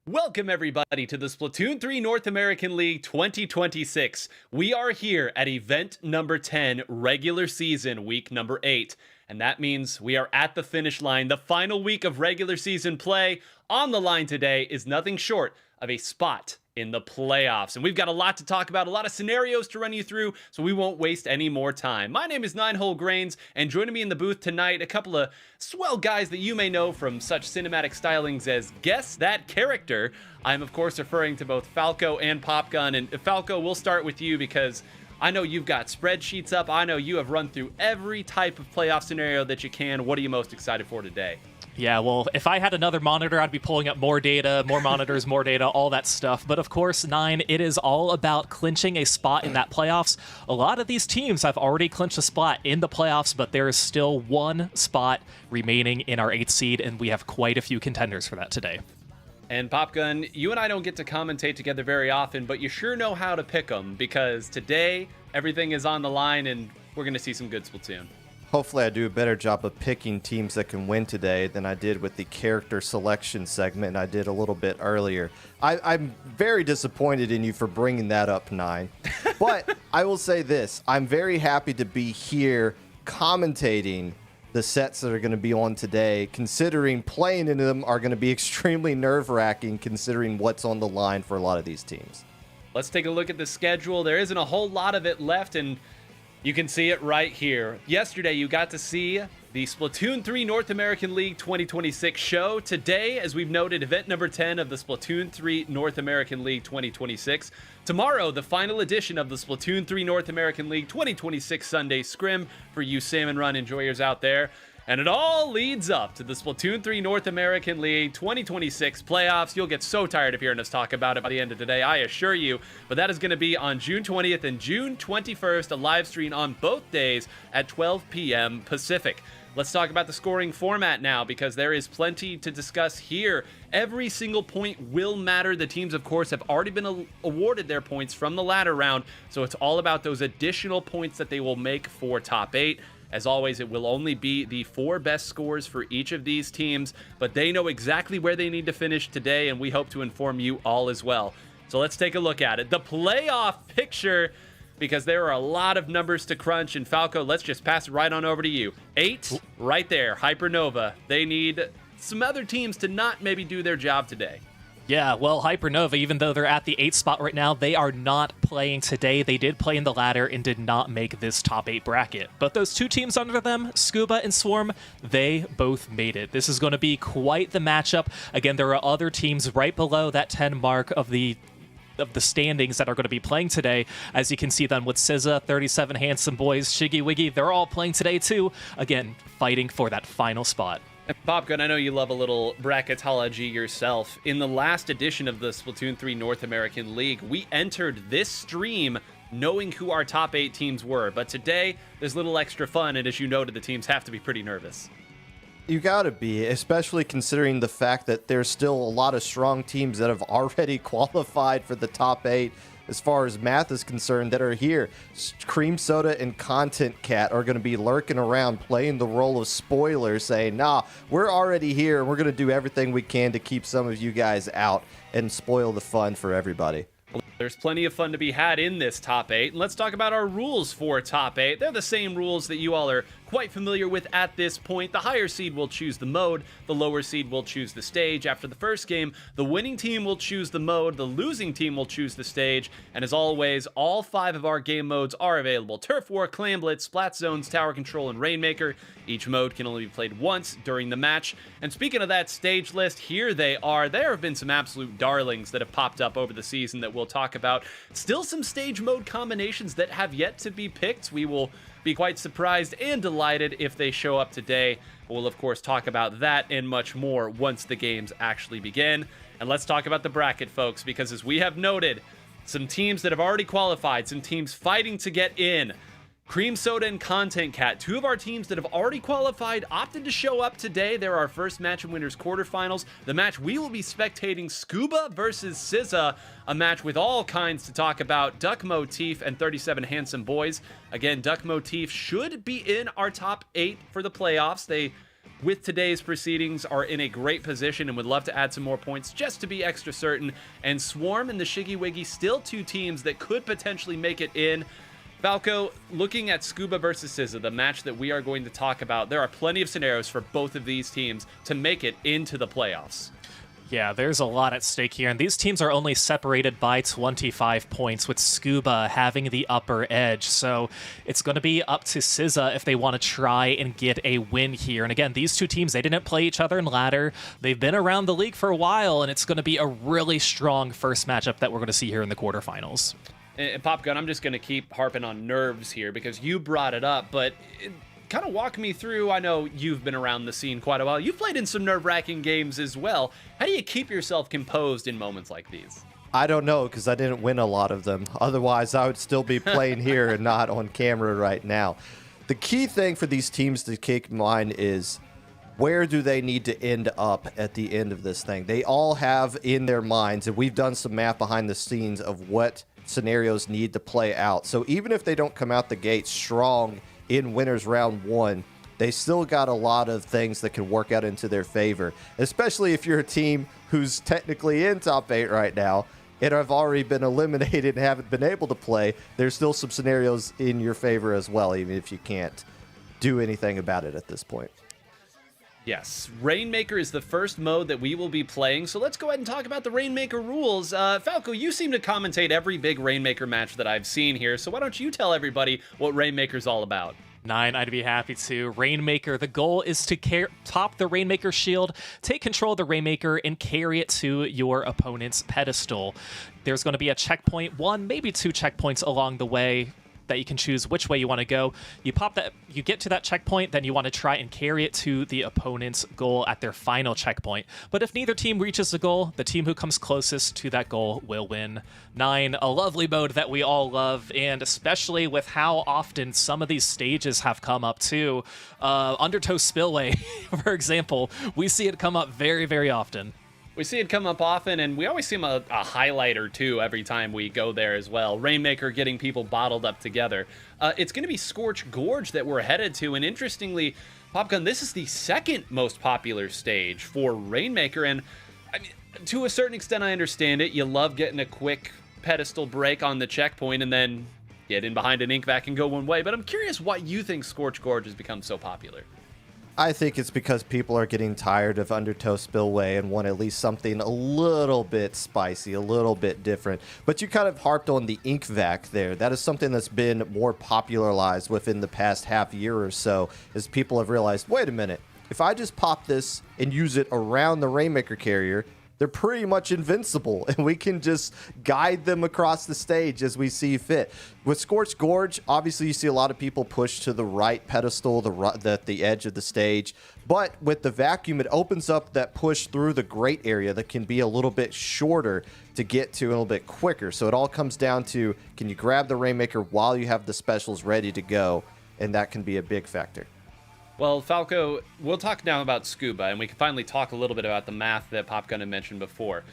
Welcome, everybody, to the Splatoon 3 North American League 2026. We are here at event number 10, regular season, week number 8. And that means we are at the finish line. The final week of regular season play. On the line today is nothing short of a spot in the playoffs. And we've got a lot to talk about, a lot of scenarios to run you through, so we won't waste any more time. My name is Ninehole Grains, and joining me in the booth tonight, a couple of swell guys that you may know from such cinematic stylings as Guess That Character. I'm, of course, referring to both Falco and Popgun. And Falco, we'll start with you because I know you've got spreadsheets up. I know you have run through every type of playoff scenario that you can. What are you most excited for today? Yeah, well, if I had another monitor, I'd be pulling up more data, more monitors, more data, all that stuff. But of course, Nine, it is all about clinching a spot in that playoffs. A lot of these teams have already clinched a spot in the playoffs, but there is still one spot remaining in our 8th seed, and we have quite a few contenders for that today. And Popgun, you and I don't get to commentate together very often, but you sure know how to pick them, because today everything is on the line and we're going to see some good Splatoon. Hopefully I do a better job of picking teams that can win today than I did with the character selection segment I did a little bit earlier. I'm very disappointed in you for bringing that up, Nine. But I will say this. I'm very happy to be here commentating the sets that are going to be on today, considering playing in them are going to be extremely nerve-wracking considering what's on the line for a lot of these teams. Let's take a look at the schedule. There isn't a whole lot of it left, and you can see it right here. Yesterday, you got to see the Splatoon 3 North American League 2026 show. Today, as we've noted, event number 10 of the Splatoon 3 North American League 2026. Tomorrow, the final edition of the Splatoon 3 North American League 2026 Sunday Scrim for you Salmon Run enjoyers out there. And it all leads up to the Splatoon 3 North American League 2026 playoffs. You'll get so tired of hearing us talk about it by the end of today, I assure you. But that is going to be on June 20th and June 21st, a live stream on both days at 12 p.m. Pacific. Let's talk about the scoring format now, because there is plenty to discuss here. Every single point will matter. The teams, of course, have already been awarded their points from the ladder round, so it's all about those additional points that they will make for top 8. As always, it will only be the 4 best scores for each of these teams, but they know exactly where they need to finish today, and we hope to inform you all as well. So let's take a look at it. The playoff picture, because there are a lot of numbers to crunch, and Falco, let's just pass it right on over to you. 8, right there, Hypernova. They need some other teams to not maybe do their job today. Yeah, well, Hypernova, even though they're at the 8th spot right now, they are not playing today. They did play in the ladder and did not make this top 8 bracket. But those two teams under them, Scuba and Swarm, they both made it. This is going to be quite the matchup. Again, there are other teams right below that 10 mark of the standings that are going to be playing today. As you can see them with SZA, 37 Handsome Boys, Shiggy Wiggy, they're all playing today too. Again, fighting for that final spot. And Popgun, I know you love a little bracketology yourself. In the last edition of the Splatoon 3 North American League, we entered this stream knowing who our top 8 teams were. But today, there's a little extra fun, and as you noted, the teams have to be pretty nervous. You gotta be, especially considering the fact that there's still a lot of strong teams that have already qualified for the top 8 as far as math is concerned that are here. Cream Soda and Content Cat are going to be lurking around playing the role of spoilers, saying, nah, we're already here and we're going to do everything we can to keep some of you guys out and spoil the fun for everybody. There's plenty of fun to be had in this top 8, and let's talk about our rules for top 8. They're the same rules that you all are quite familiar with at this point. The higher seed will choose the mode, the lower seed will choose the stage. After the first game, the winning team will choose the mode, the losing team will choose the stage, and as always, all 5 of our game modes are available. Turf War, Clan Blitz, Splat Zones, Tower Control, and Rainmaker. Each mode can only be played once during the match. And speaking of that stage list, here they are. There have been some absolute darlings that have popped up over the season that we'll talk about. Still some stage mode combinations that have yet to be picked. We will be quite surprised and delighted if they show up today. We'll, of course, talk about that and much more once the games actually begin. And let's talk about the bracket, folks, because as we have noted, some teams that have already qualified, some teams fighting to get in. Cream Soda and Content Cat, 2 of our teams that have already qualified, opted to show up today. They're our first match in winners quarterfinals. The match we will be spectating, Scuba versus SZA, a match with all kinds to talk about. Duck Motif and 37 Handsome Boys. Again, Duck Motif should be in our top 8 for the playoffs. They with today's proceedings are in a great position and would love to add some more points just to be extra certain. And Swarm and the Shiggy Wiggy, still two teams that could potentially make it in. Falco, looking at Scuba versus SZA, the match that we are going to talk about, there are plenty of scenarios for both of these teams to make it into the playoffs. Yeah, there's a lot at stake here, and these teams are only separated by 25 points, with Scuba having the upper edge. So it's going to be up to SZA if they want to try and get a win here. And again, these two teams, they didn't play each other in ladder. They've been around the league for a while, and it's going to be a really strong first matchup that we're going to see here in the quarterfinals. And Popgun, I'm just going to keep harping on nerves here because you brought it up, but kind of walk me through. I know you've been around the scene quite a while. You've played in some nerve-wracking games as well. How do you keep yourself composed in moments like these? I don't know, because I didn't win a lot of them. Otherwise, I would still be playing here and not on camera right now. The key thing for these teams to keep in mind is, where do they need to end up at the end of this thing? They all have in their minds, and we've done some math behind the scenes of what scenarios need to play out. So even if they don't come out the gate strong in winners round 1, they still got a lot of things that can work out into their favor, especially if you're a team who's technically in top 8 right now and have already been eliminated and haven't been able to play. There's still some scenarios in your favor as well, even if you can't do anything about it at this point. Yes, Rainmaker is the first mode that we will be playing, so let's go ahead and talk about the Rainmaker rules. Falco, you seem to commentate every big Rainmaker match that I've seen here, so why don't you tell everybody what Rainmaker's all about? 9, I'd be happy to. Rainmaker, the goal is to top the Rainmaker shield, take control of the Rainmaker, and carry it to your opponent's pedestal. There's going to be a checkpoint, 1, maybe 2 checkpoints along the way that you can choose which way you want to go. You pop that, you get to that checkpoint, then you want to try and carry it to the opponent's goal at their final checkpoint. But if neither team reaches the goal, the team who comes closest to that goal will win. 9, a lovely mode that we all love, and especially with how often some of these stages have come up too. Undertow Spillway, for example, we see it come up very, very often. We see it come up often, and we always see a highlight or two every time we go there as well. Rainmaker getting people bottled up together. It's going to be Scorch Gorge that we're headed to, and interestingly, Popgun, this is the second most popular stage for Rainmaker, and I mean, to a certain extent, I understand it. You love getting a quick pedestal break on the checkpoint and then get in behind an ink vac and go one way, but I'm curious why you think Scorch Gorge has become so popular. I think it's because people are getting tired of Undertow Spillway and want at least something a little bit spicy, a little bit different. But you kind of harped on the ink vac there. That is something that's been more popularized within the past half year or so, as people have realized, wait a minute, if I just pop this and use it around the Rainmaker carrier, they're pretty much invincible, and we can just guide them across the stage as we see fit. With Scorched Gorge, obviously you see a lot of people push to the right pedestal, the edge of the stage. But with the vacuum, it opens up that push through the grate area that can be a little bit shorter to get to a little bit quicker. So it all comes down to, can you grab the Rainmaker while you have the specials ready to go? And that can be a big factor. Well, Falco, we'll talk now about Scuba, and we can finally talk a little bit about the math that Popgun had mentioned before.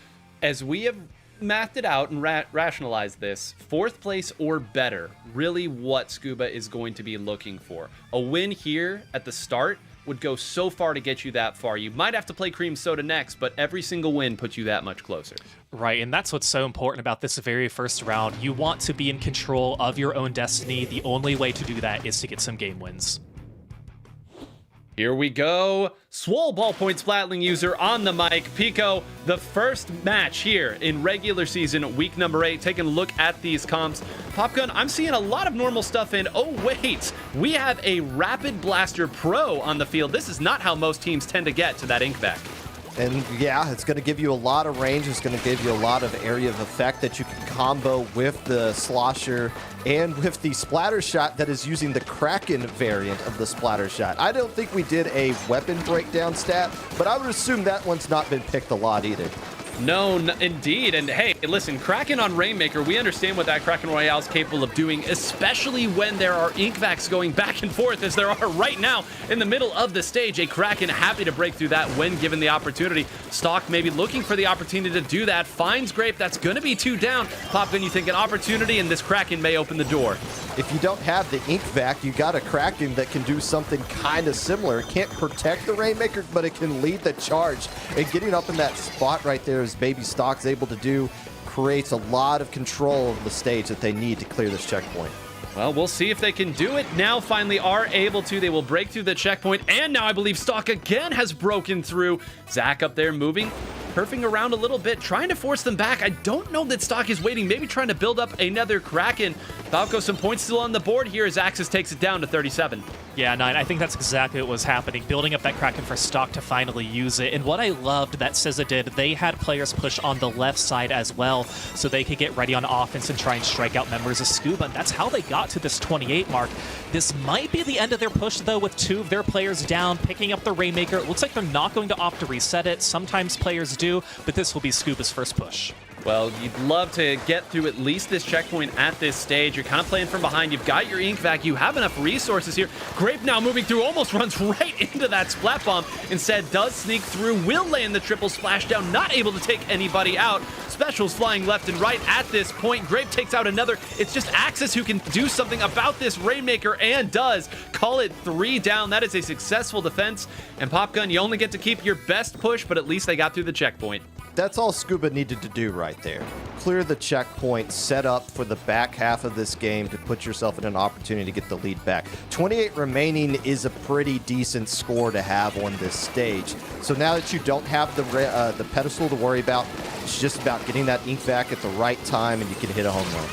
As we have mathed it out and rationalized this, 4th place or better, really what Scuba is going to be looking for. A win here at the start would go so far to get you that far. You might have to play Cream Soda next, but every single win puts you that much closer. Right, and that's what's so important about this very first round. You want to be in control of your own destiny. The only way to do that is to get some game wins. Here we go. Swole Ballpoint Splatling user on the mic. Pico, the first match here in regular season, week number 8. Taking a look at these comps. Popgun, I'm seeing a lot of normal stuff in. Oh, wait. We have a Rapid Blaster Pro on the field. This is not how most teams tend to get to that ink vac. And yeah, it's going to give you a lot of range. It's going to give you a lot of area of effect that you can combo with the Slosher and with the Splatter Shot that is using the Kraken variant of the Splatter Shot. I don't think we did a weapon breakdown stat, but I would assume that one's not been picked a lot either. No, indeed. And hey, listen, Kraken on Rainmaker, we understand what that Kraken Royale is capable of doing, especially when there are ink vacs going back and forth as there are right now in the middle of the stage. A Kraken happy to break through that when given the opportunity. Stock maybe looking for the opportunity to do that. Finds Grape. That's going to be 2 down. Popgun, you think an opportunity, and this Kraken may open the door. if you don't have the Ink Vac, you got a Kraken that can do something kind of similar. It can't protect the Rainmaker, but it can lead the charge. And getting up in that spot right there, as Baby Stock's able to do, creates a lot of control of the stage that they need to clear this checkpoint. Well, we'll see if they can do it. Now finally are able to. They will break through the checkpoint, and now I believe Stock again has broken through. Zach up there moving, perfing around a little bit, trying to force them back. I don't know that Stock is waiting, maybe trying to build up another Kraken. Falco, some points still on the board here as Axis takes it down to 37. Yeah, Nine, I think that's exactly what was happening, building up that Kraken for Stock to finally use it. And what I loved that SZA did, they had players push on the left side as well, so they could get ready on offense and try and strike out members of Scuba. And that's how they got to this 28 mark. This might be the end of their push, though, with 2 of their players down, picking up the Rainmaker. It looks like they're not going to opt to reset it. Sometimes players do, but this will be Scuba's first push. Well, you'd love to get through at least this checkpoint at this stage. You're kind of playing from behind. You've got your Ink Vac. You have enough resources here. Grape now moving through, almost runs right into that Splat Bomb. Instead, does sneak through, will land the triple splashdown, not able to take anybody out. Specials flying left and right at this point. Grape takes out another. It's just Axis who can do something about this Rainmaker, and does. Call it 3 down. That is a successful defense. And Popgun, you only get to keep your best push, but at least they got through the checkpoint. That's all Scuba needed to do right there. Clear the checkpoint, set up for the back half of this game to put yourself in an opportunity to get the lead back. 28 remaining is a pretty decent score to have on this stage. So now that you don't have the pedestal to worry about, it's just about getting that Ink Vac at the right time and you can hit a home run.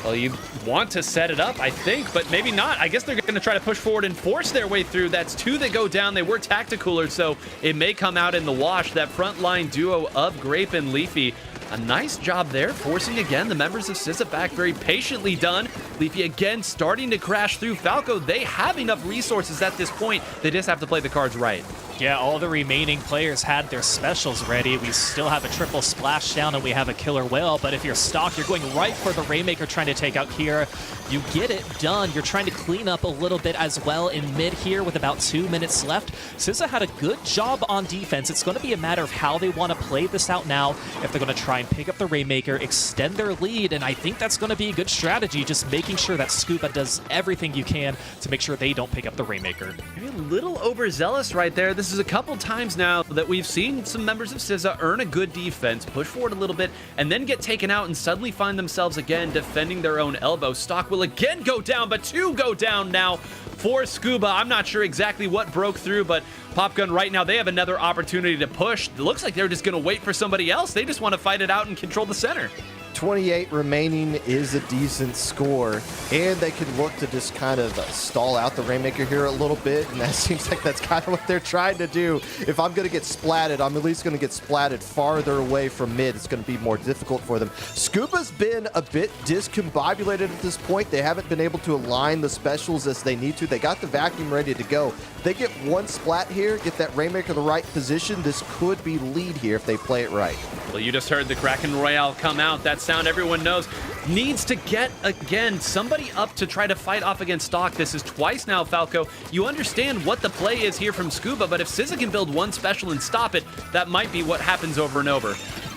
Well, you want to set it up, I think, but maybe not. I guess they're going to try to push forward and force their way through. That's 2 that go down. They were tacticalers, so it may come out in the wash. That frontline duo of Grape and Leafy, a nice job there, forcing again the members of SZA back. Very patiently done. Leafy again starting to crash through. Falco, they have enough resources at this point. They just have to play the cards right. Yeah, all the remaining players had their specials ready. We still have a triple splashdown and we have a killer whale, but if you're Stock, you're going right for the Rainmaker trying to take out Kira. You get it done. You're trying to clean up a little bit as well in mid here with about 2 minutes left. SZA had a good job on defense. It's going to be a matter of how they want to play this out now, if they're going to try and pick up the Rainmaker, extend their lead, and I think that's going to be a good strategy, just making sure that Scuba does everything you can to make sure they don't pick up the Rainmaker. Maybe a little overzealous right there. This is a couple times now that we've seen some members of SZA earn a good defense, push forward a little bit, and then get taken out and suddenly find themselves again defending their own elbow. Stock will again go down, but 2 go down now for Scuba. I'm not sure exactly what broke through, but Popgun right now, they have another opportunity to push. It looks like they're just going to wait for somebody else. They just want to fight it out and control the center. 28 remaining is a decent score, and they can look to just kind of stall out the Rainmaker here a little bit, and that seems like that's kind of what they're trying to do. If I'm going to get splatted, I'm at least going to get splatted farther away from mid. It's going to be more difficult for them. Scuba's been a bit discombobulated at this point. They haven't been able to align the specials as they need to. They got the vacuum ready to go. They get 1 splat here, get that Rainmaker in the right position. This could be lead here if they play it right. Well, you just heard the Kraken Royale come out. That sound everyone knows. Needs to get, again, somebody up to try to fight off against Stock. This is twice now, Falco. You understand what the play is here from Scuba, but if SZA can build 1 special and stop it, that might be what happens over and over.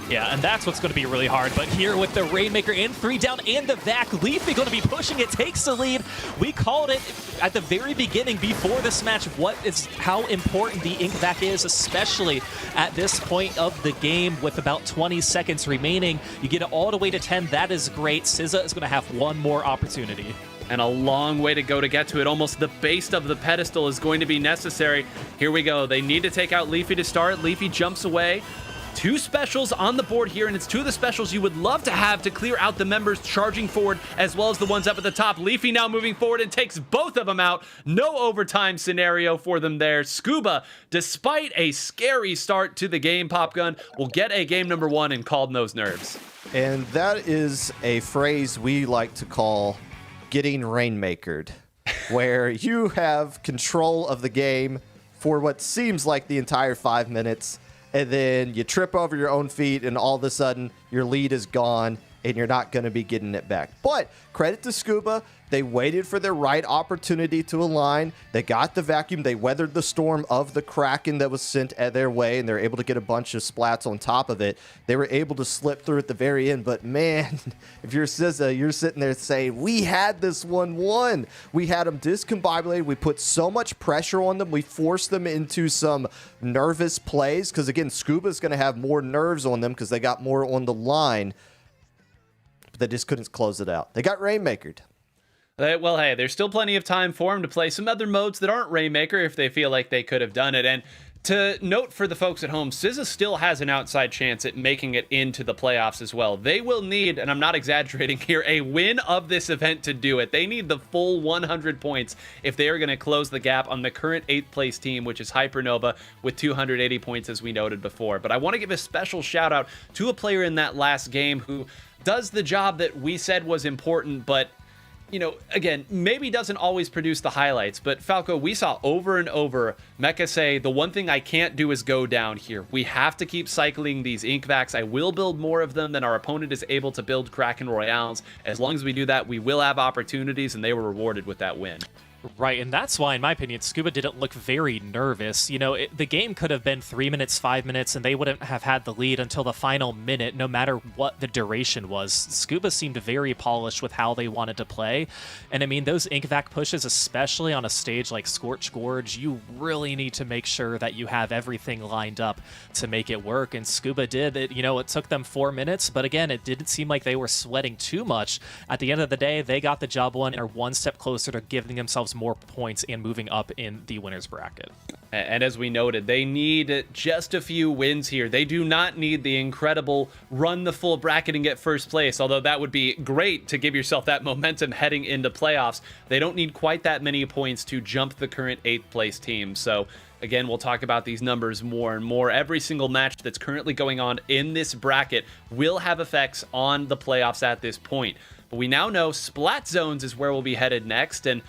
Yeah, and that's what's going to be really hard. But here with the Rainmaker in 3 down and the Vac, Leafy going to be pushing it, takes the lead. We called it at the very beginning before this match how important the Ink Vac is, especially at this point of the game with about 20 seconds remaining. You get it all the way to 10. That is great. SZA is going to have 1 more opportunity. And a long way to go to get to it. Almost the base of the pedestal is going to be necessary. Here we go. They need to take out Leafy to start. Leafy jumps away. 2 specials on the board here, and it's 2 of the specials you would love to have to clear out the members charging forward, as well as the ones up at the top. Leafy now moving forward and takes both of them out. No overtime scenario for them there. Scuba, despite a scary start to the game, Popgun, will get a game number 1 and calm those nerves. And that is a phrase we like to call getting Rainmakered, where you have control of the game for what seems like the entire 5 minutes, and then you trip over your own feet, and all of a sudden, your lead is gone, and you're not going to be getting it back. But credit to Scuba. They waited for their right opportunity to align. They got the vacuum. They weathered the storm of the Kraken that was sent at their way, and they're able to get a bunch of splats on top of it. They were able to slip through at the very end. But, man, if you're SZA, you're sitting there saying, we had this one won. We had them discombobulated. We put so much pressure on them. We forced them into some nervous plays because, again, Scuba's going to have more nerves on them because they got more on the line. But they just couldn't close it out. They got Rainmakered. Well, hey, there's still plenty of time for them to play some other modes that aren't Rainmaker if they feel like they could have done it. And to note for the folks at home, SZA still has an outside chance at making it into the playoffs as well. They will need, and I'm not exaggerating here, a win of this event to do it. They need the full 100 points if they are going to close the gap on the current 8th place team, which is Hypernova, with 280 points as we noted before. But I want to give a special shout out to a player in that last game who does the job that we said was important, but again, maybe doesn't always produce the highlights, but Falco, we saw over and over Mecha say, the one thing I can't do is go down here. We have to keep cycling these Ink Vacs. I will build more of them than our opponent is able to build Kraken Royales. As long as we do that, we will have opportunities, and they were rewarded with that win. Right, and that's why, in my opinion, Scuba didn't look very nervous. The game could have been 3 minutes, 5 minutes, and they wouldn't have had the lead until the final minute, no matter what the duration was. Scuba seemed very polished with how they wanted to play. And I mean, those Ink Vac pushes, especially on a stage like Scorch Gorge, you really need to make sure that you have everything lined up to make it work. And Scuba did. It took them 4 minutes, but again, it didn't seem like they were sweating too much. At the end of the day, they got the job won and are one step closer to giving themselves more points and moving up in the winners bracket. And as we noted, they need just a few wins here. They do not need the incredible run the full bracket and get first place, although that would be great to give yourself that momentum heading into playoffs. They don't need quite that many points to jump the current 8th place team. So again, we'll talk about these numbers more and more. Every single match that's currently going on in this bracket will have effects on the playoffs at this point. But we now know Splat Zones is where we'll be headed next. And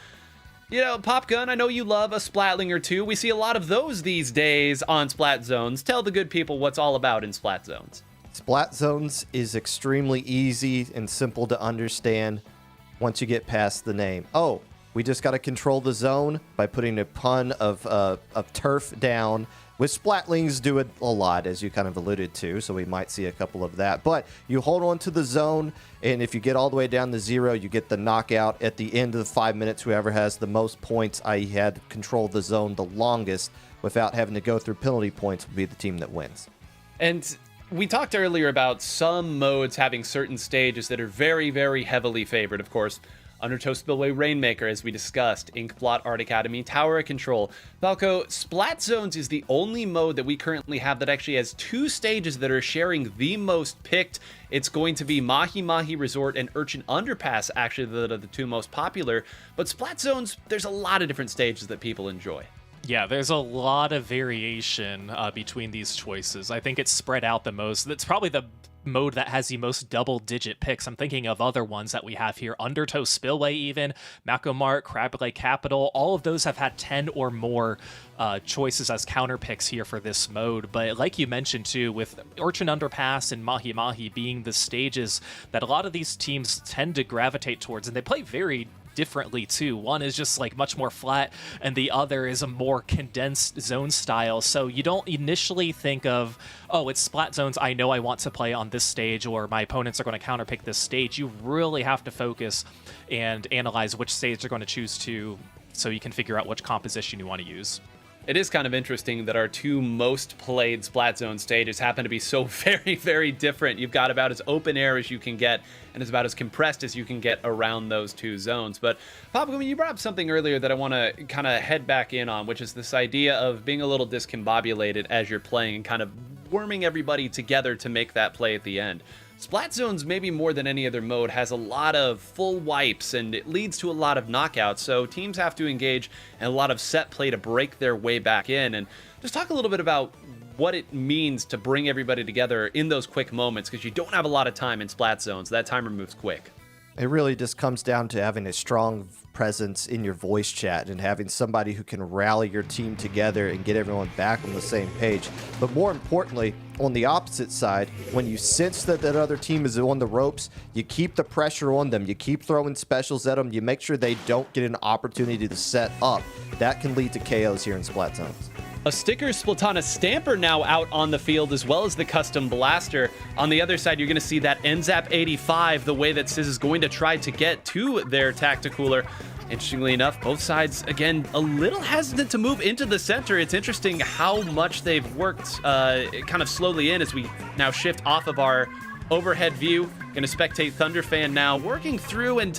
Pop Gun, I know you love a Splatling or two. We see a lot of those these days on Splat Zones. Tell the good people what's all about in Splat Zones. Splat Zones is extremely easy and simple to understand once you get past the name. Oh, we just got to control the zone by putting a ton of turf down. With Splatlings do it a lot, as you kind of alluded to, so we might see a couple of that. But you hold on to the zone, and if you get all the way down to 0, you get the knockout at the end of the 5 minutes. Whoever has the most points, i.e. had controlled the zone the longest without having to go through penalty points, will be the team that wins. And we talked earlier about some modes having certain stages that are very, very heavily favored, of course. Undertow Spillway Rainmaker, as we discussed, Inkblot Art Academy, Tower of Control. Falco, Splat Zones is the only mode that we currently have that actually has 2 stages that are sharing the most picked. It's going to be Mahi Mahi Resort and Urchin Underpass, actually, that are the 2 most popular. But Splat Zones, there's a lot of different stages that people enjoy. Yeah, there's a lot of variation between these choices. I think it's spread out the most. That's probably the mode that has the most double-digit picks. I'm thinking of other ones that we have here. Undertow Spillway even, Macomart, Crab Lake Capital, all of those have had 10 or more choices as counter picks here for this mode. But like you mentioned too, with Urchin Underpass and Mahi Mahi being the stages that a lot of these teams tend to gravitate towards, and they play very differently too. One is just like much more flat, and the other is a more condensed zone style. So you don't initially think of, oh, it's Splat Zones, I know I want to play on this stage, or my opponents are going to counterpick this stage. You really have to focus and analyze which stage they're going to choose to, so you can figure out which composition you want to use. It is kind of interesting that our 2 most played Splat Zone stages happen to be so very, very different. You've got about as open air as you can get, and it's about as compressed as you can get around those 2 zones. But Papa, you brought up something earlier that I want to kind of head back in on, which is this idea of being a little discombobulated as you're playing and kind of worming everybody together to make that play at the end. Splat Zones, maybe more than any other mode, has a lot of full wipes, and it leads to a lot of knockouts, so teams have to engage in a lot of set play to break their way back in. And just talk a little bit about what it means to bring everybody together in those quick moments, because you don't have a lot of time in Splat Zones. That timer moves quick. It really just comes down to having a strong presence in your voice chat and having somebody who can rally your team together and get everyone back on the same page. But more importantly, on the opposite side, when you sense that that other team is on the ropes, you keep the pressure on them. You keep throwing specials at them. You make sure they don't get an opportunity to set up. That can lead to KOs here in Splat Zones. A sticker Splatana Stamper now out on the field, as well as the custom blaster. On the other side, you're going to see that NZAP 85, the way that Sizz is going to try to get to their Tacticooler. Interestingly enough, both sides, again, a little hesitant to move into the center. It's interesting how much they've worked kind of slowly in as we now shift off of our overhead view. Going to spectate Thunderfan now working through. And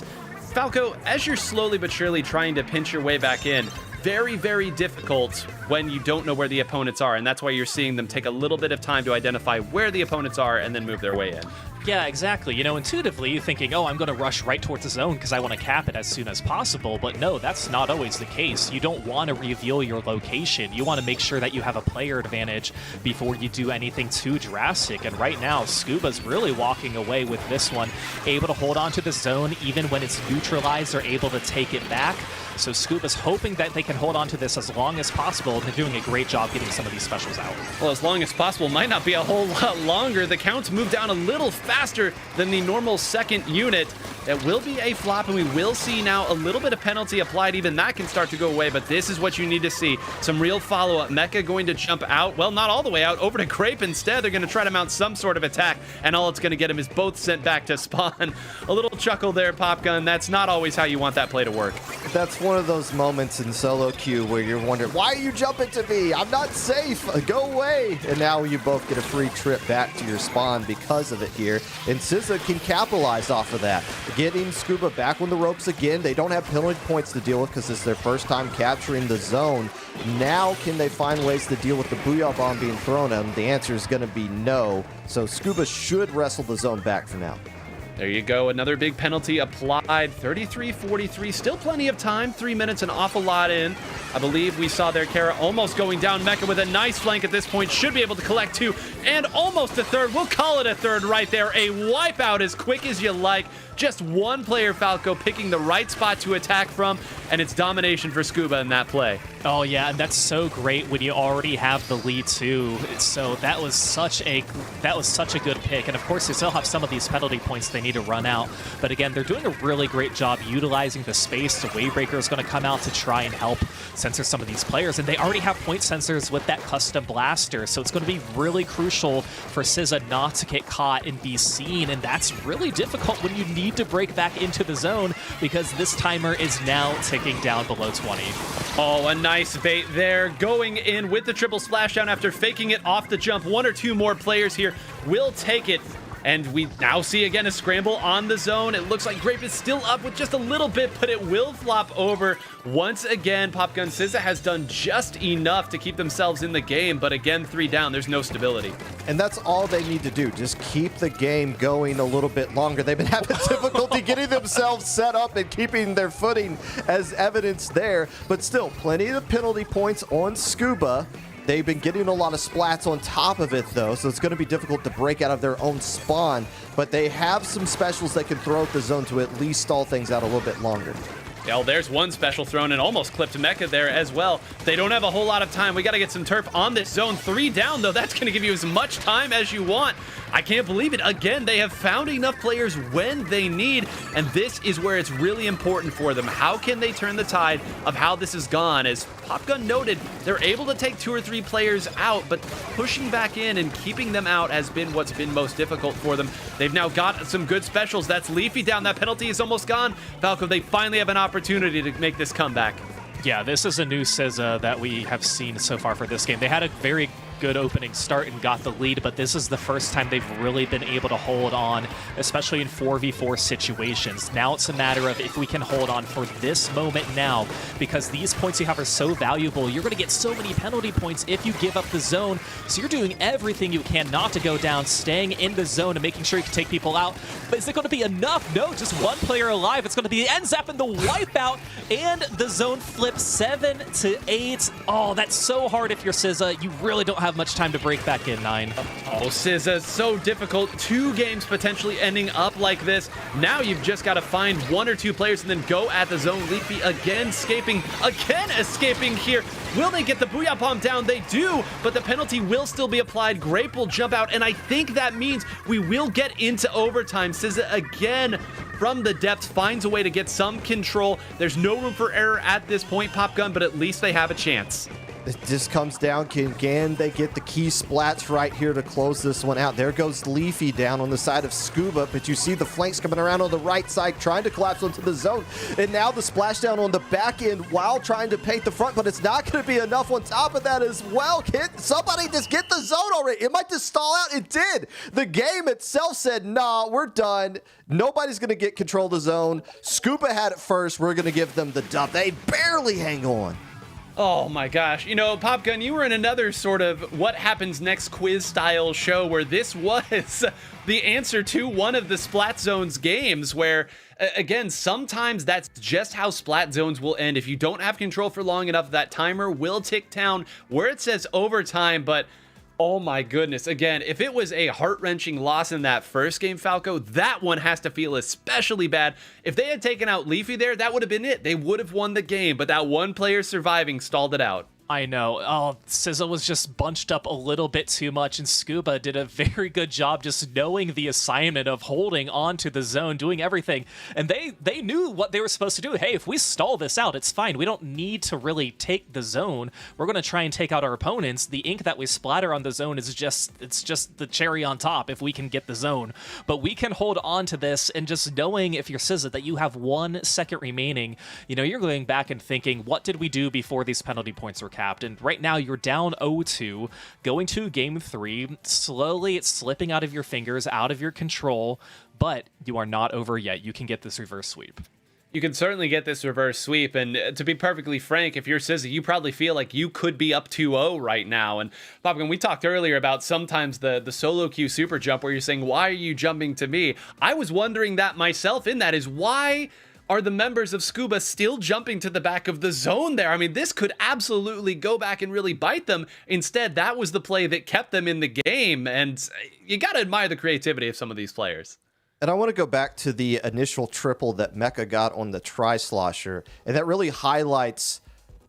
Falco, as you're slowly but surely trying to pinch your way back in, very, very difficult when you don't know where the opponents are, and that's why you're seeing them take a little bit of time to identify where the opponents are and then move their way in. Yeah, exactly. You know, intuitively, you're thinking, oh, I'm going to rush right towards the zone because I want to cap it as soon as possible. But no, that's not always the case. You don't want to reveal your location. You want to make sure that you have a player advantage before you do anything too drastic. And right now, Scuba's really walking away with this one, able to hold on to the zone even when it's neutralized or able to take it back. So Scuba's hoping that they can hold on to this as long as possible, and they're doing a great job getting some of these specials out. Well, as long as possible might not be a whole lot longer. The counts move down a little faster than the normal second unit. That will be a flop, and we will see now a little bit of penalty applied. Even that can start to go away, but this is what you need to see. Some real follow-up. Mecha going to jump out. Well, not all the way out. Over to Grape instead. They're going to try to mount some sort of attack, and all it's going to get him is both sent back to spawn. A little chuckle there, Popgun. That's not always how you want that play to work. That's one of those moments in solo queue where you're wondering, why are you jumping to me? I'm not safe. Go away. And now you both get a free trip back to your spawn because of it here. And Sizz can capitalize off of that. Getting Scuba back on the ropes again. They don't have penalty points to deal with because it's their first time capturing the zone. Now can they find ways to deal with the Booyah Bomb being thrown at them? The answer is going to be no. So Scuba should wrestle the zone back for now. There you go. Another big penalty applied. 33-43. Still plenty of time. 3 minutes, an awful lot in. I believe we saw their Kara almost going down. Mecha with a nice flank at this point. Should be able to collect two and almost a third. We'll call it a third right there. A wipeout as quick as you like. Just one player, Falco, picking the right spot to attack from, and it's domination for Scuba in that play. Oh yeah, and that's so great when you already have the lead too. So that was such a good pick, and of course they still have some of these penalty points they need to run out. But again, they're doing a really great job utilizing the space. The Wavebreaker is going to come out to try and help censor some of these players, and they already have point sensors with that custom blaster. So it's going to be really crucial for Sizz not to get caught and be seen, and that's really difficult when you need to break back into the zone because this timer is now ticking down below 20. Oh, a nice bait there. Going in with the triple splashdown after faking it off the jump. One or two more players here will take it. And we now see again a scramble on the zone. It looks like Grape is still up with just a little bit, but it will flop over. Once again, Popgun Sizz has done just enough to keep themselves in the game, but again, 3 down, there's no stability. And that's all they need to do. Just keep the game going a little bit longer. They've been having difficulty getting themselves set up and keeping their footing as evidence there, but still plenty of penalty points on Scuba. They've been getting a lot of splats on top of it, though, so it's going to be difficult to break out of their own spawn. But they have some specials that can throw at the zone to at least stall things out a little bit longer. Well, there's one special thrown and almost clipped Mecha there as well. They don't have a whole lot of time. We got to get some turf on this zone. 3 down, though. That's going to give you as much time as you want. I can't believe it. Again, they have found enough players when they need, and this is where it's really important for them. How can they turn the tide of how this has gone? As Popgun noted, they're able to take 2 or 3 players out, but pushing back in and keeping them out has been what's been most difficult for them. They've now got some good specials. That's Leafy down. That penalty is almost gone. Falco, they finally have an opportunity to make this comeback. Yeah, this is a new Sizz that we have seen so far for this game. They had a very good opening start and got the lead, but this is the first time they've really been able to hold on, especially in 4v4 situations. Now it's a matter of if we can hold on for this moment now, because these points you have are so valuable. You're going to get so many penalty points if you give up the zone, so you're doing everything you can not to go down, staying in the zone and making sure you can take people out. But is it going to be enough? No, just one player alive. It's going to be the NZAP and the wipeout, and the zone flips 7 to 8. Oh, that's so hard if you're Sizz. You really don't have have much time to break back in, 9. Oh, SZA, so difficult. 2 games potentially ending up like this. Now you've just got to find 1 or 2 players and then go at the zone. Leafy again escaping here. Will they get the Booyah Bomb down? They do, but the penalty will still be applied. Grape will jump out, and I think that means we will get into overtime. SZA again from the depths finds a way to get some control. There's no room for error at this point, Popgun, but at least they have a chance. It just comes down, can they get the key splats right here to close this one out? There goes Leafy down on the side of Scuba, but you see the flanks coming around on the right side, trying to collapse onto the zone. And now the splashdown on the back end while trying to paint the front, but it's not going to be enough on top of that as well. Somebody just get the zone already. It might just stall out. It did. The game itself said, nah, we're done. Nobody's going to get control of the zone. Scuba had it first. We're going to give them the dub. They barely hang on. Oh my gosh. You know, Popgun, you were in another sort of what happens next quiz style show where this was the answer to one of the Splat Zones games where, again, sometimes that's just how Splat Zones will end. If you don't have control for long enough, that timer will tick down where it says overtime, but oh my goodness. Again, if it was a heart-wrenching loss in that first game, Falco, that one has to feel especially bad. If they had taken out Leafy there, that would have been it. They would have won the game, but that one player surviving stalled it out. I know. Oh, SZA was just bunched up a little bit too much, and Scuba did a very good job just knowing the assignment of holding on to the zone, doing everything. And they knew what they were supposed to do. Hey, if we stall this out, it's fine. We don't need to really take the zone. We're going to try and take out our opponents. The ink that we splatter on the zone is just the cherry on top if we can get the zone. But we can hold on to this, and just knowing, if you're SZA, that you have 1 second remaining, you know, you're going back and thinking, what did we do before these penalty points were capped? And right now you're down 0-2, going to game 3. Slowly it's slipping out of your fingers, out of your control, but you are not over yet. You can get this reverse sweep. You can certainly get this reverse sweep, and to be perfectly frank, if you're SZA, you probably feel like you could be up 2-0 right now. And Popgun, we talked earlier about sometimes the solo queue super jump where you're saying, why are you jumping to me? I was wondering that myself, in that is why are the members of Scuba still jumping to the back of the zone there? I mean, this could absolutely go back and really bite them. Instead, that was the play that kept them in the game, and you got to admire the creativity of some of these players. And I want to go back to the initial triple that Mecha got on the Tri-Slosher, and that really highlights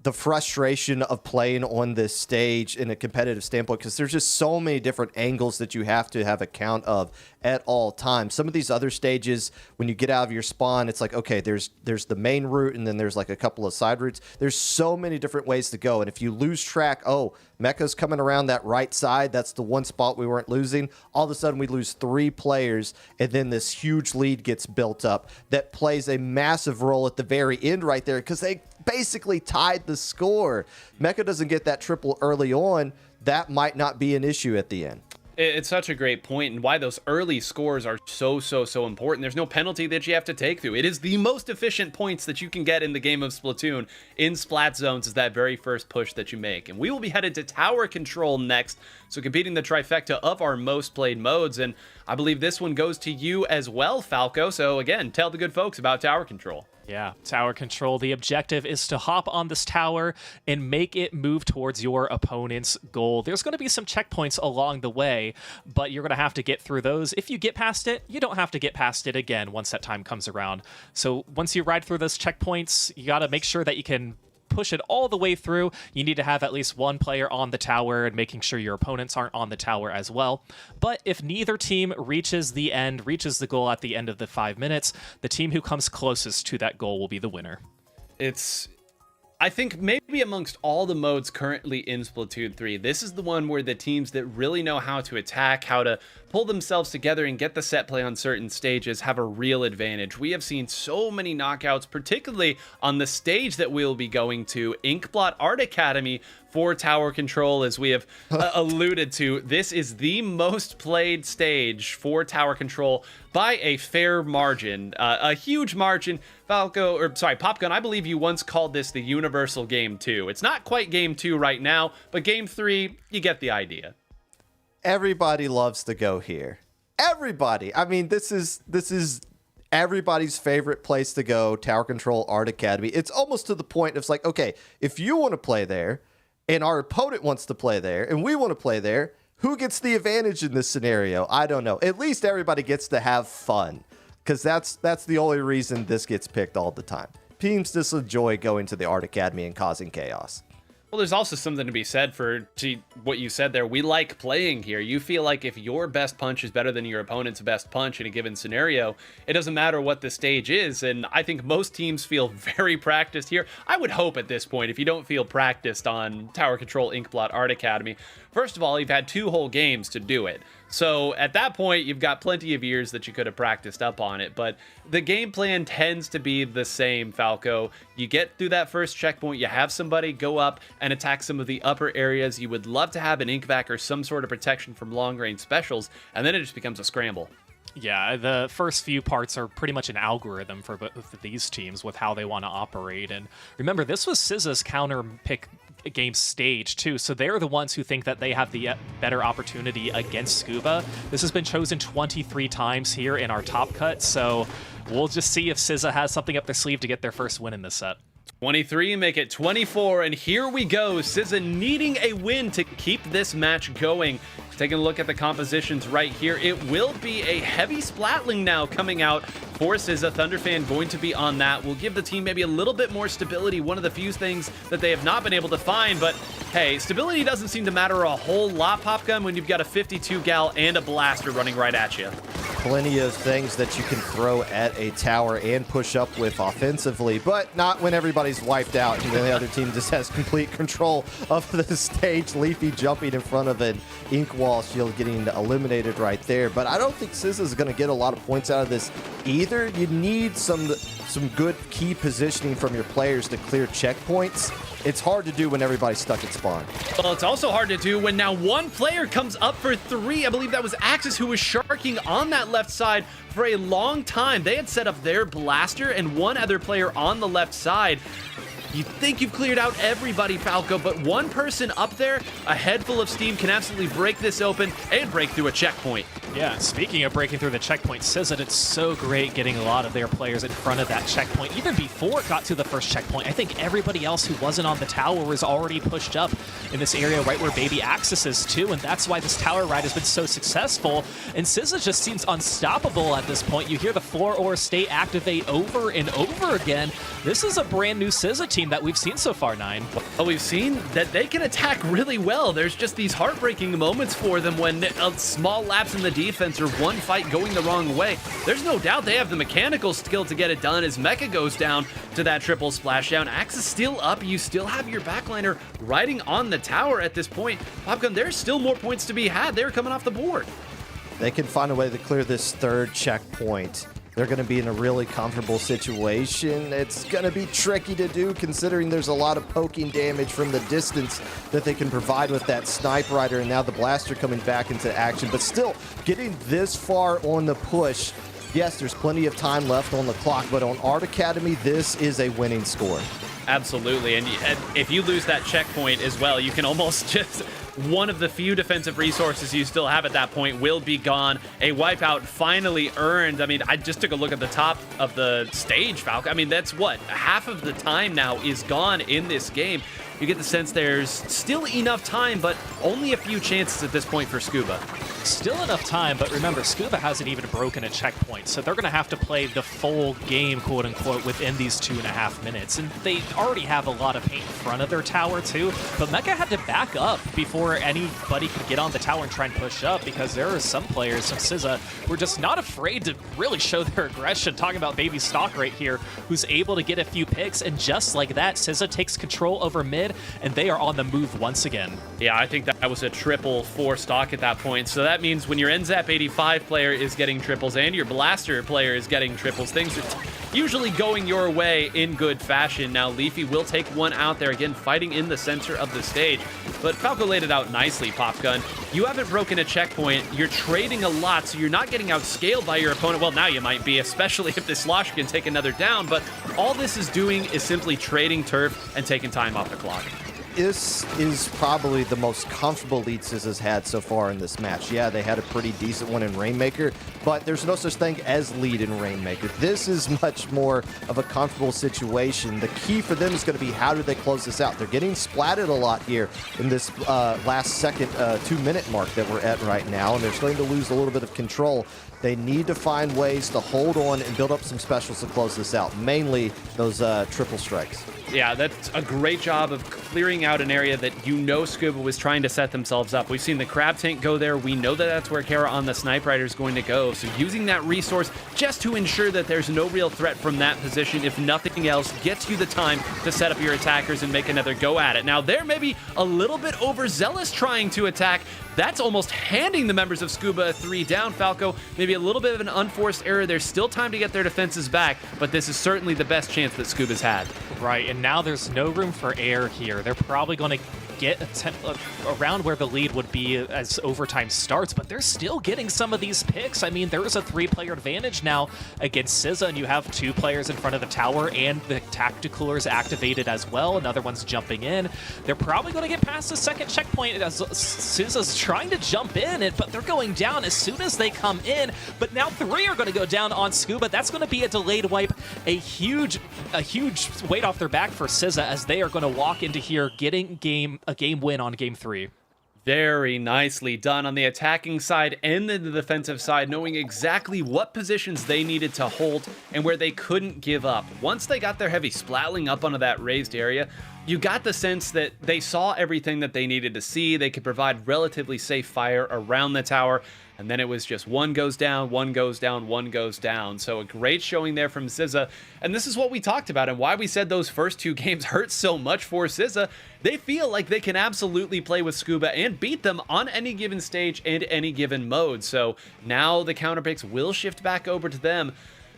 the frustration of playing on this stage in a competitive standpoint, because there's just so many different angles that you have to have account of at all times. Some of these other stages, when you get out of your spawn, it's like, okay, there's the main route, and then there's like a couple of side routes. There's so many different ways to go, and if you lose track, oh, Mecha's coming around that right side, that's the one spot we weren't losing, all of a sudden we lose 3 players, and then this huge lead gets built up that plays a massive role at the very end right there, because they basically tied the score. Mecha doesn't get that triple early on, that might not be an issue at the end. It's such a great point, and why those early scores are so important. There's no penalty that you have to take through. It is the most efficient points that you can get in the game of Splatoon in Splat Zones is that very first push that you make. And we will be headed to Tower Control next, so competing the trifecta of our most played modes, and I believe this one goes to you as well, Falco. So again, tell the good folks about Tower Control. Yeah, Tower Control. The objective is to hop on this tower and make it move towards your opponent's goal. There's going to be some checkpoints along the way, but you're going to have to get through those. If you get past it, you don't have to get past it again once that time comes around. So once you ride through those checkpoints, you got to make sure that you can push it all the way through. You need to have at least 1 player on the tower and making sure your opponents aren't on the tower as well. But if neither team reaches the goal at the end of the 5 minutes, the team who comes closest to that goal will be the winner. I think maybe amongst all the modes currently in Splatoon 3, this is the one where the teams that really know how to attack, how to pull themselves together and get the set play on certain stages have a real advantage. We have seen so many knockouts, particularly on the stage that we'll be going to, Inkblot Art Academy, for Tower Control, as we have alluded to. This is the most played stage for Tower Control by a fair margin, a huge margin. Popgun, I believe you once called this the Universal Game 2. It's not quite Game 2 right now, but Game 3, you get the idea. Everybody loves to go here. Everybody. I mean, this is everybody's favorite place to go, Tower Control Art Academy. It's almost to the point of, it's like, okay, if you want to play there, and our opponent wants to play there, and we want to play there, who gets the advantage in this scenario? I don't know. At least everybody gets to have fun, because that's the only reason this gets picked all the time. Teams just enjoy going to the Art Academy and causing chaos. Well, there's also something to be said for what you said there. We like playing here. You feel like if your best punch is better than your opponent's best punch in a given scenario, it doesn't matter what the stage is. And I think most teams feel very practiced here. I would hope at this point, if you don't feel practiced on Tower Control Inkblot Art Academy, first of all, you've had 2 whole games to do it. So at that point, you've got plenty of years that you could have practiced up on it. But the game plan tends to be the same, Falco. You get through that first checkpoint, you have somebody go up and attack some of the upper areas. You would love to have an ink vac or some sort of protection from long-range specials, and then it just becomes a scramble. Yeah, the first few parts are pretty much an algorithm for both of these teams with how they want to operate. And remember, this was SZA's counter pick game stage too, so they're the ones who think that they have the better opportunity against Scuba. This has been chosen 23 times here in our top cut, so we'll just see if SZA has something up their sleeve to get their first win in this set. 23, make it 24, and here we go. SZA needing a win to keep this match going. Taking a look at the compositions right here, it will be a heavy Splatling now coming out for SZA. Thunderfan going to be on that. Will give the team maybe a little bit more stability, one of the few things that they have not been able to find, but hey, stability doesn't seem to matter a whole lot, Popgun, when you've got a 52 gal and a blaster running right at you. Plenty of things that you can throw at a tower and push up with offensively, but not when everybody's wiped out and the other team just has complete control of the stage. Leafy jumping in front of an ink wall shield, getting eliminated right there. But I don't think SZA is going to get a lot of points out of this either. You need some good key positioning from your players to clear checkpoints. It's hard to do when everybody's stuck at spawn. Well, it's also hard to do when now one player comes up for 3. I believe that was Axis who was sharking on that left side for a long time. They had set up their blaster and one other player on the left side. You think you've cleared out everybody, Falco, but one person up there, a head full of steam, can absolutely break this open and break through a checkpoint. Yeah, speaking of breaking through the checkpoint, SZA did so great getting a lot of their players in front of that checkpoint. Even before it got to the first checkpoint, I think everybody else who wasn't on the tower was already pushed up in this area right where Baby Axis is too, and that's why this tower ride has been so successful. And SZA just seems unstoppable at this point. You hear the 4-ore state activate over and over again. This is a brand new SZA team that we've seen so far, Nine. Well, we've seen that they can attack really well. There's just these heartbreaking moments for them when a small lapse in the defense or one fight going the wrong way. There's no doubt they have the mechanical skill to get it done as Mecha goes down to that triple splashdown. Axis still up. You still have your backliner riding on the tower at this point. Popgun, there's still more points to be had. They're coming off the board. They can find a way to clear this third checkpoint. They're going to be in a really comfortable situation. It's going to be tricky to do considering there's a lot of poking damage from the distance that they can provide with that Snipe Rider, and now the blaster coming back into action. But still, getting this far on the push, yes, there's plenty of time left on the clock, but on Art Academy, this is a winning score. Absolutely, and if you lose that checkpoint as well, you can almost just... one of the few defensive resources you still have at that point will be gone. A wipeout finally earned. I mean, I just took a look at the top of the stage, Falco. I mean, that's what? Half of the time now is gone in this game. You get the sense there's still enough time, but only a few chances at this point for Scuba. Still enough time, but remember, Scuba hasn't even broken a checkpoint, so they're going to have to play the full game, quote-unquote, within these 2.5 minutes. And they already have a lot of paint in front of their tower, too. But Mecha had to back up before anybody could get on the tower and try and push up, because there are some players, some SZA, who are just not afraid to really show their aggression. Talking about Baby Stock right here, who's able to get a few picks, and just like that, SZA takes control over mid, and they are on the move once again. Yeah, I think that was a triple for Stock at that point. So that means when your NZAP 85 player is getting triples and your Blaster player is getting triples, things are usually going your way in good fashion. Now, Leafy will take one out there, again, fighting in the center of the stage. But Falco laid it out nicely, Popgun. You haven't broken a checkpoint. You're trading a lot, so you're not getting outscaled by your opponent. Well, now you might be, especially if this Slosh can take another down. But all this is doing is simply trading turf and taking time off the clock. this is probably the most comfortable lead Sizza's had so far in this match. Yeah, they had a pretty decent one in Rainmaker, but there's no such thing as lead in Rainmaker. This is much more of a comfortable situation. The key for them is going to be how do they close this out. They're getting splatted a lot here in this last second 2-minute mark that we're at right now, and they're starting to lose a little bit of control. They need to find ways to hold on and build up some specials to close this out, mainly those triple strikes. Yeah, that's a great job of clearing out an area that Scuba was trying to set themselves up. We've seen the Crab Tank go there. We know that that's where Kara on the Snipe Rider is going to go. So using that resource just to ensure that there's no real threat from that position, if nothing else, gets you the time to set up your attackers and make another go at it. Now, they're maybe a little bit overzealous trying to attack. That's almost handing the members of Scuba a 3 down. Falco, maybe a little bit of an unforced error. There's still time to get their defenses back, but this is certainly the best chance that Scuba's had. Right, and now there's no room for air here. They're probably going to get around where the lead would be as overtime starts, but they're still getting some of these picks. I mean, there is a 3-player advantage now against Sizza, and you have 2 players in front of the tower, and the Tacticooler is activated as well. Another one's jumping in. They're probably going to get past the second checkpoint as Sizza's trying to jump in, but they're going down as soon as they come in. But now 3 are going to go down on Scuba. That's going to be a delayed wipe, a huge weight off their back for Sizza, as they are going to walk into here getting a game win on game 3. Very nicely done on the attacking side and the defensive side, knowing exactly what positions they needed to hold and where they couldn't give up. Once they got their heavy splatling up onto that raised area, you got the sense that they saw everything that they needed to see. They could provide relatively safe fire around the tower, and then it was just one goes down, one goes down, one goes down. So a great showing there from Sizza, and this is what we talked about and why we said those first 2 games hurt so much for Sizza. They feel like they can absolutely play with Scuba and beat them on any given stage and any given mode. So now the counter picks will shift back over to them.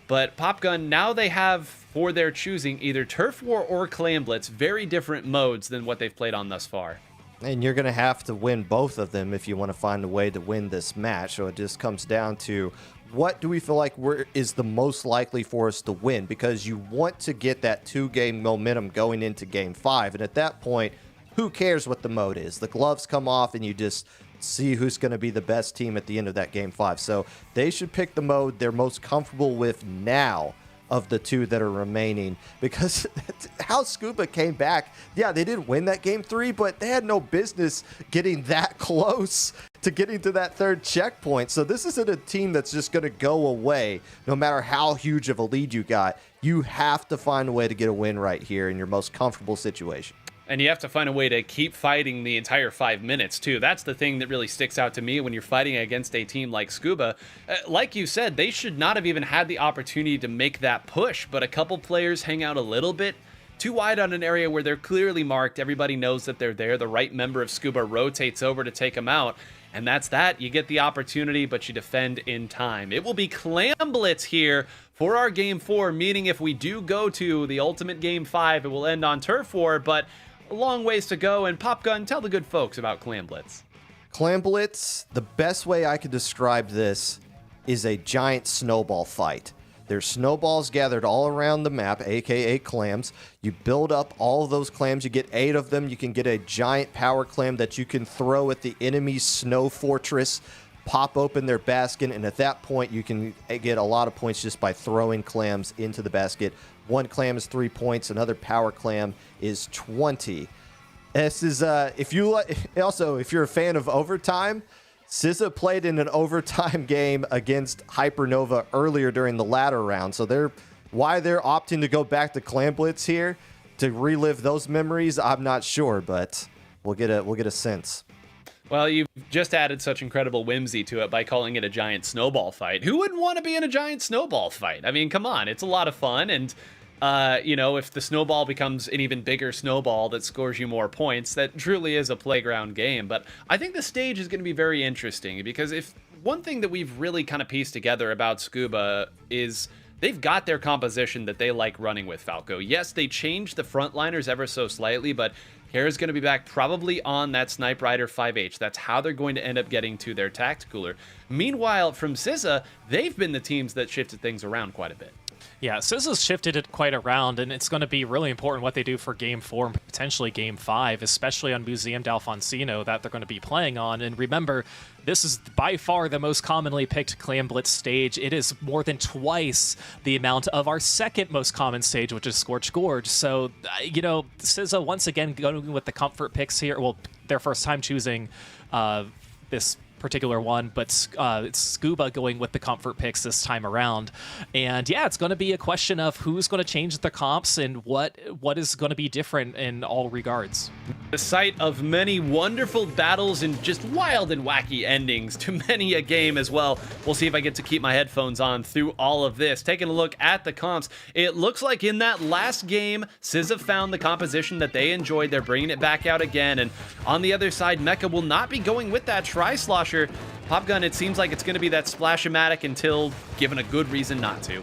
But Popgun, now they have, for their choosing, either Turf War or Clan Blitz, very different modes than what they've played on thus far. And you're going to have to win both of them if you want to find a way to win this match. So it just comes down to what do we feel like is the most likely for us to win? Because you want to get that 2-game momentum going into game 5. And at that point, who cares what the mode is? The gloves come off and you just see who's going to be the best team at the end of that game 5. So they should pick the mode they're most comfortable with now of the 2 that are remaining, because how Scuba came back, yeah, they did win that game 3, but they had no business getting that close to getting to that 3rd checkpoint. So this isn't a team that's just going to go away no matter how huge of a lead you got. You have to find a way to get a win right here in your most comfortable situation. And you have to find a way to keep fighting the entire 5 minutes, too. That's the thing that really sticks out to me when you're fighting against a team like Scuba. Like you said, they should not have even had the opportunity to make that push, but a couple players hang out a little bit too wide on an area where they're clearly marked. Everybody knows that they're there. The right member of Scuba rotates over to take them out, and that's that. You get the opportunity, but you defend in time. It will be Clan Blitz here for our Game 4, meaning if we do go to the ultimate Game 5, it will end on Turf War, but a long ways to go. And Popgun, tell the good folks about Clan Blitz. Clan Blitz, the best way I could describe this is a giant snowball fight. There's snowballs gathered all around the map, aka clams. You build up all of those clams. You get 8 of them. You can get a giant power clam that you can throw at the enemy's snow fortress, pop open their basket, and at that point you can get a lot of points just by throwing clams into the basket. 1 clam is 3 points. Another power clam is 20. This is if you're a fan of overtime, Sizza played in an overtime game against Hypernova earlier during the ladder round. So why they're opting to go back to Clan Blitz here to relive those memories, I'm not sure, but we'll get a sense. Well, you've just added such incredible whimsy to it by calling it a giant snowball fight. Who wouldn't want to be in a giant snowball fight? I mean, come on, it's a lot of fun, and if the snowball becomes an even bigger snowball that scores you more points, that truly is a playground game. But I think the stage is going to be very interesting, because if one thing that we've really kind of pieced together about Scuba is they've got their composition that they like running with, Falco. Yes, they changed the frontliners ever so slightly, but Kara's going to be back probably on that Snipe Rider 5H. That's how they're going to end up getting to their Tacticooler. Meanwhile, from Sizza, they've been the teams that shifted things around quite a bit. Yeah, SZA's shifted it quite around, and it's going to be really important what they do for Game 4 and potentially Game 5, especially on Museum d'Alfonsino that they're going to be playing on. And remember, this is by far the most commonly picked Clan Blitz stage. It is more than twice the amount of our second most common stage, which is Scorched Gorge. So, SZA once again going with the comfort picks here. Well, their first time choosing this particular one, but it's Scuba going with the comfort picks this time around. And yeah, it's going to be a question of who's going to change the comps and what is going to be different in all regards. The site of many wonderful battles and just wild and wacky endings to many a game as well. We'll see if I get to keep my headphones on through all of this. Taking a look at the comps, it looks like in that last game, SZA found the composition that they enjoyed. They're bringing it back out again. And on the other side, Mecha will not be going with that Tri-Slosher. Popgun, it seems like it's going to be that Splash-O-Matic until given a good reason not to.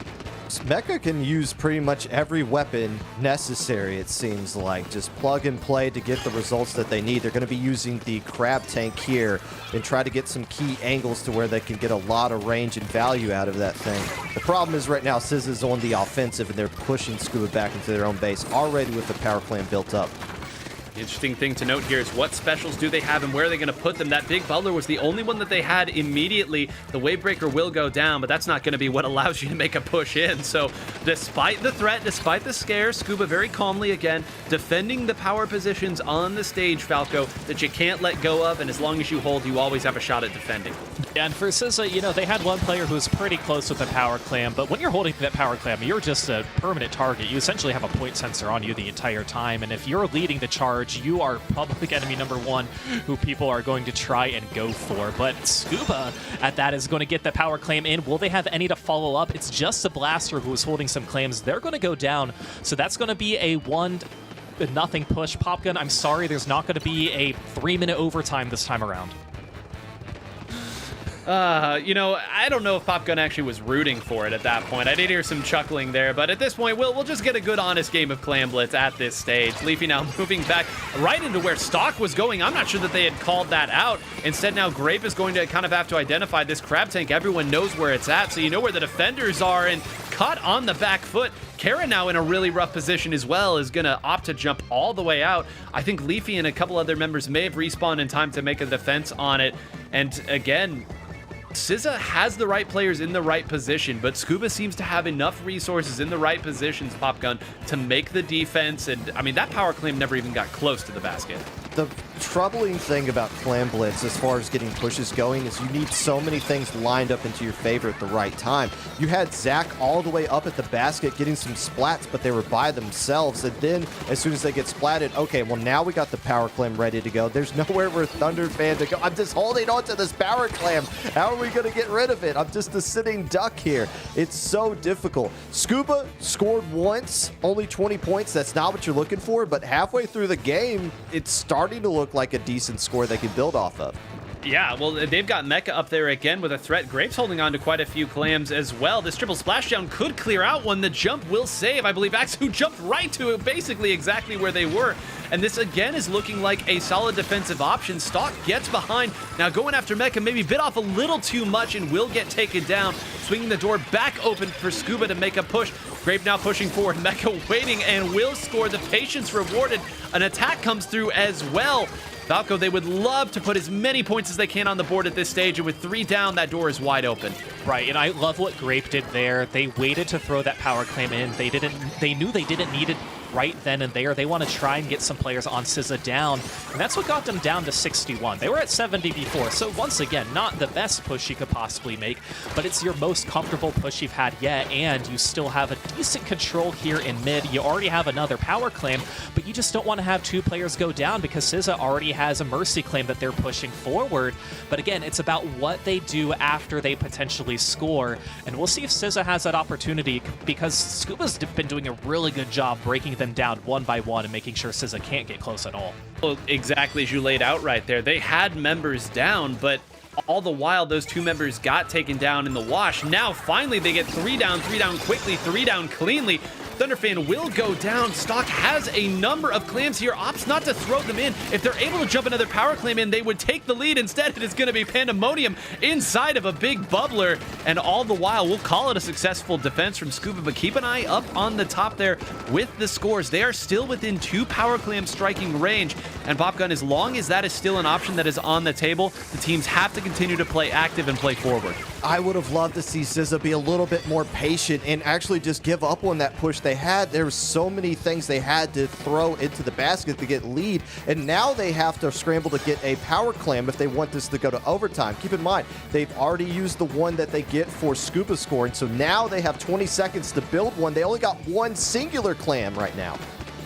Mecha can use pretty much every weapon necessary, it seems like. Just plug and play to get the results that they need. They're going to be using the Crab Tank here and try to get some key angles to where they can get a lot of range and value out of that thing. The problem is right now, SZA's on the offensive and they're pushing Scuba back into their own base already with the Power Clan built up. The interesting thing to note here is what specials do they have and where are they going to put them? That big butler was the only one that they had immediately. The Wavebreaker will go down, but that's not going to be what allows you to make a push in. So despite the threat, despite the scare, Scuba very calmly again defending the power positions on the stage, Falco, that you can't let go of, and as long as you hold, you always have a shot at defending. Yeah, and for SZA, they had one player who was pretty close with the power clam, but when you're holding that power clam, you're just a permanent target. You essentially have a point sensor on you the entire time, and if you're leading the charge, you are public enemy number one who people are going to try and go for. But Scuba at that is going to get the power claim in. Will they have any to follow up? It's just the Blaster who is holding some claims. They're going to go down, so that's going to be a 1-0 push. Popgun, I'm sorry, there's not going to be a 3-minute overtime this time around. I don't know if Popgun actually was rooting for it at that point. I did hear some chuckling there, but at this point, we'll just get a good, honest game of Clan Blitz at this stage. Leafy now moving back right into where Stock was going. I'm not sure that they had called that out. Instead, now Grape is going to kind of have to identify this Crab Tank. Everyone knows where it's at, so you know where the defenders are, and caught on the back foot. Kara now in a really rough position as well, is going to opt to jump all the way out. I think Leafy and a couple other members may have respawned in time to make a defense on it. And again, SZA has the right players in the right position, but Scuba seems to have enough resources in the right positions, Popgun, to make the defense. And I mean, that power claim never even got close to the basket. The troubling thing about Clan Blitz as far as getting pushes going is you need so many things lined up into your favor at the right time. You had Zach all the way up at the basket getting some splats, but they were by themselves. And then as soon as they get splatted, okay, well now we got the power clam ready to go. There's nowhere for Thunder Fan to go. I'm just holding on to this power clam. How are we going to get rid of it? I'm just a sitting duck here. It's so difficult. Scuba scored once, only 20 points. That's not what you're looking for, but halfway through the game, it's starting to look like a decent score they can build off of. Yeah, well, they've got Mecha up there again with a threat. Grape's holding on to quite a few clams as well. This triple splashdown could clear out one. The jump will save. I believe Axu jumped right to it, basically exactly where they were. And this again is looking like a solid defensive option. Stock gets behind. Now going after Mecha, maybe bit off a little too much and will get taken down. Swinging the door back open for Scuba to make a push. Grape now pushing forward. Mecha waiting and will score. The patience rewarded. An attack comes through as well. Falco, they would love to put as many points as they can on the board at this stage, and with 3 down, that door is wide open. Right, and I love what Grape did there. They waited to throw that power claim in. They knew they didn't need it right then and there. They want to try and get some players on SZA down, and that's what got them down to 61. They were at 70 before, so once again, not the best push you could possibly make, but it's your most comfortable push you've had yet, and you still have a decent control here in mid. You already have another power claim, but you just don't want to have 2 players go down because SZA already has a mercy claim that they're pushing forward. But again, it's about what they do after they potentially score, and we'll see if SZA has that opportunity, because Scuba's been doing a really good job breaking them down one by one and making sure SZA can't get close at all. Well, exactly as you laid out right there. They had members down, but all the while those 2 members got taken down in the wash. Now finally they get 3 down quickly, 3 down cleanly. Thunderfan will go down. Stock has a number of clams here, opts not to throw them in. If they're able to jump another power clam in, they would take the lead. Instead, it is going to be Pandemonium inside of a big bubbler, and all the while, we'll call it a successful defense from Scuba, but keep an eye up on the top there with the scores. They are still within 2 power clams striking range, and Popgun, as long as that is still an option that is on the table, the teams have to continue to play active and play forward. I would have loved to see SZA be a little bit more patient and actually just give up on that push they had. There were so many things they had to throw into the basket to get lead, and now they have to scramble to get a power clam if they want this to go to overtime. Keep in mind, they've already used the one that they get for Scuba scoring, so now they have 20 seconds to build one. They only got one singular clam right now.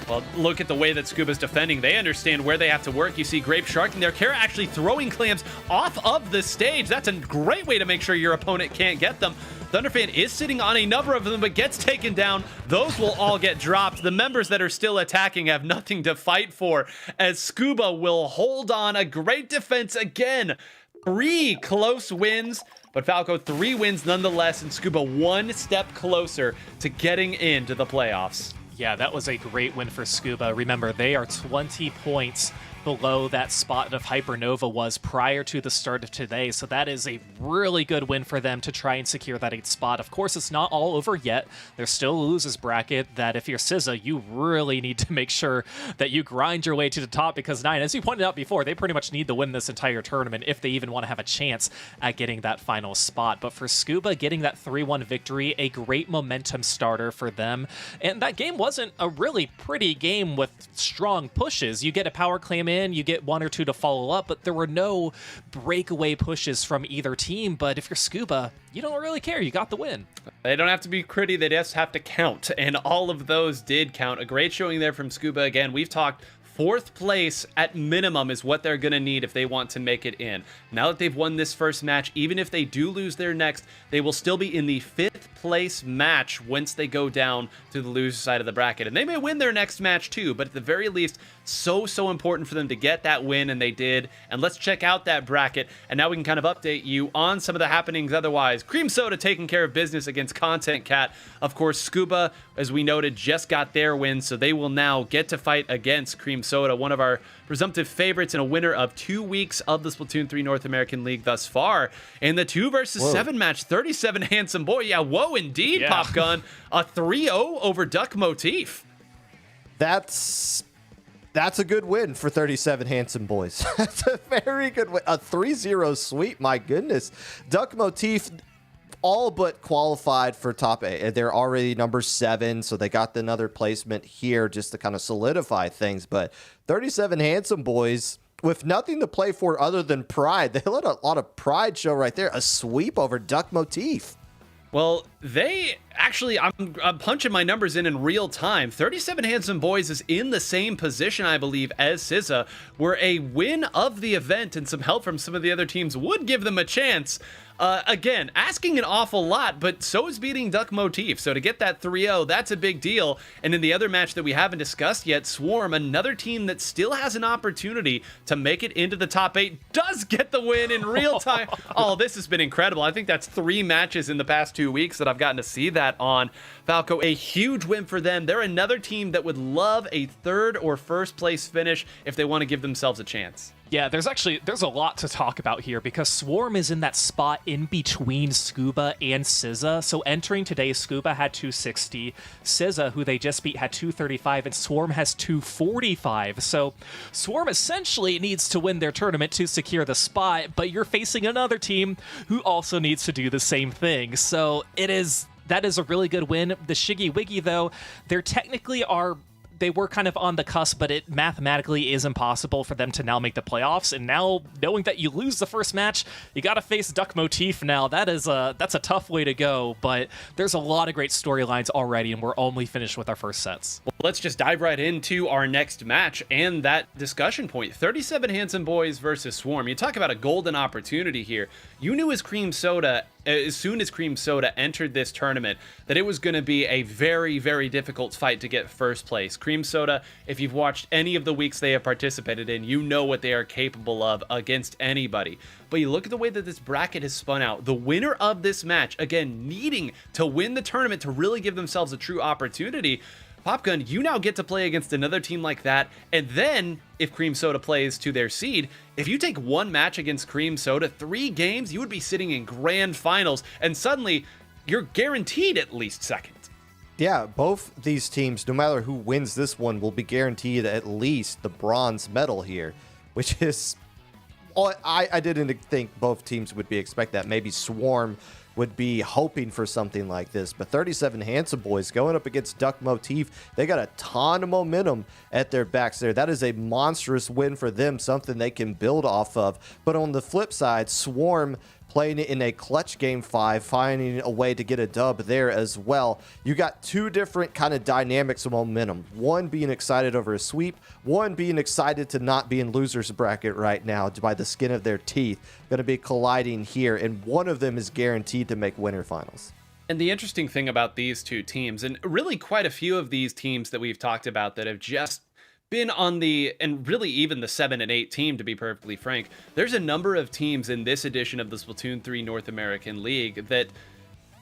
Well, look at the way that Scuba's defending. They understand where they have to work. You see Grape Shark in there. Kara actually throwing clams off of the stage. That's a great way to make sure your opponent can't get them. Thunderfan is sitting on a number of them, but gets taken down. Those will all get dropped. The members that are still attacking have nothing to fight for, as Scuba will hold on. A great defense again. 3 close wins, but Falco 3 wins nonetheless, and Scuba 1 step closer to getting into the playoffs. Yeah, that was a great win for Scuba. Remember, they are 20 points below that spot of Hypernova was prior to the start of today, so that is a really good win for them to try and secure that 8th spot. Of course, it's not all over yet. There's still a losers bracket that if you're SZA, you really need to make sure that you grind your way to the top, because 9, as you pointed out before, they pretty much need to win this entire tournament if they even want to have a chance at getting that final spot. But for Scuba, getting that 3-1 victory, a great momentum starter for them. And that game wasn't a really pretty game with strong pushes. You get a power claim in, you get 1 or 2 to follow up, but there were no breakaway pushes from either team. But if you're Scuba, you don't really care. You got the win. They don't have to be pretty. They just have to count, and all of those did count. A great showing there from Scuba. Again, we've talked 4th place at minimum is what they're going to need if they want to make it in. Now that they've won this first match, even if they do lose their next, they will still be in the 5th place match once they go down to the loser side of the bracket. And they may win their next match too, but at the very least, so important for them to get that win, and they did. And let's check out that bracket, and now we can kind of update you on some of the happenings otherwise. Cream Soda taking care of business against Content Cat. Of course, Scuba, as we noted, just got their win, so they will now get to fight against Cream Soda, one of our presumptive favorites and a winner of 2 weeks of the Splatoon 3 North American League thus far. In the 2 versus 7 match, 37 Handsome Boy. Yeah, whoa indeed, yeah. Popgun. A 3-0 over Duck Motif. That's a good win for 37 Handsome Boys. That's a very good win. A 3-0 sweep, my goodness. Duck Motif all but qualified for top 8. They're already number 7, so they got another placement here just to kind of solidify things. But 37 Handsome Boys, with nothing to play for other than pride, they let a lot of pride show right there. A sweep over Duck Motif. Well, they actually, I'm punching my numbers in real time. 37 Handsome Boys is in the same position, I believe, as SZA, where a win of the event and some help from some of the other teams would give them a chance. Again, asking an awful lot, but so is beating Duck Motif. So to get that 3-0, that's a big deal. And in the other match that we haven't discussed yet, Swarm, another team that still has an opportunity to make it into the top 8, does get the win in real time. Oh, this has been incredible. I think that's 3 matches in the past 2 weeks that I've gotten to see that on. Falco, a huge win for them. They're another team that would love a 3rd or 1st place finish if they want to give themselves a chance. Yeah, there's a lot to talk about here because Swarm is in that spot in between Scuba and SZA. So entering today, Scuba had 260, SZA, who they just beat, had 235, and Swarm has 245. So Swarm essentially needs to win their tournament to secure the spot, but you're facing another team who also needs to do the same thing. So that is a really good win. The Shiggy Wiggy, though, they were kind of on the cusp, but it mathematically is impossible for them to now make the playoffs. And now, knowing that you lose the first match, you got to face Duck Motif now. That's a tough way to go, but there's a lot of great storylines already, and we're only finished with our first sets. Let's just dive right into our next match and that discussion point. 37 Handsome Boys versus Swarm. You talk about a golden opportunity here. You knew as soon as Cream Soda entered this tournament, that it was going to be a very, very difficult fight to get first place. Cream Soda, if you've watched any of the weeks they have participated in, you know what they are capable of against anybody. But you look at the way that this bracket has spun out. The winner of this match, again, needing to win the tournament to really give themselves a true opportunity. Popgun, you now get to play against another team like that, and then, if Cream Soda plays to their seed, if you take one match against Cream Soda, 3 games, you would be sitting in grand finals, and suddenly, you're guaranteed at least second. Yeah, both these teams, no matter who wins this one, will be guaranteed at least the bronze medal here, which is... I didn't think both teams would expect that. Maybe Swarm would be hoping for something like this, but 37 Handsome Boys going up against Duck Motif, they got a ton of momentum at their backs there. That is a monstrous win for them, something they can build off of. But on the flip side, Swarm playing it in a clutch game 5, finding a way to get a dub there as well. You got 2 different kind of dynamics of momentum. One being excited over a sweep, one being excited to not be in loser's bracket right now by the skin of their teeth. Going to be colliding here, and one of them is guaranteed to make winter finals. And the interesting thing about these 2 teams, and really quite a few of these teams that we've talked about that have just been on the, and really even the 7 and 8 team, to be perfectly frank, there's a number of teams in this edition of the Splatoon 3 North American League that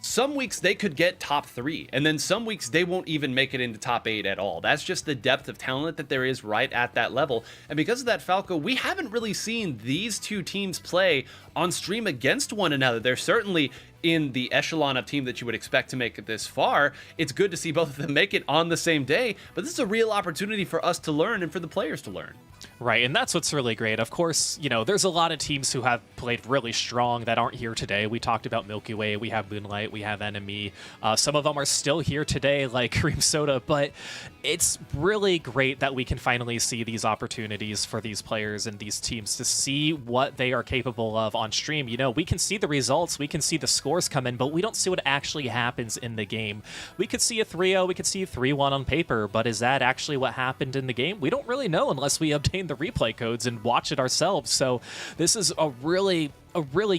some weeks they could get top 3, and then some weeks they won't even make it into top 8 at all. That's just the depth of talent that there is right at that level. And because of that, Falco, we haven't really seen these 2 teams play on stream against one another. They're certainly in the echelon of team that you would expect to make it this far. It's good to see both of them make it on the same day, but this is a real opportunity for us to learn and for the players to learn. Right, and that's what's really great. Of course, you know, there's a lot of teams who have played really strong that aren't here today. We talked about Milky Way, we have Moonlight, we have Enemy. Some of them are still here today, like Cream Soda, but it's really great that we can finally see these opportunities for these players and these teams to see what they are capable of on stream. You know, we can see the results, we can see the scores come in, but we don't see what actually happens in the game. We could see a 3-0, we could see a 3-1 on paper, but is that actually what happened in the game? We don't really know unless we obtain the replay codes and watch it ourselves. So this is a really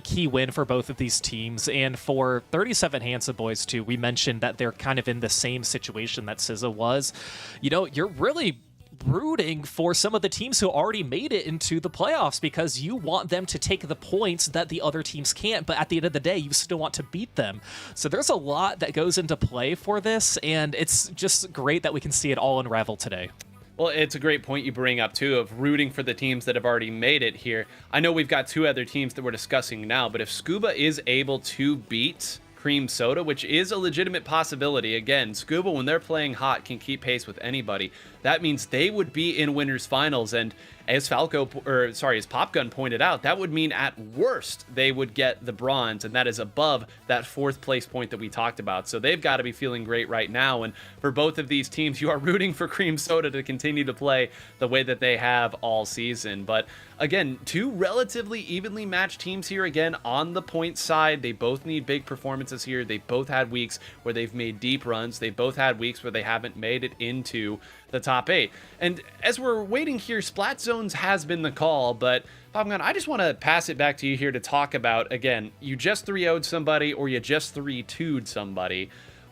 key win for both of these teams. And for 37 Handsome Boys too, we mentioned that they're kind of in the same situation that SZA was. You know, you're really rooting for some of the teams who already made it into the playoffs because you want them to take the points that the other teams can't, but at the end of the day, you still want to beat them. So there's a lot that goes into play for this, and it's just great that we can see it all unravel today. Well, it's a great point you bring up, too, of rooting for the teams that have already made it here. I know we've got 2 other teams that we're discussing now, but if Scuba is able to beat Cream Soda, which is a legitimate possibility, again, Scuba, when they're playing hot, can keep pace with anybody. That means they would be in winners finals, and as Popgun pointed out, that would mean at worst they would get the bronze, and that is above that 4th place point that we talked about. So they've got to be feeling great right now, and for both of these teams, you are rooting for Cream Soda to continue to play the way that they have all season. But again, 2 relatively evenly matched teams here, again, on the point side. They both need big performances here. They both had weeks where they've made deep runs. They both had weeks where they haven't made it into the top 8. And as we're waiting here, Splat Zones has been the call, but Popgun, I just want to pass it back to you here to talk about, again, you just 3-0'd somebody or you just 3-2'd somebody.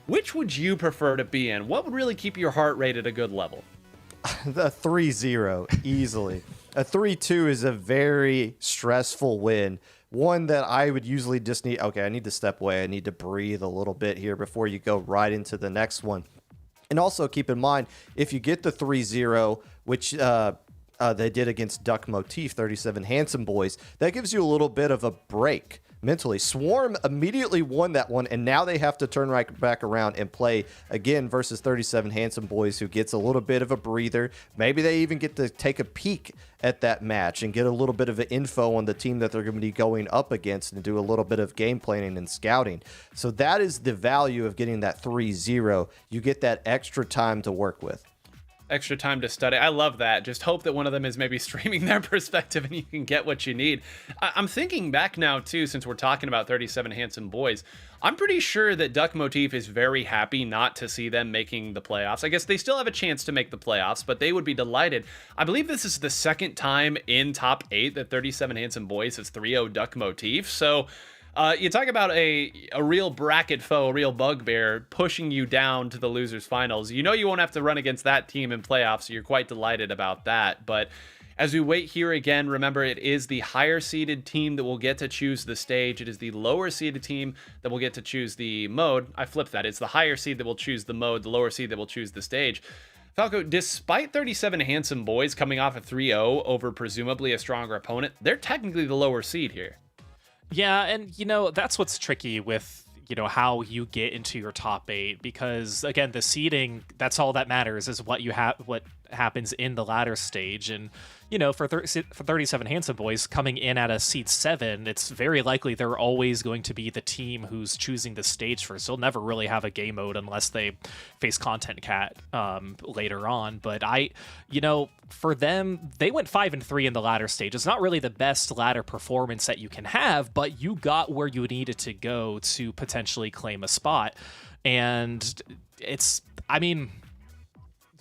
Which would you prefer to be in? What would really keep your heart rate at a good level? The 3-0, easily. A 3-2 is a very stressful win. One that I would usually just need, okay, I need to step away. I need to breathe a little bit here before you go right into the next one. And also keep in mind, if you get the 3-0, which they did against Duck Motif, 37 Handsome Boys, that gives you a little bit of a break mentally. Swarm immediately won that one, and now they have to turn right back around and play again versus 37 Handsome Boys, who gets a little bit of a breather. Maybe they even get to take a peek at that match and get a little bit of info on the team that they're going to be going up against and do a little bit of game planning and scouting. So that is the value of getting that 3-0. You get that extra time to work with. Extra time to study. I love that. Just hope that one of them is maybe streaming their perspective and you can get what you need. I'm thinking back now, too, since we're talking about 37 Handsome Boys. I'm pretty sure that Duck Motif is very happy not to see them making the playoffs. I guess they still have a chance to make the playoffs, but they would be delighted. I believe this is the second time in top 8 that 37 Handsome Boys has 3-0 Duck Motif. So you talk about a real bracket foe, a real bugbear pushing you down to the losers finals. You know you won't have to run against that team in playoffs, so you're quite delighted about that. But as we wait here again, remember it is the higher seeded team that will get to choose the stage. It is the lower seeded team that will get to choose the mode. I flipped that. It's the higher seed that will choose the mode, the lower seed that will choose the stage. Falco, despite 37 Handsome Boys coming off a 3-0 over presumably a stronger opponent, they're technically the lower seed here. Yeah, and that's what's tricky with how you get into your top 8, because again, the seeding, that's all that matters, is what happens in the ladder stage. And for 37 Handsome Boys coming in at a seed 7, it's very likely they're always going to be the team who's choosing the stage first. They'll never really have a game mode unless they face Content Cat later on. But for them, they went 5-3 in the ladder stage. It's not really the best ladder performance that you can have, but you got where you needed to go to potentially claim a spot. And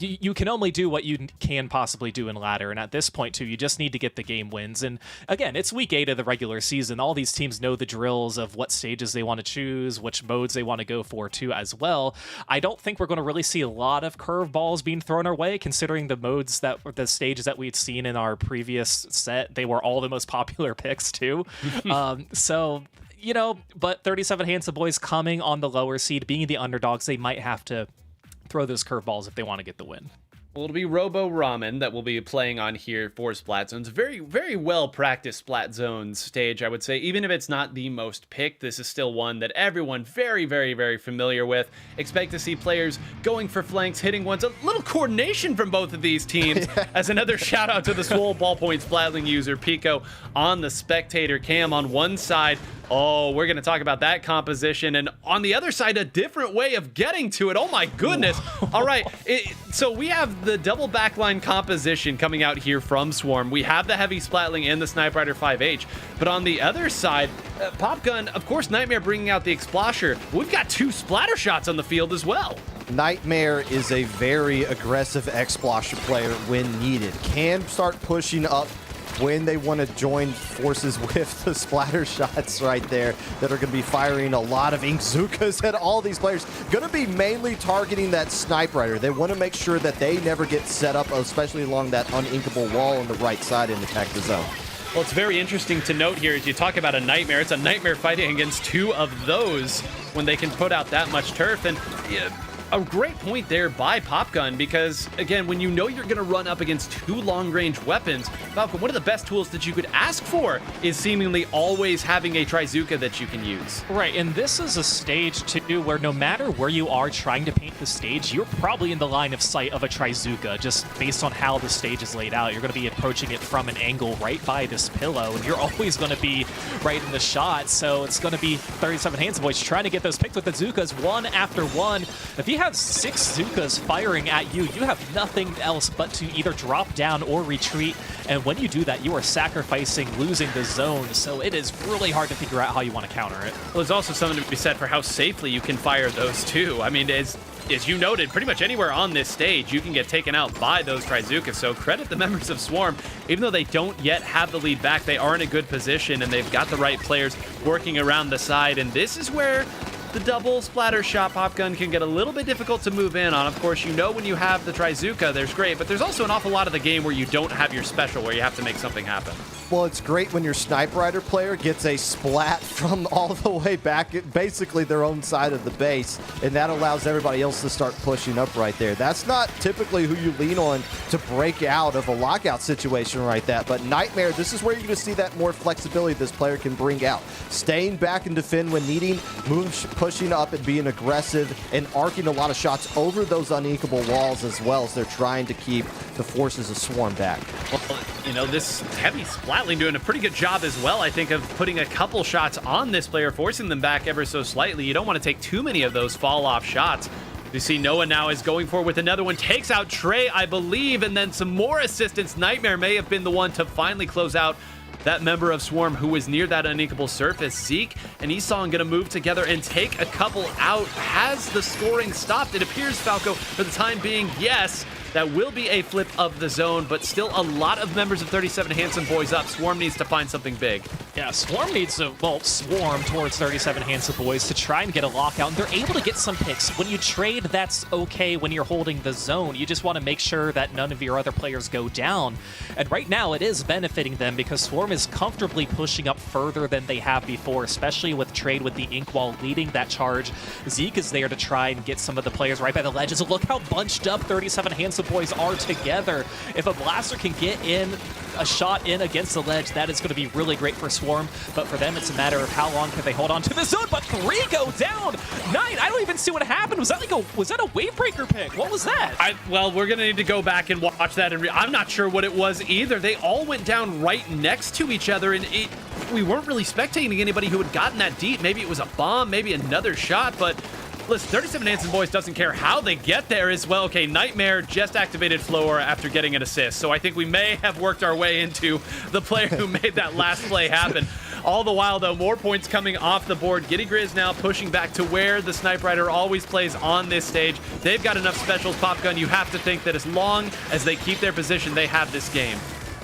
you can only do what you can possibly do in ladder, and at this point too, you just need to get the game wins. And again, it's week 8 of the regular season. All these teams know the drills of what stages they want to choose, which modes they want to go for too as well. I don't think we're going to really see a lot of curveballs being thrown our way, considering the stages that we'd seen in our previous set. They were all the most popular picks too. But 37 Handsome Boys coming on the lower seed, being the underdogs, they might have to throw those curveballs if they want to get the win. Well, it'll be Robo Ramen that will be playing on here for Splat Zones. Very, very well practiced Splat Zones stage, I would say. Even if it's not the most picked, this is still one that everyone very, very, very familiar with. Expect to see players going for flanks, hitting ones. A little coordination from both of these teams. As another shout out to the Swole Ballpoint Splatling user, Pico, on the spectator cam on one side. Oh, we're going to talk about that composition. And on the other side, a different way of getting to it. Oh, my goodness. All right. So we have the double backline composition coming out here from Swarm. We have the Heavy Splatling and the Sniper Rider 5H. But on the other side, Popgun, of course, Nightmare bringing out the Explosher. We've got 2 splatter shots on the field as well. Nightmare is a very aggressive Explosher player when needed. Can start pushing up when they want to join forces with the splatter shots right there that are going to be firing a lot of Inkzukas at all these players. Going to be mainly targeting that Sniper Rider. They want to make sure that they never get set up, especially along that uninkable wall on the right side and attack the zone. Well, it's very interesting to note here as you talk about a Nightmare. It's a Nightmare fighting against 2 of those when they can put out that much turf. And a great point there by Popgun, because again, when you know you're going to run up against 2 long-range weapons, Falcon, one of the best tools that you could ask for is seemingly always having a Trizuka that you can use. Right, and this is a stage too where no matter where you are trying to paint the stage, you're probably in the line of sight of a Trizuka, just based on how the stage is laid out. You're going to be approaching it from an angle right by this pillow, and you're always going to be right in the shot. So it's going to be 37 Handsome Boys trying to get those picked with the Zukas one after one. If you have 6 Zukas firing at you, you have nothing else but to either drop down or retreat. And when you do that, you are sacrificing losing the zone. So it is really hard to figure out how you want to counter it. Well, there's also something to be said for how safely you can fire those too. I mean, as you noted, pretty much anywhere on this stage, you can get taken out by those Trizukas. So credit the members of Swarm. Even though they don't yet have the lead back, they are in a good position, and they've got the right players working around the side. And this is where the double splatter shot Popgun can get a little bit difficult to move in on. Of course, when you have the Trizuka, there's great, but there's also an awful lot of the game where you don't have your special, where you have to make something happen. Well, it's great when your Sniper Rider player gets a splat from all the way back, basically their own side of the base, and that allows everybody else to start pushing up right there. That's not typically who you lean on to break out of a lockout situation right that, but Nightmare, this is where you're going to see that more flexibility this player can bring out. Staying back and defend when needing, pushing up and being aggressive, and arcing a lot of shots over those uninkable walls as well as they're trying to keep the forces of Swarm back. Well, this Heavy Splatling doing a pretty good job as well, I think, of putting a couple shots on this player, forcing them back ever so slightly. You don't want to take too many of those fall-off shots. You see Noah now is going for with another one, takes out Trey, I believe, and then some more assistance. Nightmare may have been the one to finally close out that member of Swarm who was near that unequal surface. Zeke and Esong going to move together and take a couple out. Has the scoring stopped? It appears, Falco, for the time being, yes. That will be a flip of the zone, but still a lot of members of 37 Handsome Boys up. Swarm needs to find something big. Yeah, Swarm needs to, well, swarm towards 37 Handsome Boys to try and get a lockout. And they're able to get some picks. When you trade, that's okay when you're holding the zone. You just want to make sure that none of your other players go down. And right now, it is benefiting them because Swarm is comfortably pushing up further than they have before, especially with trade with the Ink while leading that charge. Zeke is there to try and get some of the players right by the ledges. Look how bunched up 37 Handsome Boys are together. If a blaster can get in a shot in against the ledge, that is going to be really great for Swarm. But for them, it's a matter of how long can they hold on to the zone. But 3 go down. 9, I don't even see what happened. Was that a wave breaker pick? What was that? Well, we're going to need to go back and watch that. And I'm not sure what it was either. They all went down right next to each other, and we weren't really spectating anybody who had gotten that deep. Maybe it was a bomb, maybe another shot, but listen, 37 Handsome Boys doesn't care how they get there as well. Okay, Nightmare just activated Floor after getting an assist, so I think we may have worked our way into the player who made that last play happen. All the while, though, more points coming off the board. Giddy Grizz now pushing back to where the Snipe Rider always plays on this stage. They've got enough specials, Popgun. You have to think that as long as they keep their position, they have this game.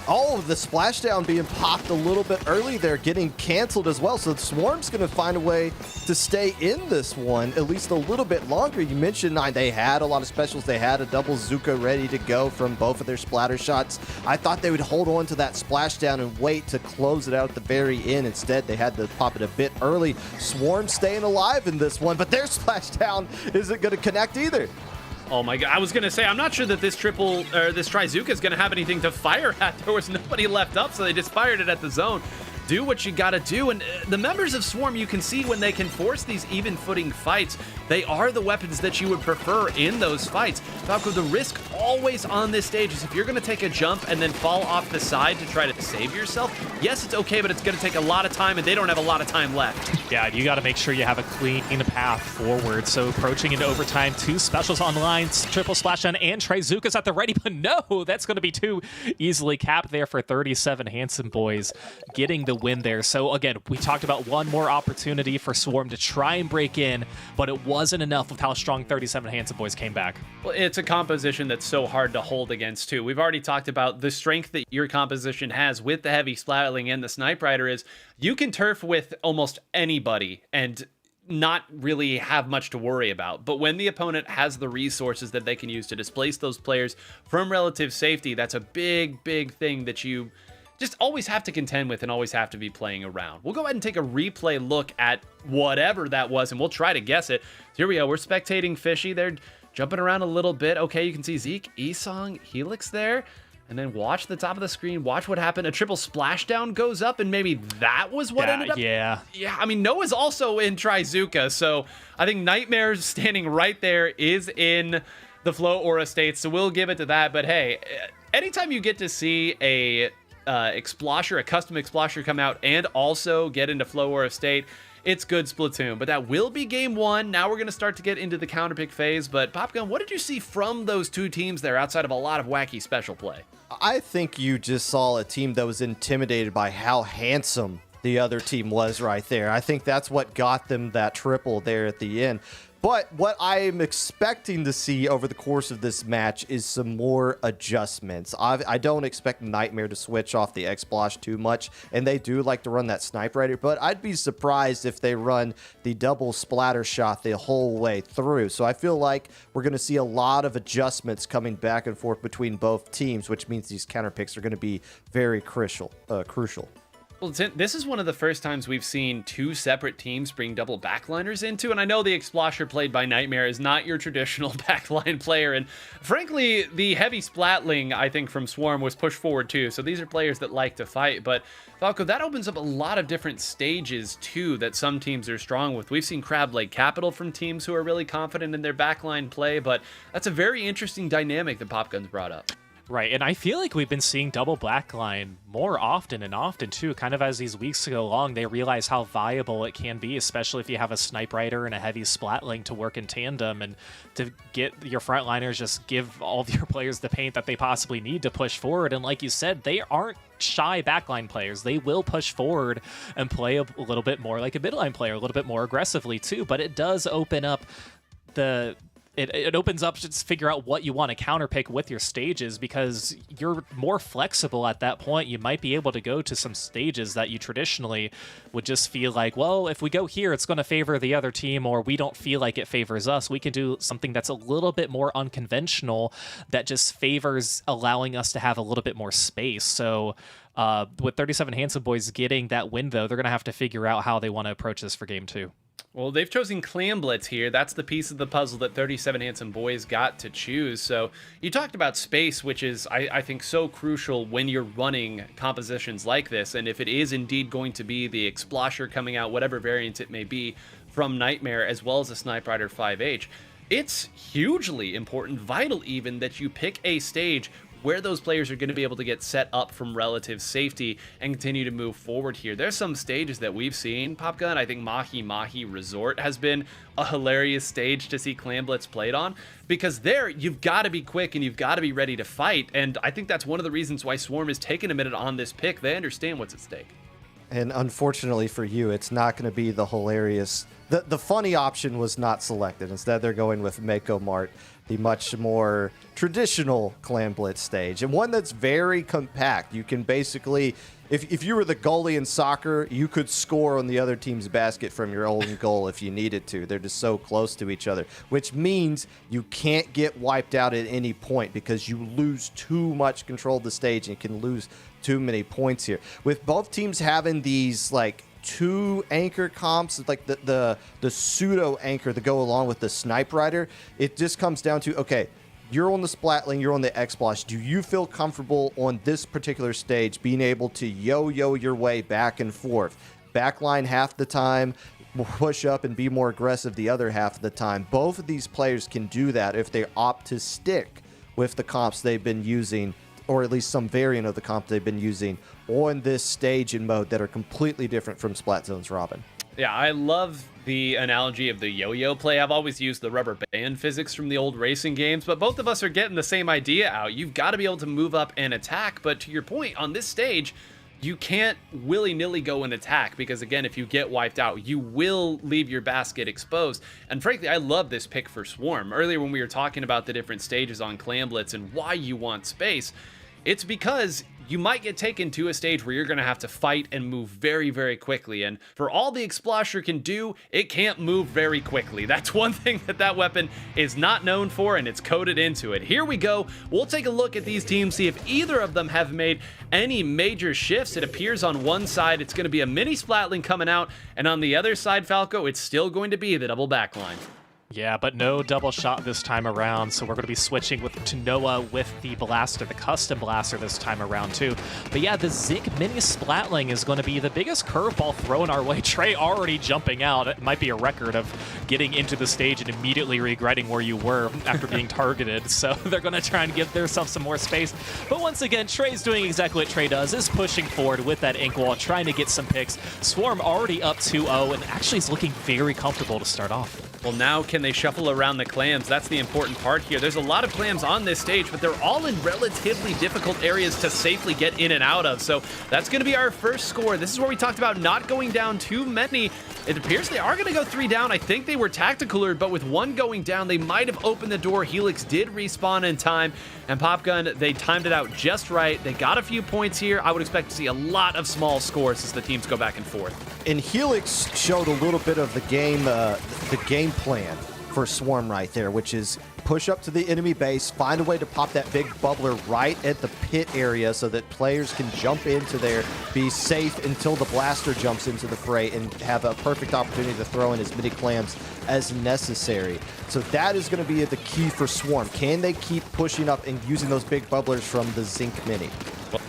Oh, the splashdown being popped a little bit early there, getting canceled as well. So the Swarm's going to find a way to stay in this one at least a little bit longer. You mentioned they had a lot of specials. They had a double Zuka ready to go from both of their splatter shots. I thought they would hold on to that splashdown and wait to close it out at the very end. Instead, they had to pop it a bit early. Swarm staying alive in this one, but their splashdown isn't going to connect either. Oh my god, I was going to say, I'm not sure that this Trizuka is going to have anything to fire at. There was nobody left up, so they just fired it at the zone. Do what you gotta do, and the members of Swarm, you can see when they can force these even footing fights, they are the weapons that you would prefer in those fights. Falco, the risk always on this stage is if you're gonna take a jump and then fall off the side to try to save yourself, yes, it's okay, but it's gonna take a lot of time, and they don't have a lot of time left. Yeah, you gotta make sure you have a clean path forward. So approaching into overtime, 2 specials online, triple splashdown, and Trizuka's at the ready, but no, that's gonna be too easily capped there for 37 Handsome Boys getting the win there. So again, we talked about one more opportunity for Swarm to try and break in, but it wasn't enough with how strong 37 Handsome Boys came back. Well, it's a composition that's so hard to hold against too. We've already talked about the strength that your composition has with the heavy splatling and the Snipe Rider is you can turf with almost anybody and not really have much to worry about. But when the opponent has the resources that they can use to displace those players from relative safety, that's a big, big thing that you just always have to contend with and always have to be playing around. We'll go ahead and take a replay look at whatever that was, and we'll try to guess it. Here we go. We're spectating Fishy. They're jumping around a little bit. Okay, you can see Zeke, Esong, Helix there. And then watch the top of the screen. Watch what happened. A triple splashdown goes up, and maybe that was what ended up. Yeah. Yeah, I mean, Noah's also in Trizuka, so I think Nightmare's standing right there is in the Flow Aura state, so we'll give it to that. But hey, anytime you get to see a Explosher, a custom Explosher come out and also get into Flow Aura state, it's good Splatoon. But that will be game 1. Now we're going to start to get into the counterpick phase. But Popgun, what did you see from those two teams there outside of a lot of wacky special play? I think you just saw a team that was intimidated by how handsome the other team was right there. I think that's what got them that triple there at the end. But what I am expecting to see over the course of this match is some more adjustments. I don't expect Nightmare to switch off the X-Blosh too much, and they do like to run that Snipe Rider, but I'd be surprised if they run the double splatter shot the whole way through. So I feel like we're going to see a lot of adjustments coming back and forth between both teams, which means these counter picks are going to be very crucial. Well, this is one of the first times we've seen two separate teams bring double backliners into, and I know the Explosher played by Nightmare is not your traditional backline player, and frankly, the heavy splatling, I think, from Swarm was pushed forward too, so these are players that like to fight, but Falco, that opens up a lot of different stages too that some teams are strong with. We've seen Crab Lake Capital from teams who are really confident in their backline play, but that's a very interesting dynamic that Popgun's brought up. Right, and I feel like we've been seeing double blackline more often and often too, kind of as these weeks go along, they realize how viable it can be, especially if you have a snipe rider and a heavy splatling to work in tandem, and to get your frontliners, just give all of your players the paint that they possibly need to push forward. And like you said, they aren't shy backline players. They will push forward and play a little bit more like a midline player, a little bit more aggressively too, but it does open up it opens up to just figure out what you want to counterpick with your stages, because you're more flexible at that point. You might be able to go to some stages that you traditionally would just feel like, well, if we go here, it's going to favor the other team, or we don't feel like it favors us. We can do something that's a little bit more unconventional that just favors allowing us to have a little bit more space. So with 37 Handsome Boys getting that win, though, they're going to have to figure out how they want to approach this for game 2. Well, they've chosen Clam Blitz here. That's the piece of the puzzle that 37 Handsome Boys got to choose. So you talked about space, which is, I think, so crucial when you're running compositions like this. And if it is indeed going to be the Explosher coming out, whatever variant it may be, from Nightmare, as well as a Snipe Rider 5H, it's hugely important, vital even, that you pick a stage where those players are going to be able to get set up from relative safety and continue to move forward here. There's some stages that we've seen, Popgun. I think Mahi Mahi Resort has been a hilarious stage to see Clam Blitz played on, because there you've got to be quick and you've got to be ready to fight. And I think that's one of the reasons why Swarm is taking a minute on this pick. They understand what's at stake. And unfortunately for you, it's not going to be the hilarious. The funny option was not selected. Instead, they're going with Mako Mart, the much more traditional Clam Blitz stage, and one that's very compact. You can basically, if you were the goalie in soccer, you could score on the other team's basket from your own goal if you needed to. They're just so close to each other, which means you can't get wiped out at any point because you lose too much control of the stage and you can lose too many points here. With both teams having these like two anchor comps, like the pseudo anchor to go along with the Snipe Rider, it just comes down to, okay, you're on the Splatling, you're on the X-Splosh. Do you feel comfortable on this particular stage being able to yo-yo your way back and forth? Backline half the time, push up and be more aggressive the other half of the time. Both of these players can do that if they opt to stick with the comps they've been using, or at least some variant of the comp they've been using on this stage and mode that are completely different from Splat Zone's Robin. Yeah, I love the analogy of the yo-yo play. I've always used the rubber band physics from the old racing games, but both of us are getting the same idea out. You've got to be able to move up and attack, but to your point, on this stage, you can't willy-nilly go and attack, because again, if you get wiped out, you will leave your basket exposed. And frankly, I love this pick for Swarm. Earlier when we were talking about the different stages on Clam Blitz and why you want space, it's because you might get taken to a stage where you're going to have to fight and move very, very quickly. And for all the Explosher can do, it can't move very quickly. That's one thing that weapon is not known for, and it's coded into it. Here we go. We'll take a look at these teams, see if either of them have made any major shifts. It appears on one side it's going to be a mini Splatling coming out, and on the other side, Falco, it's still going to be the double backline. Yeah, but no double shot this time around, so we're going to be switching to Noah with the blaster, the custom blaster this time around too. But yeah, the Zinc Mini Splatling is going to be the biggest curveball thrown our way. Trey already jumping out. It might be a record of getting into the stage and immediately regretting where you were after being targeted, so they're going to try and give themselves some more space. But once again, Trey's doing exactly what Trey does, is pushing forward with that ink wall, trying to get some picks. Swarm already up 2-0, and actually is looking very comfortable to start off. Well, now can they shuffle around the clams? That's the important part here. There's a lot of clams on this stage, but they're all in relatively difficult areas to safely get in and out of. So that's going to be our first score. This is where we talked about not going down too many. It appears they are going to go 3 down. I think they were tactical, but with 1 going down, they might have opened the door. Helix did respawn in time, and Popgun, they timed it out just right. They got a few points here. I would expect to see a lot of small scores as the teams go back and forth. And Helix showed a little bit of the game plan for Swarm right there, which is push up to the enemy base, find a way to pop that big bubbler right at the pit area so that players can jump into there, be safe until the blaster jumps into the fray, and have a perfect opportunity to throw in as many clams as necessary. So that is going to be the key for Swarm. Can they keep pushing up and using those big bubblers from the Zinc Mini?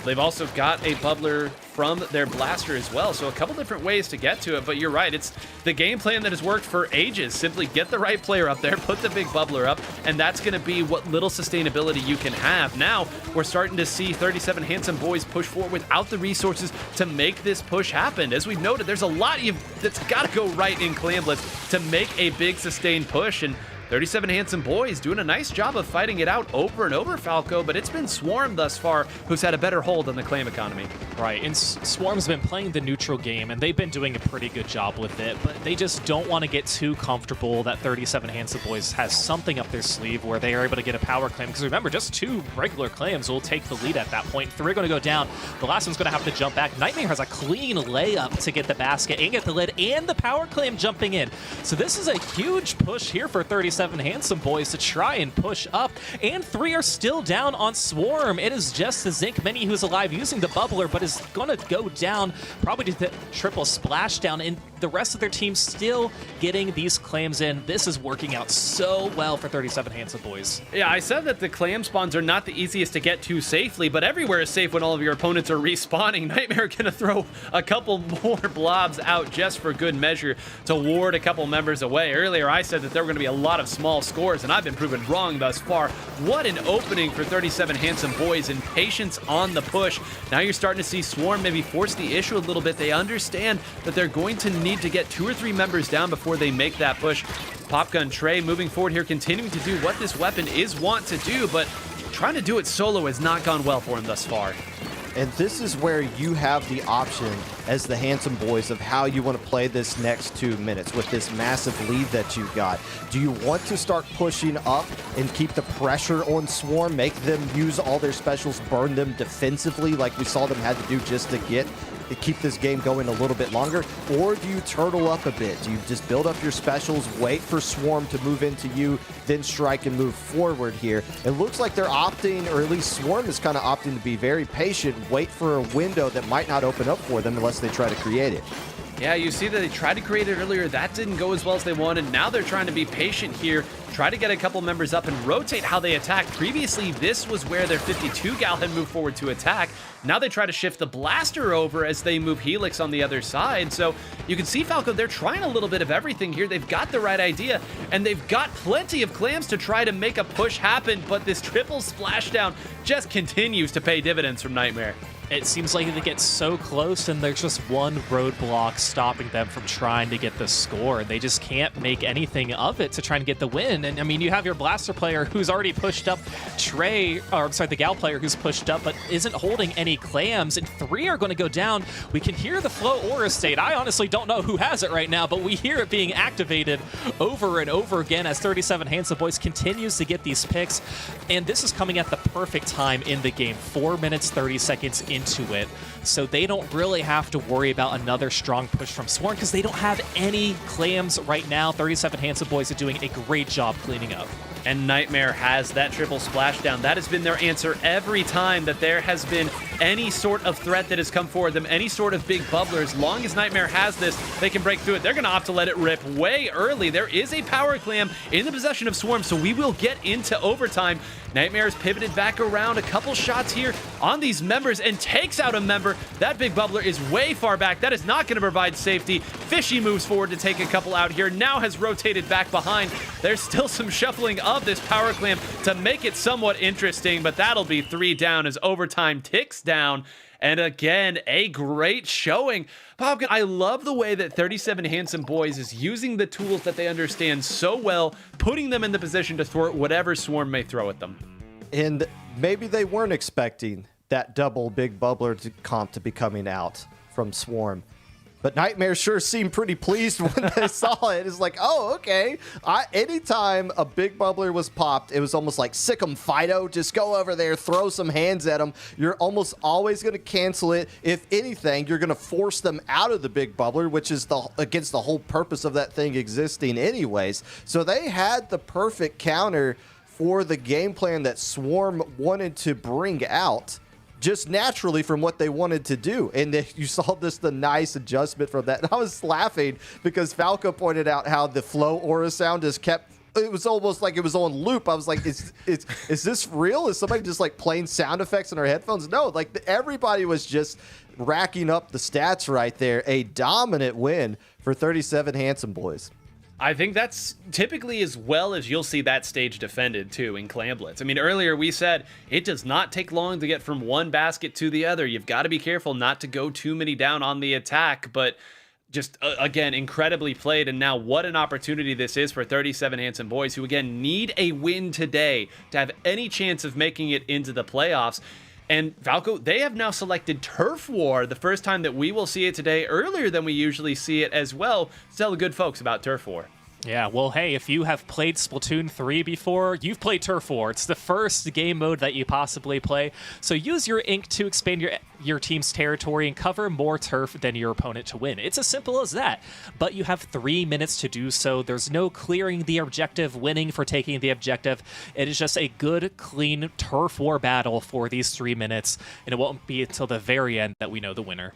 They've also got a bubbler from their blaster as well, so a couple different ways to get to it, but you're right, it's the game plan that has worked for ages. Simply get the right player up there, put the big bubbler up, and that's going to be what little sustainability you can have. Now, we're starting to see 37 Handsome Boys push forward without the resources to make this push happen. As we've noted, there's a lot that's got to go right in Clan Blitz to make a big sustained push, and 37 Handsome Boys doing a nice job of fighting it out over and over, Falco, but it's been Swarm thus far who's had a better hold on the claim economy. Right, and Swarm's been playing the neutral game, and they've been doing a pretty good job with it, but they just don't want to get too comfortable that 37 Handsome Boys has something up their sleeve where they are able to get a power claim, because remember, just 2 regular claims will take the lead at that point. 3 are going to go down. The last one's going to have to jump back. Nightmare has a clean layup to get the basket and get the lid, and the power claim jumping in. So this is a huge push here for 37 Handsome Boys to try and push up, and 3 are still down on Swarm. It is just the Zinc Mini who's alive using the bubbler, but is going to go down probably to the triple splashdown, and the rest of their team still getting these claims in. This is working out so well for 37 Handsome Boys. Yeah, I said that the clam spawns are not the easiest to get to safely, but everywhere is safe when all of your opponents are respawning. Nightmare gonna throw a couple more blobs out just for good measure to ward a couple members away. Earlier, I said that there were gonna be a lot of small scores, and I've been proven wrong thus far. What an opening for 37 Handsome Boys, and patience on the push. Now you're starting to see Swarm maybe force the issue a little bit. They understand that they're going to need to get 2 or 3 members down before they make that push. Popgun Trey moving forward here, continuing to do what this weapon is wont to do, but trying to do it solo has not gone well for him thus far. And this is where you have the option as the Handsome Boys of how you want to play this next 2 minutes with this massive lead that you got. Do you want to start pushing up and keep the pressure on Swarm, make them use all their specials, burn them defensively like we saw them had to do just to keep this game going a little bit longer? Or do you turtle up a bit? Do you just build up your specials, wait for Swarm to move into you, then strike and move forward here? It looks like they're opting, or at least Swarm is kind of opting to be very patient, wait for a window that might not open up for them unless they try to create it. Yeah, you see that they tried to create it earlier. That didn't go as well as they wanted. Now they're trying to be patient here, try to get a couple members up and rotate how they attack. Previously, this was where their 52 gal had moved forward to attack. Now they try to shift the blaster over as they move Helix on the other side. So you can see, Falco, they're trying a little bit of everything here. They've got the right idea, and they've got plenty of clams to try to make a push happen, but this triple splashdown just continues to pay dividends from Nightmare. It seems like they get so close, and there's just one roadblock stopping them from trying to get the score. They just can't make anything of it to try and get the win. And I mean, you have your blaster player who's already pushed up, Trey, or I'm sorry, the gal player who's pushed up but isn't holding any clams, and 3 are going to go down. We can hear the Flow Aura State. I honestly don't know who has it right now, but we hear it being activated over and over again as 37 Handsome Boys continues to get these picks. And this is coming at the perfect time in the game, 4 minutes, 30 seconds into it. So they don't really have to worry about another strong push from Swarm because they don't have any clams right now. 37 Handsome Boys are doing a great job cleaning up. And Nightmare has that triple splashdown. That has been their answer every time that there has been any sort of threat that has come forward them, any sort of big bubbler. As long as Nightmare has this, they can break through it. They're going to opt to let it rip way early. There is a power clam in the possession of Swarm, so we will get into overtime. Nightmare has pivoted back around, a couple shots here on these members and takes out a member. That big bubbler is way far back. That is not going to provide safety. Fishy moves forward to take a couple out here, now has rotated back behind. There's still some shuffling of this power clam to make it somewhat interesting, but that'll be 3 down as overtime ticks down. And again, a great showing. Popgun, I love the way that 37 Handsome Boys is using the tools that they understand so well, putting them in the position to thwart whatever Swarm may throw at them. And maybe they weren't expecting that double big bubbler comp to be coming out from Swarm. But Nightmare sure seemed pretty pleased when they saw it. It's like, oh, okay. Anytime a big bubbler was popped, it was almost like sick 'em Fido. Just go over there, throw some hands at them. You're almost always going to cancel it. If anything, you're going to force them out of the big bubbler, which is against the whole purpose of that thing existing anyways. So they had the perfect counter for the game plan that Swarm wanted to bring out, just naturally from what they wanted to do. And you saw the nice adjustment from that. And I was laughing because Falco pointed out how the Flow Aura sound is kept it was almost like it was on loop. I was like, is this real? Is somebody just like playing sound effects in our headphones? No, like everybody was just racking up the stats right there. A dominant win for 37 Handsome Boys. I think that's typically as well as you'll see that stage defended, too, in Clam Blitz. I mean, earlier we said it does not take long to get from one basket to the other. You've got to be careful not to go too many down on the attack, but just, again, incredibly played. And now what an opportunity this is for 37 Handsome Boys, who, again, need a win today to have any chance of making it into the playoffs. And Falco, they have now selected Turf War, the first time that we will see it today, earlier than we usually see it as well. Tell the good folks about Turf War. Yeah, well, hey, if you have played Splatoon 3 before, you've played Turf War. It's the first game mode that you possibly play. So use your ink to expand your team's territory and cover more turf than your opponent to win. It's as simple as that. But you have 3 minutes to do so. There's no clearing the objective, winning for taking the objective. It is just a good, clean Turf War battle for these 3 minutes, and it won't be until the very end that we know the winner.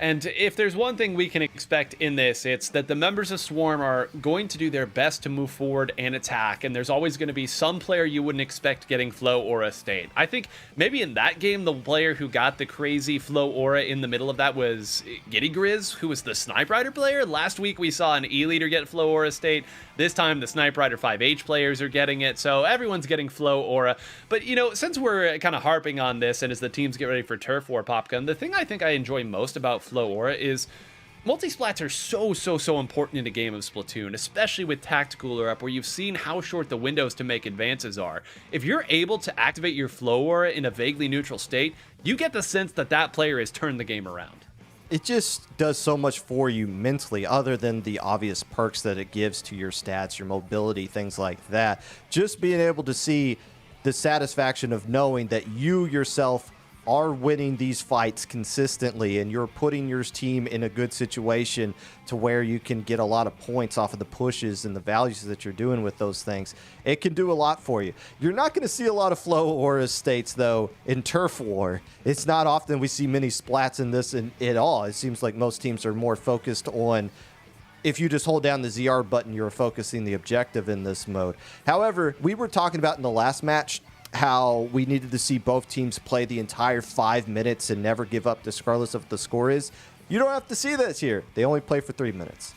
And if there's one thing we can expect in this, it's that the members of Swarm are going to do their best to move forward and attack, and there's always going to be some player you wouldn't expect getting Flow Aura State. I think maybe in that game, the player who got the crazy Flow Aura in the middle of that was Giddy Grizz, who was the Snipe Rider player. Last week, we saw an E-Leader get Flow Aura State. This time, the Snipe Rider 5H players are getting it, so everyone's getting Flow Aura. But, you know, since we're kind of harping on this, and as the teams get ready for Turf War Popgun, the thing I think I enjoy most about Flow Aura is multi-splats are so important in a game of Splatoon, especially with Tactical Lure Up, where you've seen how short the windows to make advances are. If you're able to activate your Flow Aura in a vaguely neutral state, you get the sense that that player has turned the game around. It just does so much for you mentally, other than the obvious perks that it gives to your stats, your mobility, things like that. Just being able to see the satisfaction of knowing that you yourself are winning these fights consistently and you're putting your team in a good situation to where you can get a lot of points off of the pushes and the values that you're doing with those things. It can do a lot for you. You're not going to see a lot of Flow Aura states, though, in Turf War. It's not often we see many splats in this at all. It seems like most teams are more focused on, if you just hold down the ZR button, you're focusing the objective in this mode. However, we were talking about in the last match how we needed to see both teams play the entire 5 minutes and never give up regardless of what the score is. You don't have to see this here. They only play for 3 minutes.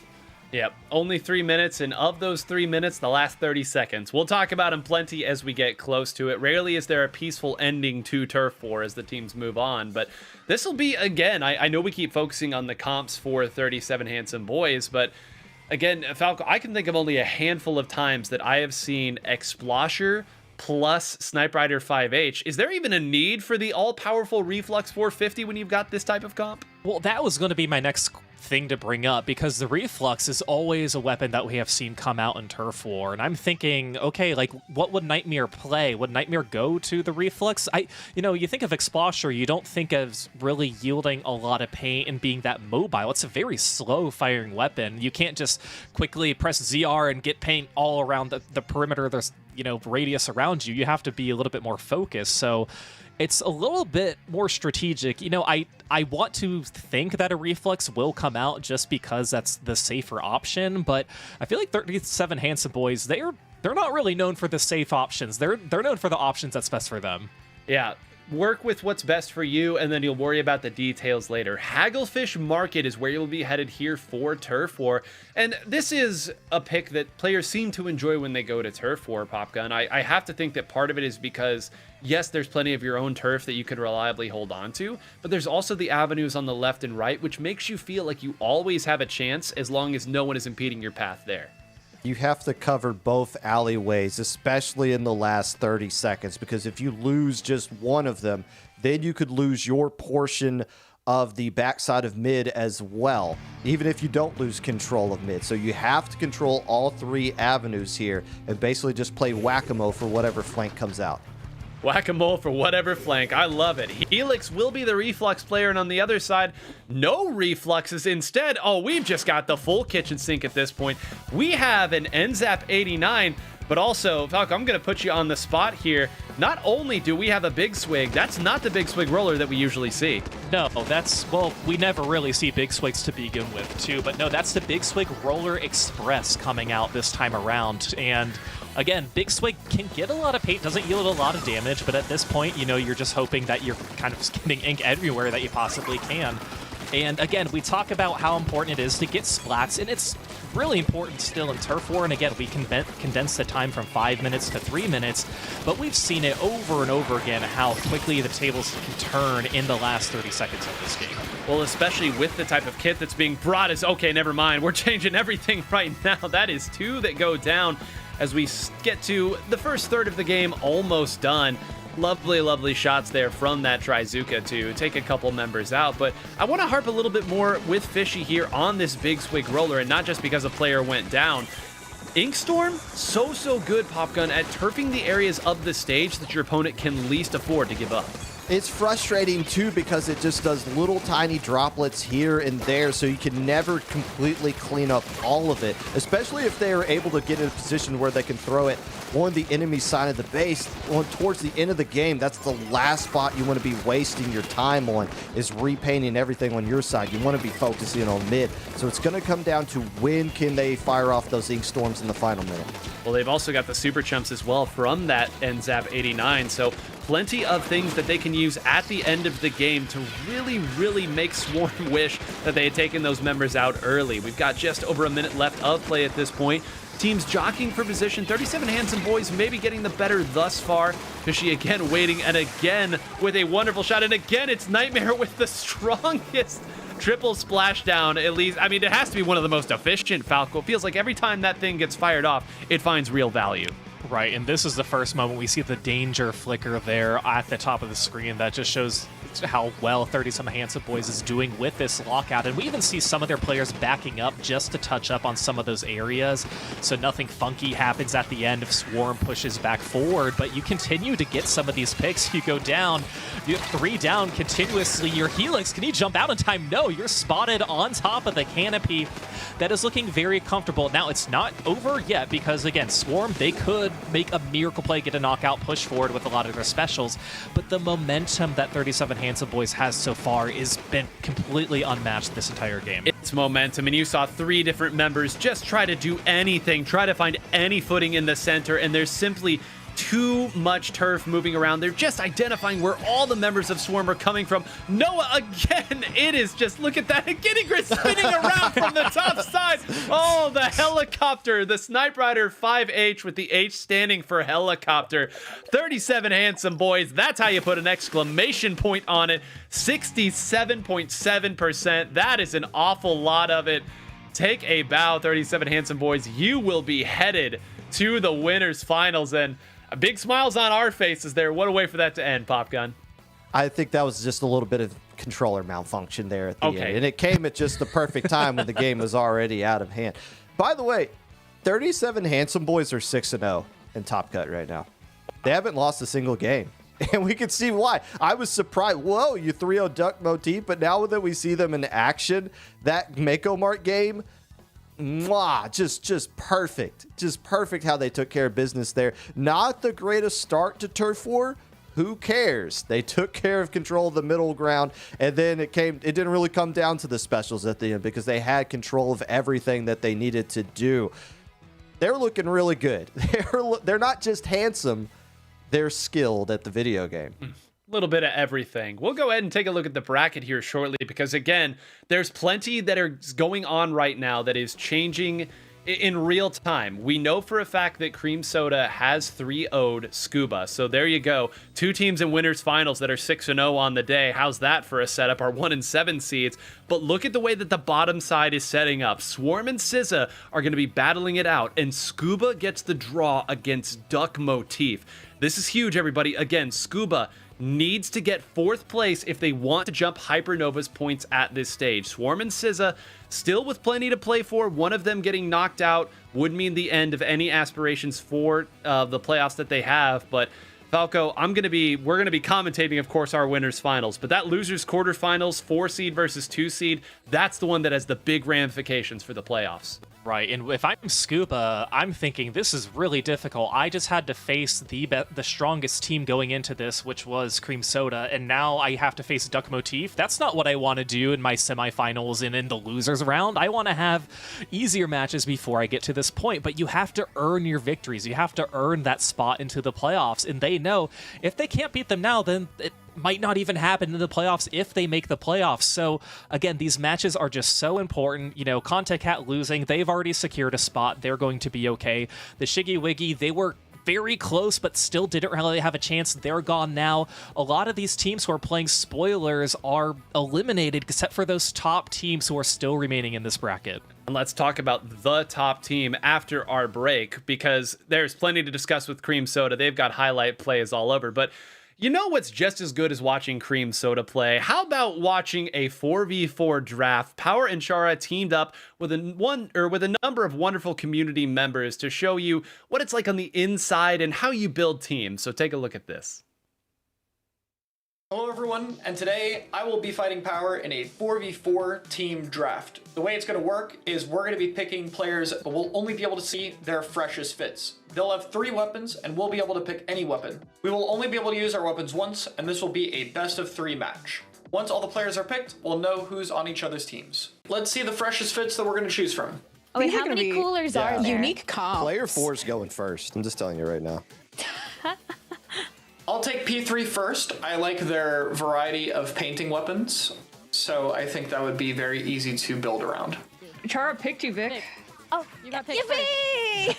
Yep, only 3 minutes, and of those 3 minutes, the last 30 seconds. We'll talk about them plenty as we get close to it. Rarely is there a peaceful ending to Turf War as the teams move on, but this will be, again, I know we keep focusing on the comps for 37 Handsome Boys, but again, Falco, I can think of only a handful of times that I have seen Explosher plus Snipe Rider 5H. Is there even a need for the all-powerful Reflux 450 when you've got this type of comp? Well, that was going to be my next thing to bring up, because the Reflux is always a weapon that we have seen come out in Turf War, and I'm thinking, okay, like, what would Nightmare play? Would Nightmare go to the Reflux? You think of Explosher, you don't think of really yielding a lot of pain and being that mobile. It's a very slow-firing weapon. You can't just quickly press ZR and get paint all around the perimeter, there's, radius around you. You have to be a little bit more focused, so it's a little bit more strategic. I want to think that a Reflex will come out just because that's the safer option, but I feel like 37 Handsome Boys, they're not really known for the safe options. They're known for the options that's best for them. Yeah. Work with what's best for you, and then you'll worry about the details later. Hagglefish Market is where you'll be headed here for Turf War, and this is a pick that players seem to enjoy when they go to Turf War, Popgun. I have to think that part of it is because, yes, there's plenty of your own turf that you can reliably hold on to, but there's also the avenues on the left and right, which makes you feel like you always have a chance as long as no one is impeding your path there. You have to cover both alleyways, especially in the last 30 seconds, because if you lose just one of them, then you could lose your portion of the backside of mid as well, even if you don't lose control of mid. So you have to control all three avenues here and basically just play whack-a-mole for whatever flank comes out. Whack-a-mole for whatever flank. I love it. Helix will be the Reflux player, and on the other side, no Refluxes. Instead, we've just got the full kitchen sink at this point. We have an NZAP 89 But also, Falco, I'm going to put you on the spot here. Not only do we have a Big Swig, that's not the Big Swig roller that we usually see. No, well, we never really see Big Swigs to begin with, too. But no, that's the Big Swig Roller Express coming out this time around. And again, Big Swig can get a lot of paint, doesn't yield a lot of damage, but at this point, you're just hoping that you're kind of getting ink everywhere that you possibly can. And again, we talk about how important it is to get splats, and it's really important still in Turf War. And again, we condense the time from 5 minutes to 3 minutes, but we've seen it over and over again how quickly the tables can turn in the last 30 seconds of this game. Well, especially with the type of kit that's being brought is, okay, never mind. We're changing everything right now. That is 2 that go down as we get to the first third of the game almost done. Lovely, lovely shots there from that Trizuka to take a couple members out. But I want to harp a little bit more with Fishy here on this Big Swig roller, and not just because a player went down. Inkstorm, so good, Popgun, at turfing the areas of the stage that your opponent can least afford to give up. It's frustrating, too, because it just does little tiny droplets here and there, so you can never completely clean up all of it, especially if they are able to get in a position where they can throw it on the enemy side of the base. Towards the end of the game, that's the last spot you want to be wasting your time on, is repainting everything on your side. You want to be focusing on mid, so it's going to come down to when can they fire off those Ink Storms in the final minute. Well, they've also got the Super Chumps as well from that NZAP 89, so plenty of things that they can use at the end of the game to really make Swarm wish that they had taken those members out early. We've got just over a minute left of play at this point. Teams jockeying for position. 37 Handsome Boys maybe getting the better thus far. Fishy again waiting, and again with a wonderful shot. And again, it's Nightmare with the strongest triple splashdown, at least. I mean, it has to be one of the most efficient, Falco. It feels like every time that thing gets fired off, it finds real value. Right, and this is the first moment we see the danger flicker there at the top of the screen. That just shows how well 30-some Handsome Boys is doing with this lockout. And we even see some of their players backing up just to touch up on some of those areas, so nothing funky happens at the end if Swarm pushes back forward. But you continue to get some of these picks. You go down, you have 3 down continuously. Your Helix, can you jump out in time? No, you're spotted on top of the canopy. That is looking very comfortable. Now, it's not over yet because, again, Swarm, they could make a miracle play, get a knockout, push forward with a lot of their specials, but the momentum that 37 Handsome Boys has so far has been completely unmatched this entire game. It's momentum, and you saw 3 different members just try to do anything, try to find any footing in the center, and there's simply too much turf moving around. They're just identifying where all the members of Swarm are coming from. Noah, again, it is just, look at that, Ginningris spinning around from the top side. Oh, the helicopter, the Snipe Rider 5H with the H standing for helicopter. 37 Handsome Boys, that's how you put an exclamation point on it. 67.7%, that is an awful lot of it. Take a bow, 37 Handsome Boys. You will be headed to the winners finals, and big smiles on our faces there. What a way for that to end, Popgun. I think that was just a little bit of controller malfunction there at the end. And it came at just the perfect time when the game was already out of hand. By the way, 37 Handsome Boys are 6-0 in Top Cut right now. They haven't lost a single game. And we can see why. I was surprised. Whoa, you 3-0 Duck Motif, but now that we see them in action, that Mako Mart game, mwah, just perfect. Just perfect how they took care of business there. Not the greatest start to Turf War. Who cares? They took care of control of the middle ground, and then it didn't really come down to the specials at the end because they had control of everything that they needed to do. They're looking really good. They're not just handsome, they're skilled at the video game. Little bit of everything. We'll go ahead and take a look at the bracket here shortly because, again, there's plenty that are going on right now that is changing in real time. We know for a fact that Cream Soda has 3-0'd Scuba. So there you go. 2 teams in winners finals that are 6-0 on the day. How's that for a setup? Our 1-7 seeds. But look at the way that the bottom side is setting up. Swarm and SZA are going to be battling it out, and Scuba gets the draw against Duck Motif. This is huge, everybody. Again, Scuba needs to get 4th place if they want to jump Hypernova's points at this stage. Swarm and SZA still with plenty to play for. One of them getting knocked out would mean the end of any aspirations for the playoffs that they have. But Falco, we're going to be commentating, of course, our winners finals, but that losers quarterfinals, 4 seed versus 2 seed, that's the one that has the big ramifications for the playoffs. Right, and if I'm Scuba, I'm thinking this is really difficult. I just had to face the strongest team going into this, which was Cream Soda, and now I have to face Duck Motif. That's not what I want to do in my semifinals and in the losers round. I want to have easier matches before I get to this point, but you have to earn your victories. You have to earn that spot into the playoffs, and they know if they can't beat them now, then it might not even happen in the playoffs if they make the playoffs. So again, these matches are just so important. You know, Contact Cat losing, they've already secured a spot. They're going to be okay. The Shiggy Wiggy, they were very close, but still didn't really have a chance. They're gone now. A lot of these teams who are playing spoilers are eliminated, except for those top teams who are still remaining in this bracket. And let's talk about the top team after our break, because there's plenty to discuss with Cream Soda. They've got highlight plays all over, but you know what's just as good as watching Cream Soda play? How about watching a 4v4 draft? Power and Chara teamed up with a number of wonderful community members to show you what it's like on the inside and how you build teams. So take a look at this. Hello everyone, and today I will be fighting Power in a 4v4 team draft. The way it's going to work is we're going to be picking players, but we'll only be able to see their freshest fits. They'll have 3 weapons, and we'll be able to pick any weapon. We will only be able to use our weapons once, and this will be a best of 3 match. Once all the players are picked, we'll know who's on each other's teams. Let's see the freshest fits that we're going to choose from. Oh, wait, These are how gonna many be coolers are there? unique comps. Player 4 is going first. I'm just telling you right now. I'll take P3 first. I like their variety of painting weapons, so I think that would be very easy to build around. Chara picked you, Vic. Oh, You got picked yippee!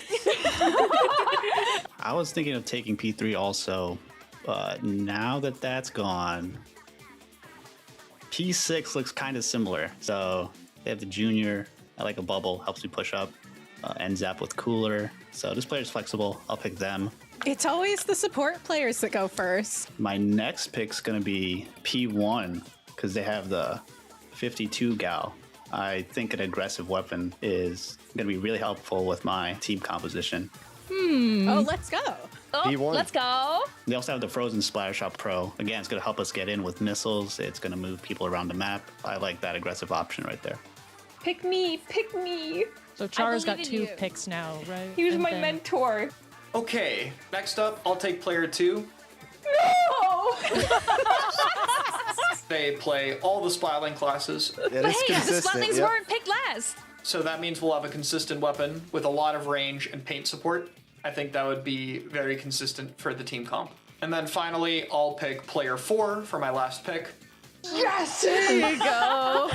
I was thinking of taking P3 also, but now that that's gone, P6 looks kind of similar. So they have the junior. I like a bubble, helps me push up. End zap with cooler. So this player's flexible. I'll pick them. It's always the support players that go first. My next pick's gonna be P1 because they have the 52 gal. I think an aggressive weapon is gonna be really helpful with my team composition. Oh, let's go. Oh, P1. let's go. They also have the Frozen Splatter Shot Pro. Again, it's gonna help us get in with missiles. It's gonna move people around the map. I like that aggressive option right there. Pick me, pick me. So Chara's got believe in 2 you. picks now, right? He was And my then- mentor. Okay, next up, I'll take player 2. No! They play all the Splatling classes, It But is hey, the consistent. Splatlings yep. weren't picked last. so that means we'll have a consistent weapon with a lot of range and paint support. I think that would be very consistent for the team comp. And then finally, I'll pick player 4 for my last pick. Yes! There you go.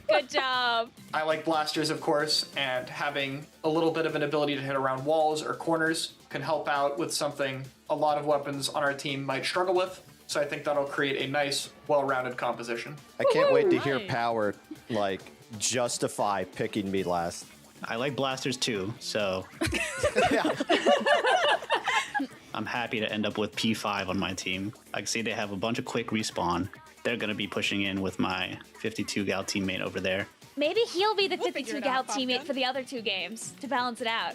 Good job. I like blasters, of course, and having a little bit of an ability to hit around walls or corners can help out with something a lot of weapons on our team might struggle with. So I think that'll create a nice, well-rounded composition. I can't wait to hear Right. Power, like, justify picking me last. I like blasters too, so Yeah. I'm happy to end up with P5 on my team. I can see they have a bunch of quick respawn. They're going to be pushing in with my 52 gal teammate over there. Maybe he'll be the We'll 52 figure it gal out, teammate Popgun. for the other 2 games to balance it out.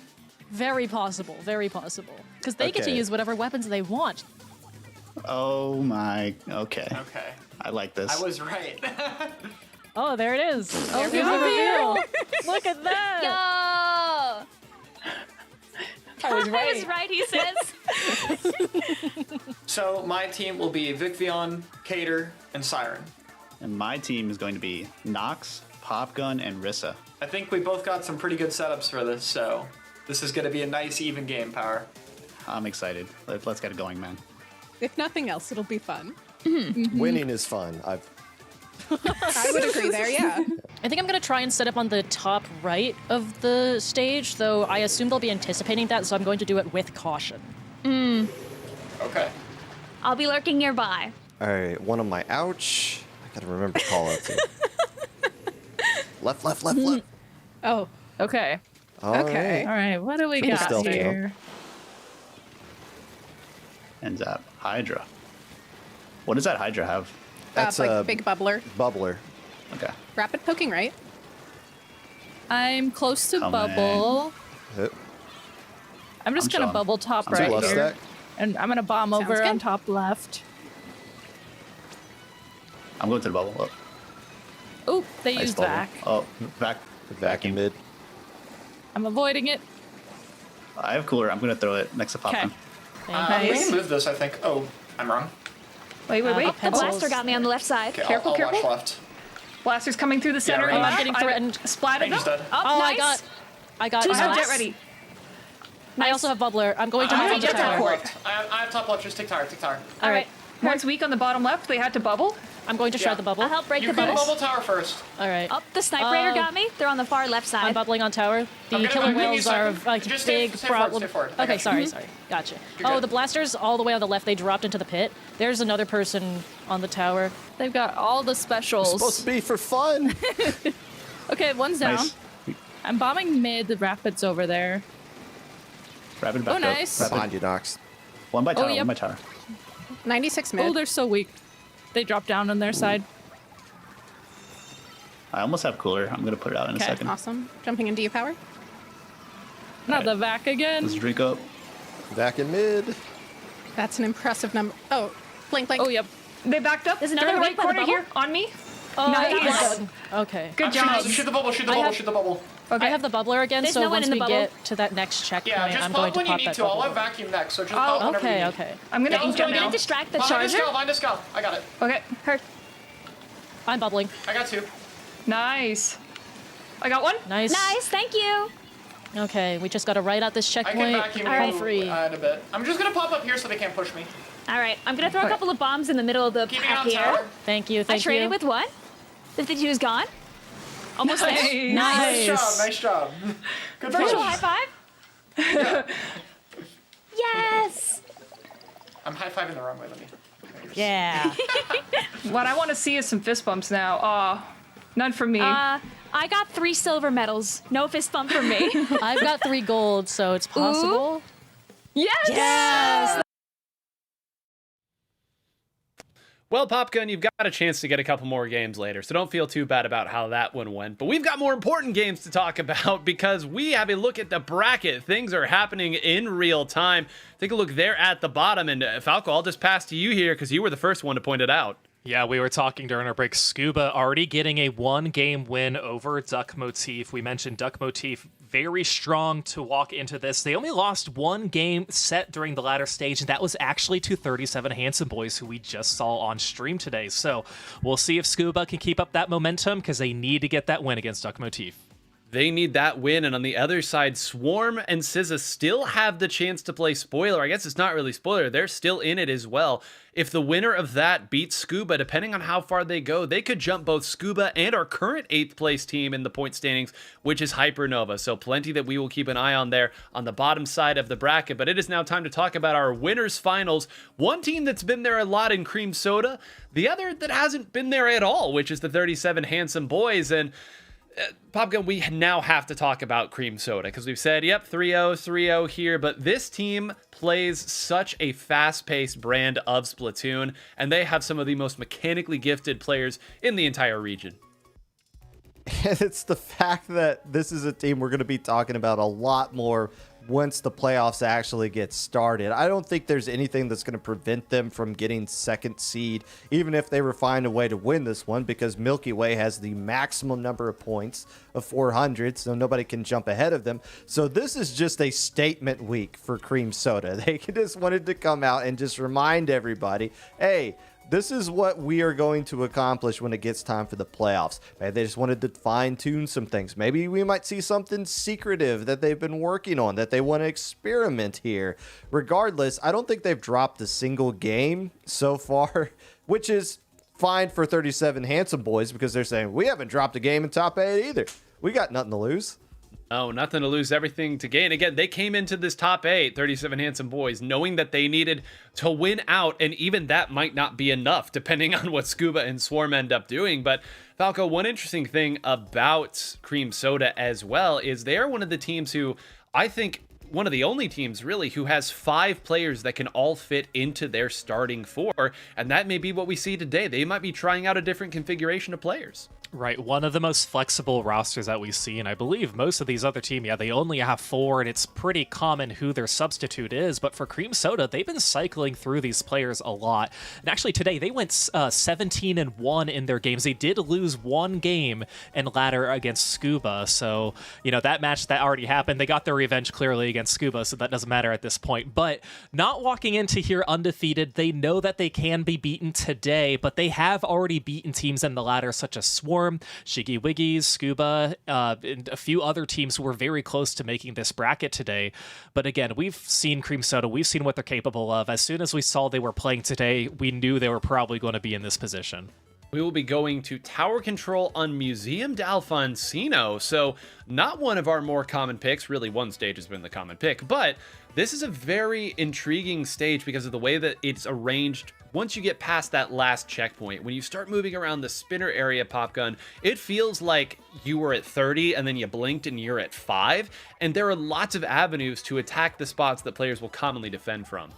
Very possible, very possible. Because they get to Okay. use whatever weapons they want. Oh my, okay. Okay, I like this. I was right. Oh, there it is. Oh, we here's go. the reveal. Look at that. Yo! I was I was right, he says. So my team will be Vicvion, Cater, and Siren. And my team is going to be Nox, Popgun, and Rissa. I think we both got some pretty good setups for this, so this is going to be a nice, even game, Power. I'm excited. Let's get it going, man. If nothing else, it'll be fun. Winning is fun. I would agree there, yeah. I think I'm going to try and set up on the top right of the stage, though I assume they'll be anticipating that, so I'm going to do it with caution. Okay. I'll be lurking nearby. All right, one of my ouch. I gotta remember to call out to. Left, left, left, left. Oh, Okay. All Okay. right. All right, what do we Triple got stealth kill. here? And Zap, Hydra. What does that Hydra have? That's like a big bubbler. bubbler. Okay. Rapid poking, right? I'm close to Come bubble. Hit. I'm just I'm gonna chilling. bubble top I'm right Left here. stack. And I'm gonna bomb Sounds over good. on top left. I'm going to the bubble. Oh, Oh, they nice used bubble. back. Oh, back. Back in mid. I'm avoiding it. I have cooler. I'm gonna throw it next to Pop. Okay. We Nice. can move this, I think. Oh, I'm wrong. Wait. the The pencils. blaster got me on the left side. Okay, Careful, I'll careful. watch left. Blaster's coming through the center. range. and I'm getting threatened. Splatted Range is them. dead. Oh, Oh, nice. I got. Two I have spots. jet ready. I also have bubbler. I'm going to I move have on the jet tower. left. I have top left. Just take tower. Take tower. All right. One's weak on the bottom left. They had to bubble. I'm going to shred Yeah. the bubble. I'll help break You the can bubbles. bubble tower first. All right. Oh, the sniper raider got me. They're on the far left I'm side. bubbling on tower. The I'm killer gonna give you whales a are second. like Just stay- big stay forward, problem. stay forward. I Okay, got you. sorry. Gotcha. You're Oh, good. the blasters all the way on the left. They dropped into the pit. There's another person on the tower. They've got all the specials. Supposed to be for fun. Okay, one's down. Nice. I'm bombing mid rapids over there. Rapid back Oh, up. nice. Rapid. Behind you, Nox. One by tower. yep. One by tower. 96 mid. Oh, they're so weak. They drop down on their side. I almost have cooler. I'm gonna put it out in a Okay, second. Awesome. Jumping into you, power. Not the vac again. Let's drink up. Back in mid. That's an impressive number. Oh, blink. Oh, yep. They backed up. There's They're another in the right right by the corner here on me. Oh, Nice. Okay. Good job. Shoot the bubble. Shoot the I bubble. have- Shoot the bubble. Okay. I have the bubbler again, There's so no one once in the we bubble. get to that next checkpoint, Yeah, just I'm pop going to when you pop need that to. I'll bubble. have vacuum next, so just Oh, pop whenever you Okay, need. okay. I'm gonna Gal's inkjet going now. in. Distract the Behind this charger. gal. Behind this gal. I got it. Okay. Hurt. I'm bubbling. I got two. Nice. I got one. Nice. Nice, thank you. Okay, we just got to write out this I can checkpoint. vacuum All right. you Free. in a bit. I'm just gonna pop up here so they can't push me. All right, I'm gonna throw a Okay. couple of bombs in the middle of the Keeping it path on here. tower. Thank you, I thank traded you. with one. 52 is gone. Almost there. Nice job. Nice. Nice job. Good Virtual job. high five. Yes. I'm high fiving the wrong way. Let me. Yeah. What I want to see is some fist bumps now. None from me. I got 3 silver medals. No fist bump from me. I've got 3 gold, so it's possible. yes. Yes. Well, Popgun, you've got a chance to get a couple more games later, so don't feel too bad about how that one went. But we've got more important games to talk about because we have a look at the bracket. Things are happening in real time. Take a look there at the bottom, and Falco, I'll just pass to you here because you were the first one to point it out. Yeah, we were talking during our break. Scuba already getting a 1-game win over Duck Motif. We mentioned Duck Motif very strong to walk into this. They only lost 1 game set during the latter stage, and that was actually to 37 Handsome Boys, who we just saw on stream today. So we'll see if Scuba can keep up that momentum because they need to get that win against Duck Motif. They need that win, and on the other side, Swarm and SZA still have the chance to play Spoiler. I guess it's not really Spoiler. They're still in it as well. If the winner of that beats Scuba, depending on how far they go, they could jump both Scuba and our current 8th place team in the point standings, which is Hypernova. So plenty that we will keep an eye on there on the bottom side of the bracket. But it is now time to talk about our winners finals. One team that's been there a lot in Cream Soda, the other that hasn't been there at all, which is the 37 Handsome Boys. And Popgun, we now have to talk about Cream Soda because we've said, yep, 3-0, 3-0 here, but this team plays such a fast-paced brand of Splatoon, and they have some of the most mechanically gifted players in the entire region. And it's the fact that this is a team we're going to be talking about a lot more once the playoffs actually get started. I don't think there's anything that's going to prevent them from getting second seed, even if they were find a way to win this one, because Milky Way has the maximum number of points of 400, so nobody can jump ahead of them. So this is just a statement week for Cream Soda. They just wanted to come out and just remind everybody, hey, this is what we are going to accomplish when it gets time for the playoffs. Maybe they just wanted to fine-tune some things. Maybe we might see something secretive that they've been working on, that they want to experiment here. Regardless, I don't think they've dropped a single game so far, which is fine for 37 Handsome Boys because they're saying, we haven't dropped a game in top 8 either. We got nothing to lose. Oh, nothing to lose, everything to gain. Again, they came into this top 8, 37 Handsome Boys, knowing that they needed to win out, and even that might not be enough, depending on what Scuba and Swarm end up doing. But, Falco, one interesting thing about Cream Soda as well is they are one of the teams who, I think, one of the only teams, really, who has 5 players that can all fit into their starting 4, and that may be what we see today. They might be trying out a different configuration of players. Right, one of the most flexible rosters that we've seen. I believe most of these other teams, they only have 4, and it's pretty common who their substitute is. But for Cream Soda, they've been cycling through these players a lot. And actually today, they went 17-1 in their games. They did lose 1 game in ladder against Scuba. So, that match that already happened, they got their revenge clearly against Scuba, so that doesn't matter at this point. But not walking into here undefeated, they know that they can be beaten today, but they have already beaten teams in the ladder such as Swarm, Shiggy Wiggies, Scuba, and a few other teams who were very close to making this bracket today. But again, we've seen Cream Soda, we've seen what they're capable of. As soon as we saw they were playing today, we knew they were probably going to be in this position. We will be going to Tower Control on Museum d'Alfonsino. So not one of our more common picks. Really, one stage has been the common pick. But this is a very intriguing stage because of the way that it's arranged. Once you get past that last checkpoint, when you start moving around the spinner area, Popgun, it feels like you were at 30 and then you blinked and you're at 5. And there are lots of avenues to attack the spots that players will commonly defend from.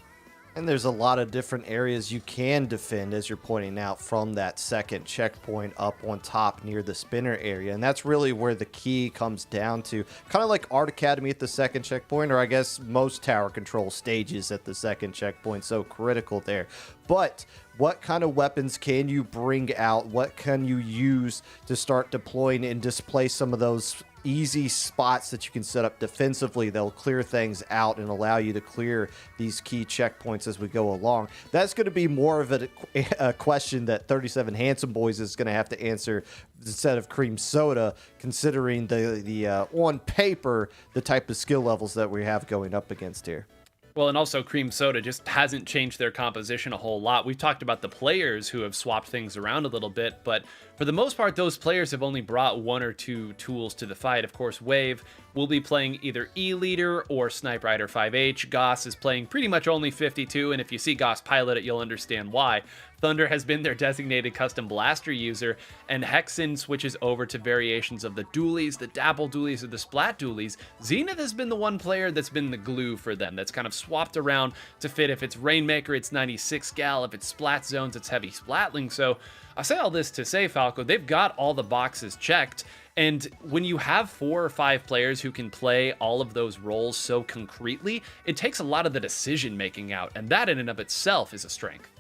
And there's a lot of different areas you can defend, as you're pointing out, from that second checkpoint up on top near the spinner area. And that's really where the key comes down to. Kind of like Art Academy at the second checkpoint, or I guess most tower control stages at the second checkpoint. So critical there. But what kind of weapons can you bring out? What can you use to start deploying and displace some of those easy spots that you can set up defensively? They'll clear things out and allow you to clear these key checkpoints as we go along. That's going to be more of a question that 37 Handsome Boys is going to have to answer instead of Cream Soda, considering the on paper, the type of skill levels that we have going up against here. Well, and also Cream Soda just hasn't changed their composition a whole lot. We've talked about the players who have swapped things around a little bit, but for the most part, those players have only brought 1 or 2 tools to the fight. Of course, Wave will be playing either E-Leader or Snipe Rider 5H. Goss is playing pretty much only 52, and if you see Goss pilot it, you'll understand why. Thunder has been their designated custom blaster user, and Hexen switches over to variations of the dualies, the Dapple dualies, or the Splat dualies. Zenith has been the one player that's been the glue for them, that's kind of swapped around to fit. If it's Rainmaker, it's 96 Gal. If it's Splat Zones, it's Heavy Splatling. So I say all this to say, Falco, they've got all the boxes checked. And when you have 4 or 5 players who can play all of those roles so concretely, it takes a lot of the decision making out, and that in and of itself is a strength.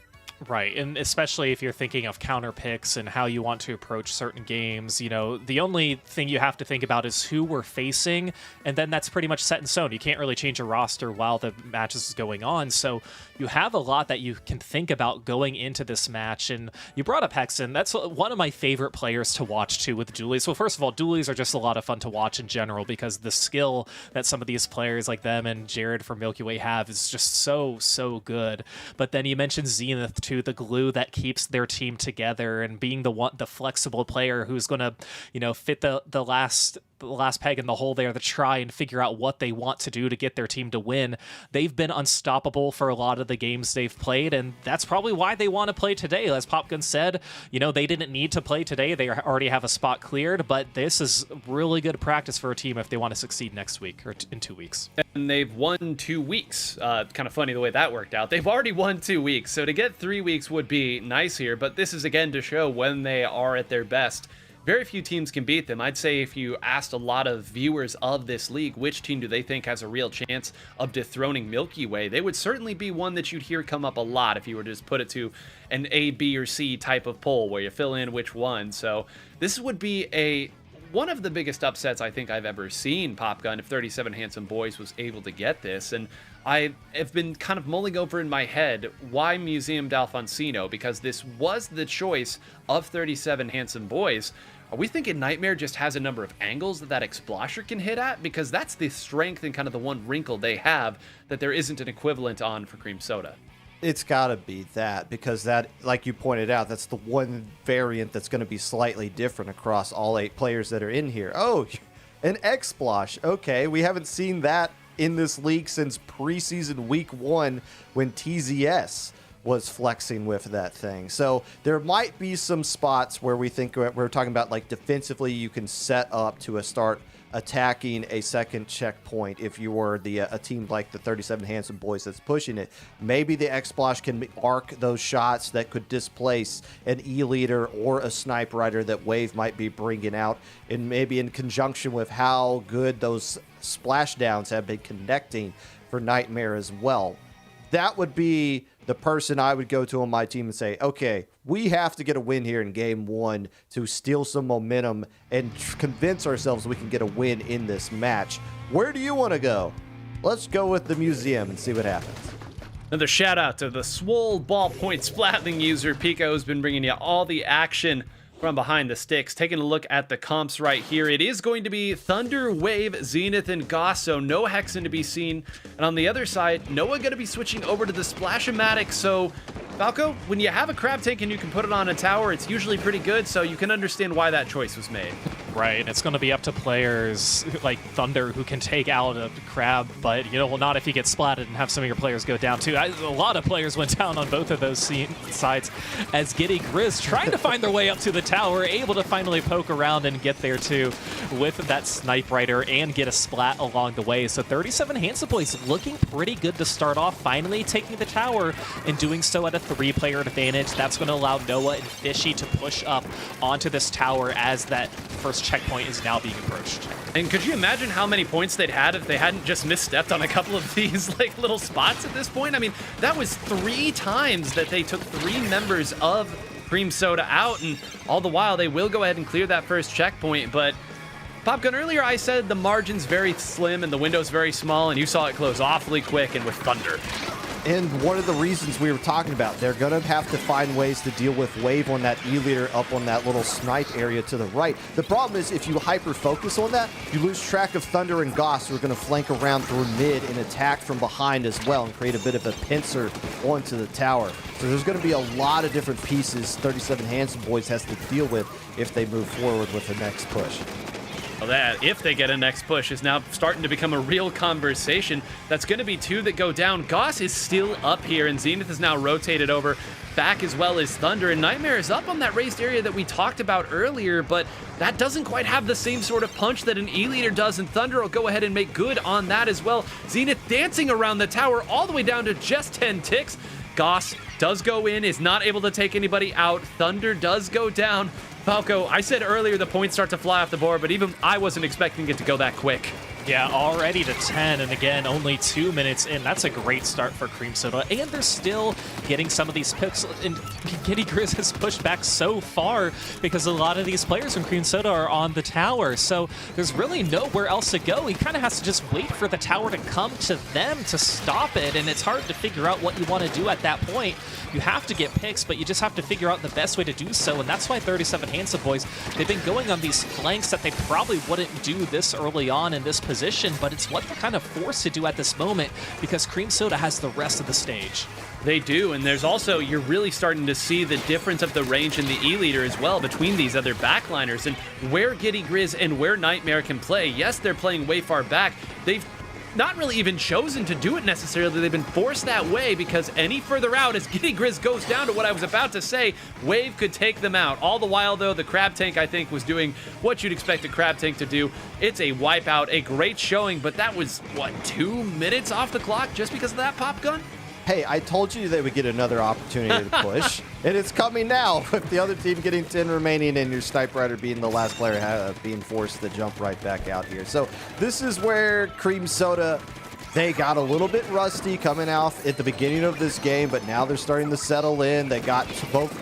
Right, and especially if you're thinking of counter picks and how you want to approach certain games, the only thing you have to think about is who we're facing, and then that's pretty much set in stone. You can't really change a roster while the match is going on, so you have a lot that you can think about going into this match. And you brought up Hexen. That's one of my favorite players to watch too with dualies. So first of all, dualies are just a lot of fun to watch in general because the skill that some of these players like them and Jared from Milky Way have is just so good. But then you mentioned Zenith too, the glue that keeps their team together and being the flexible player who's going to fit the last peg in the hole there to try and figure out what they want to do to get their team to win. They've been unstoppable for a lot of the games they've played, and that's probably why they want to play today. As Popgun said, they didn't need to play today. They already have a spot cleared, but this is really good practice for a team if they want to succeed next week or in 2 weeks. And they've won 2 weeks. Kind of funny the way that worked out. They've already won 2 weeks, so to get 3 weeks would be nice here, but this is again to show when they are at their best. Very few teams can beat them. I'd say if you asked a lot of viewers of this league, which team do they think has a real chance of dethroning Milky Way, they would certainly be one that you'd hear come up a lot if you were to just put it to an A, B, or C type of poll where you fill in which one. So this would be one of the biggest upsets I think I've ever seen, Popgun, if 37 Handsome Boys was able to get this. And I have been kind of mulling over in my head why Museum d'Alfonsino, because this was the choice of 37 Handsome Boys. Are we thinking Nightmare just has a number of angles that Explosher can hit at? Because that's the strength and kind of the one wrinkle they have that there isn't an equivalent on for Cream Soda. It's got to be that, because that, like you pointed out, that's the one variant that's going to be slightly different across all 8 players that are in here. Oh, an Explosh. Okay, we haven't seen that in this league since preseason week 1 when TZS was flexing with that thing. So there might be some spots where we think we're talking about, like, defensively you can set up to start attacking a second checkpoint if you were a team like the 37 Handsome Boys that's pushing it. Maybe the X-Splosh can arc those shots that could displace an E-Leader or a Snipe Rider that Wave might be bringing out, and maybe in conjunction with how good those splashdowns have been connecting for Nightmare as well. That would be the person I would go to on my team and say, okay, we have to get a win here in game one to steal some momentum and convince ourselves we can get a win in this match. Where do you want to go? Let's go with the museum and see what happens. Another shout out to the Swole Ballpoint Splatling user. Pico has been bringing you all the action from behind the sticks. Taking a look at the comps right here, it is going to be Thunder, Wave, Zenith, and Goss, so no Hexen to be seen. And on the other side, Noah going to be switching over to the Splash-O-Matic. So Falco, when you have a crab tank and you can put it on a tower, it's usually pretty good, so you can understand why that choice was made. Right, and it's going to be up to players like Thunder who can take out a crab, but well, not if you get splatted and have some of your players go down too. A lot of players went down on both of those sides as Giddy Grizz trying to find their way up to the tower, able to finally poke around and get there too with that Snipe Rider and get a splat along the way. So 37 Handsome Boys looking pretty good to start off, finally taking the tower and doing so at a 3-player advantage. That's going to allow Noah and Fishy to push up onto this tower as that first checkpoint is now being approached. And could you imagine how many points they'd had if they hadn't just misstepped on a couple of these like little spots at this point? I mean, that was 3 times that they took 3 members of Cream Soda out, and all the while they will go ahead and clear that first checkpoint. But Popgun, earlier I said the margin's very slim and the window's very small, and you saw it close awfully quick and with Thunder. And one of the reasons we were talking about, they're going to have to find ways to deal with Wave on that E-Leader up on that little snipe area to the right. The problem is if you hyper-focus on that, you lose track of Thunder and Goss, who are going to flank around through mid and attack from behind as well and create a bit of a pincer onto the tower. So there's going to be a lot of different pieces 37 Handsome Boys has to deal with if they move forward with the next push. Well, that, if they get a next push, is now starting to become a real conversation. That's going to be 2 that go down. Goss is still up here, and Zenith is now rotated over back as well as Thunder. And Nightmare is up on that raised area that we talked about earlier, but that doesn't quite have the same sort of punch that an E-Leader does, and Thunder will go ahead and make good on that as well. Zenith dancing around the tower all the way down to just 10 ticks. Goss does go in, is not able to take anybody out. Thunder does go down. Falco, I said earlier the points start to fly off the board, but even I wasn't expecting it to go that quick. Yeah, already to 10, and again, only 2 minutes in. That's a great start for Cream Soda, and they're still getting some of these picks, and Giddy Grizz has pushed back so far because a lot of these players from Cream Soda are on the tower, so there's really nowhere else to go. He kind of has to just wait for the tower to come to them to stop it, and it's hard to figure out what you want to do at that point. You have to get picks, but you just have to figure out the best way to do so, and that's why 37 Handsome Boys, they've been going on these flanks that they probably wouldn't do this early on in this position, but it's what they're kind of forced to do at this moment because Cream Soda has the rest of the stage. They do, and there's also, you're really starting to see the difference of the range in the E-Leader as well between these other backliners and where Giddy Grizz and where Nightmare can play. Yes, they're playing way far back. They've not really even chosen to do it necessarily. They've been forced that way because any further out, as Giddy Grizz goes down to what I was about to say, Wave could take them out. All the while, though, the Crab Tank, I think, was doing what you'd expect a Crab Tank to do. It's a wipeout, a great showing, but that was, what, 2 minutes off the clock just because of that pop gun? Hey, I told you they would get another opportunity to push, and it's coming now with the other team getting 10 remaining and your Snipe Rider being the last player being forced to jump right back out here. So this is where Cream Soda, they got a little bit rusty coming out at the beginning of this game, but now they're starting to settle in. They got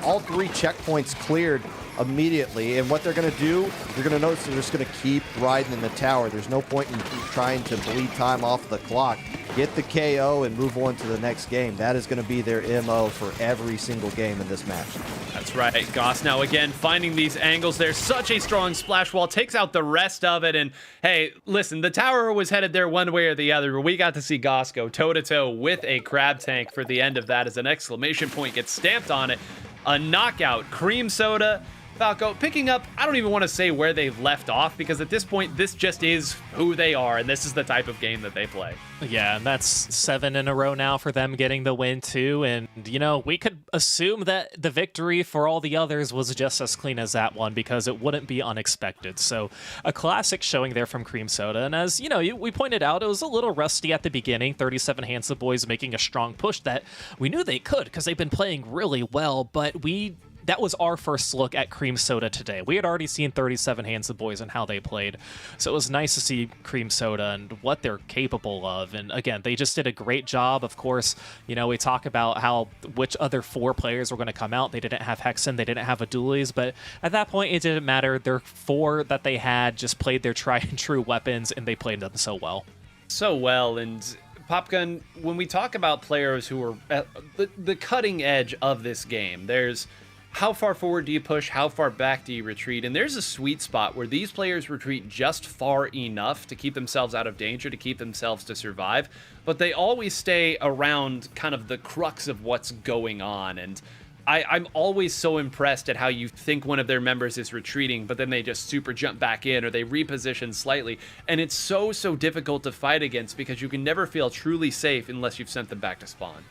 all 3 checkpoints cleared immediately, and what they're going to do, you're going to notice they're just going to keep riding in the tower. There's no point in trying to bleed time off the clock. Get the KO and move on to the next game. That is going to be their MO for every single game in this match. That's right. Goss now again finding these angles. There's such a strong splash wall, takes out the rest of it. And hey, listen, the tower was headed there one way or the other, but we got to see Goss go toe-to-toe with a Crab Tank for the end of that as an exclamation point gets stamped on it. A knockout. Cream Soda, Falco, picking up, I don't even want to say where they've left off, because at this point, this just is who they are, and this is the type of game that they play. Yeah, and that's 7 in a row now for them getting the win too. And, you know, we could assume that the victory for all the others was just as clean as that one, because it wouldn't be unexpected. So a classic showing there from Cream Soda. And as, you know, we pointed out, it was a little rusty at the beginning. 37 Handsome Boys making a strong push that we knew they could, because they've been playing really well, but that was our first look at Cream Soda today. We had already seen 37 Handsome Boys and how they played, so it was nice to see Cream Soda and what they're capable of. And again, they just did a great job. Of course, you know, we talk about which other 4 players were going to come out. They didn't have Hexen, they didn't have Adulis, but at that point, it didn't matter. Their 4 that they had just played their tried and true weapons, and they played them so well. So well, and Popgun, when we talk about players who are at the cutting edge of this game, there's how far forward do you push? How far back do you retreat? And there's a sweet spot where these players retreat just far enough to keep themselves out of danger, to keep themselves to survive, but they always stay around kind of the crux of what's going on. And I'm always so impressed at how you think one of their members is retreating, but then they just super jump back in, or they reposition slightly. And it's so difficult to fight against, because you can never feel truly safe unless you've sent them back to spawn.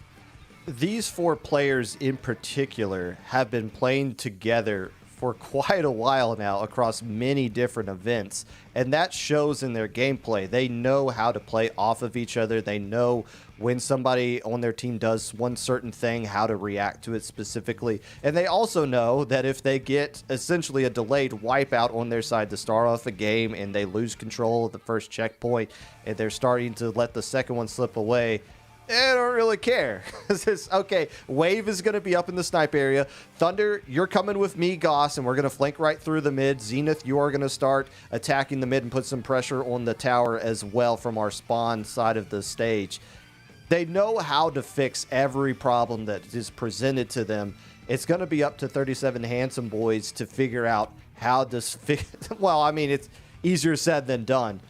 These 4 players in particular have been playing together for quite a while now across many different events, and that shows in their gameplay. They know how to play off of each other. They know when somebody on their team does one certain thing, how to react to it specifically. And they also know that if they get essentially a delayed wipeout on their side to start off the game and they lose control of the first checkpoint and they're starting to let the second one slip away, I don't really care. It's okay, Wave is going to be up in the snipe area. Thunder, you're coming with me, Goss, and we're going to flank right through the mid. Zenith, you are going to start attacking the mid and put some pressure on the tower as well from our spawn side of the stage. They know how to fix every problem that is presented to them. It's going to be up to 37 Handsome Boys to figure out how this well, I mean, it's easier said than done,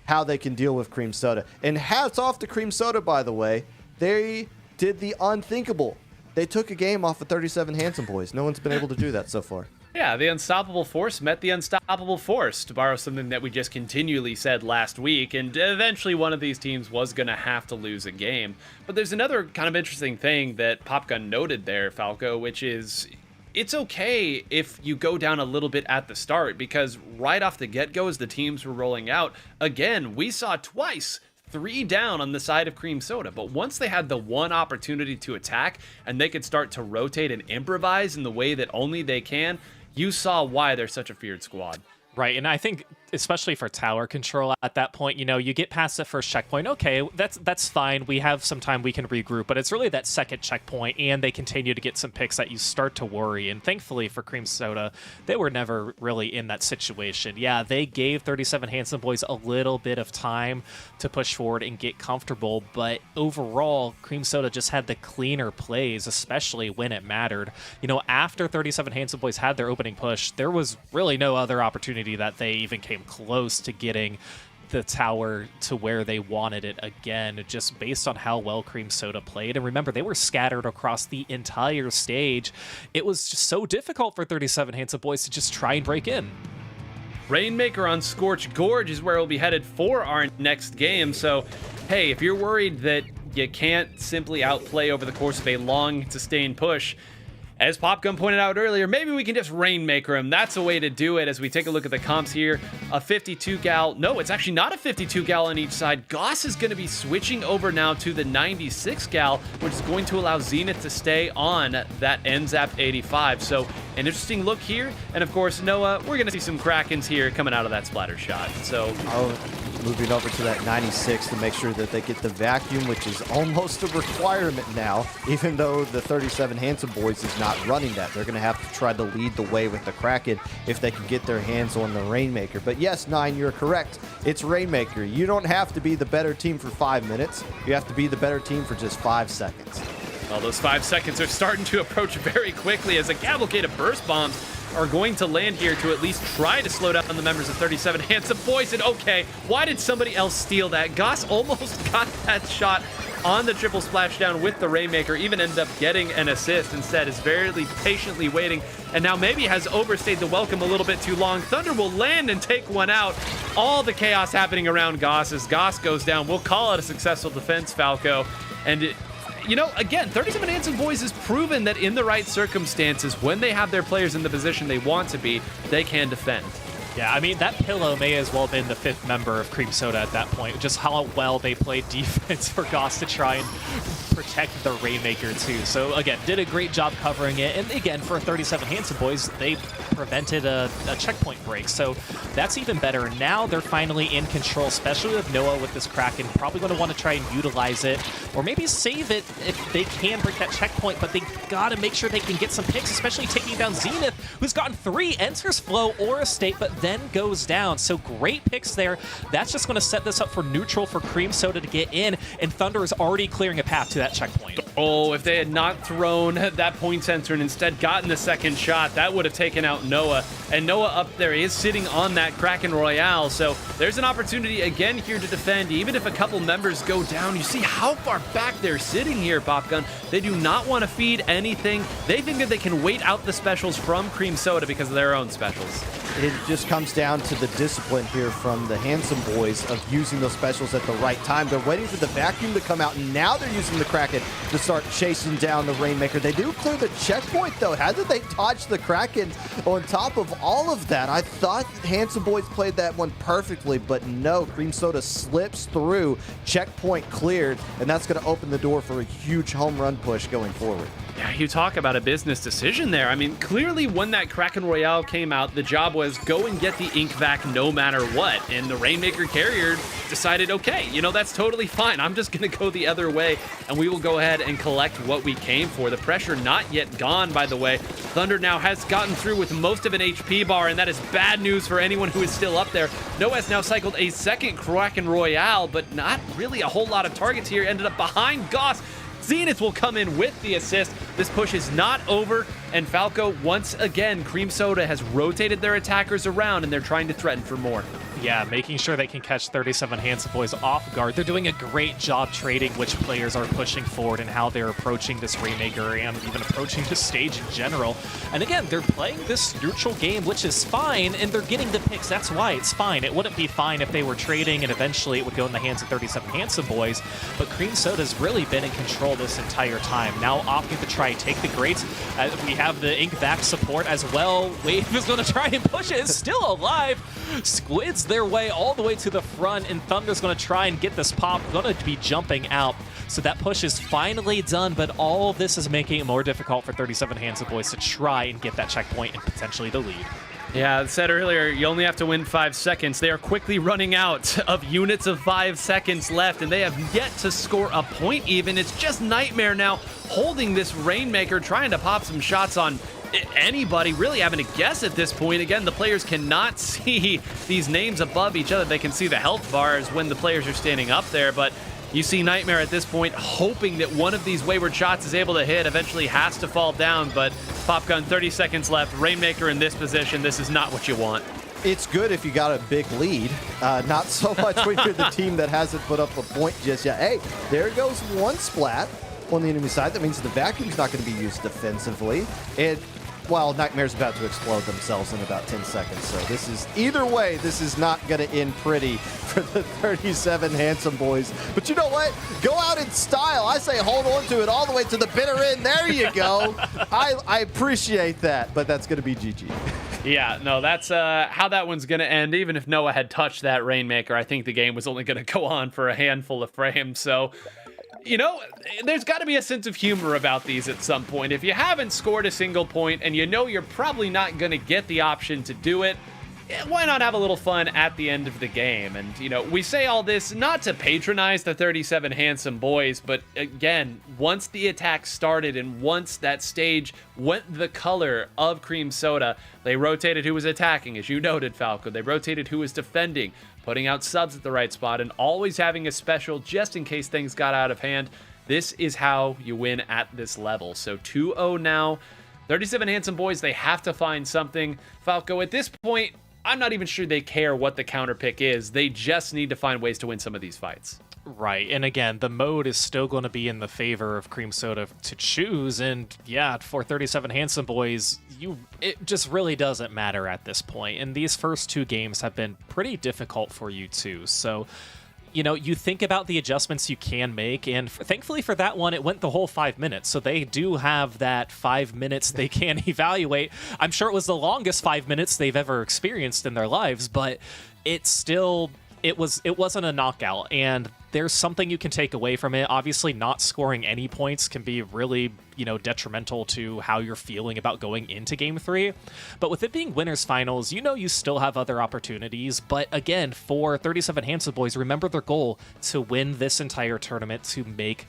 how they can deal with Cream Soda. And hats off to Cream Soda, by the way. They did the unthinkable. They took a game off of 37 Handsome Boys. No one's been able to do that so far. Yeah, the unstoppable force met the unstoppable force, to borrow something that we just continually said last week, and eventually one of these teams was going to have to lose a game. But there's another kind of interesting thing that Popgun noted there, Falco, which is it's okay if you go down a little bit at the start, because right off the get-go as the teams were rolling out, again, we saw twice 3 down on the side of Cream Soda, but once they had the one opportunity to attack and they could start to rotate and improvise in the way that only they can, you saw why they're such a feared squad. Right, and I think especially for tower control at that point, you know, you get past the first checkpoint, okay, that's fine, we have some time, we can regroup, but it's really that second checkpoint, and they continue to get some picks that you start to worry. And thankfully for Cream Soda, they were never really in that situation. Yeah, they gave 37 Handsome Boys a little bit of time to push forward and get comfortable, but overall, Cream Soda just had the cleaner plays, especially when it mattered. You know, after 37 Handsome Boys had their opening push, there was really no other opportunity that they even came close to getting the tower to where they wanted it again, just based on how well Cream Soda played. And remember, they were scattered across the entire stage. It was just so difficult for 37 Handsome Boys to just try and break in. Rainmaker on Scorch Gorge is where we'll be headed for our next game. So, hey, if you're worried that you can't simply outplay over the course of a long, sustained push, as Popgun pointed out earlier, maybe we can just Rainmaker him. That's a way to do it. As we take a look at the comps here, a 52 gal. No, it's actually not a 52 gal on each side. Goss is going to be switching over now to the 96 gal, which is going to allow Zenith to stay on that NZAP 85. So an interesting look here. And of course, Noah, we're going to see some Krakens here coming out of that splatter shot. So moving over to that 96 to make sure that they get the vacuum, which is almost a requirement now, even though the 37 Handsome Boys is not running that. They're going to have to try to lead the way with the Kraken if they can get their hands on the Rainmaker. But yes, Nine, you're correct. It's Rainmaker. You don't have to be the better team for 5 minutes. You have to be the better team for just 5 seconds. Well, those 5 seconds are starting to approach very quickly as a cavalcade of burst bombs are going to land here to at least try to slow down the members of 37 Handsome Boys. And okay, why did somebody else steal that? Goss almost got that shot on the triple splashdown with the Rainmaker, even ended up getting an assist. Instead is very patiently waiting, and now maybe has overstayed the welcome a little bit too long. Thunder will land and take one out. All the chaos happening around Goss as Goss goes down. We'll call it a successful defense, Falco. And you know, again, 37 Handsome Boys has proven that in the right circumstances, when they have their players in the position they want to be, they can defend. Yeah, I mean, that Pillow may as well have been the 5th member of Cream Soda at that point. Just how well they played defense for Goss to try and protect the Rainmaker, too. So, again, did a great job covering it. And, again, for 37 Handsome Boys, they prevented a checkpoint break. So that's even better. Now they're finally in control, especially with Noah with this Kraken. Probably going to want to try and utilize it, or maybe save it if they can break that checkpoint. But they got to make sure they can get some picks, especially taking down Zenith, who's gotten 3, enters Flow or a state, but then goes down. So great picks there. That's just going to set this up for neutral for Cream Soda to get in, and Thunder is already clearing a path to that checkpoint. Oh, if they had not thrown that point sensor and instead gotten the second shot, that would have taken out Noah. And Noah up there is sitting on that Kraken Royale, so there's an opportunity again here to defend. Even if a couple members go down, you see how far back they're sitting here, Popgun. They do not want to feed anything. They think that they can wait out the specials from Cream Soda because of their own specials. It just comes down to the discipline here from the Handsome Boys of using those specials at the right time. They're waiting for the vacuum to come out, and now they're using the Kraken to start chasing down the Rainmaker. They do clear the checkpoint, though. How did they dodge the Kraken on top of all of that? I thought Handsome Boys played that one perfectly, but no, Cream Soda slips through, checkpoint cleared, and that's going to open the door for a huge home run push going forward. Yeah, you talk about a business decision there. I mean, clearly when that Kraken Royale came out, the job was go and get the ink vac no matter what. And the Rainmaker carrier decided, okay, you know, that's totally fine. I'm just going to go the other way, and we will go ahead and collect what we came for. The pressure not yet gone, by the way. Thunder now has gotten through with most of an HP bar, and that is bad news for anyone who is still up there. Noah has now cycled a second Kraken Royale, but not really a whole lot of targets here. Ended up behind Goss. Zenith will come in with the assist. This push is not over, and Falco, once again, Cream Soda has rotated their attackers around, and they're trying to threaten for more. Yeah, making sure they can catch 37 Handsome Boys off guard. They're doing a great job trading which players are pushing forward and how they're approaching this Rainmaker and even approaching the stage in general. And again, they're playing this neutral game, which is fine, and they're getting the picks. That's why it's fine. It wouldn't be fine if they were trading and eventually it would go in the hands of 37 Handsome Boys, but Cream Soda's really been in control this entire time. Now opting to try take the greats. We have the ink vac support as well. Wave is going to try and push it. It's still alive. Squids their way all the way to the front, and Thunder's going to try and get this pop. Going to be jumping out. So that push is finally done, but all of this is making it more difficult for 37 Handsome Boys to try and get that checkpoint and potentially the lead. Yeah, I said earlier, you only have to win 5 seconds. They are quickly running out of units of 5 seconds left, and they have yet to score a point even. It's just Nightmare now holding this Rainmaker, trying to pop some shots on anybody, really having to guess at this point. Again, the players cannot see these names above each other. They can see the health bars when the players are standing up there, but you see Nightmare at this point hoping that one of these wayward shots is able to hit, eventually has to fall down, but Popgun, 30 seconds left. Rainmaker in this position, this is not what you want. It's good if you got a big lead, not so much when you're the team that hasn't put up a point just yet. Hey, there goes one splat on the enemy side. That means the vacuum's not going to be used defensively. Well, Nightmare's about to explode themselves in about 10 seconds. So this is, either way, this is not going to end pretty for the 37 Handsome Boys. But you know what? Go out in style. I say hold on to it all the way to the bitter end. There you go. I appreciate that, but that's going to be GG. Yeah, no, that's how that one's going to end. Even if Noah had touched that Rainmaker, I think the game was only going to go on for a handful of frames. So, you know, there's got to be a sense of humor about these at some point. If you haven't scored a single point and you know you're probably not going to get the option to do it, why not have a little fun at the end of the game? And, you know, we say all this not to patronize the 37 Handsome Boys, but again, once the attack started and once that stage went the color of Cream Soda, they rotated who was attacking, as you noted, Falco. They rotated who was defending, putting out subs at the right spot, and always having a special just in case things got out of hand. This is how you win at this level. So 2-0 now. 37 Handsome Boys, they have to find something. Falco, at this point, I'm not even sure they care what the counter pick is. They just need to find ways to win some of these fights. Right, and again, the mode is still going to be in the favor of Cream Soda to choose, and yeah, for 37 Handsome Boys, it just really doesn't matter at this point, and these first 2 games have been pretty difficult for you too, so you think about the adjustments you can make, and thankfully for that one, it went the whole 5 minutes, so they do have that 5 minutes they can evaluate. I'm sure it was the longest 5 minutes they've ever experienced in their lives, but it's still... It wasn't a knockout, and there's something you can take away from it. Obviously, not scoring any points can be really, detrimental to how you're feeling about going into Game 3. But with it being winners finals, you still have other opportunities. But again, for 37 Handsome Boys, remember their goal to win this entire tournament to make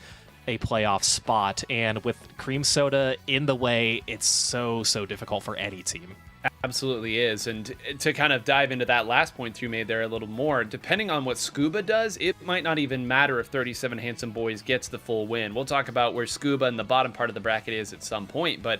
a playoff spot. And with Cream Soda in the way, it's so difficult for any team. Absolutely is. And to kind of dive into that last point you made there a little more, depending on what Scuba does, it might not even matter if 37 Handsome Boys gets the full win. We'll talk about where Scuba in the bottom part of the bracket is at some point, but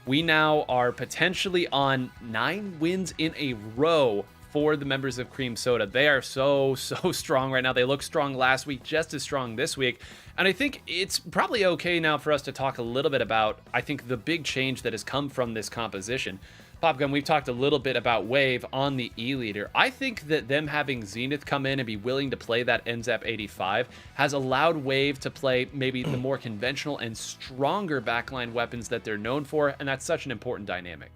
we now are potentially on 9 wins in a row for the members of Cream Soda. They are so strong right now. They look strong last week, just as strong this week. And I think it's probably okay now for us to talk a little bit about, I think, the big change that has come from this composition. Popgun, we've talked a little bit about Wave on the E-Leader. I think that them having Zenith come in and be willing to play that NZAP 85 has allowed Wave to play maybe the more conventional and stronger backline weapons that they're known for, and that's such an important dynamic.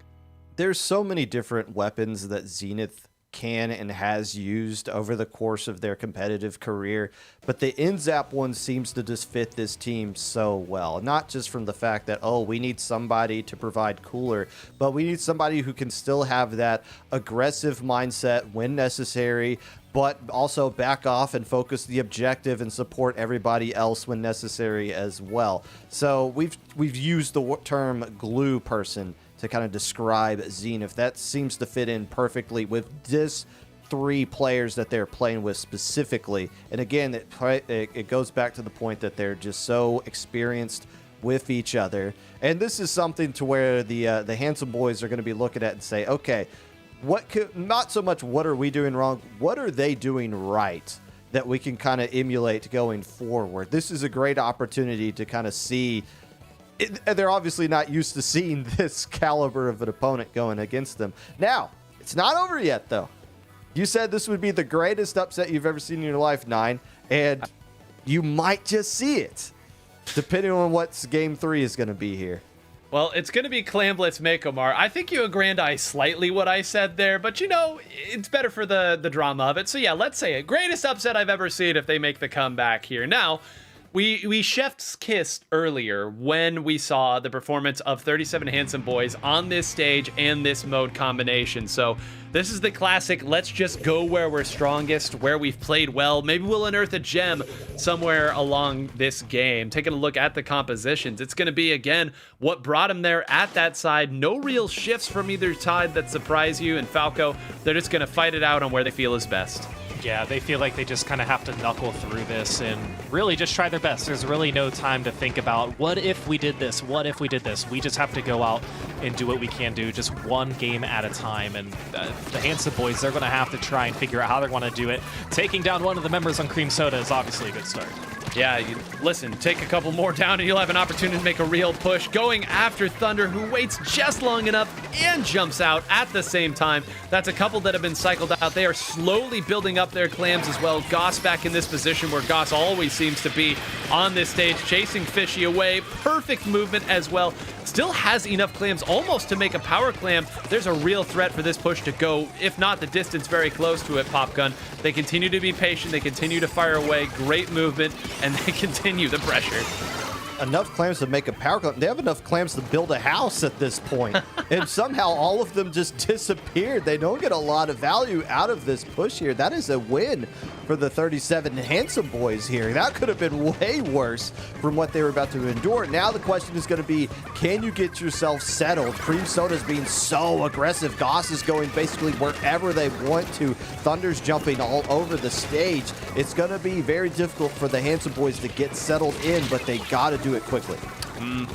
There's so many different weapons that Zenith can and has used over the course of their competitive career, but the NZAP one seems to just fit this team so well. Not just from the fact that, we need somebody to provide cooler, but we need somebody who can still have that aggressive mindset when necessary, but also back off and focus the objective and support everybody else when necessary as well. So we've used the term glue person to kind of describe Zenith. That seems to fit in perfectly with this 3 players that they're playing with specifically. And again, it goes back to the point that they're just so experienced with each other. And this is something to where the Handsome Boys are going to be looking at and say, okay, not so much what are we doing wrong, what are they doing right that we can kind of emulate going forward. This is a great opportunity to kind of see. They're obviously not used to seeing this caliber of an opponent going against them. Now, it's not over yet, though. You said this would be the greatest upset you've ever seen in your life, 9, and you might just see it, depending on what Game 3 is going to be here. Well, it's going to be Clamblitz Makomar. I think you aggrandize slightly what I said there, but it's better for the drama of it. So yeah, let's say it. Greatest upset I've ever seen if they make the comeback here. Now, We chef's kissed earlier when we saw the performance of 37 Handsome Boys on this stage and this mode combination. So this is the classic, let's just go where we're strongest, where we've played well. Maybe we'll unearth a gem somewhere along this game. Taking a look at the compositions, it's going to be, again, what brought them there at that side. No real shifts from either side that surprise you. And Falco, they're just going to fight it out on where they feel is best. Yeah, they feel like they just kind of have to knuckle through this and really just try their best. There's really no time to think about, what if we did this? What if we did this? We just have to go out and do what we can do, just one game at a time. And the Handsome Boys, they're going to have to try and figure out how they're going to do it. Taking down one of the members on Cream Soda is obviously a good start. Yeah, listen, take a couple more down and you'll have an opportunity to make a real push. Going after Thunder, who waits just long enough and jumps out at the same time. That's a couple that have been cycled out. They are slowly building up their clams as well. Goss back in this position where Goss always seems to be on this stage, chasing Fishy away. Perfect movement as well. Still has enough clams almost to make a power clam. There's a real threat for this push to go, if not the distance, very close to it, Popgun. They continue to be patient. They continue to fire away. Great movement. And they continue the pressure. Enough clams to make a power clam. They have enough clams to build a house at this point. And somehow all of them just disappeared. They don't get a lot of value out of this push here. That is a win for the 37 Handsome Boys here. That could have been way worse from what they were about to endure. Now the question is going to be, can you get yourself settled? Cream Soda's being so aggressive. Goss is going basically wherever they want to. Thunder's jumping all over the stage. It's going to be very difficult for the Handsome Boys to get settled in, but they got to do it quickly.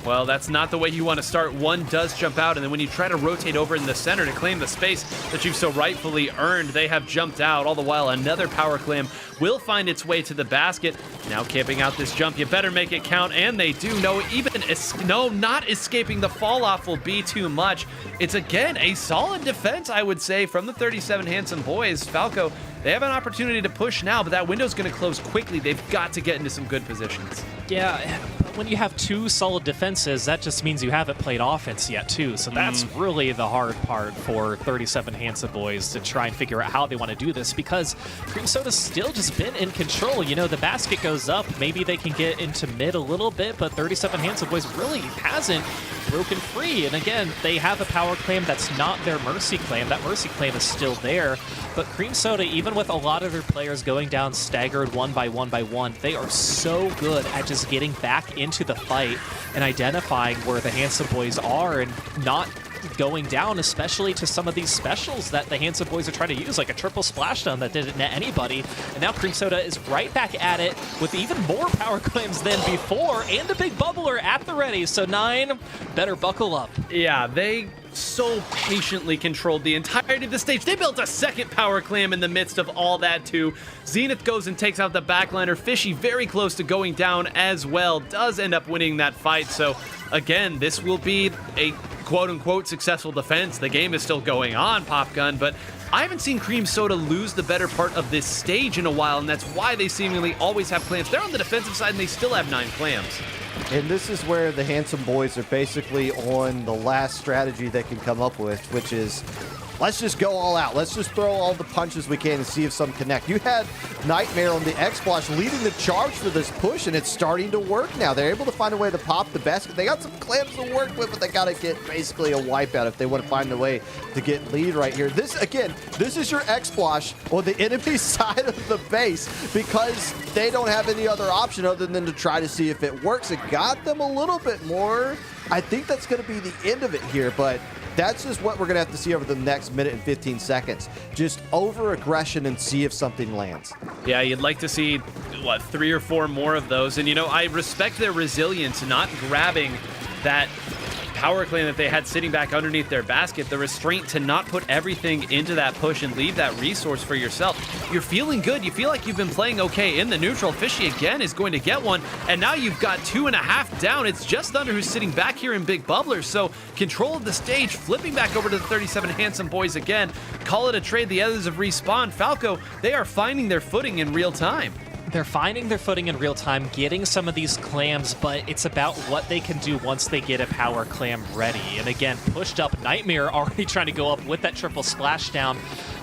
Well, that's not the way you want to start. One does jump out, and then when you try to rotate over in the center to claim the space that you've so rightfully earned, they have jumped out. All the while, another power clam will find its way to the basket. Now camping out this jump, you better make it count, and they do. Not escaping the fall off will be too much. It's again a solid defense, I would say, from the 37 Handsome Boys. Falco, they have an opportunity to push now, but that window's going to close quickly. They've got to get into some good positions. Yeah, but when you have two solid defenses, that just means you haven't played offense yet, too. So that's really the hard part for 37 Handsome Boys to try and figure out how they want to do this, because Cream Soda's still just been in control. You know, the basket goes up. Maybe they can get into mid a little bit, but 37 Handsome Boys really hasn't broken free. And again, they have a power claim that's not their Mercy claim. That Mercy claim is still there. But Cream Soda, even with a lot of their players going down staggered one by one, they are so good at just getting back into the fight and identifying where the Handsome Boys are and not going down, especially to some of these specials that the Handsome Boys are trying to use, like a triple splashdown that didn't net anybody. And now Cream Soda is right back at it with even more power claims than before and a big bubbler at the ready. So 9, better buckle up. Yeah, they so patiently controlled the entirety of the stage. They built a second power clam in the midst of all that too. Zenith goes and takes out the backliner. Fishy very close to going down as well. Does end up winning that fight. So again, this will be a quote-unquote successful defense. The game is still going on, Popgun, but I haven't seen Cream Soda lose the better part of this stage in a while, and that's why they seemingly always have clams. They're on the defensive side, and they still have 9 clams. And this is where the Handsome Boys are basically on the last strategy they can come up with, which is, let's just go all out. Let's just throw all the punches we can and see if some connect. You had Nightmare on the X-Flash leading the charge for this push, and it's starting to work now. They're able to find a way to pop the basket. They got some clams to work with, but they got to get basically a wipeout if they want to find a way to get lead right here. This is your X-Flash on the enemy side of the base, because they don't have any other option other than to try to see if it works. It got them a little bit more. I think that's going to be the end of it here, but that's just what we're going to have to see over the next minute and 15 seconds. Just over-aggression and see if something lands. Yeah, you'd like to see, 3 or 4 more of those. And, I respect their resilience, not grabbing that power clam that they had sitting back underneath their basket, the restraint to not put everything into that push and leave that resource for yourself. You're feeling good. You feel like you've been playing okay in the neutral. Fishy again is going to get one, and now you've got 2.5 down. It's just Thunder who's sitting back here in Big Bubbler, so control of the stage, flipping back over to the 37 Handsome Boys again. Call it a trade. The others have respawned. Falco, they are finding their footing in real time. They're finding their footing in real time, getting some of these clams, but it's about what they can do once they get a power clam ready. And again, pushed up Nightmare already trying to go up with that triple splashdown.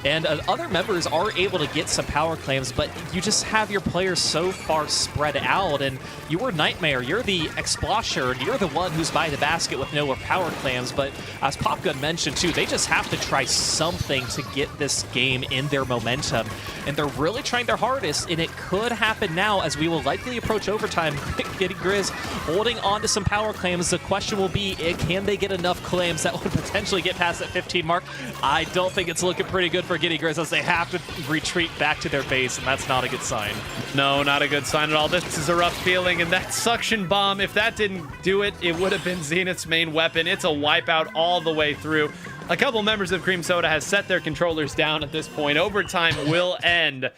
And other members are able to get some power claims, but you just have your players so far spread out. And you're Nightmare, you're the Exploser, and you're the one who's by the basket with no power claims. But as Popgun mentioned too, they just have to try something to get this game in their momentum. And they're really trying their hardest, and it could happen now as we will likely approach overtime. Giddy Grizz holding on to some power claims. The question will be, can they get enough claims that would potentially get past that 15 mark? I don't think it's looking pretty good for Giddy Grizz, as they have to retreat back to their base, and that's not a good sign. No, not a good sign at all. This is a rough feeling, and that suction bomb, if that didn't do it, it would have been Zenith's main weapon. It's a wipeout all the way through. A couple members of Cream Soda has set their controllers down at this point. Overtime will end.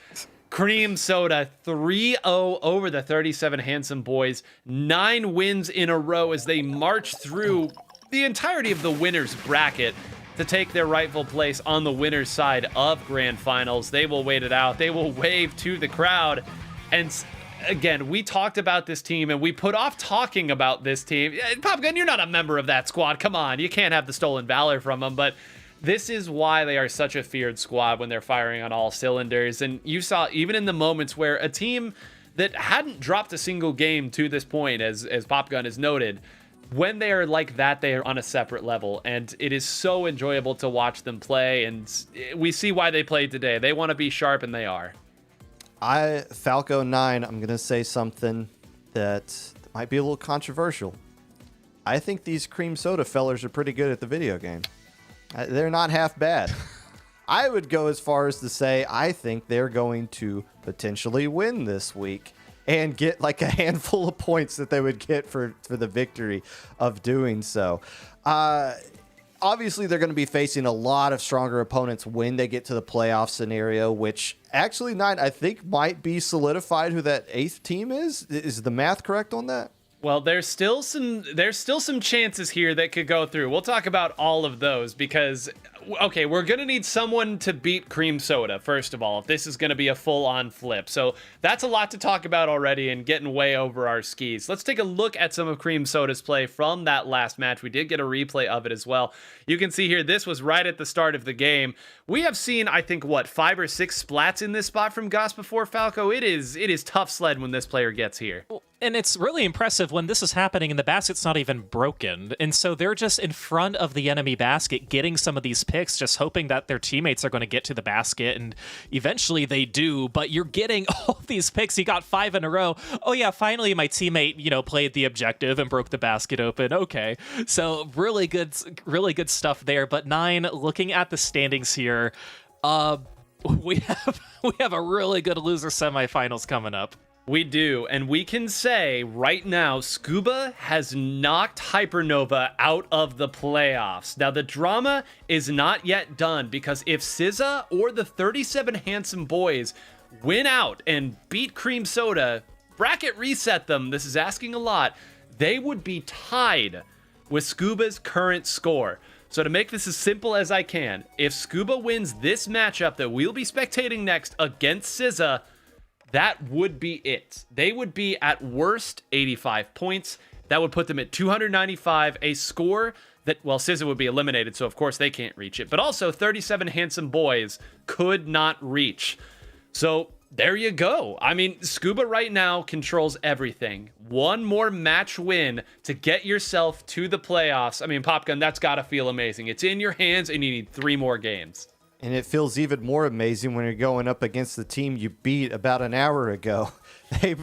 Cream Soda 3-0 over the 37 Handsome Boys. 9 wins in a row as they march through the entirety of the winner's bracket to take their rightful place on the winner's side of Grand Finals. They will wait it out. They will wave to the crowd. And again, we talked about this team and we put off talking about this team. Popgun, you're not a member of that squad. Come on, you can't have the stolen valor from them. But this is why they are such a feared squad when they're firing on all cylinders. And you saw even in the moments where a team that hadn't dropped a single game to this point, as Popgun has noted, when they are like that, they are on a separate level. And it is so enjoyable to watch them play. And we see why they played today. They want to be sharp, and they are. Falco 9, I'm going to say something that might be a little controversial. I think these Cream Soda fellers are pretty good at the video game. They're not half bad. I would go as far as to say I think they're going to potentially win this week. and get like a handful of points that they would get for the victory of doing so. Obviously, they're going to be facing a lot of stronger opponents when they get to the playoff scenario, which actually, Nine, I think might be solidified who that 8th team is. Is the math correct on that? Well, there's still some chances here that could go through. We'll talk about all of those because, okay, we're going to need someone to beat Cream Soda, first of all, if this is going to be a full-on flip. So that's a lot to talk about already and getting way over our skis. Let's take a look at some of Cream Soda's play from that last match. We did get a replay of it as well. You can see here, this was right at the start of the game. We have seen, I think, 5 or 6 splats in this spot from Goss before, Falco. It is tough sled when this player gets here. And it's really impressive when this is happening and the basket's not even broken. And so they're just in front of the enemy basket getting some of these picks, just hoping that their teammates are going to get to the basket. And eventually they do, but you're getting all these picks. You got 5 in a row. Oh yeah, finally my teammate, played the objective and broke the basket open. Okay. So really good stuff there. But Nine, looking at the standings here, we have a really good loser semifinals coming up. We do, and we can say right now, Scuba has knocked Hypernova out of the playoffs. Now, the drama is not yet done, because if SZA or the 37 Handsome Boys win out and beat Cream Soda, bracket reset them, this is asking a lot, they would be tied with Scuba's current score. So to make this as simple as I can, if Scuba wins this matchup that we'll be spectating next against SZA, that would be it. They would be at worst 85 points. That would put them at 295, a score that, well, SZA would be eliminated, so of course they can't reach it. But also 37 Handsome Boys could not reach. So there you go. I mean, Scuba right now controls everything. One more match win to get yourself to the playoffs. I mean, Popgun, that's got to feel amazing. It's in your hands and you need 3 more games. And it feels even more amazing when you're going up against the team you beat about an hour ago.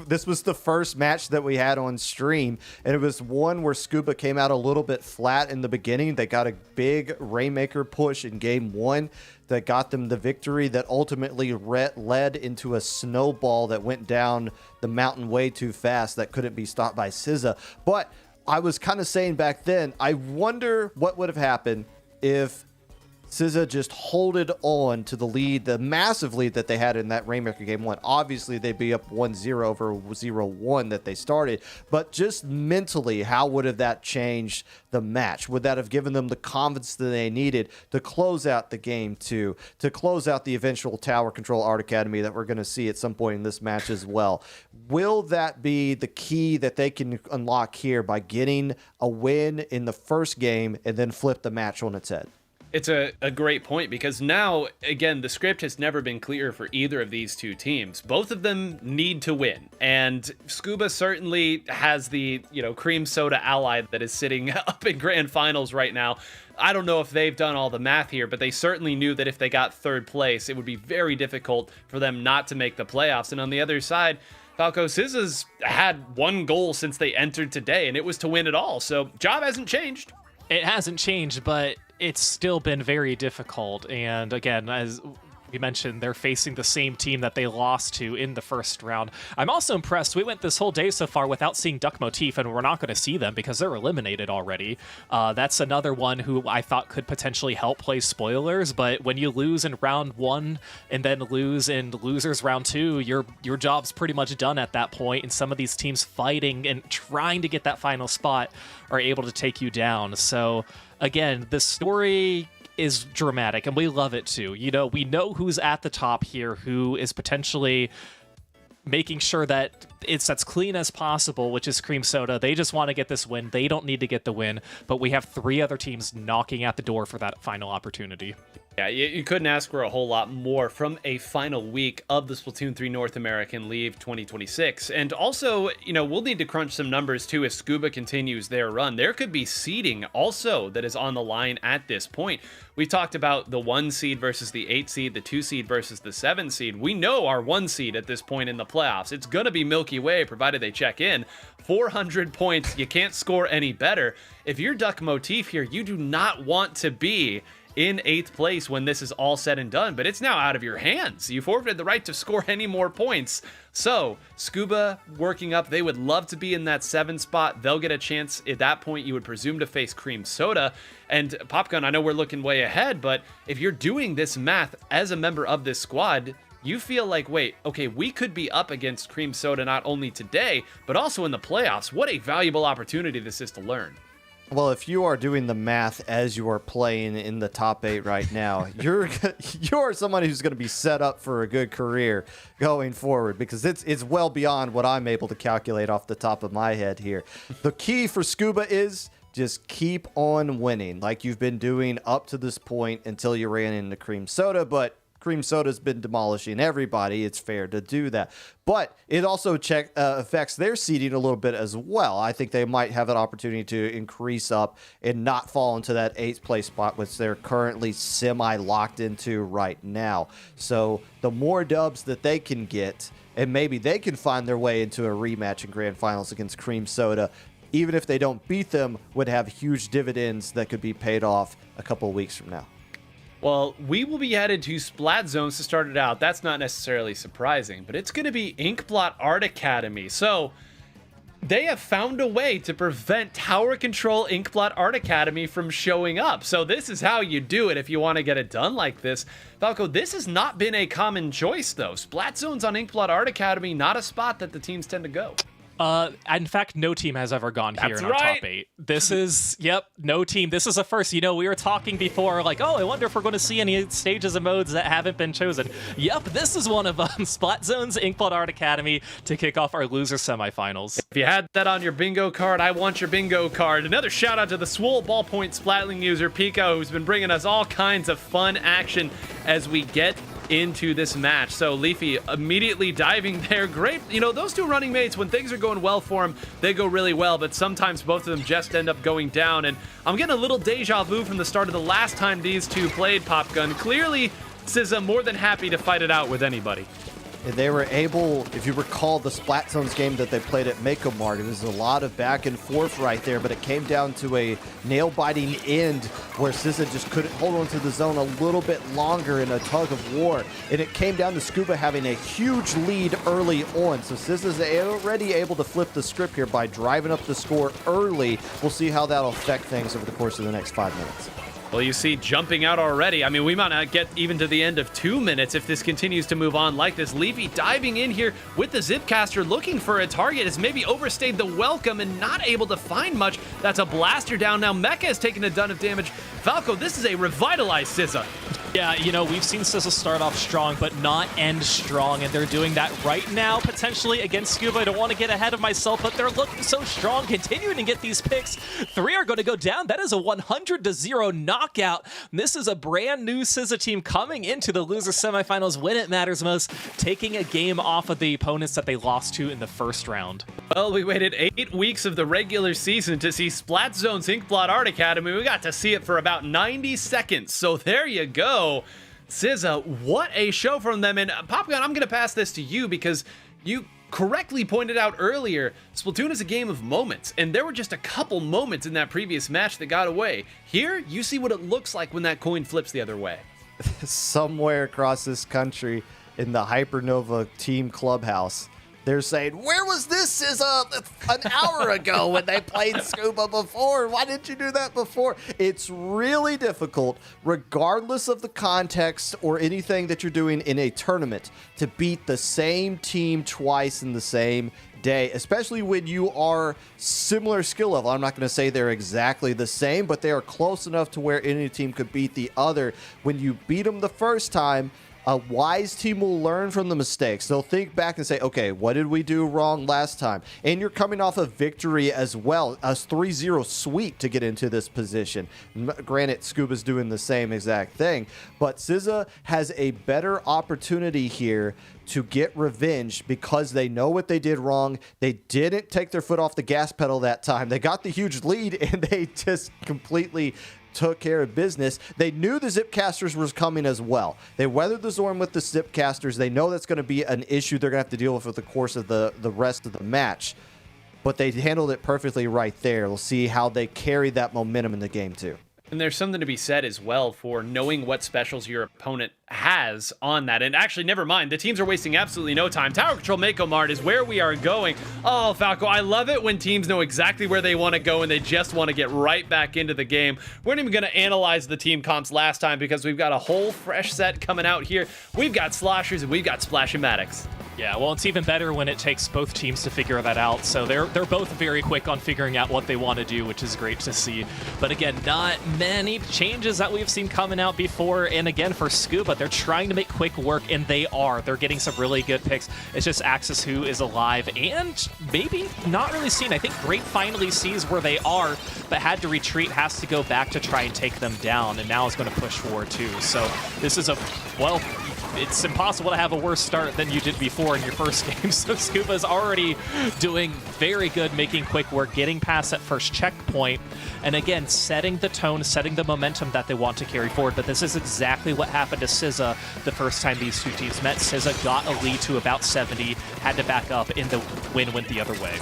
This was the first match that we had on stream, and it was one where Scuba came out a little bit flat in the beginning. They got a big Rainmaker push in game 1 that got them the victory that ultimately led into a snowball that went down the mountain way too fast that couldn't be stopped by SZA. But I was kind of saying back then, I wonder what would have happened if SZA just holded on to the lead, the massive lead that they had in that Rainmaker game 1. Obviously, they'd be up 1-0 over 0-1 that they started, but just mentally, how would have that changed the match? Would that have given them the confidence that they needed to close out the game 2, to close out the eventual Tower Control Art Academy that we're going to see at some point in this match as well? Will that be the key that they can unlock here by getting a win in the first game and then flip the match on its head? It's a great point, because now, again, the script has never been clear for either of these two teams. Both of them need to win, and Scuba certainly has the, Cream Soda ally that is sitting up in grand finals right now. I don't know if they've done all the math here, but they certainly knew that if they got 3rd place, it would be very difficult for them not to make the playoffs. And on the other side, Falco, SZA's had one goal since they entered today, and it was to win it all. So job hasn't changed. It hasn't changed, but it's still been very difficult. And again, as we mentioned, they're facing the same team that they lost to in the first round. I'm also impressed. We went this whole day so far without seeing Duck Motif, and we're not going to see them because they're eliminated already. That's another one who I thought could potentially help play spoilers, but when you lose in round 1 and then lose in losers round 2, your job's pretty much done at that point, and some of these teams fighting and trying to get that final spot are able to take you down. So again, the story is dramatic, and we love it too. We know who's at the top here, who is potentially making sure that it's as clean as possible, which is Cream Soda. They just want to get this win. They don't need to get the win, but we have 3 other teams knocking at the door for that final opportunity. Yeah, you couldn't ask for a whole lot more from a final week of the Splatoon 3 North American League 2026. And also, we'll need to crunch some numbers too if Scuba continues their run. There could be seeding also that is on the line at this point. We talked about the 1 seed versus the 8 seed, the 2 seed versus the 7 seed. We know our 1 seed at this point in the playoffs. It's going to be Milky Way, provided they check in. 400 points, you can't score any better. If you're Duck Motif here, you do not want to be in 8th place when this is all said and done, but it's now out of your hands. You forfeited the right to score any more points. So Scuba working up, they would love to be in that 7 spot. They'll get a chance. At that point, you would presume to face Cream Soda. And Popgun, I know we're looking way ahead, but if you're doing this math as a member of this squad, you feel like, wait, okay, we could be up against Cream Soda not only today, but also in the playoffs. What a valuable opportunity this is to learn. Well, if you are doing the math as you are playing in the top 8 right now, you're someone who's going to be set up for a good career going forward, because it's well beyond what I'm able to calculate off the top of my head here. The key for Scuba is just keep on winning like you've been doing up to this point until you ran into Cream Soda, but Cream Soda's been demolishing everybody. It's fair to do that. But it also affects their seeding a little bit as well. I think they might have an opportunity to increase up and not fall into that 8th place spot, which they're currently semi-locked into right now. So the more dubs that they can get, and maybe they can find their way into a rematch in Grand Finals against Cream Soda, even if they don't beat them, would have huge dividends that could be paid off a couple of weeks from now. Well, we will be headed to Splat Zones to start it out. That's not necessarily surprising, but it's going to be Inkblot Art Academy. So they have found a way to prevent Tower Control Inkblot Art Academy from showing up. So this is how you do it if you want to get it done like this. Falco, this has not been a common choice, though. Splat Zones on Inkblot Art Academy, not a spot that the teams tend to go. In fact, no team has ever gone here That's in our right. top 8. This is, no team. This is a first. You know, we were talking before, like, oh, I wonder if we're going to see any stages and modes that haven't been chosen. Yep, this is one of them. Splat Zones, Inkblot Art Academy to kick off our loser semifinals. If you had that on your bingo card, I want your bingo card. Another shout out to the Swole Ballpoint Splatling user, Pico, who's been bringing us all kinds of fun action as we get into this match. So Leafy immediately diving there. Great. You know, those two running mates, when things are going well for them, they go really well, but sometimes both of them just end up going down. And I'm getting a little deja vu from the start of the last time these two played Popgun. Clearly, SZA more than happy to fight it out with anybody. They were able, if you recall the Splat Zones game that they played at Mako Mart, it was a lot of back and forth right there, but it came down to a nail-biting end where SZA just couldn't hold on to the zone a little bit longer in a tug of war. And it came down to Scuba having a huge lead early on. So SZA's already able to flip the script here by driving up the score early. We'll see how that'll affect things over the course of the next 5 minutes. Well, you see jumping out already. I mean, we might not get even to the end of 2 minutes if this continues to move on like this. Leafy diving in here with the Zipcaster, looking for a target, has maybe overstayed the welcome and not able to find much. That's a blaster down. Now Mecha has taken a ton of damage. Falco, this is a revitalized SZA. Yeah, you know, we've seen SZA start off strong, but not end strong, and they're doing that right now, potentially, against Scuba. I don't want to get ahead of myself, but they're looking so strong, continuing to get these picks. 3 are going to go down. That is a 100-0 knockout. This is a brand new SZA team coming into the loser semifinals when it matters most, taking a game off of the opponents that they lost to in the first round. Well, we waited 8 weeks of the regular season to see Splat Zone's Inkblot Art Academy. We got to see it for about 90 seconds, so there you go. SZA, what a show from them. And Popgun, I'm going to pass this to you because you correctly pointed out earlier, Splatoon is a game of moments, and there were just a couple moments in that previous match that got away. Here, you see what it looks like when that coin flips the other way. Somewhere across this country in the Hypernova team clubhouse, they're saying, where was this an hour ago when they played Scuba before? Why didn't you do that before? It's really difficult, regardless of the context or anything that you're doing in a tournament, to beat the same team twice in the same day, especially when you are similar skill level. I'm not going to say they're exactly the same, but they are close enough to where any team could beat the other. When you beat them the first time, a wise team will learn from the mistakes. They'll think back and say, okay, what did we do wrong last time? And you're coming off a victory as well, a 3-0 sweep to get into this position. Granted, Scuba's doing the same exact thing, but SZA has a better opportunity here to get revenge because they know what they did wrong. They didn't take their foot off the gas pedal that time. They got the huge lead and they just completely took care of business. They knew the Zipcasters was coming as well. They weathered the storm with the Zipcasters. They know that's going to be an issue they're going to have to deal with the course of the rest of the match. But they handled it perfectly right there. We'll see how they carry that momentum in the game too. And there's something to be said as well for knowing what specials your opponent has on that. And actually, never mind. The teams are wasting absolutely no time. Tower Control Mako Mart is where we are going. Oh, Falco, I love it when teams know exactly where they want to go and they just want to get right back into the game. We're not even going to analyze the team comps last time because we've got a whole fresh set coming out here. We've got Sloshers and we've got Splash-O-Matics. Yeah, well, it's even better when it takes both teams to figure that out. So they're both very quick on figuring out what they want to do, which is great to see. But again, not many changes that we've seen coming out before. And again, for Scuba, they're trying to make quick work, and they are. They're getting some really good picks. It's just Axis who is alive and maybe not really seen. I think Great finally sees where they are, but had to retreat, has to go back to try and take them down, and now is going to push forward too. So this is well, it's impossible to have a worse start than you did before in your first game. So Scuba's already doing very good, making quick work, getting past that first checkpoint, and again, setting the tone, setting the momentum that they want to carry forward. But this is exactly what happened to SZA the first time these two teams met. SZA got a lead to about 70, had to back up, and the win went the other way.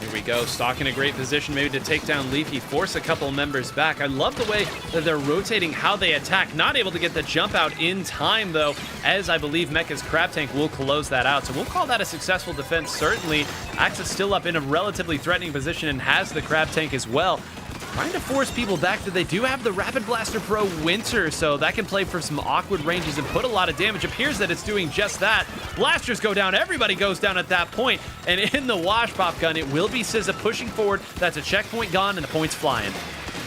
Here we go, Stock in a great position maybe to take down Leafy, force a couple members back. I love the way that they're rotating how they attack. Not able to get the jump out in time, though, as I believe Mecha's Crab Tank will close that out. So we'll call that a successful defense, certainly. Axis still up in a relatively threatening position and has the Crab Tank as well. Trying to force people back, that they do have the Rapid Blaster Pro Winter, so that can play for some awkward ranges and put a lot of damage. Appears that it's doing just that. Blasters go down, everybody goes down at that point, and in the Wash Pop Gun, it will be SZA pushing forward. That's a checkpoint gone, and the point's flying.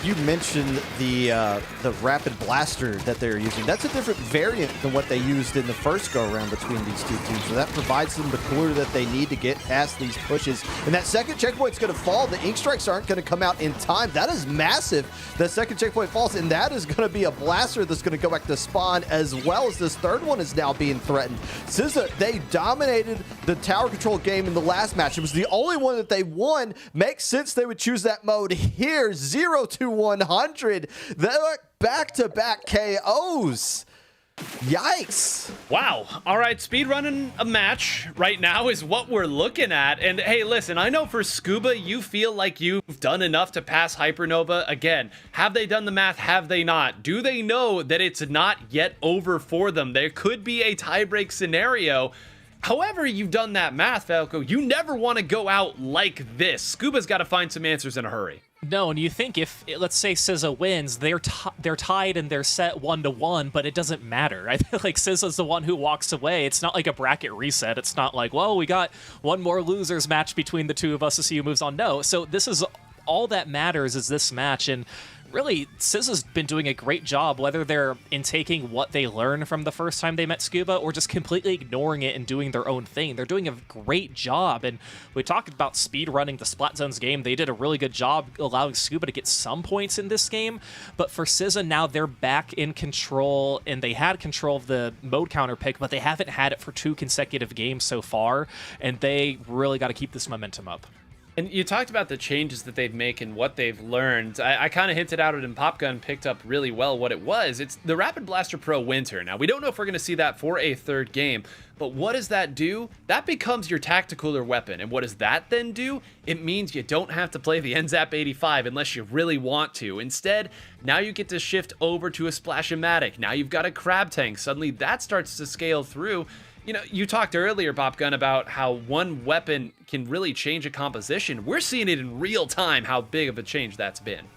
You mentioned the Rapid Blaster that they're using. That's a different variant than what they used in the first go-around between these two teams. So that provides them the cooler that they need to get past these pushes. And that second checkpoint's going to fall. The Ink Strikes aren't going to come out in time. That is massive. The second checkpoint falls, and that is going to be a blaster that's going to go back to spawn, as well as this third one is now being threatened. SZA, they dominated the tower control game in the last match. It was the only one that they won. Makes sense they would choose that mode here. 0-100. They're back-to-back KOs. Yikes. Wow. All right, speedrunning a match right now is what we're looking at. And hey, listen, I know for Scuba, you feel like you've done enough to pass Hypernova. Again, have they done the math? Have they not? Do they know that it's not yet over for them? There could be a tiebreak scenario. However you've done that math, Falco, you never want to go out like this. Scuba's got to find some answers in a hurry. No, and you think if, let's say SZA wins, they're tied and they're set 1-1, but it doesn't matter. I feel like SZA's the one who walks away. It's not like a bracket reset. It's not like, well, we got one more losers match between the two of us to see who moves on. No, so this is all that matters is this match, and really, SZA's been doing a great job, whether they're taking what they learned from the first time they met Scuba or just completely ignoring it and doing their own thing. They're doing a great job, and we talked about speed running the Splat Zones game. They did a really good job allowing Scuba to get some points in this game, but for SZA now, they're back in control, and they had control of the mode counter pick, but they haven't had it for 2 consecutive games so far, and they really got to keep this momentum up. And you talked about the changes that they've made and what they've learned. I kind of hinted out it, and Popgun picked up really well what it was. It's the Rapid Blaster Pro Winter. Now, we don't know if we're going to see that for a third game, but what does that do? That becomes your tactical weapon. And what does that then do? It means you don't have to play the NZAP 85 unless you really want to. Instead, now you get to shift over to a Splash-O-Matic. Now you've got a Crab Tank. Suddenly that starts to scale through. You know, you talked earlier, Popgun, about how one weapon can really change a composition. We're seeing it in real time, how big of a change that's been.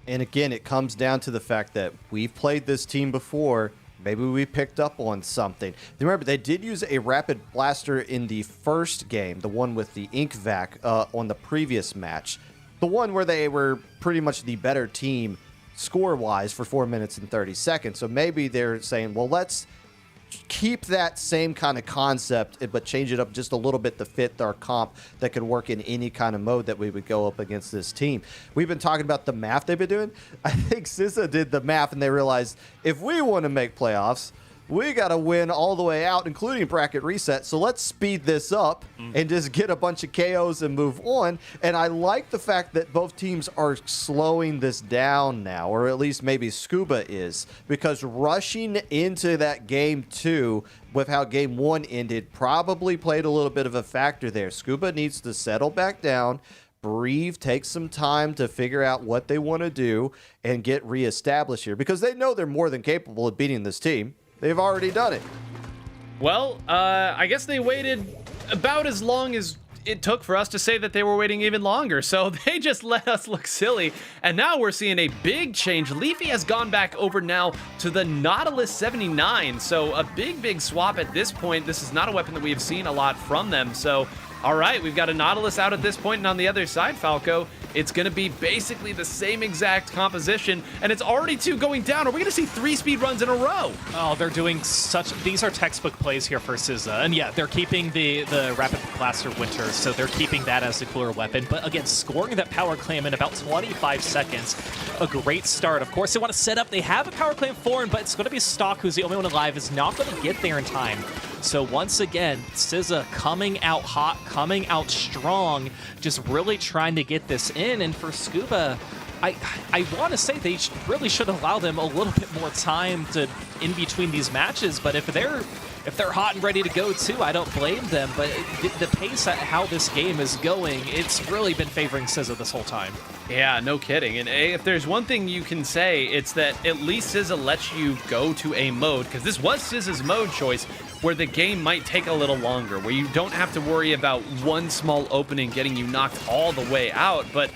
And again, it comes down to the fact that we've played this team before. Maybe we picked up on something. Remember, they did use a Rapid Blaster in the first game, the one with the Ink Vac on the previous match. The one where they were pretty much the better team score-wise for 4 minutes and 30 seconds. So maybe they're saying, well, let's keep that same kind of concept, but change it up just a little bit to fit our comp that could work in any kind of mode that we would go up against this team. We've been talking about the math they've been doing. I think SZA did the math and they realized if we want to make playoffs, we got to win all the way out, including bracket reset. So let's speed this up and just get a bunch of KOs and move on. And I like the fact that both teams are slowing this down now, or at least maybe Scuba is, because rushing into that game 2 with how game 1 ended probably played a little bit of a factor there. Scuba needs to settle back down, breathe, take some time to figure out what they want to do and get reestablished here because they know they're more than capable of beating this team. They've already done it. Well, I guess they waited about as long as it took for us to say that they were waiting even longer. So they just let us look silly. And now we're seeing a big change. Leafy has gone back over now to the Nautilus 79. So a big swap at this point. This is not a weapon that we have seen a lot from them. So, all right, we've got a Nautilus out at this point. And on the other side, Falco, it's going to be basically the same exact composition. And it's already 2 going down. Are we going to see 3 speed runs in a row? Oh, they're doing these are textbook plays here for SZA. And yeah, they're keeping the Rapid Blaster Winter, so they're keeping that as the cooler weapon. But again, scoring that power clam in about 25 seconds, a great start. Of course, they want to set up. They have a power clam foreign, but it's going to be Stock, who's the only one alive, is not going to get there in time. So once again, SZA coming out hot, coming out strong, just really trying to get this in. And for Scuba, I want to say they really should allow them a little bit more time to in between these matches. But if they're hot and ready to go too, I don't blame them. But the pace at how this game is going, it's really been favoring SZA this whole time. Yeah, no kidding. And if there's one thing you can say, it's that at least SZA lets you go to a mode, because this was SZA's mode choice, where the game might take a little longer, where you don't have to worry about one small opening getting you knocked all the way out. But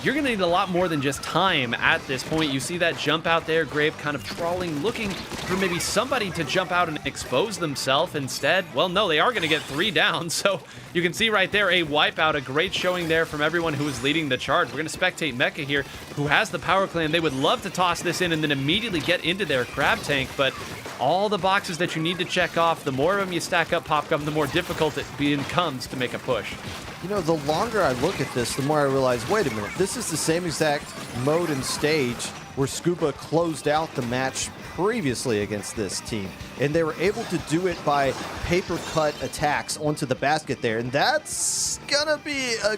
you're going to need a lot more than just time at this point. You see that jump out there, Grave kind of trawling, looking for maybe somebody to jump out and expose themselves. Instead, well, no, they are going to get 3 down. So you can see right there a wipeout, a great showing there from everyone who is leading the charge. We're going to spectate Mecha here, who has the power clam. They would love to toss this in and then immediately get into their crab tank, but all the boxes that you need to check off, the more of them you stack up, Popgum, the more difficult it becomes to make a push. You know, the longer I look at this, the more I realize, wait a minute, this is the same exact mode and stage where Scuba closed out the match previously against this team. And they were able to do it by paper cut attacks onto the basket there. And that's gonna be a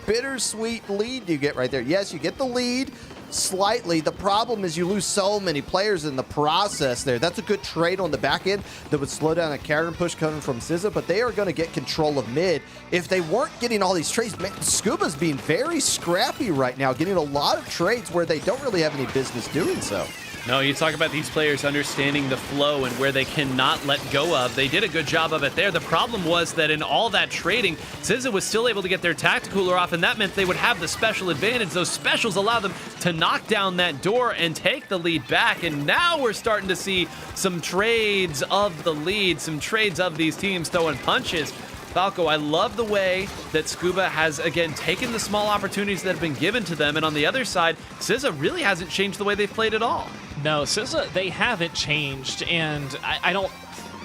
bittersweet lead you get right there. Yes, you get the lead slightly. The problem is you lose so many players in the process there. That's a good trade on the back end that would slow down a counter push coming from SZA, but they are going to get control of mid. If they weren't getting all these trades, man, Scuba's being very scrappy right now, getting a lot of trades where they don't really have any business doing so. No, you talk about these players understanding the flow and where they cannot let go of. They did a good job of it there. The problem was that in all that trading, SZA was still able to get their tacticooler off, and that meant they would have the special advantage. Those specials allow them to knock down that door and take the lead back, and now we're starting to see some trades of the lead, some trades of these teams throwing punches. Falco, I love the way that Scuba has, again, taken the small opportunities that have been given to them, and on the other side, SZA really hasn't changed the way they've played at all. No, SZA, they haven't changed, and I don't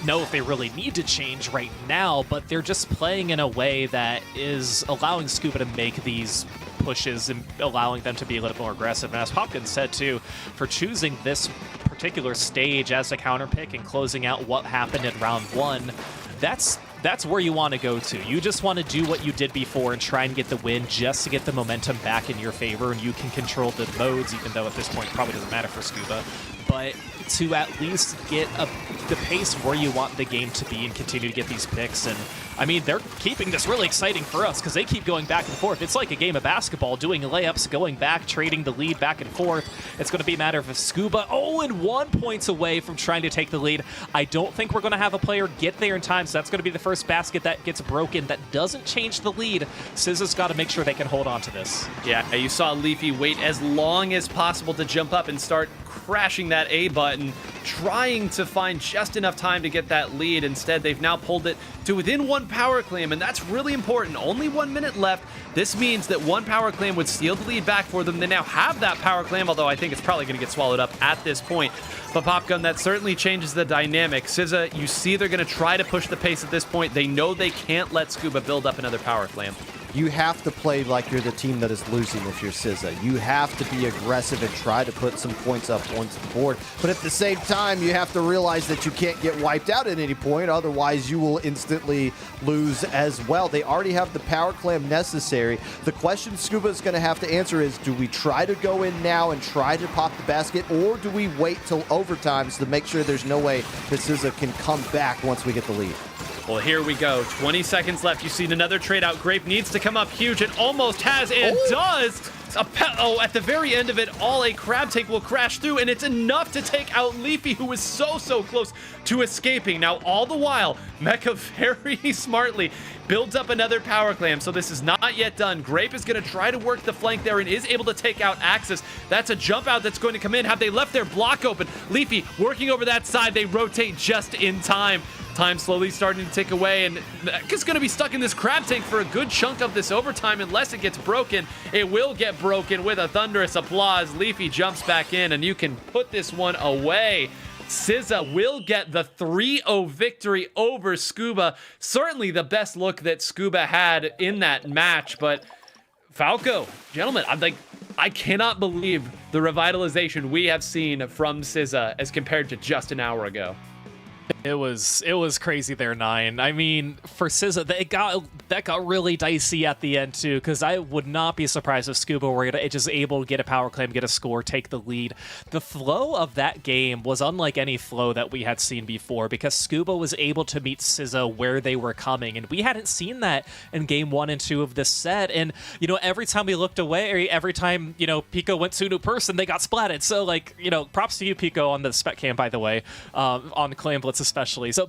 know if they really need to change right now, but they're just playing in a way that is allowing Scuba to make these pushes and allowing them to be a little more aggressive. And as Popkins said, too, for choosing this particular stage as a counter pick and closing out what happened in round 1, that's where you want to go to. You just want to do what you did before and try and get the win just to get the momentum back in your favor, and you can control the modes, even though at this point it probably doesn't matter for Scuba. But to at least get the pace where you want the game to be and continue to get these picks. And I mean, they're keeping this really exciting for us because they keep going back and forth. It's like a game of basketball, doing layups, going back, trading the lead back and forth. It's going to be a matter of if Scuba, 0-1 points away from trying to take the lead. I don't think we're going to have a player get there in time, so that's going to be the first basket that gets broken. That doesn't change the lead. SZA's got to make sure they can hold on to this. Yeah, you saw Leafy wait as long as possible to jump up and start crashing that A button, trying to find just enough time to get that lead. Instead, they've now pulled it to within 1 power clam, and that's really important. Only 1 minute left. This means that 1 power clam would steal the lead back for them. They now have that power clam, although I think it's probably going to get swallowed up at this point. But Popgun, that certainly changes the dynamic. SZA, you see they're going to try to push the pace at this point. They know they can't let Scuba build up another power clam. You have to play like you're the team that is losing if you're SZA. You have to be aggressive and try to put some points up onto the board. But at the same time, you have to realize that you can't get wiped out at any point. Otherwise, you will instantly lose as well. They already have the power clam necessary. The question Scuba is going to have to answer is, do we try to go in now and try to pop the basket, or do we wait till overtimes to make sure there's no way that SZA can come back once we get the lead? Well, here we go. 20 seconds left. You've seen another trade out. Grape needs to come up huge and almost has and does. At the very end of it, all a crab tank will crash through, and it's enough to take out Leafy, who was so close to escaping. Now, all the while, Mecha very smartly builds up another power clam, so this is not yet done. Grape is going to try to work the flank there and is able to take out Axis. That's a jump out that's going to come in. Have they left their block open? Leafy working over that side. They rotate just in time. Time slowly starting to tick away, and it's going to be stuck in this crab tank for a good chunk of this overtime unless it gets broken. It will get broken with a thunderous applause. Leafy jumps back in, and you can put this one away. SZA will get the 3-0 victory over Scuba. Certainly the best look that Scuba had in that match, but Falco, gentlemen, I cannot believe the revitalization we have seen from SZA as compared to just an hour ago. It was crazy there, 9. I mean, for SZA, that got really dicey at the end too, because I would not be surprised if Scuba were just able to get a power claim, get a score, take the lead. The flow of that game was unlike any flow that we had seen before, because Scuba was able to meet SZA where they were coming, and we hadn't seen that in game 1 and 2 of this set. And every time we looked away, every time Pico went to a new person, they got splatted. So props to you, Pico, on the spec cam, by the way, on Clan Blitz especially.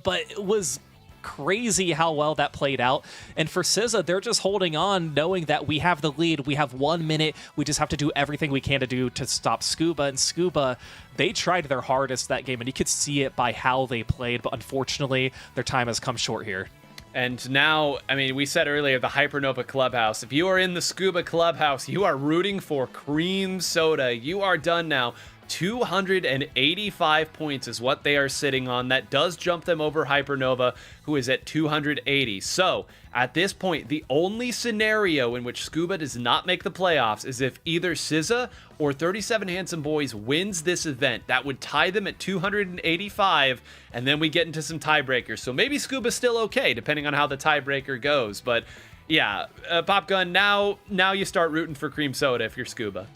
But it was crazy how well that played out. And for SZA, they're just holding on, knowing that we have the lead. We have 1 minute. We just have to do everything we can to stop Scuba. And Scuba, they tried their hardest that game, and you could see it by how they played. But unfortunately, their time has come short here. And now, I mean, we said earlier, the Hypernova Clubhouse. If you are in the Scuba Clubhouse, you are rooting for Cream Soda. You are done now. 285 points is what they are sitting on. That does jump them over Hypernova, who is at 280. So, at this point, the only scenario in which Scuba does not make the playoffs is if either SZA or 37 Handsome Boys wins this event. That would tie them at 285, and then we get into some tiebreakers. So maybe Scuba's still okay, depending on how the tiebreaker goes. But yeah, Pop Gun, now you start rooting for Cream Soda if you're Scuba.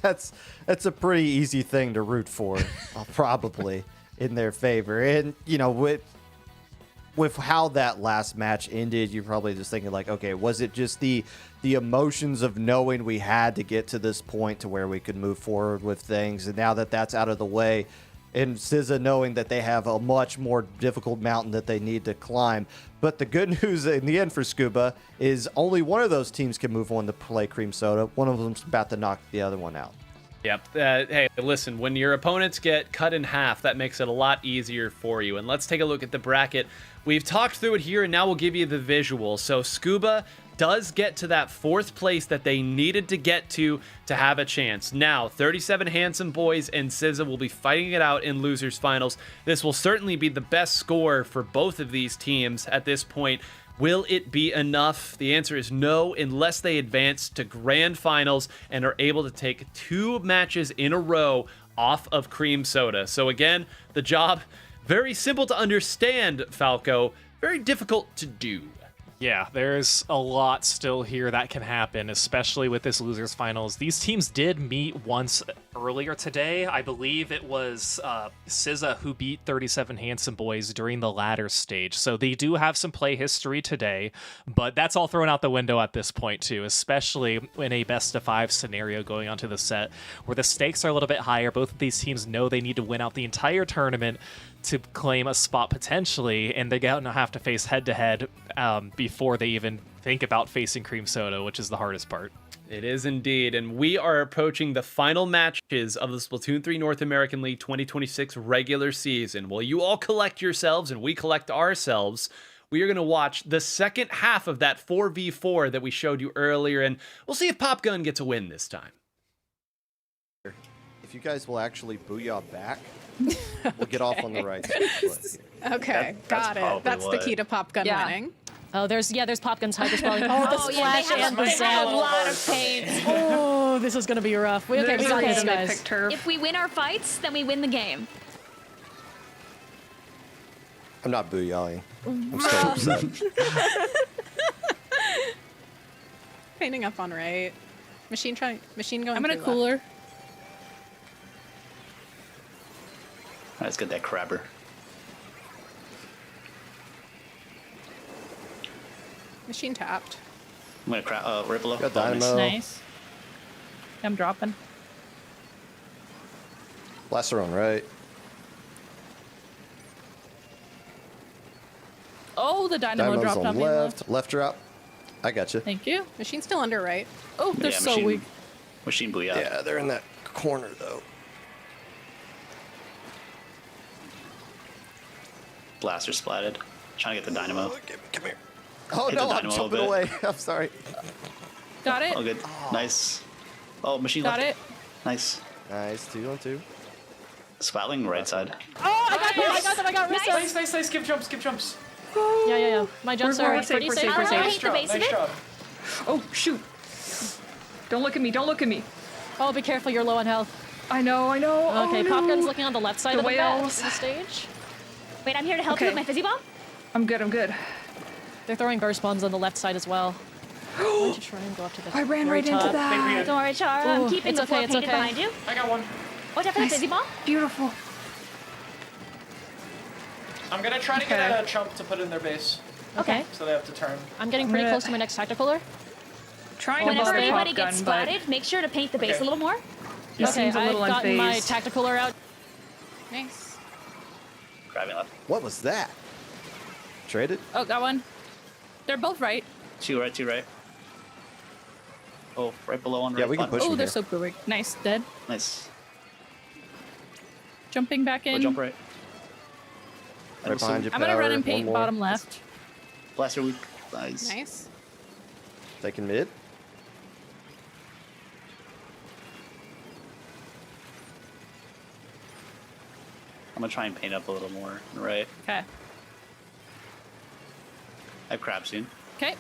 That's a pretty easy thing to root for, probably in their favor. And with how that last match ended, you're probably just thinking okay, was it just the emotions of knowing we had to get to this point to where we could move forward with things, and now that that's out of the way, and SZA knowing that they have a much more difficult mountain that they need to climb. But the good news in the end for Scuba is only one of those teams can move on to play Cream Soda. One of them's about to knock the other one out. Yep. Hey, listen, when your opponents get cut in half, that makes it a lot easier for you. And let's take a look at the bracket. We've talked through it here, and now we'll give you the visual. So Scuba does get to that 4th place that they needed to get to have a chance. Now, 37 Handsome Boys and SZA will be fighting it out in losers finals. This will certainly be the best score for both of these teams at this point. Will it be enough? The answer is no, unless they advance to grand finals and are able to take 2 matches in a row off of Cream Soda. So again, the job, very simple to understand, Falco, very difficult to do. Yeah, there's a lot still here that can happen, especially with this losers finals. These teams did meet once earlier today. I believe it was SZA who beat 37 Handsome Boys during the ladder stage. So they do have some play history today, but that's all thrown out the window at this point too, especially in a best of 5 scenario going onto the set where the stakes are a little bit higher. Both of these teams know they need to win out the entire tournament to claim a spot potentially, and they're going to have to face head-to-head before they even think about facing Cream Soda, which is the hardest part. It is indeed, and we are approaching the final matches of the Splatoon 3 North American League 2026 regular season. While you all collect yourselves and we collect ourselves, we are going to watch the second half of that 4v4 that we showed you earlier, and we'll see if Pop Gun gets a win this time. If you guys will actually booyah back, we'll get off on the right foot here. Okay, got it. That's the key to Pop Gun winning. Oh, there's Pop Gun's hyper spelling. Oh, the splash and the They have a zap. lot of pain. Oh, this is gonna be rough. We got this, guys. If we win our fights, then we win the game. I'm not booyahing. I'm so upset. Painting up on right. Machine going. I'm gonna through cooler. left. Let's get that crabber. Machine tapped. I'm gonna Ripple. Got Dynamo. Nice. I'm dropping. Blaster on right. Oh, the dynamo Dynamo's dropped on on me left. Left drop. I got you. Thank you. Machine's still under right. Oh, they're Yeah, so weak. Machine booyah. Yeah, they're in that corner though. Blaster splatted. Trying to get the dynamo. Come here. Oh Hit no, the I'm dynamo a jumping bit. away. I'm sorry. Got it. Oh, good. Nice. Oh, machine Got left. it. Nice. Nice, 2-on-2. Splatling right side. Oh, I got them. I got them. I got Rissa. Nice. Skip jumps. Yeah. My jumps We're are safe, pretty we're safe. safe, we're safe. I Nice hate the job. base of Nice it. job. Oh, shoot. Don't look at me. Don't look at me. Oh, be careful. You're low on health. I know. Okay, Oh, no. Popgun's looking on the left side The of the whales. stage. Wait, I'm here to help you Okay. with my fizzy bomb. I'm good. They're throwing burst bombs on the left side as well. Why don't you try and go up to the I ran very right into top? that. Don't worry, Char. Ooh, I'm keeping it's the floor okay, it's painted okay. behind you. I got one. Watch out for the fizzy bomb. Beautiful. I'm gonna try to get a chump to put in their base, Okay. so they have to turn. I'm getting pretty Yeah. close to my next tacticaler. Trying to Whenever bust a anybody Popgun, gets but splatted, make sure to paint the base Okay. a little more. he Okay, seems a little I've gotten my unfazed. tacticaler out. Nice. Grabbing left. What was that? Traded? Oh, got one. They're both right. Two right. Oh, right below on right. Yeah, we can bottom. push Oh, him they're here. so brewing. Nice. Dead. Nice. Jumping back Go in. jump right. Right behind you, I'm gonna run Power. and paint One more. bottom left. Blaster weak. Nice. Nice. Taking mid. I'm gonna try and paint up a little more. Right. Okay. I have crab soon. Okay.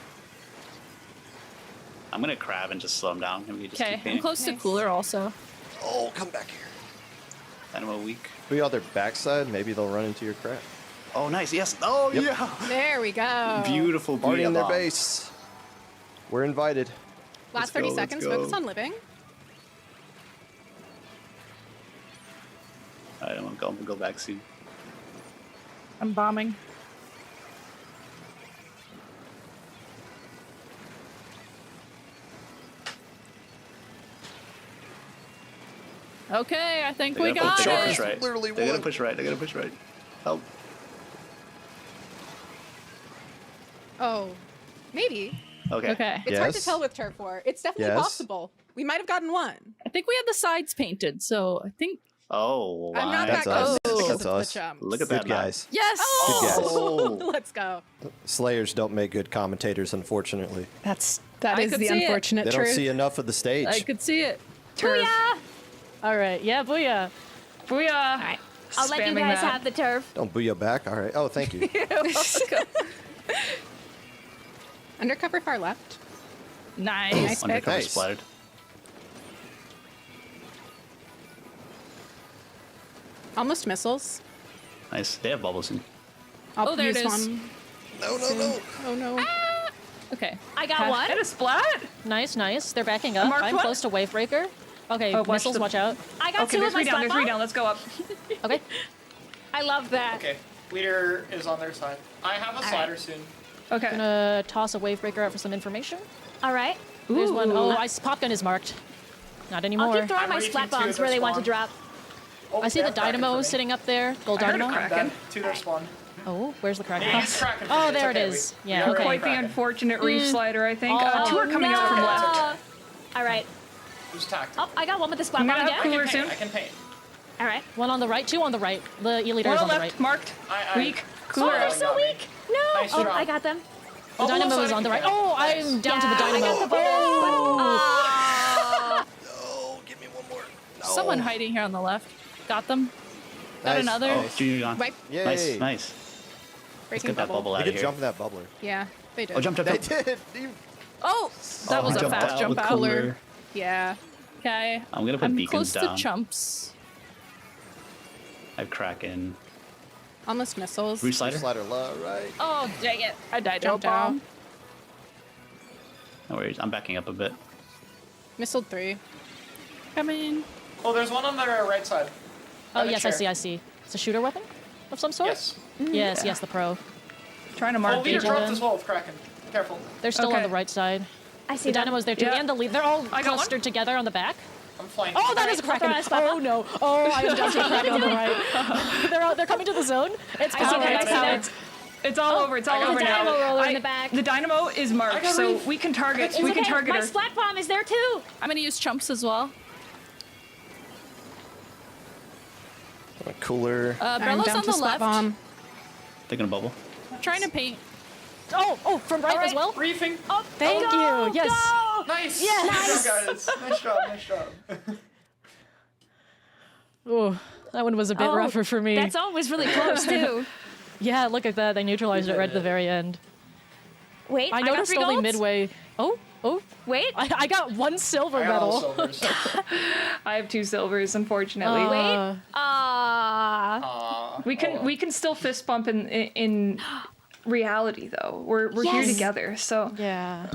I'm gonna crab and just slow him down. And we just Okay. keep I'm painting. close to cooler also. Oh, come back here. Dynamo weak. We on their backside. Maybe they'll run into your crap. Oh, nice. Yes. Oh, Yep. yeah. There we go. Beautiful. Party in booyah their bomb. base. We're invited. Last Let's go, 30 let's seconds. go. Focus on living. All right, I'm gonna go back soon. I'm bombing. Okay, I think we got They're gonna it. push right. Literally They're gonna one. push right. They're gonna push right. Help. Oh, maybe. Okay. Okay. It's hard to Yes. tell with turf war. It's definitely Yes. possible. We might have gotten one. I think we had the sides painted, so I think Oh, I'm not That's that us. close because That's of us. the chumps. Look at Good that map. guys. yes. Good guys. Oh. Let's go. Slayers don't make good commentators, unfortunately. That I is could the see it. unfortunate They truth. don't see enough of the stage. I could see it. Booyah! All right. Yeah, booyah. Booyah. All right. I'll let you Spamming guys that. have the turf. Don't boo you back. All right. Oh, thank you. Undercover far left. Nice. Nice pick. Undercover Nice. splattered. Almost missiles. Nice. They have bubbles in. I'll Oh, there it use is. one. No. Oh no. Okay. I got one. Hit a splat. Nice. They're backing up. Marked I'm one? close to Wavebreaker. Okay, Oh, watch missiles, the- watch out. I got Okay, two there's of my three down. splat There's three bomb. down. Let's go up. Okay. I love that. Okay, leader is on their side. I have a slider soon. Okay. Gonna toss a Wavebreaker out for some information. All right. There's one. Ooh. Oh, Popgun is marked. Not anymore. I'll keep throwing I'm my reaching splat to bombs their where they want to spawn. drop. Oh, I see they the have Kraken Dynamo for me. sitting up there. Gold I heard a Dynamo. crack. Done. To their spawn. Oh, where's the Kraken? Yeah, he's Kraken for Oh, me. It's there it okay. is. We Yeah, got okay. Quite the Kraken. unfortunate reach slider, I think. Oh, Two are coming out from no. left. All right. Who's tacked? Oh, I got one with the splat I'm bomb gonna again. have cooler I soon. can paint. All right. One on the right, two on the right. The E-leader One is on on the left, right. marked. I- Weak. Oh, Cooler. they're got so me. weak. No. Nice Oh, job. I got them. The Dynamo side is on the right. can Oh, paint. I'm down to the Yeah, I Dynamo. got the bonus, but, Oh, give me one more. No. Someone hiding here on the left. Got them. Got Nice. another. Oh, Junior gone. Right. Yay. Nice. Let's Breaking get that bubble They out could of here. jump in that bubbler. Yeah, they did. Oh, jump. They did. Oh, that was a jumped fast out jump with out. cooler. Yeah. Okay. I'm gonna put I'm beacons close down. to chumps. I have Kraken. Almost missiles. Reach slider. Slider low, right? Oh, dang it. I died to a Jumped out. bomb. No worries. I'm backing up a bit. Missile 3. Coming. Oh, there's one on their right side. Oh, On the yes, I chair. see. It's a shooter weapon of some sort? Yes. Yes, the pro. Trying to Oh, mark leader people. dropped as well with Kraken. Careful. They're still on Okay. the right side. I see The Dynamo's there too, Yeah. and the lead. They're all I got one. clustered together on the back. I'm flying. Oh, that is a Kraken. Oh no. Oh, I am down to a Kraken on the right. They're coming to the zone. It's I see power. that, It's I see power. that. It's all over. It's all over the now. Dynamo roller in the back. The Dynamo is marked, got so Reef. we can target. It's We can okay. target My her. splat bomb is there too. I'm gonna use chumps as well. A cooler. Brelo's I'm down on to the splat left. bomb. They're gonna bubble. Trying to paint. Oh, from right as well. Briefing. Oh, Thank you. Yes. Go. Nice. Yeah. Nice job, guys. Nice job. Nice job. Oh, that one was a bit Oh, rougher for me. That zone was really close too. Yeah, look at that. They neutralized it right at the very end. Wait, I got noticed 3 only golds. midway. Oh. Wait, I got 1 silver I got all medal. silvers. I have 2 silvers, unfortunately. wait. Ah. We can still fist bump in reality though. We're here Yes. together, so Yeah.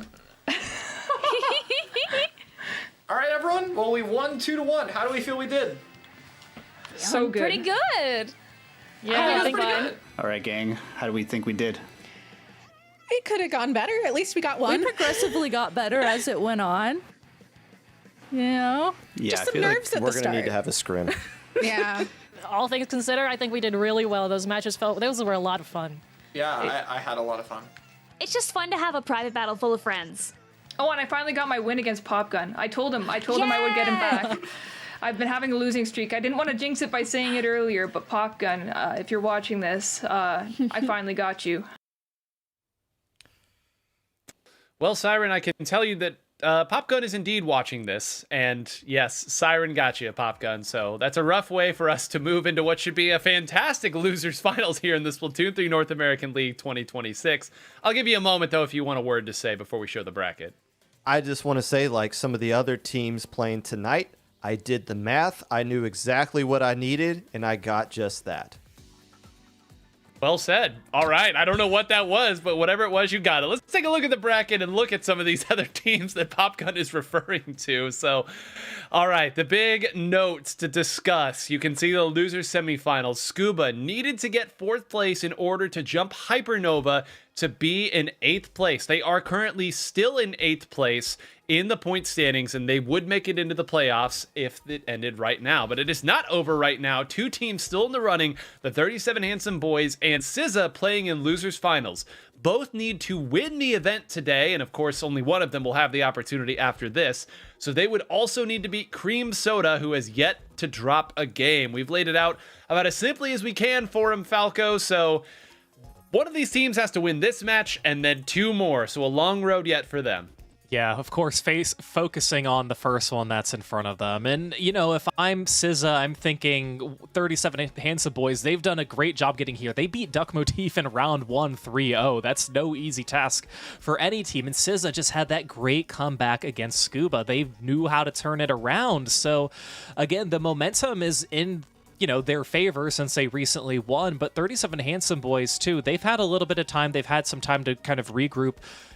All right, everyone. Well, we won 2-1. How do we feel we did? so good. Pretty good. Yeah, I think that's pretty good. All right, gang. How do we think we did? It could have gone better. At least we got We one. progressively got better as it went on. You know? Yeah, Just I some feel like nerves at We're the going to start. need to have a scrim. Yeah. All things considered, I think we did really well. Those matches those were a lot of fun. Yeah, I had a lot of fun. It's just fun to have a private battle full of friends. Oh, and I finally got my win against Popgun. I told him I would get him back. I've been having a losing streak. I didn't want to jinx it by saying it earlier, but Popgun, if you're watching this, I finally got you. Well, Siren, I can tell you that Popgun is indeed watching this, and yes, Siren got you, Popgun. So that's a rough way for us to move into what should be a fantastic losers finals here in the Splatoon 3 North American League 2026. I'll give you a moment though if you want a word to say before we show the bracket. I just want to say, like some of the other teams playing tonight, I did the math. I knew exactly what I needed, and I got just that. Well said. All right. I don't know what that was, but whatever it was, you got it. Let's take a look at the bracket and look at some of these other teams that Popgun is referring to. So, all right, the big notes to discuss. You can see the losers semifinals. Scuba needed to get 4th place in order to jump Hypernova to be in 8th place. They are currently still in 8th place in the point standings, and they would make it into the playoffs if it ended right now. But it is not over right now. 2 teams still in the running, the 37 Handsome Boys and SZA playing in losers finals. Both need to win the event today, and of course only one of them will have the opportunity after this. So they would also need to beat Cream Soda, who has yet to drop a game. We've laid it out about as simply as we can for him, Falco. So one of these teams has to win this match and then 2 more. So a long road yet for them. Yeah, of course, focusing on the first one that's in front of them. And, you know, if I'm SZA, I'm thinking 37 Handsome Boys, they've done a great job getting here. They beat Duck Motif in round 1 3-0. That's no easy task for any team. And SZA just had that great comeback against Scuba. They knew how to turn it around. So, again, the momentum is in their favor since they recently won, but 37 Handsome Boys too, they've had a little bit of time. They've had some time to kind of regroup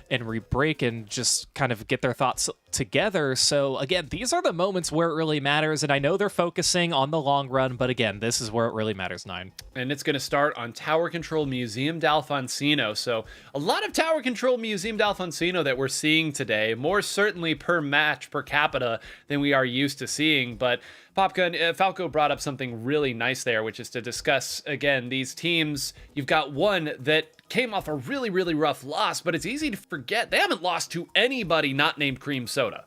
and re-break and just kind of get their thoughts together. So again, these are the moments where it really matters, and I know they're focusing on the long run, but again, this is where it really matters, 9. And it's going to start on Tower Control Museum d'Alfonsino. So a lot of Tower Control Museum d'Alfonsino that we're seeing today, more certainly per match, per capita, than we are used to seeing. But Popgun, Falco brought up something really nice there, which is to discuss, again, these teams. You've got one that came off a really, really rough loss, but it's easy to forget they haven't lost to anybody not named Cream Soda.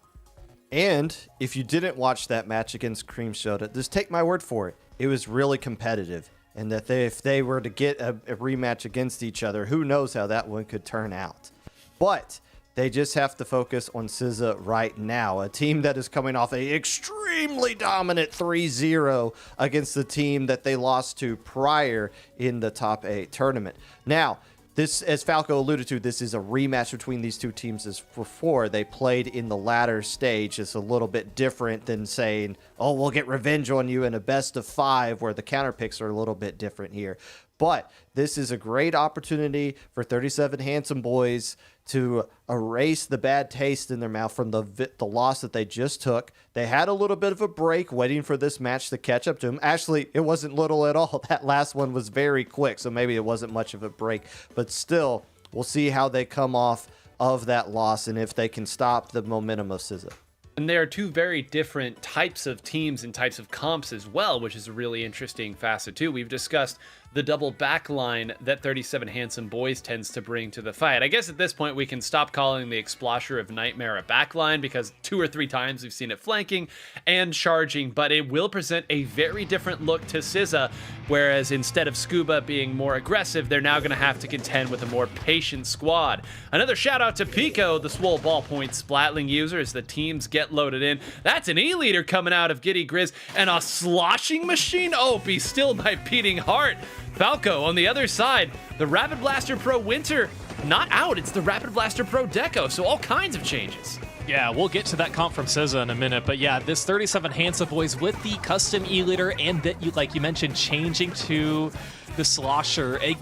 And if you didn't watch that match against Cream Soda, just take my word for it. It was really competitive. And that if they were to get a rematch against each other, who knows how that one could turn out. But they just have to focus on SZA right now, a team that is coming off a extremely dominant 3-0 against the team that they lost to prior in the top 8 tournament. Now, this, as Falco alluded to, this is a rematch between these two teams as before. They played in the latter stage. It's a little bit different than saying, oh, we'll get revenge on you in a best of 5, where the counter picks are a little bit different here. But this is a great opportunity for 37 Handsome Boys to erase the bad taste in their mouth from the loss that they just took. They had a little bit of a break waiting for this match to catch up to them. Actually, it wasn't little at all. That last one was very quick, so maybe it wasn't much of a break. But still, we'll see how they come off of that loss and if they can stop the momentum of SZA. And there are two very different types of teams and types of comps as well, which is a really interesting facet too. We've discussed the double backline that 37 Handsome Boys tends to bring to the fight. I guess at this point we can stop calling the Explosher of Nightmare a backline because 2 or 3 times we've seen it flanking and charging, but it will present a very different look to SZA, whereas instead of Scuba being more aggressive, they're now going to have to contend with a more patient squad. Another shout out to Pico, the Swole Ballpoint Splatling user, as the teams get loaded in. That's an E-leader coming out of Giddy Grizz, and a sloshing machine? Oh, be still my beating heart. Falco on the other side, the Rapid Blaster Pro Winter, not out, it's the Rapid Blaster Pro Deco, so all kinds of changes. Yeah, we'll get to that comp from SZA in a minute, but yeah, this 37 Handsome Boys with the custom E-leader and that, like you mentioned, changing to the Slosher, a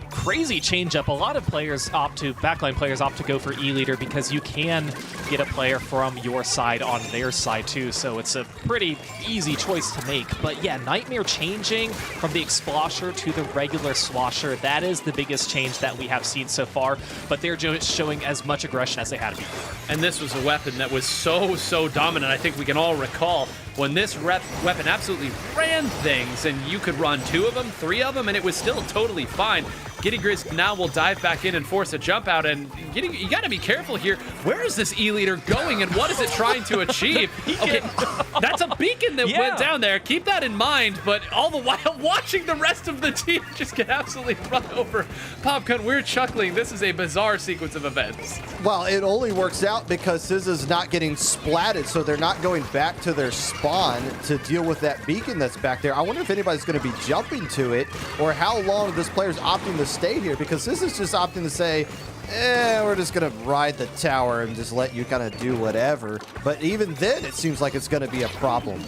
crazy change-up. A lot of backline players opt to go for E-leader because you can get a player from your side on their side too, so it's a pretty easy choice to make. But yeah, Nightmare changing from the Explosher to the regular Slosher, that is the biggest change that we have seen so far, but they're just showing as much aggression as they had before. And this was a weapon that was so dominant. I think we can all recall when this weapon absolutely ran things, and you could run 2 of them, 3 of them, and it was still totally fine. Giddy Grizz now will dive back in and force a jump out, and you got to be careful here. Where is this E-leader going, and what is it trying to achieve? Okay, that's a beacon that went down there. Keep that in mind, but all the while watching the rest of the team just get absolutely run over. Popgun, we're chuckling. This is a bizarre sequence of events. Well, it only works out because SZA's not getting splatted, so they're not going back to their spawn to deal with that beacon that's back there. I wonder if anybody's going to be jumping to it, or how long this player's opting to stay here, because SZA's just opting to say, we're just going to ride the tower and just let you kind of do whatever. But even then, it seems like it's going to be a problem.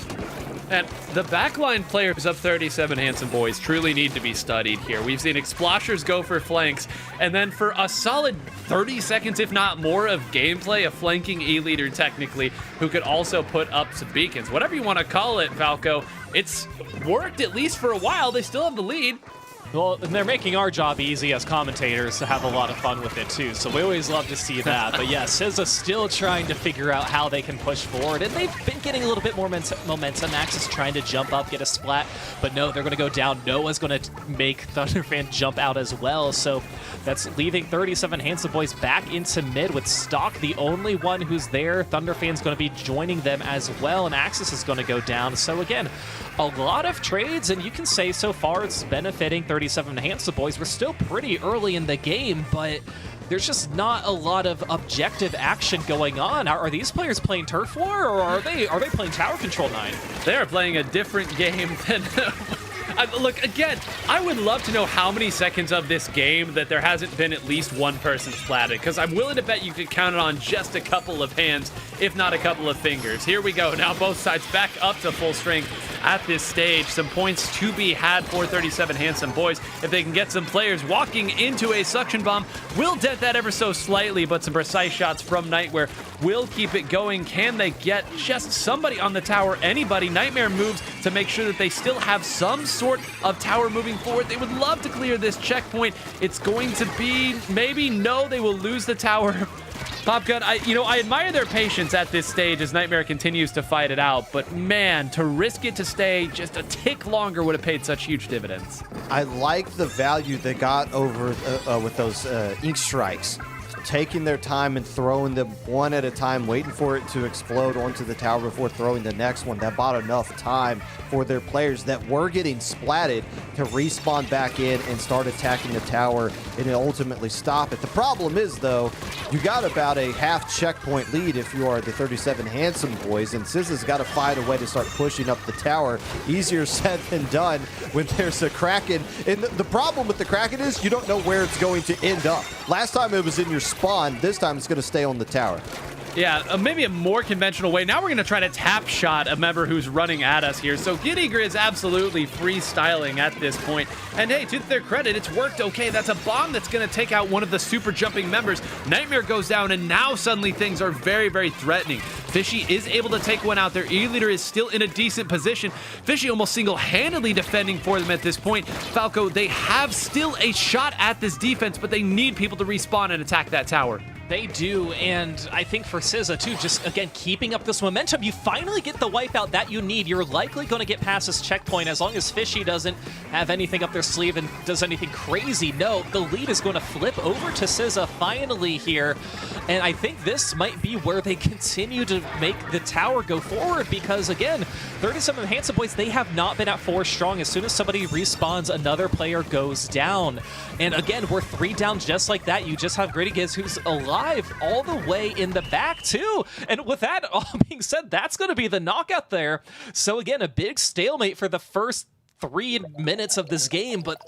And the backline players of 37 Handsome Boys truly need to be studied here. We've seen Exploshers go for flanks, and then for a solid 30 seconds, if not more, of gameplay, a flanking E-leader technically, who could also put up some beacons. Whatever you want to call it, Falco, it's worked at least for a while. They still have the lead. Well, and they're making our job easy as commentators to have a lot of fun with it too, so we always love to see that. But yeah, SZA still trying to figure out how they can push forward, and they've been getting a little bit more momentum. Max is trying to jump up, get a splat, but no, they're going to go down. Noah's going to make Thunderfan jump out as well, so that's leaving 37 Handsome Boys back into mid with Stock, the only one who's there. Thunderfan's going to be joining them as well, and Axis is going to go down. So again, a lot of trades, and you can say so far it's benefiting 37 Handsome Boys. We're still pretty early in the game, but there's just not a lot of objective action going on. Are these players playing Turf War, or are they playing Tower Control 9? They are playing a different game than... Look, again, I would love to know how many seconds of this game that there hasn't been at least one person splatted, because I'm willing to bet you could count it on just a couple of hands, if not a couple of fingers. Here we go. Now both sides back up to full strength at this stage. Some points to be had for 37 Handsome Boys. If they can get some players walking into a suction bomb, will dent that ever so slightly, but some precise shots from Nightmare will keep it going. Can they get just somebody on the tower? Anybody? Nightmare moves to make sure that they still have some sort of tower moving forward. They would love to clear this checkpoint. It's going to be maybe no, they will lose the tower. Popgun, I admire their patience at this stage as Nightmare continues to fight it out, but man, to risk it to stay just a tick longer would have paid such huge dividends. I like the value they got over with those ink strikes. Taking their time and throwing them one at a time, waiting for it to explode onto the tower before throwing the next one. That bought enough time for their players that were getting splatted to respawn back in and start attacking the tower and ultimately stop it. The problem is, though, you got about a half checkpoint lead if you are the 37 Handsome Boys, and SZA's got to find a way to start pushing up the tower. Easier said than done when there's a Kraken. And the problem with the Kraken is you don't know where it's going to end up. Last time it was in your spawn, this time it's going to stay on the tower. Yeah, maybe a more conventional way. Now we're going to try to tap shot a member who's running at us here. So Giddy Grizz absolutely freestyling at this point. And hey, to their credit, it's worked okay. That's a bomb that's going to take out one of the super jumping members. Nightmare goes down, and now suddenly things are very, very threatening. Fishy is able to take one out. Their E-leader is still in a decent position. Fishy almost single-handedly defending for them at this point. Falco, they have still a shot at this defense, but they need people to respawn and attack that tower. They do, and I think for SZA too, just again, keeping up this momentum, you finally get the wipeout that you need. You're likely going to get past this checkpoint as long as Fishy doesn't have anything up their sleeve and does anything crazy. No, the lead is going to flip over to SZA finally here, and I think this might be where they continue to make the tower go forward because, again, 37 Handsome Boys, they have not been at 4 strong. As soon as somebody respawns, another player goes down. And again, we're 3 down just like that. You just have Gritty Giz, who's alive all the way in the back too. And with that all being said, that's going to be the knockout there. So again, a big stalemate for the first 3 minutes of this game, but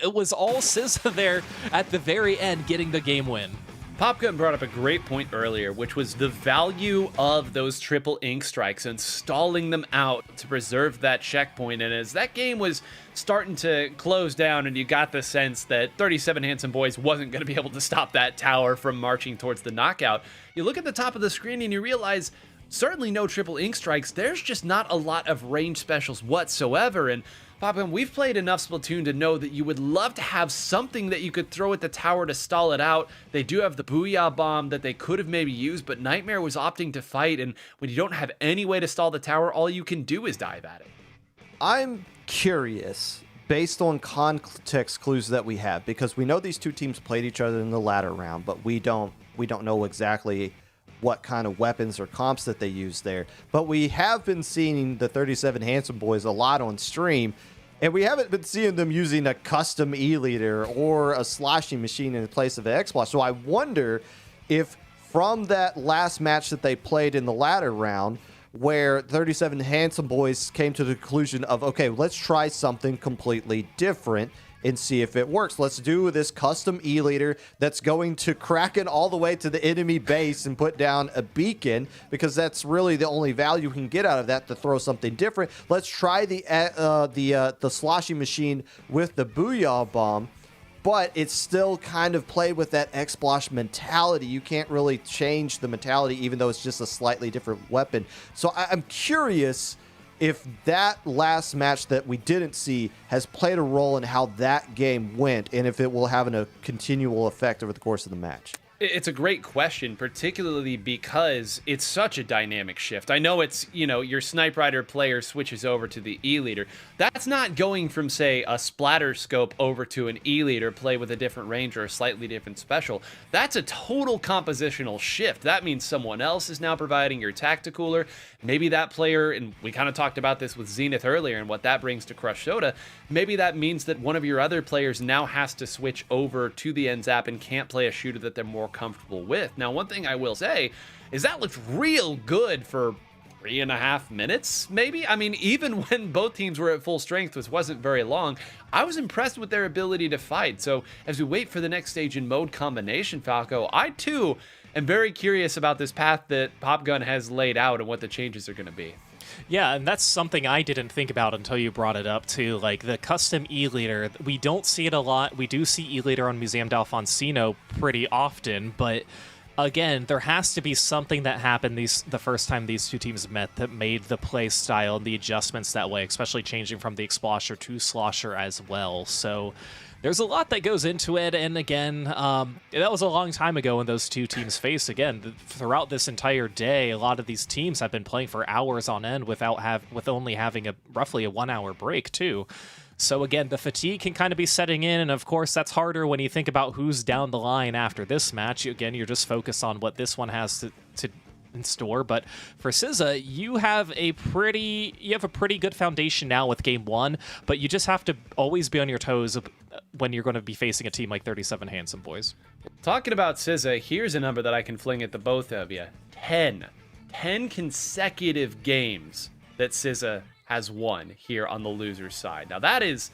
it was all SZA there at the very end getting the game win. Popgun brought up a great point earlier, which was the value of those triple ink strikes and stalling them out to preserve that checkpoint. And as that game was starting to close down and you got the sense that 37 Handsome Boys wasn't going to be able to stop that tower from marching towards the knockout, you look at the top of the screen and you realize certainly no triple ink strikes. There's just not a lot of range specials whatsoever. And Popgun, we've played enough Splatoon to know that you would love to have something that you could throw at the tower to stall it out. They do have the Booyah Bomb that they could have maybe used, but Nightmare was opting to fight, and when you don't have any way to stall the tower, all you can do is dive at it. I'm curious, based on context clues that we have, because we know these two teams played each other in the ladder round, but we don't know exactly what kind of weapons or comps that they use there. But we have been seeing the 37 Handsome Boys a lot on stream, and we haven't been seeing them using a custom E-leader or a sloshing machine in place of an X-Splosh. So I wonder if from that last match that they played in the ladder round, where 37 Handsome Boys came to the conclusion of, okay, let's try something completely different and see if it works. Let's do this custom E-leader that's going to Kraken all the way to the enemy base and put down a beacon, because that's really the only value we can get out of that, to throw something different. Let's try the sloshing machine with the Booyah Bomb, but it's still kind of played with that X-Splosh mentality. You can't really change the mentality, even though it's just a slightly different weapon. So I'm curious if that last match that we didn't see has played a role in how that game went, and if it will have a continual effect over the course of the match. It's a great question, particularly because it's such a dynamic shift. I know it's, your Snipe Rider player switches over to the E-leader. That's not going from, say, a splatter scope over to an E-leader play with a different range or a slightly different special. That's a total compositional shift. That means someone else is now providing your tacticooler. Maybe that player, and we kind of talked about this with Zenith earlier and what that brings to Crush Soda, maybe that means that one of your other players now has to switch over to the NZAP and can't play a shooter that they're more comfortable with. Now, one thing I will say is that looked real good for 3.5 minutes, maybe? I mean, even when both teams were at full strength, which wasn't very long, I was impressed with their ability to fight. So as we wait for the next stage in mode combination, Falco, I too am very curious about this path that Popgun has laid out and what the changes are going to be. Yeah, and that's something I didn't think about until you brought it up too. Like the custom E-leader, we don't see it a lot. We do see E-leader on Museum d'Alfonsino pretty often, but again, there has to be something that happened the first time these two teams met that made the play style and the adjustments that way, especially changing from the Explosher to Slosher as well. So there's a lot that goes into it, and again, that was a long time ago when those two teams faced. Again, throughout this entire day, a lot of these teams have been playing for hours on end with only having roughly a 1 hour break too. So again, the fatigue can kind of be setting in, and of course that's harder when you think about who's down the line after this match. Again, you're just focused on what this one has to in store. But for SZA, you have a pretty good foundation now with game 1, but you just have to always be on your toes when you're going to be facing a team like 37 Handsome Boys. Talking about SZA, here's a number that I can fling at the both of you. 10 consecutive games that SZA has won here on the loser's side. Now that is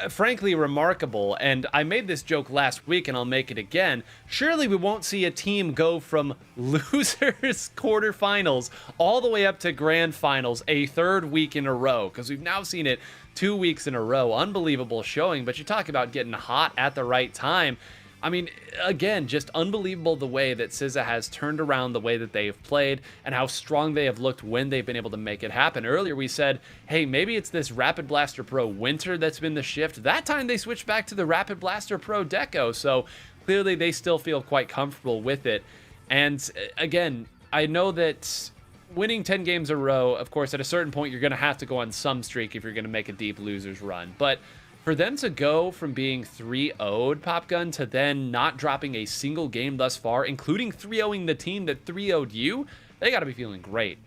frankly remarkable, and I made this joke last week and I'll make it again. Surely we won't see a team go from losers quarterfinals all the way up to grand finals a third week in a row, because we've now seen it 2 weeks in a row. Unbelievable showing, but you talk about getting hot at the right time. I mean, again, just unbelievable the way that SZA has turned around the way that they've played and how strong they have looked when they've been able to make it happen. Earlier we said, hey, maybe it's this Rapid Blaster Pro Winter that's been the shift. That time they switched back to the Rapid Blaster Pro Deco, so clearly they still feel quite comfortable with it. And again, I know that winning 10 games in a row, of course, at a certain point, you're going to have to go on some streak if you're going to make a deep losers run. But for them to go from being 3-0'd Popgun to then not dropping a single game thus far, including 3-0ing the team that 3-0'd you, they got to be feeling great.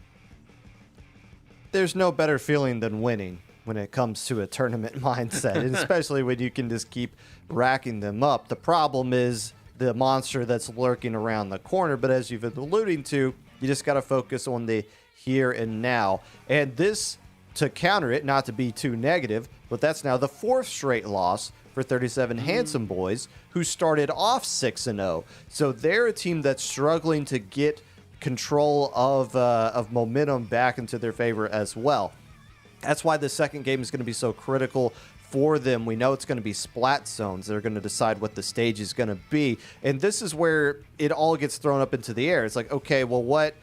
There's no better feeling than winning when it comes to a tournament mindset, and especially when you can just keep racking them up. The problem is the monster that's lurking around the corner, but as you've been alluding to, you just got to focus on the here and now. And this, to counter it, not to be too negative, but that's now the 4th straight loss for 37 Handsome Boys, who started off 6-0. So they're a team that's struggling to get control of momentum back into their favor as well. That's why the second game is going to be so critical for them. We know it's going to be splat zones. They're going to decide what the stage is going to be. And this is where it all gets thrown up into the air. It's like, okay, well, what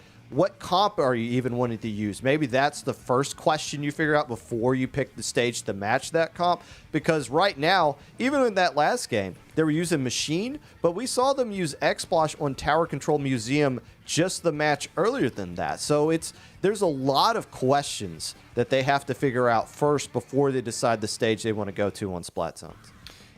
comp are you even wanting to use? Maybe that's the first question you figure out before you pick the stage to match that comp. Because right now, even in that last game, they were using Machine, but we saw them use X-Splosh on Tower Control Museum just the match earlier than that. So there's a lot of questions that they have to figure out first before they decide the stage they want to go to on Splat Zones.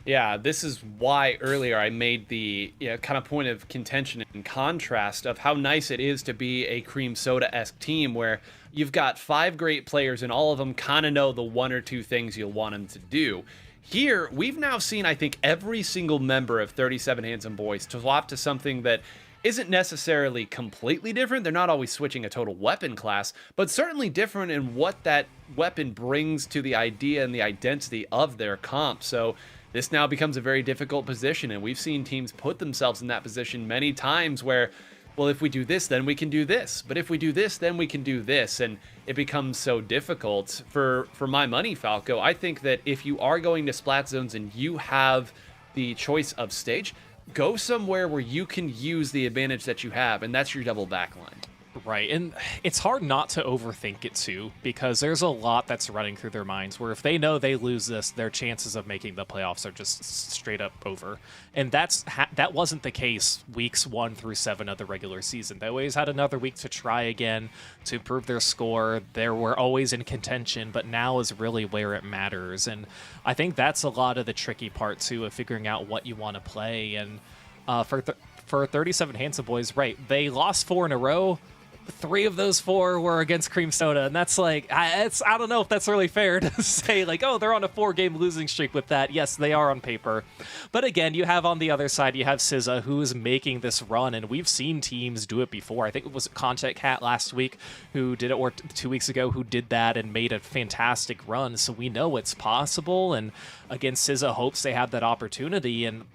Yeah, this is why earlier I made the kind of point of contention and contrast of how nice it is to be a cream soda-esque team where you've got 5 great players and all of them kind of know the 1 or 2 things you'll want them to do. Here, we've now seen, I think, every single member of 37 Handsome Boys to swap to something that isn't necessarily completely different. They're not always switching a total weapon class, but certainly different in what that weapon brings to the idea and the identity of their comp. So this now becomes a very difficult position, and we've seen teams put themselves in that position many times where, well, if we do this, then we can do this. But if we do this, then we can do this. And it becomes so difficult. For my money, Falco, I think that if you are going to Splat Zones and you have the choice of stage, go somewhere where you can use the advantage that you have, and that's your double backline. Right, and it's hard not to overthink it too, because there's a lot that's running through their minds where if they know they lose this, their chances of making the playoffs are just straight up over. And that wasn't the case weeks 1 through 7 of the regular season. They always had another week to try again, to improve their score. They were always in contention, but now is really where it matters. And I think that's a lot of the tricky part too, of figuring out what you want to play. And for 37 Handsome Boys, right, they lost 4 in a row. 3 of those 4 were against Cream Soda, and that's like, I don't know if that's really fair to say, like, oh, they're on a 4-game losing streak with that. Yes, they are on paper. But again, you have on the other side, you have SZA, who is making this run, and we've seen teams do it before. I think it was Contact Cat last week who did it, or 2 weeks ago, who did that and made a fantastic run, so we know it's possible, and again, SZA hopes they have that opportunity, and,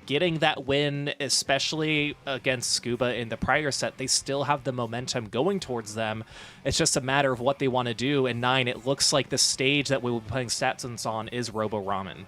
getting that win, especially against Scuba in the prior set, they still have the momentum going towards them. It's just a matter of what they want to do. And 9, it looks like the stage that we will be playing Statsons on is Robo Ramen.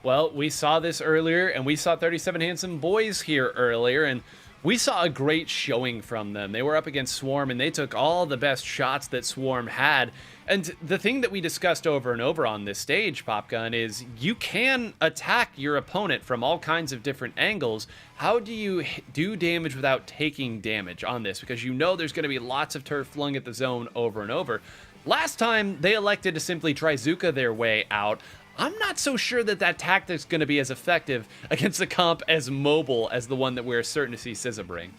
Well, we saw this earlier, and we saw 37 Handsome Boys here earlier, and we saw a great showing from them. They were up against Swarm, and they took all the best shots that Swarm had. And the thing that we discussed over and over on this stage, Popgun, is you can attack your opponent from all kinds of different angles. How do you do damage without taking damage on this? Because there's going to be lots of turf flung at the zone over and over. Last time, they elected to simply Trizuka their way out. I'm not so sure that tactic's going to be as effective against a comp as mobile as the one that we're certain to see SZA bring.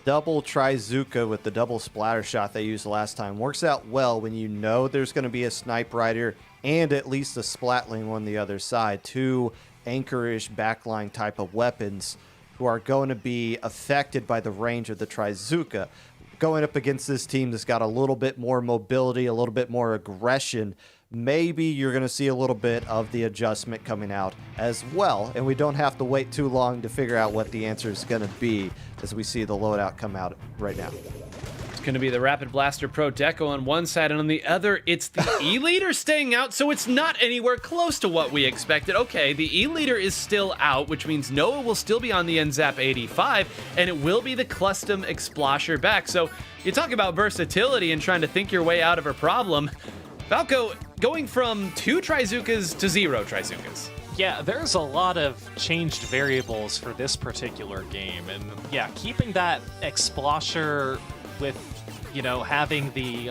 Double Trizuka with the double splatter shot they used last time works out well when you know there's going to be a Snipe Rider and at least a Splatling on the other side. 2 anchorish backline type of weapons who are going to be affected by the range of the Trizuka. Going up against this team that's got a little bit more mobility, a little bit more aggression, maybe you're going to see a little bit of the adjustment coming out as well. And we don't have to wait too long to figure out what the answer is going to be as we see the loadout come out right now. Going to be the Rapid Blaster Pro Deco on one side, and on the other, it's the E-Leader staying out, so it's not anywhere close to what we expected. Okay, the E-Leader is still out, which means Noah will still be on the NZAP 85, and it will be the custom Explosher back. So you talk about versatility and trying to think your way out of a problem. Falco going from 2 Trizookas to 0 Trizookas. Yeah, there's a lot of changed variables for this particular game, and yeah, keeping that Explosher with, you know, having the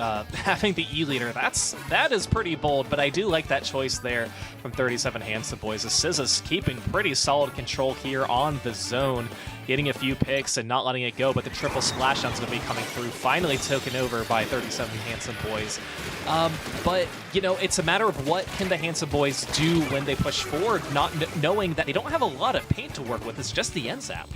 E-Leader, that is pretty bold, but I do like that choice there from 37 Handsome Boys. SZA's keeping pretty solid control here on the zone, getting a few picks and not letting it go, but the triple splashdown's going to be coming through, finally taken over by 37 Handsome Boys. But, you know, it's a matter of what can the Handsome Boys do when they push forward, not knowing that they don't have a lot of paint to work with. It's just the NZAP.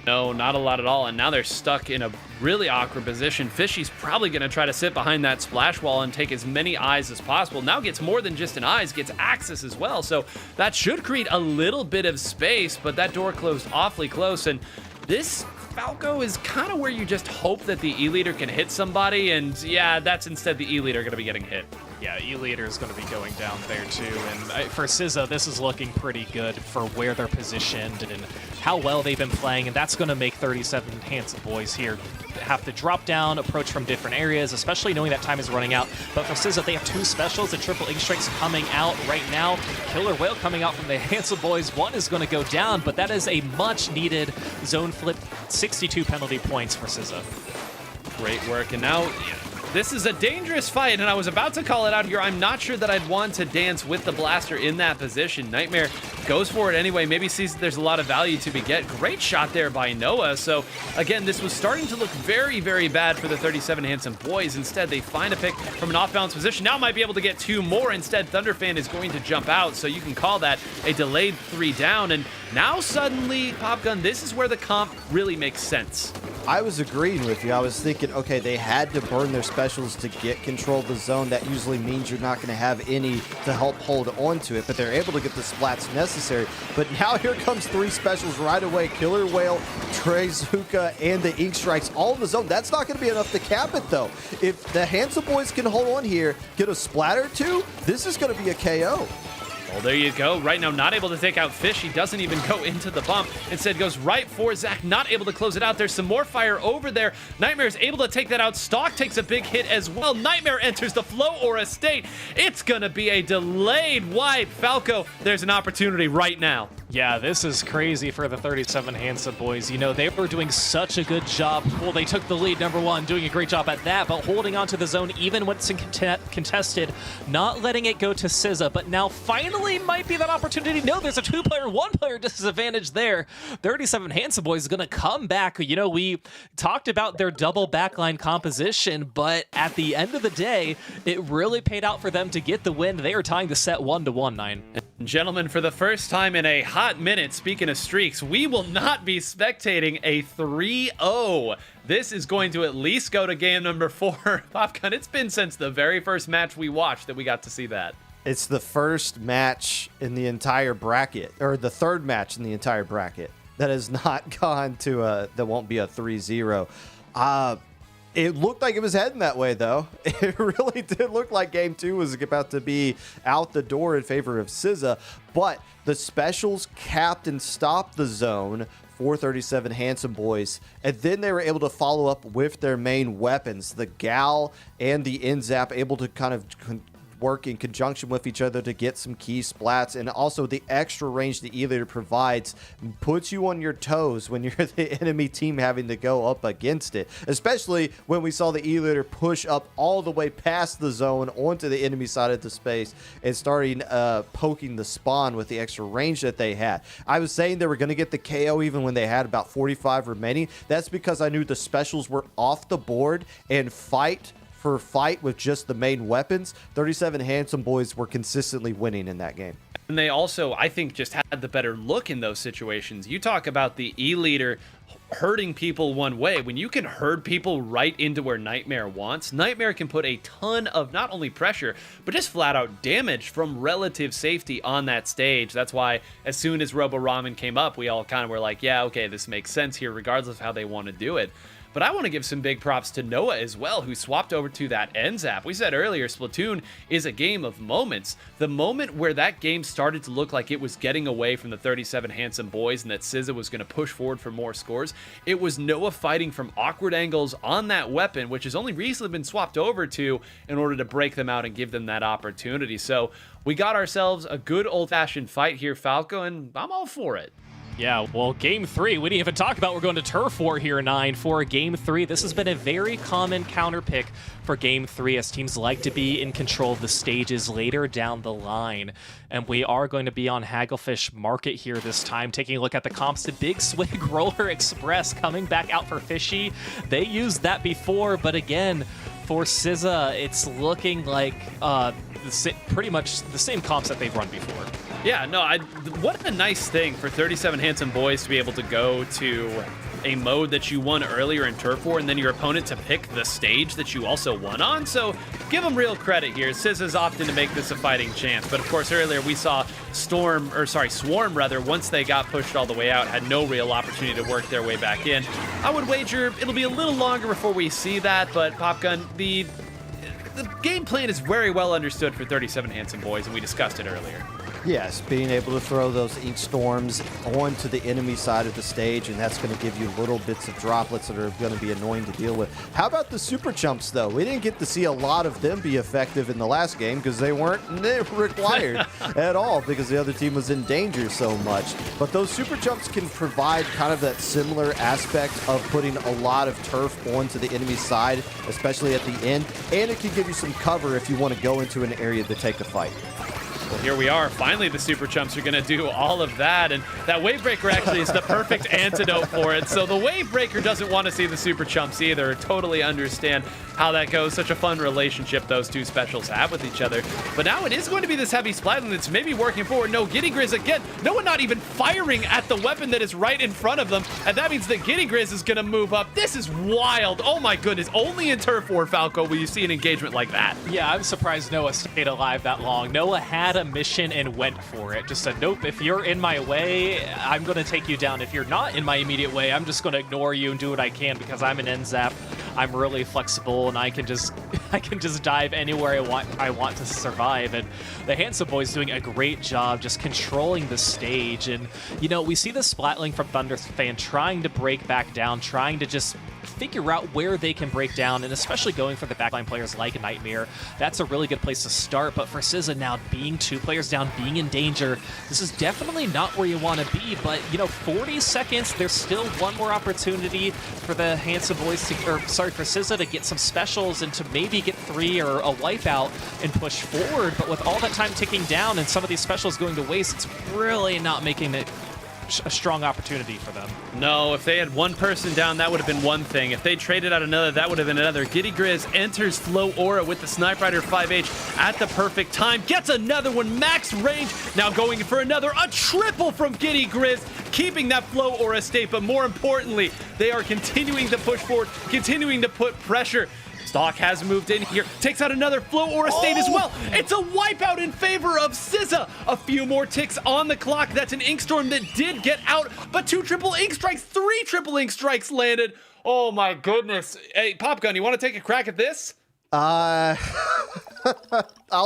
No, not a lot at all, and now they're stuck in a really awkward position. Fishy's probably going to try to sit behind that splash wall and take as many eyes as possible. Now gets more than just an eyes, gets access as well, so that should create a little bit of space, but that door closed awfully close, and this Falco is kind of where you just hope that the E-Leader can hit somebody, and yeah, that's instead the E-Leader going to be getting hit. Yeah, E-Leader is going to be going down there too, and for SZA, this is looking pretty good for where they're positioned and how well they've been playing, and that's going to make 37 Handsome Boys here have to drop down, approach from different areas, especially knowing that time is running out. But for SZA, they have 2 specials, the triple ink strikes coming out right now. Killer Whale coming out from the Handsome Boys. One is going to go down, but that is a much-needed zone flip, 62 penalty points for SZA. Great work, and now this is a dangerous fight, and I was about to call it out here. I'm not sure that I'd want to dance with the blaster in that position. Nightmare goes for it anyway, maybe sees that there's a lot of value to be get. Great shot there by Noah. So again, this was starting to look very, very bad for the 37 Handsome Boys. Instead, they find a pick from an off-balance position. Now might be able to get 2 more. Instead, Thunderfan is going to jump out, so you can call that a delayed 3 down. And now suddenly, Popgun, this is where the comp really makes sense. I was agreeing with you. I was thinking, okay, they had to burn their specials to get control of the zone. That usually means you're not going to have any to help hold on to it, but they're able to get the splats necessary. But now here comes 3 specials right away. Killer Whale, Trizooka, and the Ink Strikes all in the zone. That's not going to be enough to cap it, though. If the Handsome Boys can hold on here, get a splat or 2, this is going to be a KO. Well, there you go. Right now, not able to take out Fish. He doesn't even go into the bump. Instead, goes right for Zach. Not able to close it out. There's some more fire over there. Nightmare is able to take that out. Stalk takes a big hit as well. Nightmare enters the Flow Aura state. It's going to be a delayed wipe. Falco, there's an opportunity right now. Yeah, this is crazy for the 37 Handsome Boys. You know, they were doing such a good job. Well, they took the lead, number 1, doing a great job at that, but holding on to the zone even when it's contested, not letting it go to SZA. But now finally might be that opportunity. No, there's a 2-player, 1-player disadvantage there. 37 Handsome Boys is going to come back. You know, we talked about their double backline composition, but at the end of the day, it really paid out for them to get the win. They are tying the set 1-1, 9. Gentlemen, for the first time in a hot minute, speaking of streaks, we will not be spectating a 3-0. This is going to at least go to game number 4. Popgun, it's been since the very first match we watched that we got to see that. It's the first match in the entire bracket, or the third match in the entire bracket that has not gone to that won't be a 3-0. It looked like it was heading that way, though. It really did look like game 2 was about to be out the door in favor of SZA, but the specials capped and stopped the zone for 37 Handsome Boys, and then they were able to follow up with their main weapons, the Gal and the NZAP, able to kind of work in conjunction with each other to get some key splats, and also the extra range the E-Leader provides puts you on your toes when you're the enemy team having to go up against it, especially when we saw the E-Leader push up all the way past the zone onto the enemy side of the space and starting poking the spawn with the extra range that they had. I was saying they were going to get the KO even when they had about 45 remaining. That's because I knew the specials were off the board, and fight with just the main weapons, 37 Handsome Boys were consistently winning in that game. And they also, I think, just had the better look in those situations. You talk about the E-Leader herding people one way. When you can herd people right into where Nightmare wants, Nightmare can put a ton of not only pressure, but just flat out damage from relative safety on that stage. That's why as soon as Robo Ramen came up, we all kind of were like, yeah, okay, this makes sense here, regardless of how they want to do it. but I want to give some big props to Noah as well, who swapped over to that NZAP. We said earlier, Splatoon is a game of moments. The moment where that game started to look like it was getting away from the 37 Handsome Boys and that SZA was going to push forward for more scores, it was Noah fighting from awkward angles on that weapon, which has only recently been swapped over to in order to break them out and give them that opportunity. So we got ourselves a good old-fashioned fight here, Falco, and I'm all for it. Yeah, well, Game 3, we didn't even talk about we're going to Turf War here, 9, for Game 3. This has been a very common counter pick for Game 3, as teams like to be in control of the stages later down the line. And we are going to be on Hagglefish Market here this time, taking a look at the comps to Big Swig Roller Express coming back out for Fishy. They used that before, but again, for SZA, it's looking like pretty much the same comps that they've run before. Yeah, no, what a nice thing for 37 Handsome Boys to be able to go to a mode that you won earlier in Turf War and then your opponent to pick the stage that you also won on. So give them real credit here. SZA's opting to make this a fighting chance. But of course, earlier we saw Swarm, once they got pushed all the way out, had no real opportunity to work their way back in. I would wager it'll be a little longer before we see that, but Popgun, the game plan is very well understood for 37 Handsome Boys, and we discussed it earlier. Yes, being able to throw those ink storms onto the enemy side of the stage, and that's going to give you little bits of droplets that are going to be annoying to deal with. How about the super chumps, though? We didn't get to see a lot of them be effective in the last game because they weren't required at all because the other team was in danger so much. But those super chumps can provide kind of that similar aspect of putting a lot of turf onto the enemy side, especially at the end, and it can give you some cover if you want to go into an area to take a fight. Well, here we are. Finally, the Super Chumps are going to do all of that, and that Wave Breaker actually is the perfect antidote for it. So the Wave Breaker doesn't want to see the Super Chumps either. Totally understand how that goes. Such a fun relationship those two specials have with each other. But now it is going to be this heavy Splatling that's maybe working forward. No, Giddy Grizz again. No one not even firing at the weapon that is right in front of them, and that means that Giddy Grizz is going to move up. This is wild. Oh my goodness. Only in Turf War, Falco, will you see an engagement like that. Yeah, I'm surprised Noah stayed alive that long. Noah had a mission and went for it. Just said, nope, if you're in my way, I'm going to take you down. If you're not in my immediate way, I'm just going to ignore you and do what I can because I'm an NZAP. I'm really flexible and I can just dive anywhere I want to survive. And the Handsome Boy's doing a great job just controlling the stage. And, you know, we see the Splatling from Thunderfan trying to break back down, trying to just figure out where they can break down, and especially going for the backline players like Nightmare. That's a really good place to start, but for SZA now, being 2 players down, being in danger, this is definitely not where you want to be, but, you know, 40 seconds, there's still one more opportunity for the Handsome Boys to, for SZA to get some specials and to maybe get 3 or a wipeout and push forward, but with all that time ticking down and some of these specials going to waste, it's really not making it a strong opportunity for them. No, if they had one person down, that would have been one thing. If they traded out another, that would have been another. Giddy Grizz enters Flow Aura with the Snipe Rider 5H at the perfect time. Gets another one, max range. Now going for another, a triple from Giddy Grizz, keeping that Flow Aura state, but more importantly, they are continuing to push forward, continuing to put pressure. Stalk has moved in here, takes out another Flow Aura state as well. It's a wipeout in favor of SZA. A few more ticks on the clock. That's an Ink Storm that did get out, but 2 triple Ink Strikes, 3 triple Ink Strikes landed. Oh my goodness. Hey, Popgun, you want to take a crack at this? I'll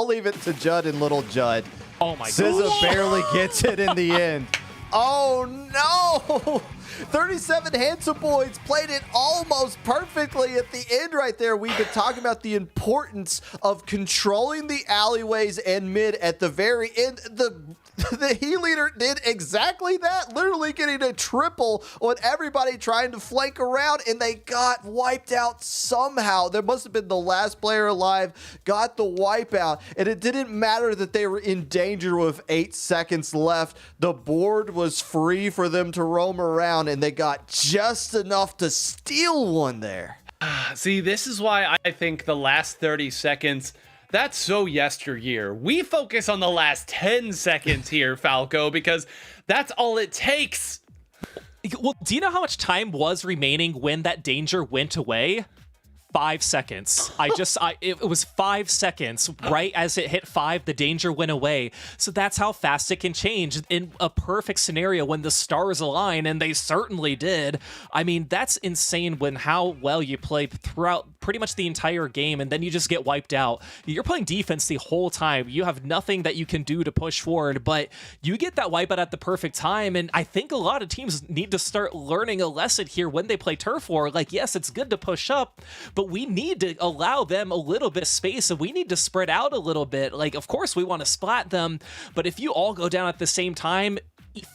leave it to Judd and Little Judd. Oh my god. SZA barely gets it in the end. Oh no! 37 Handsome Boys played it almost perfectly at the end right there. We've been talking about the importance of controlling the alleyways and mid at the very end. The He Leader did exactly that, literally getting a triple on everybody trying to flank around, and they got wiped out somehow. There must have been the last player alive, got the wipeout, and it didn't matter that they were in danger with 8 seconds left. The board was free for them to roam around, and they got just enough to steal one there. See, this is why I think the last 30 seconds, that's so yesteryear. We focus on the last 10 seconds here, Falco, because that's all it takes. Well, do you know how much time was remaining when that danger went away? 5 seconds. It was 5 seconds. Right as it hit 5, the danger went away. So that's how fast it can change in a perfect scenario when the stars align, and they certainly did. I mean, that's insane when how well you play throughout pretty much the entire game, and then you just get wiped out. You're playing defense the whole time. You have nothing that you can do to push forward, but you get that wipeout at the perfect time, and I think a lot of teams need to start learning a lesson here when they play turf war. Like, yes, it's good to push up, but we need to allow them a little bit of space, and we need to spread out a little bit. Like, of course, we want to splat them, but if you all go down at the same time,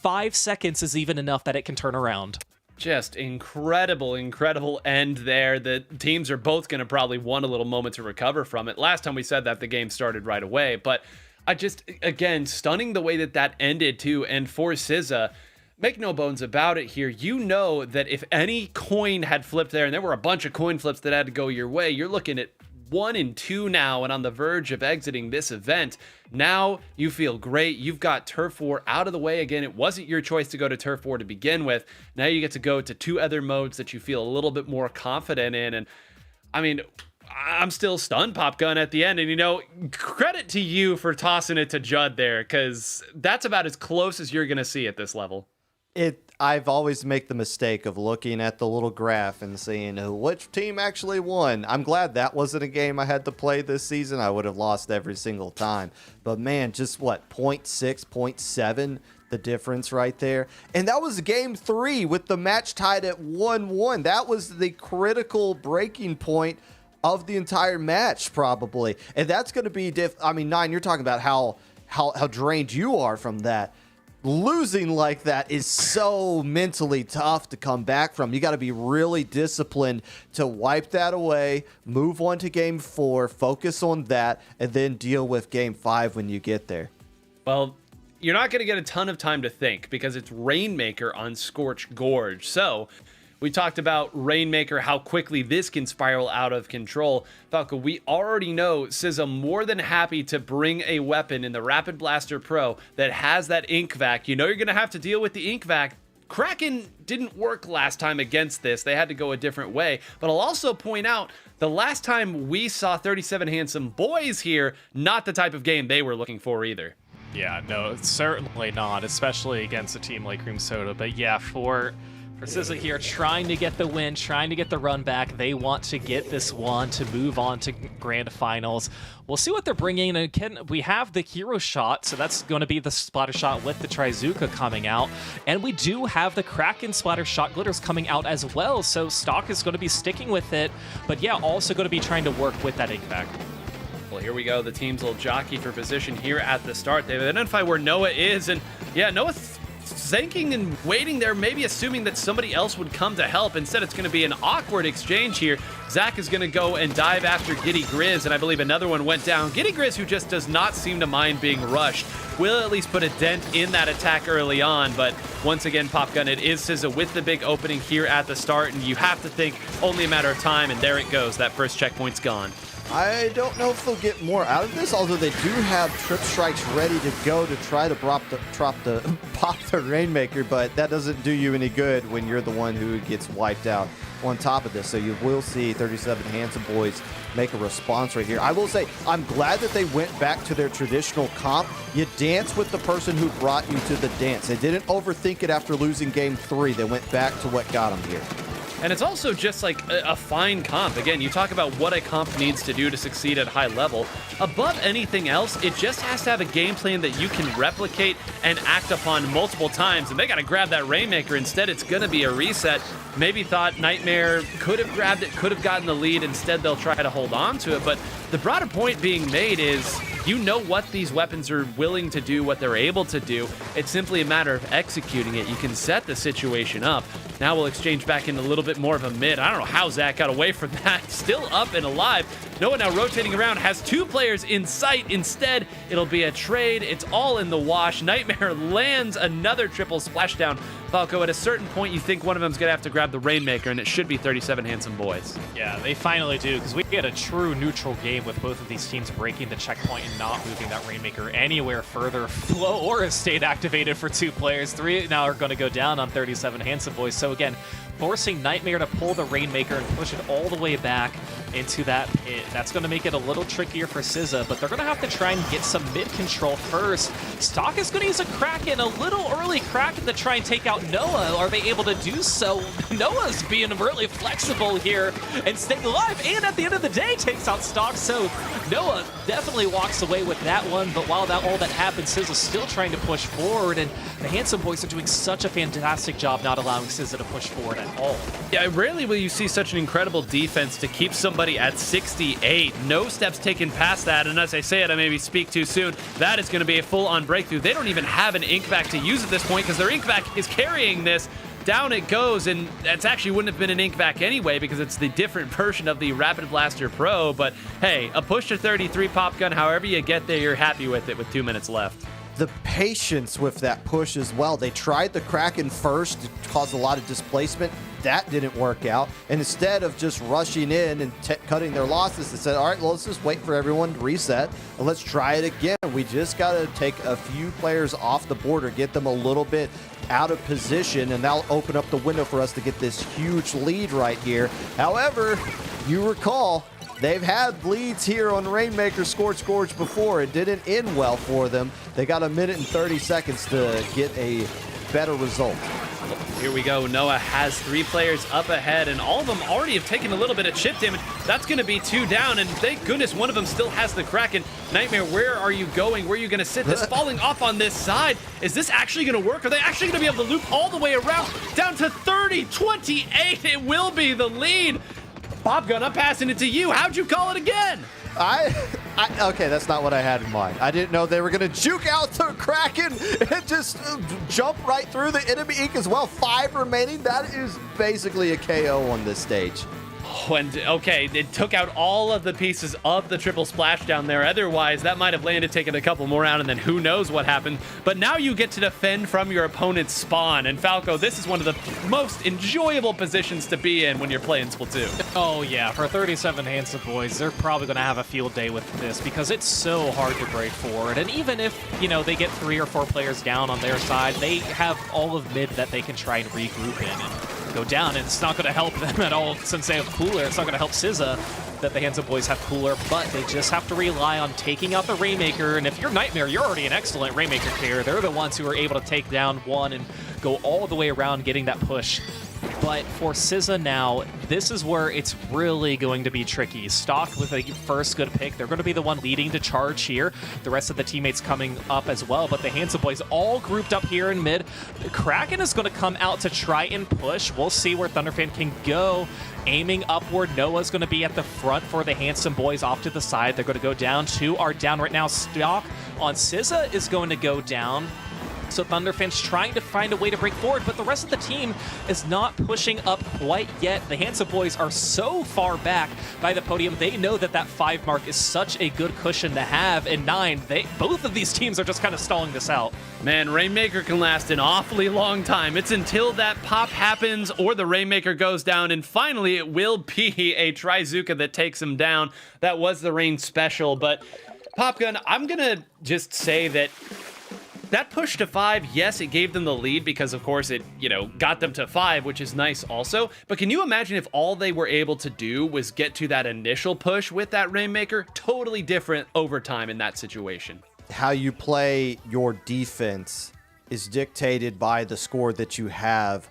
5 seconds is even enough that it can turn around. Just incredible end there. The teams are both going to probably want a little moment to recover from it. Last time we said that, the game started right away, but I just, again, stunning the way that ended too. And for SZA, make no bones about it here, you know that if any coin had flipped there, and there were a bunch of coin flips that had to go your way, you're looking at 1 and 2 now and on the verge of exiting this event. Now you feel great. You've got Turf War out of the way again. It wasn't your choice to go to Turf War to begin with. Now you get to go to 2 other modes that you feel a little bit more confident in. And I mean, I'm still stunned, Popgun, at the end. And, you know, credit to you for tossing it to Judd there, because that's about as close as you're going to see at this level. I've always make the mistake of looking at the little graph and seeing which team actually won. I'm glad that wasn't a game I had to play this season. I would have lost every single time. But man, just what, 0.6, 0.7, the difference right there. And that was game 3 with the match tied at 1-1. That was the critical breaking point of the entire match, probably. And that's going to be I mean, Nine, you're talking about how drained you are from that. Losing like that is so mentally tough to come back from. You got to be really disciplined to wipe that away, move on to game 4, focus on that, and then deal with game 5 when you get there. Well, you're not going to get a ton of time to think because it's Rainmaker on Scorched Gorge. So we talked about Rainmaker, how quickly this can spiral out of control. Falco, we already know SZA more than happy to bring a weapon in the Rapid Blaster Pro that has that ink vac. You know you're going to have to deal with the ink vac. Kraken didn't work last time against this. They had to go a different way. But I'll also point out, the last time we saw 37 Handsome Boys here, not the type of game they were looking for either. Yeah, no, certainly not, especially against a team like Cream Soda. But yeah, for SZA here, trying to get the win, trying to get the run back. They want to get this one to move on to Grand Finals. We'll see what they're bringing. Again, we have the hero shot, so that's going to be the splatter shot with the Trizuka coming out. And we do have the Kraken splatter shot glitters coming out as well, so Stock is going to be sticking with it. But yeah, also going to be trying to work with that ink vac. Well, here we go. The teams will jockey for position here at the start. They've identified where Noah is, and yeah, Noah's thinking and waiting there, maybe assuming that somebody else would come to help. Instead, it's going to be an awkward exchange here. Zach is going to go and dive after Giddy Grizz, and I believe another one went down. Giddy Grizz, who just does not seem to mind being rushed, will at least put a dent in that attack early on. But once again, Popgun, it is SZA with the big opening here at the start, and you have to think only a matter of time, and there it goes. That first checkpoint's gone. I don't know if they'll get more out of this, although they do have trip strikes ready to go to try to pop the Rainmaker, but that doesn't do you any good when you're the one who gets wiped out on top of this. So you will see 37 Handsome Boys make a response right here. I will say, I'm glad that they went back to their traditional comp. You dance with the person who brought you to the dance. They didn't overthink it after losing game 3. They went back to what got them here. And it's also just like a fine comp. Again, you talk about what a comp needs to do to succeed at high level. Above anything else, it just has to have a game plan that you can replicate and act upon multiple times. And they got to grab that Rainmaker. Instead, it's going to be a reset. Maybe thought Nightmare could have grabbed it, could have gotten the lead. Instead, they'll try to hold on to it. But the broader point being made is, you know what these weapons are willing to do, what they're able to do. It's simply a matter of executing it. You can set the situation up. Now we'll exchange back into a little bit more of a mid. I don't know how Zach got away from that. Still up and alive. Noah now rotating around, has 2 players in sight. Instead, it'll be a trade. It's all in the wash. Nightmare lands another triple splashdown. Falco, at a certain point, you think one of them's going to have to grab the Rainmaker, and it should be 37 Handsome Boys. Yeah, they finally do, because we get a true neutral game with both of these teams breaking the checkpoint and not moving that Rainmaker anywhere further. Flow Aura stayed activated for 2 players. 3 now are going to go down on 37 Handsome Boys. So again, forcing Nightmare to pull the Rainmaker and push it all the way back into that pit. That's going to make it a little trickier for SZA, but they're going to have to try and get some mid control first. Stock is going to use a Kraken, a little early Kraken to try and take out Noah. Are they able to do so? Noah's being really flexible here and staying alive, and at the end of the day takes out Stock, so Noah definitely walks away with that one. But while all that happens, SZA's still trying to push forward, and the Handsome Boys are doing such a fantastic job not allowing SZA to push forward at all. Yeah, rarely will you see such an incredible defense to keep somebody at 68. No steps taken past that, and as I say it, I maybe speak too soon. That is going to be a full-on breakthrough. They don't even have an Inkback to use at this point because their Inkback is carrying this. Down it goes, and that's actually wouldn't have been an Inkback anyway because it's the different version of the Rapid Blaster Pro, but hey, a push to 33 pop gun, however you get there, you're happy with it with 2 minutes left. The patience with that push as well. They tried the Kraken first to cause a lot of displacement. That didn't work out. And instead of just rushing in and cutting their losses, they said, all right, well, let's just wait for everyone to reset and let's try it again. We just got to take a few players off the border, get them a little bit out of position, and that'll open up the window for us to get this huge lead right here. However, you recall, they've had leads here on Rainmaker Scorch Gorge before. It didn't end well for them. They got a minute and 30 seconds to get a better result. Here we go. Noah has 3 players up ahead, and all of them already have taken a little bit of chip damage. That's going to be 2 down, and thank goodness one of them still has the Kraken. Nightmare, where are you going? Where are you going to sit? This falling off on this side. Is this actually going to work? Are they actually going to be able to loop all the way around? Down to 30-28. It will be the lead. Popgun, I'm passing it to you. How'd you call it again? Okay, that's not what I had in mind. I didn't know they were going to juke out the Kraken and just jump right through the enemy ink as well. 5 remaining. That is basically a KO on this stage. Oh, and okay, it took out all of the pieces of the triple splash down there. Otherwise, that might have landed, taken a couple more out, and then who knows what happened. But now you get to defend from your opponent's spawn. And Falco, this is one of the most enjoyable positions to be in when you're playing Splatoon. Oh yeah, for 37 Handsome Boys, they're probably going to have a field day with this because it's so hard to break forward. And even if, you know, they get 3 or 4 players down on their side, they have all of mid that they can try and regroup in and go down, and it's not going to help them at all since they have Cooler. It's not going to help SZA that the Handsome Boys have Cooler, but they just have to rely on taking out the Rainmaker, and if you're Nightmare, you're already an excellent Rainmaker player. They're the ones who are able to take down one and go all the way around getting that push. But for SZA now, this is where it's really going to be tricky. Stock with a first good pick. They're going to be the one leading to charge here. The rest of the teammates coming up as well, but the Handsome Boys all grouped up here in mid. Kraken is going to come out to try and push. We'll see where Thunderfan can go. Aiming upward, Noah's going to be at the front for the Handsome Boys off to the side. They're going to go down. 2 are down right now. Stock on SZA is going to go down. So Thunderfan's trying to find a way to break forward, but the rest of the team is not pushing up quite yet. The Handsome Boys are so far back by the podium. They know that that 5 mark is such a good cushion to have, and 9, both of these teams are just kind of stalling this out. Man, Rainmaker can last an awfully long time. It's until that pop happens or the Rainmaker goes down, and finally it will be a Trizuka that takes him down. That was the Rain special, but Popgun, I'm going to just say that push to 5, yes, it gave them the lead because, of course, it, got them to 5, which is nice also. But can you imagine if all they were able to do was get to that initial push with that Rainmaker? Totally different overtime in that situation. How you play your defense is dictated by the score that you have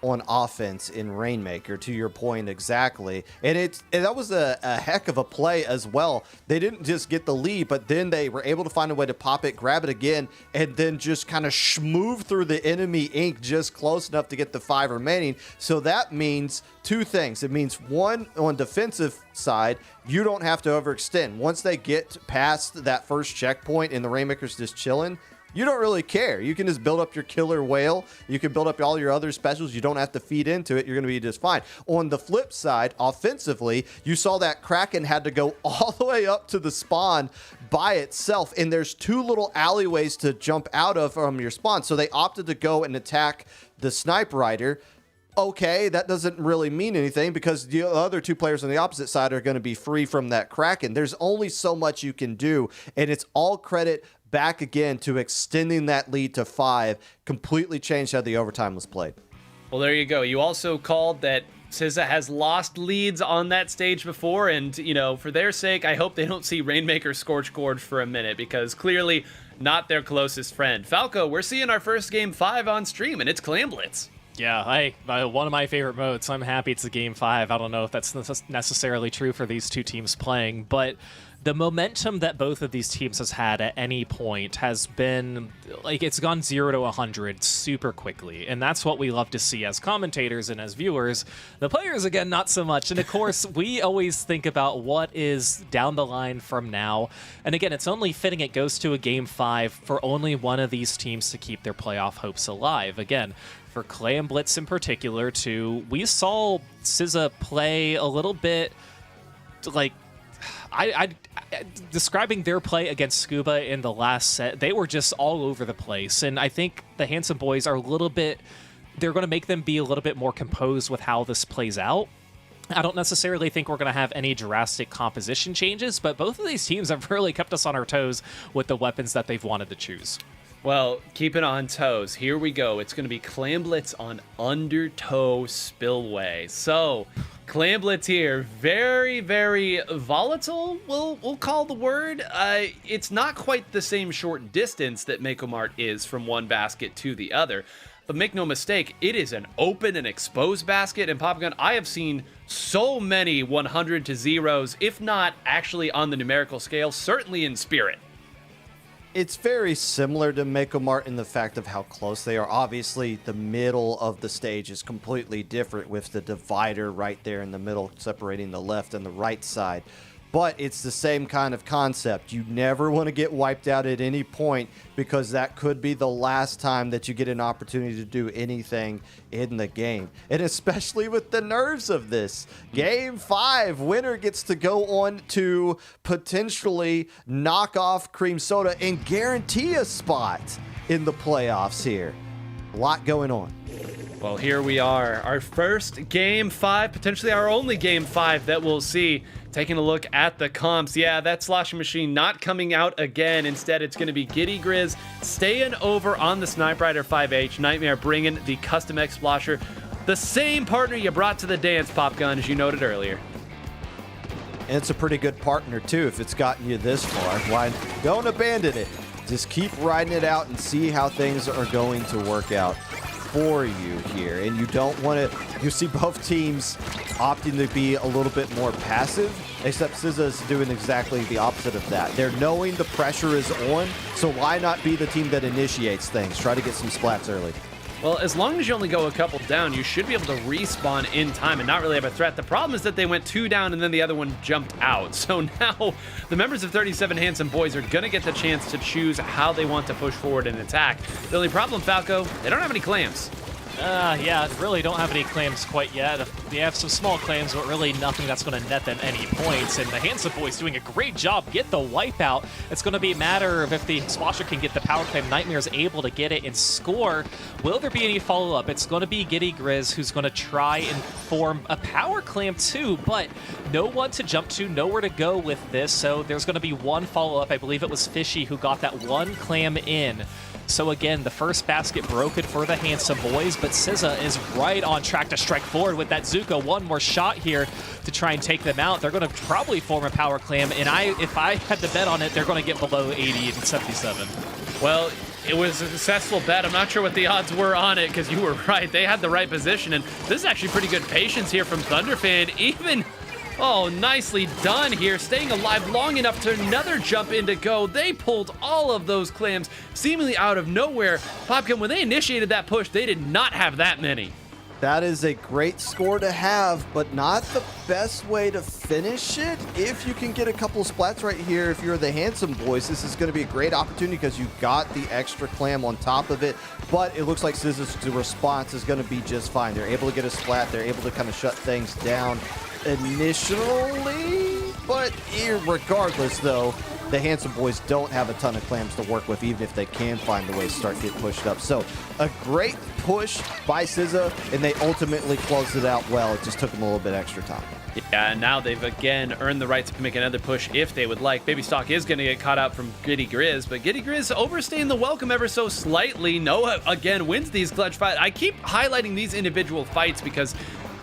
on offense in Rainmaker, to your point exactly. And that was a heck of a play as well. They didn't just get the lead, but then they were able to find a way to pop it, grab it again, and then just kind of schmoove through the enemy ink just close enough to get the 5 remaining. So that means 2 things. It means, one, on defensive side, you don't have to overextend. Once they get past that first checkpoint and the Rainmaker's just chilling, you don't really care. You can just build up your killer whale. You can build up all your other specials. You don't have to feed into it. You're going to be just fine. On the flip side, offensively, you saw that Kraken had to go all the way up to the spawn by itself, and there's 2 little alleyways to jump out of from your spawn. So they opted to go and attack the Snipe Rider. Okay, that doesn't really mean anything because the other 2 players on the opposite side are going to be free from that Kraken. There's only so much you can do, and it's all credit back again to extending that lead to 5. Completely changed how the overtime was played. Well, there you go. You also called that SZA has lost leads on that stage before, and, you know, for their sake, I hope they don't see Rainmaker Scorch Gorge for a minute, because clearly not their closest friend. Falco, we're seeing our first Game 5 on stream, and it's Clam Blitz. Yeah, one of my favorite modes. I'm happy it's a Game 5. I don't know if that's necessarily true for these two teams playing, but the momentum that both of these teams has had at any point has been, like, it's gone 0 to 100 super quickly, and that's what we love to see as commentators and as viewers. The players, again, not so much. And of course, we always think about what is down the line from now, and again, it's only fitting it goes to a Game 5 for only one of these teams to keep their playoff hopes alive. Again, for Clam Blitz in particular, too, we saw SZA play a little bit like, I describing their play against Scuba in the last set, they were just all over the place. And I think the Handsome Boys are a little bit, they're going to make them be a little bit more composed with how this plays out. I don't necessarily think we're going to have any drastic composition changes, but both of these teams have really kept us on our toes with the weapons that they've wanted to choose. Well, keep it on toes. Here we go. It's going to be Clam Blitz on Undertow Spillway. So, Clam Blitz here, very, very volatile, we'll call the word. It's not quite the same short distance that Mako Mart is from one basket to the other. But make no mistake, it is an open and exposed basket. And Popgun, I have seen so many 100 to zeros, if not actually on the numerical scale, certainly in spirit. It's very similar to Mako Mart in the fact of how close they are. Obviously, the middle of the stage is completely different with the divider right there in the middle separating the left and the right side. But it's the same kind of concept. You never want to get wiped out at any point, because that could be the last time that you get an opportunity to do anything in the game. And especially with the nerves of this. Game 5, winner gets to go on to potentially knock off Cream Soda and guarantee a spot in the playoffs here. A lot going on. Well, here we are, our first Game 5, potentially our only Game 5 that we'll see. Taking a look at the comps, yeah, that Sloshing Machine not coming out again. Instead, it's going to be Giddy Grizz staying over on the Snipe Rider 5H. Nightmare bringing the Custom X Splosher, the same partner you brought to the dance, Popgun, as you noted earlier. And it's a pretty good partner, too, if it's gotten you this far. Why, don't abandon it. Just keep riding it out and see how things are going to work out for you here. And you don't want to, you see both teams opting to be a little bit more passive, except SZA is doing exactly the opposite of that. They're knowing the pressure is on, so why not be the team that initiates things? Try to get some splats early. Well, as long as you only go a couple down, you should be able to respawn in time and not really have a threat. The problem is that they went 2 down and then the other one jumped out. So now the members of 37 Handsome Boys are going to get the chance to choose how they want to push forward and attack. The only problem, Falco, they don't have any clams. Yeah, really don't have any claims quite yet. They have some small claims, but really nothing that's going to net them any points. And the Handsome Boys doing a great job. Get the wipeout. It's going to be a matter of if the Splasher can get the power claim. Nightmare's able to get it and score. Will there be any follow-up? It's going to be Giddy Grizz who's going to try and form a power clam too, but no one to jump to, nowhere to go with this. So there's going to be one follow-up. I believe it was Fishy who got that one clam in. So again, the first basket broken for the Handsome Boys, but SZA is right on track to strike forward with that Zuko. One more shot here to try and take them out. They're going to probably form a power clam, and if I had to bet on it, they're going to get below 80 and 77. Well, it was a successful bet. I'm not sure what the odds were on it, because you were right. They had the right position, and this is actually pretty good patience here from Thunderfan. Even... oh, nicely done here, staying alive long enough to another jump in to go. They pulled all of those clams seemingly out of nowhere. Popgun, when they initiated that push, they did not have that many. That is a great score to have, but not the best way to finish it. If you can get a couple of splats right here, if you're the Handsome Boys, this is going to be a great opportunity because you got the extra clam on top of it. But it looks like SZA's response is going to be just fine. They're able to get a splat. They're able to kind of shut things down initially, but regardless, though, the Handsome Boys don't have a ton of clams to work with, even if they can find the way to start getting pushed up. So a great push by SZA, and they ultimately closed it out well. It just took them a little bit extra time. Yeah, and now they've again earned the right to make another push if they would like. Baby Stock is going to get caught out from Giddy Grizz, but Giddy Grizz overstaying the welcome ever so slightly. Noah again wins these clutch fights. I keep highlighting these individual fights because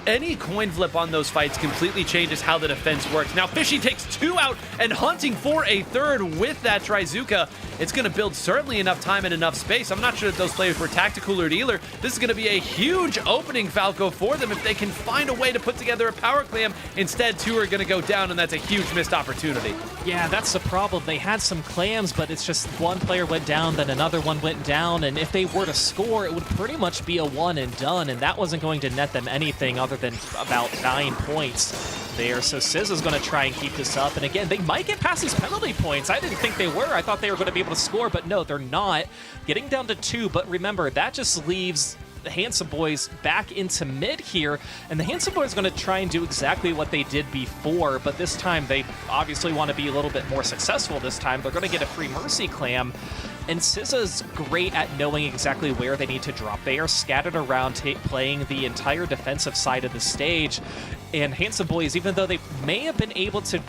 any coin flip on those fights completely changes how the defense works. Now Fishy takes 2 out and hunting for a third with that Trizuka. It's going to build certainly enough time and enough space. I'm not sure if those players were tactical or dealer. This is going to be a huge opening, Falco, for them if they can find a way to put together a power clam. Instead, 2 are going to go down, and that's a huge missed opportunity. Yeah, that's the problem. They had some clams, but it's just one player went down, then another one went down, and if they were to score, it would pretty much be a one and done, and that wasn't going to net them anything other than about 9 points there. So SZA's going to try and keep this up, and again, they might get past these penalty points. I didn't think they were. I thought they were going to be able to score, but no, they're not. Getting down to 2, but remember, that just leaves the Handsome Boys back into mid here, and the Handsome Boys are going to try and do exactly what they did before, but this time they obviously want to be a little bit more successful this time. They're going to get a free Mercy Clam, and SZA's great at knowing exactly where they need to drop. They are scattered around playing the entire defensive side of the stage, and Handsome Boys, even though they may have been able to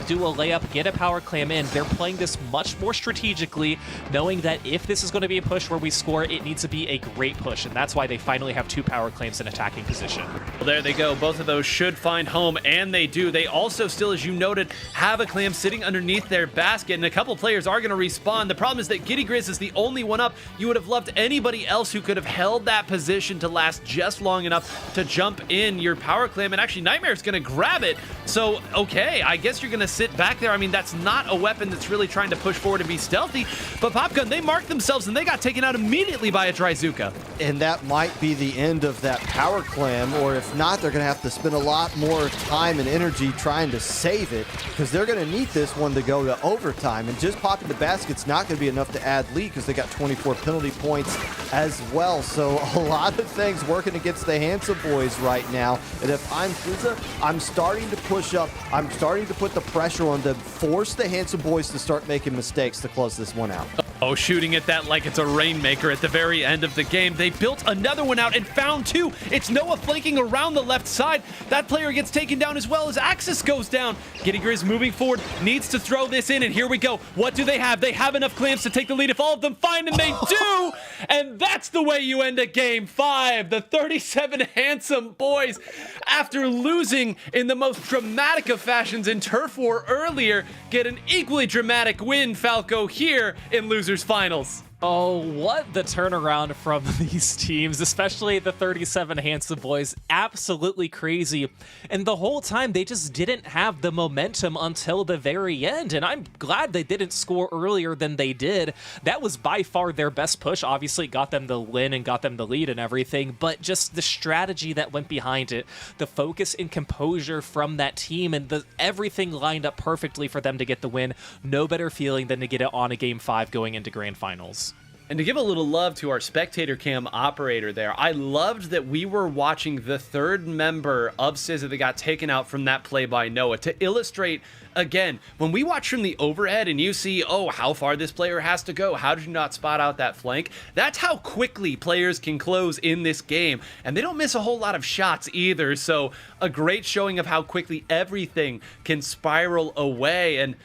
do a layup, get a power clam in, they're playing this much more strategically, knowing that if this is going to be a push where we score, it needs to be a great push, and that's why they finally have 2 power claims in attacking position. Well, there they go. Both of those should find home, and they do. They also still, as you noted, have a clam sitting underneath their basket, and a couple players are going to respawn. The problem is that Giddy Grizz is the only one up. You would have loved anybody else who could have held that position to last just long enough to jump in your power clam, and actually Nightmare's going to grab it. So, okay, I guess you're going to sit back there. I mean, that's not a weapon that's really trying to push forward and be stealthy, but Popgun, they marked themselves and they got taken out immediately by a Trizuka. And that might be the end of that power clam, or if not, they're going to have to spend a lot more time and energy trying to save it, because they're going to need this one to go to overtime, and just popping the basket's not going to be enough to add lead because they got 24 penalty points as well. So a lot of things working against the Handsome Boys right now, and if I'm SZA, I'm starting to push up. I'm starting to put the pressure on to force the Handsome Boys to start making mistakes to close this one out. Oh, shooting at that like it's a rainmaker at the very end of the game. They built another one out and found 2. It's Noah flanking around the left side. That player gets taken down as well as Axis goes down. Giddy Grizz moving forward, needs to throw this in, and here we go. What do they have? They have enough clams to take the lead if all of them find, and they do! And that's the way you end a game 5. The 37 Handsome Boys, after losing in the most dramatic of fashions in Turf War earlier, get an equally dramatic win, Falco, here in Losers Finals. Oh, what the turnaround from these teams, especially the 37 Handsome Boys. Absolutely crazy. And the whole time, they just didn't have the momentum until the very end. And I'm glad they didn't score earlier than they did. That was by far their best push. Obviously, it got them the win and got them the lead and everything. But just the strategy that went behind it, the focus and composure from that team, and everything lined up perfectly for them to get the win. No better feeling than to get it on a Game 5 going into Grand Finals. And to give a little love to our spectator cam operator there, I loved that we were watching the third member of SZA that got taken out from that play by Noah to illustrate, again, when we watch from the overhead and you see, oh, how far this player has to go, how did you not spot out that flank? That's how quickly players can close in this game, and they don't miss a whole lot of shots either, so a great showing of how quickly everything can spiral away. And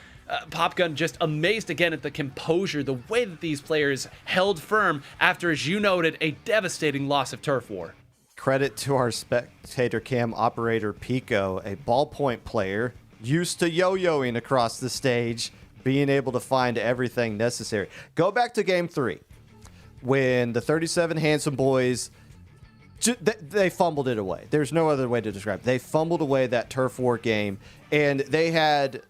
Popgun just amazed again at the composure, the way that these players held firm after, as you noted, a devastating loss of Turf War. Credit to our spectator cam operator, Pico, a ballpoint player used to yo-yoing across the stage, being able to find everything necessary. Go back to Game 3, when the 37 Handsome Boys, they fumbled it away. There's no other way to describe it. They fumbled away that Turf War game, and they had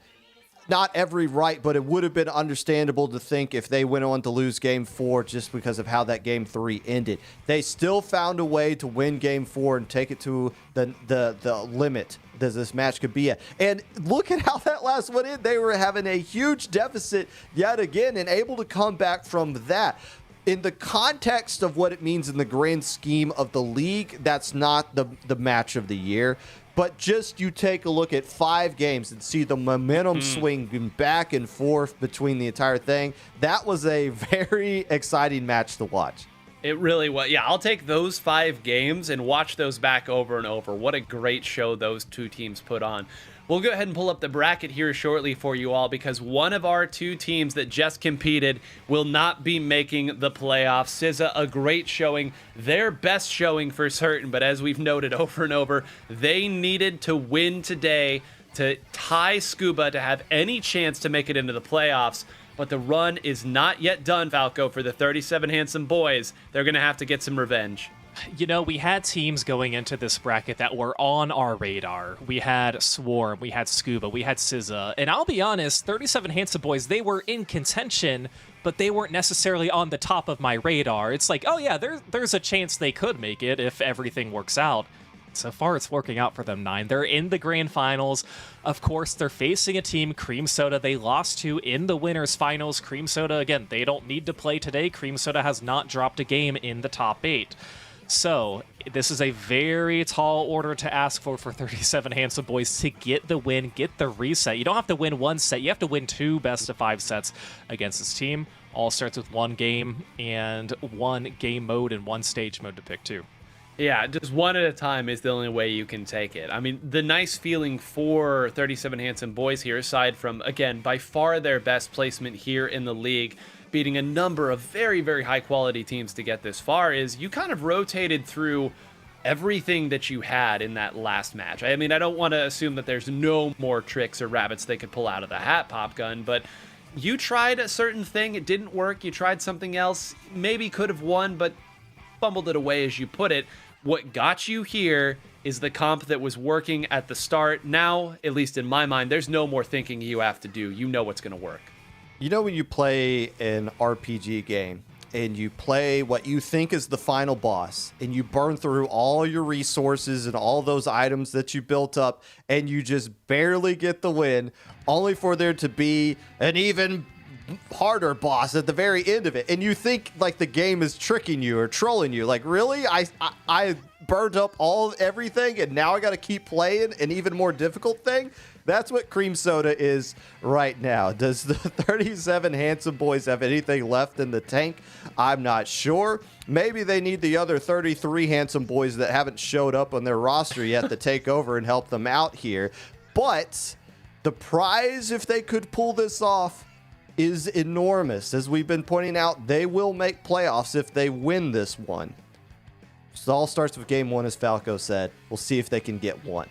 not every right, but it would have been understandable to think if they went on to lose Game 4 just because of how that Game 3 ended. They still found a way to win Game 4 and take it to the limit that this match could be at. And look at how that last one ended. They were having a huge deficit yet again and able to come back from that. in the context of what it means in the grand scheme of the league, that's not the match of the year. But just you take a look at 5 games and see the momentum swinging back and forth between the entire thing. That was a very exciting match to watch. It really was. Yeah, I'll take those 5 games and watch those back over and over. What a great show those two teams put on. We'll go ahead and pull up the bracket here shortly for you all because one of our 2 teams that just competed will not be making the playoffs. SZA, a great showing, their best showing for certain, but as we've noted over and over, they needed to win today to tie Scuba to have any chance to make it into the playoffs. But the run is not yet done, Falco, for the 37 Handsome Boys. They're going to have to get some revenge. You know, we had teams going into this bracket that were on our radar. We had Swarm, we had Scuba, we had SZA, and I'll be honest, 37 Handsome Boys, they were in contention, but they weren't necessarily on the top of my radar. It's like, oh yeah, there's a chance they could make it if everything works out. So far, it's working out for them, 9. They're in the grand finals. Of course, they're facing a team, Cream Soda, they lost to in the winners finals. Cream Soda, again, they don't need to play today. Cream Soda has not dropped a game in the top 8. So this is a very tall order to ask for 37 Handsome Boys to get the win, get the reset. You don't have to win 1 set. You have to win 2 best-of-5 sets against this team. All starts with 1 game and 1 game mode and 1 stage mode to pick, too. Yeah, just 1 at a time is the only way you can take it. I mean, the nice feeling for 37 Handsome Boys here, aside from, again, by far their best placement here in the league, beating a number of very, very high-quality teams to get this far, is you kind of rotated through everything that you had in that last match. I mean, I don't want to assume that there's no more tricks or rabbits they could pull out of the hat, Pop Gun, but you tried a certain thing, it didn't work, you tried something else, maybe could have won, but fumbled it away, as you put it. What got you here is the comp that was working at the start. Now, at least in my mind, there's no more thinking you have to do. You know what's going to work. You know when you play an RPG game and you play what you think is the final boss and you burn through all your resources and all those items that you built up and you just barely get the win, only for there to be an even harder boss at the very end of it, and you think like the game is tricking you or trolling you. Like, really? I burned up everything and now I got to keep playing an even more difficult thing? That's what Cream Soda is right now. Does the 37 Handsome Boys have anything left in the tank? I'm not sure. Maybe they need the other 33 Handsome Boys that haven't showed up on their roster yet to take over and help them out here. But the prize, if they could pull this off, is enormous. As we've been pointing out, they will make playoffs if they win this one. So it all starts with game 1, as Falco said. We'll see if they can get 1.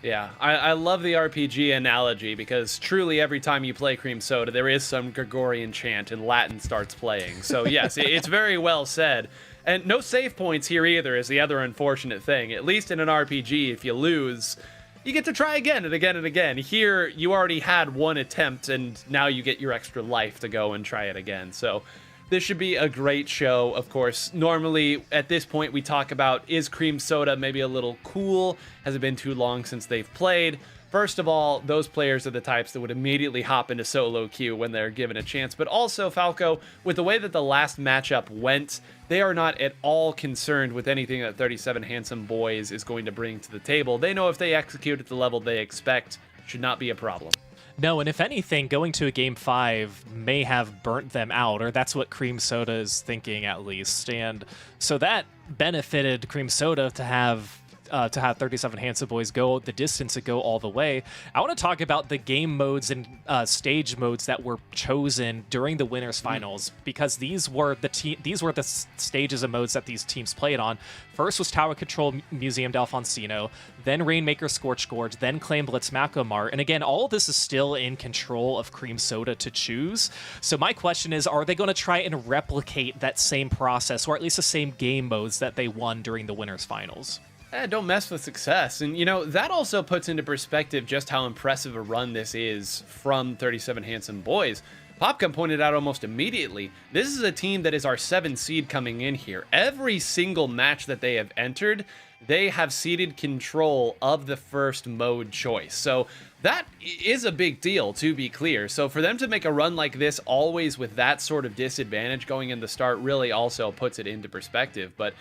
Yeah, I love the RPG analogy because truly every time you play Cream Soda, there is some Gregorian chant and Latin starts playing. So yes, it's very well said. And no save points here either is the other unfortunate thing. At least in an RPG, if you lose, you get to try again and again and again. Here, you already had 1 attempt, and now you get your extra life to go and try it again. So this should be a great show, of course. Normally, at this point, we talk about, is Cream Soda maybe a little cool? Has it been too long since they've played? First of all, those players are the types that would immediately hop into solo queue when they're given a chance. But also, Falco, with the way that the last matchup went, they are not at all concerned with anything that 37 Handsome Boys is going to bring to the table. They know if they execute at the level they expect, should not be a problem. No, and if anything, going to a Game 5 may have burnt them out, or that's what Cream Soda is thinking at least. And so that benefited Cream Soda to have 37 Handsome Boys go the distance and go all the way. I want to talk about the game modes and stage modes that were chosen during the winners finals, because these were the stages and modes that these teams played on. First was Tower Control Museum D'Alfonsino, then Rainmaker Scorch Gorge, then Claim Blitz Macomar. And again, all of this is still in control of Cream Soda to choose. So my question is, are they going to try and replicate that same process, or at least the same game modes that they won during the winners finals? Don't mess with success. And, you know, that also puts into perspective just how impressive a run this is from 37 Handsome Boys. Popcom pointed out almost immediately, this is a team that is our 7th seed coming in here. Every single match that they have entered they have ceded control of the first mode choice. So that is a big deal, to be clear. So for them to make a run like this, always with that sort of disadvantage going in the start, really also puts it into perspective. But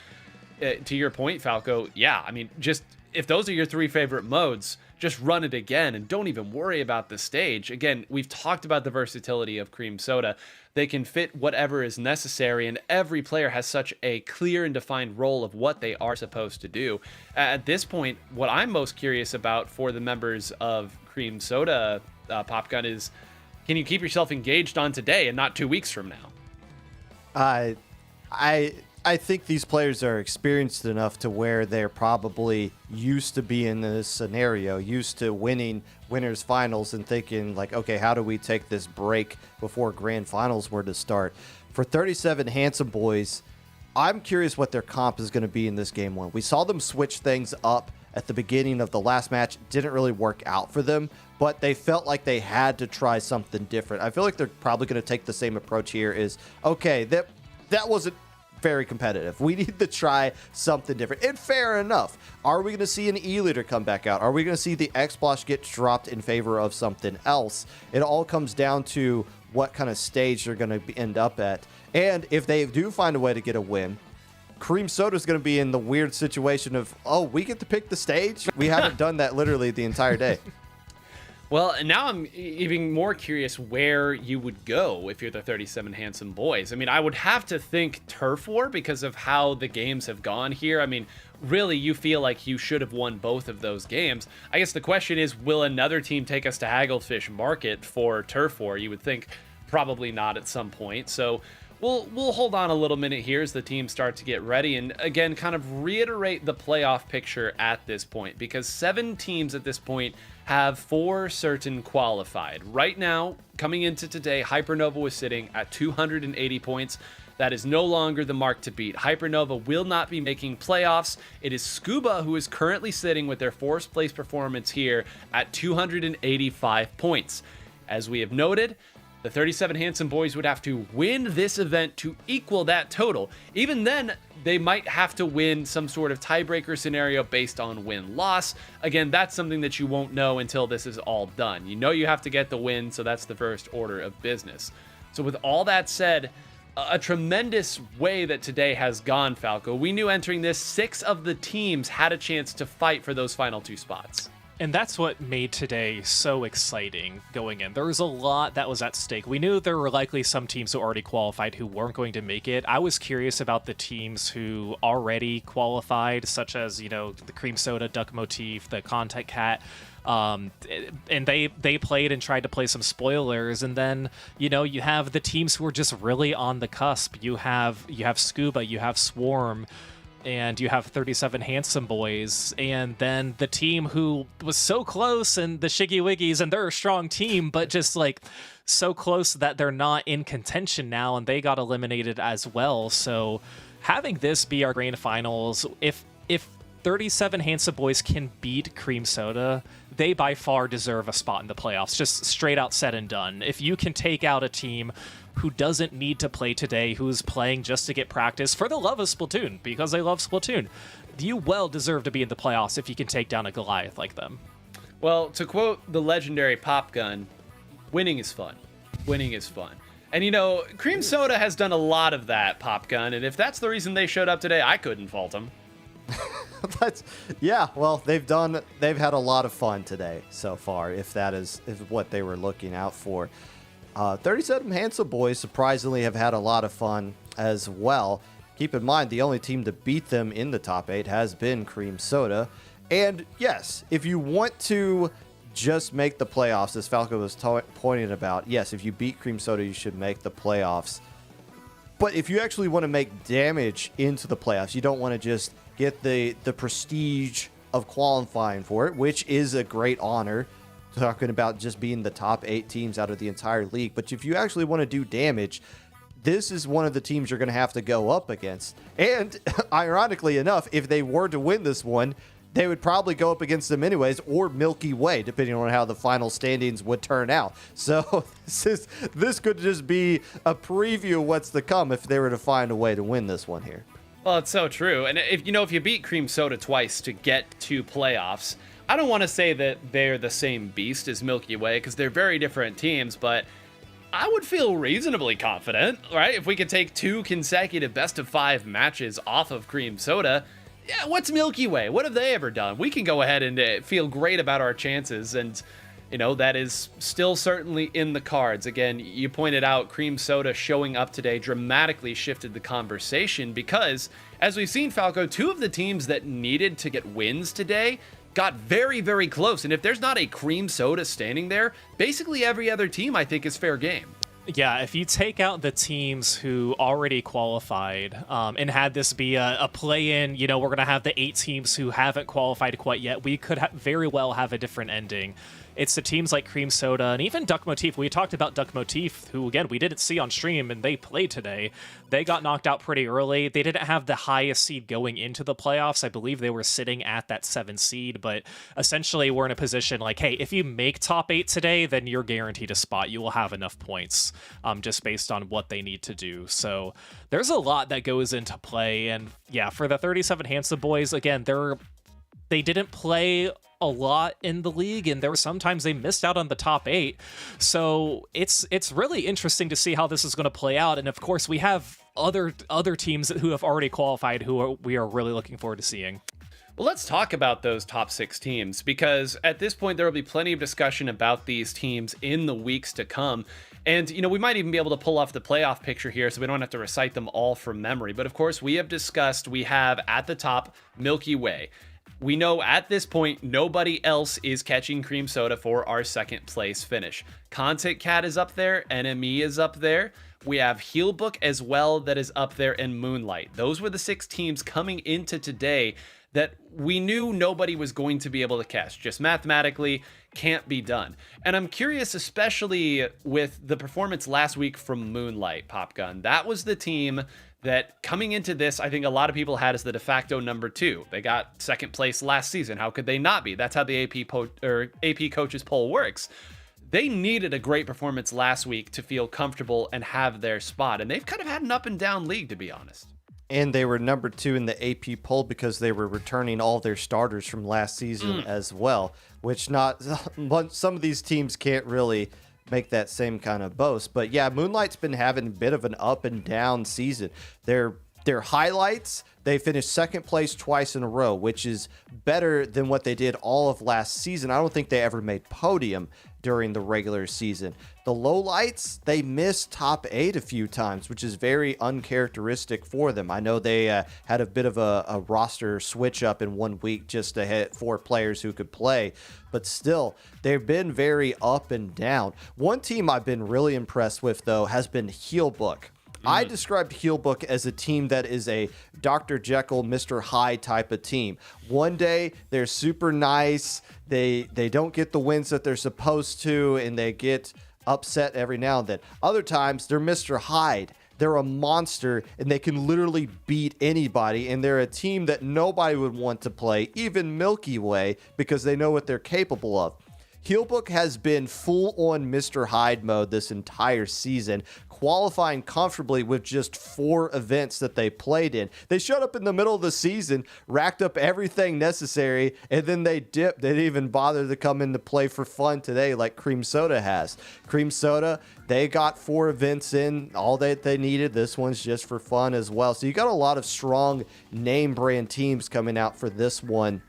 to your point, Falco, yeah, I mean, just if those are your 3 favorite modes, just run it again and don't even worry about the stage. Again, we've talked about the versatility of Cream Soda. They can fit whatever is necessary, and every player has such a clear and defined role of what they are supposed to do. At this point, what I'm most curious about for the members of Cream Soda Popgun is, can you keep yourself engaged on today and not 2 weeks from now? I think these players are experienced enough to where they're probably used to being in this scenario, used to winning winners finals and thinking like, okay, how do we take this break before grand finals were to start? For 37 Handsome Boys, I'm curious what their comp is going to be in this game 1. We saw them switch things up at the beginning of the last match. Didn't really work out for them, but they felt like they had to try something different. I feel like they're probably going to take the same approach here is, okay, that wasn't very competitive. We need to try something different. And fair enough. Are we going to see an E-Leader come back out? Are we going to see the X-Blosh get dropped in favor of something else? It all comes down to what kind of stage they're going to end up at. And if they do find a way to get a win, Cream Soda is going to be in the weird situation of, oh, we get to pick the stage? We haven't done that literally the entire day. Well, and now I'm even more curious where you would go if you're the 37 Handsome Boys. I mean, I would have to think Turf War because of how the games have gone here. I mean, really, you feel like you should have won both of those games. I guess the question is, will another team take us to Hagglefish Market for Turf War? You would think probably not at some point. So we'll hold on a little minute here as the teams start to get ready and, again, kind of reiterate the playoff picture at this point, because 7 teams at this point have 4 certain qualified. Right now, coming into today, Hypernova was sitting at 280 points. That is no longer the mark to beat. Hypernova will not be making playoffs. It is Scuba who is currently sitting with their 4th place performance here at 285 points. As we have noted, the 37 Handsome Boys would have to win this event to equal that total. Even then, they might have to win some sort of tiebreaker scenario based on win-loss. Again, that's something that you won't know until this is all done. You know you have to get the win, so that's the first order of business. So with all that said, a tremendous way that today has gone, Falco. We knew entering this, 6 of the teams had a chance to fight for those final 2 spots. And that's what made today so exciting going in. There was a lot that was at stake. We knew there were likely some teams who already qualified who weren't going to make it. I was curious about the teams who already qualified, such as, you know, the Cream Soda, Duck Motif, the Contact Cat. And they played and tried to play some spoilers, and then, you know, you have the teams who are just really on the cusp. You have Scuba, you have Swarm, and you have 37 Handsome Boys, and then the team who was so close, and the Shiggy Wiggies, and they're a strong team, but just like so close that they're not in contention now, and they got eliminated as well. So having this be our grand finals, if 37 Handsome Boys can beat Cream Soda, they by far deserve a spot in the playoffs, just straight out said and done. If you can take out a team who doesn't need to play today, who's playing just to get practice for the love of Splatoon, because they love Splatoon, you well deserve to be in the playoffs if you can take down a Goliath like them. Well, to quote the legendary Popgun, winning is fun. Winning is fun. And, you know, Cream Soda has done a lot of that, Popgun, and if that's the reason they showed up today, I couldn't fault them. Yeah, well, they've had a lot of fun today so far, if that is what they were looking out for. 37 Handsome Boys surprisingly have had a lot of fun as well. Keep in mind, the only team to beat them in the top 8 has been Cream Soda. And yes, if you want to just make the playoffs, as Falco was pointing about, yes, if you beat Cream Soda, you should make the playoffs. But if you actually want to make damage into the playoffs, you don't want to just get the prestige of qualifying for it, which is a great honor, talking about just being the top 8 teams out of the entire league. But if you actually want to do damage, this is one of the teams you're going to have to go up against. And ironically enough, if they were to win this one, they would probably go up against them anyways, or Milky Way, depending on how the final standings would turn out. So this could just be a preview of what's to come if they were to find a way to win this one here. Well, it's so true. And if if you beat Cream Soda twice to get to playoffs, I don't want to say that they're the same beast as Milky Way because they're very different teams, but I would feel reasonably confident, right? If we could take 2 consecutive best of 5 matches off of Cream Soda, yeah, what's Milky Way? What have they ever done? We can go ahead and feel great about our chances, and that is still certainly in the cards. Again, you pointed out Cream Soda showing up today dramatically shifted the conversation because, as we've seen, Falco, 2 of the teams that needed to get wins today got very, very close. And if there's not a Cream Soda standing there, basically every other team, I think, is fair game. Yeah, if you take out the teams who already qualified and had this be a play-in, we're going to have the 8 teams who haven't qualified quite yet, we could very well have a different ending. It's the teams like Cream Soda and even Duck Motif. We talked about Duck Motif, who, again, we didn't see on stream, and they played today. They got knocked out pretty early. They didn't have the highest seed going into the playoffs. I believe they were sitting at that 7 seed, but essentially we're in a position like, hey, if you make top 8 today, then you're guaranteed a spot. You will have enough points just based on what they need to do. So there's a lot that goes into play. And yeah, for the 37 Handsome Boys, again, they didn't play a lot in the league, and there were sometimes they missed out on the top 8. So it's really interesting to see how this is going to play out. And of course, we have other teams who have already qualified we are really looking forward to seeing. Well, let's talk about those top 6 teams, because at this point, there will be plenty of discussion about these teams in the weeks to come. And, we might even be able to pull off the playoff picture here so we don't have to recite them all from memory. But of course, we have at the top Milky Way. We know at this point, nobody else is catching Cream Soda for our 2nd place finish. Content Cat is up there, NME is up there. We have Healbook as well that is up there, and Moonlight. Those were the 6 teams coming into today that we knew nobody was going to be able to catch. Just mathematically can't be done. And I'm curious, especially with the performance last week from Moonlight, Popgun. That was the team that coming into this, I think a lot of people had as the de facto number 2. They got 2nd place last season. How could they not be? That's how the AP coaches poll works. They needed a great performance last week to feel comfortable and have their spot. And they've kind of had an up and down league, to be honest. And they were number 2 in the AP poll because they were returning all their starters from last season as well, which some of these teams can't really make that same kind of boast. But yeah, Moonlight's been having a bit of an up and down season. Their highlights, they finished 2nd place twice in a row, which is better than what they did all of last season. I don't think they ever made podium during the regular season. The lowlights, they missed top 8 a few times, which is very uncharacteristic for them. I know they had a bit of a roster switch up in 1 week just to hit 4 players who could play, but still, they've been very up and down. One team I've been really impressed with, though, has been Healbook. I described Healbook as a team that is a Dr. Jekyll, Mr. Hyde type of team. One day, they're super nice. They don't get the wins that they're supposed to, and they get upset every now and then. Other times, they're Mr. Hyde. They're a monster, and they can literally beat anybody, and they're a team that nobody would want to play, even Milky Way, because they know what they're capable of. Healbook has been full-on Mr. Hyde mode this entire season, qualifying comfortably with just 4 events that they played in. They showed up in the middle of the season, racked up everything necessary, and then they dipped. They didn't even bother to come in to play for fun today like Cream Soda has. Cream Soda, they got 4 events in, all that they needed. This one's just for fun as well. So you got a lot of strong name brand teams coming out for this one.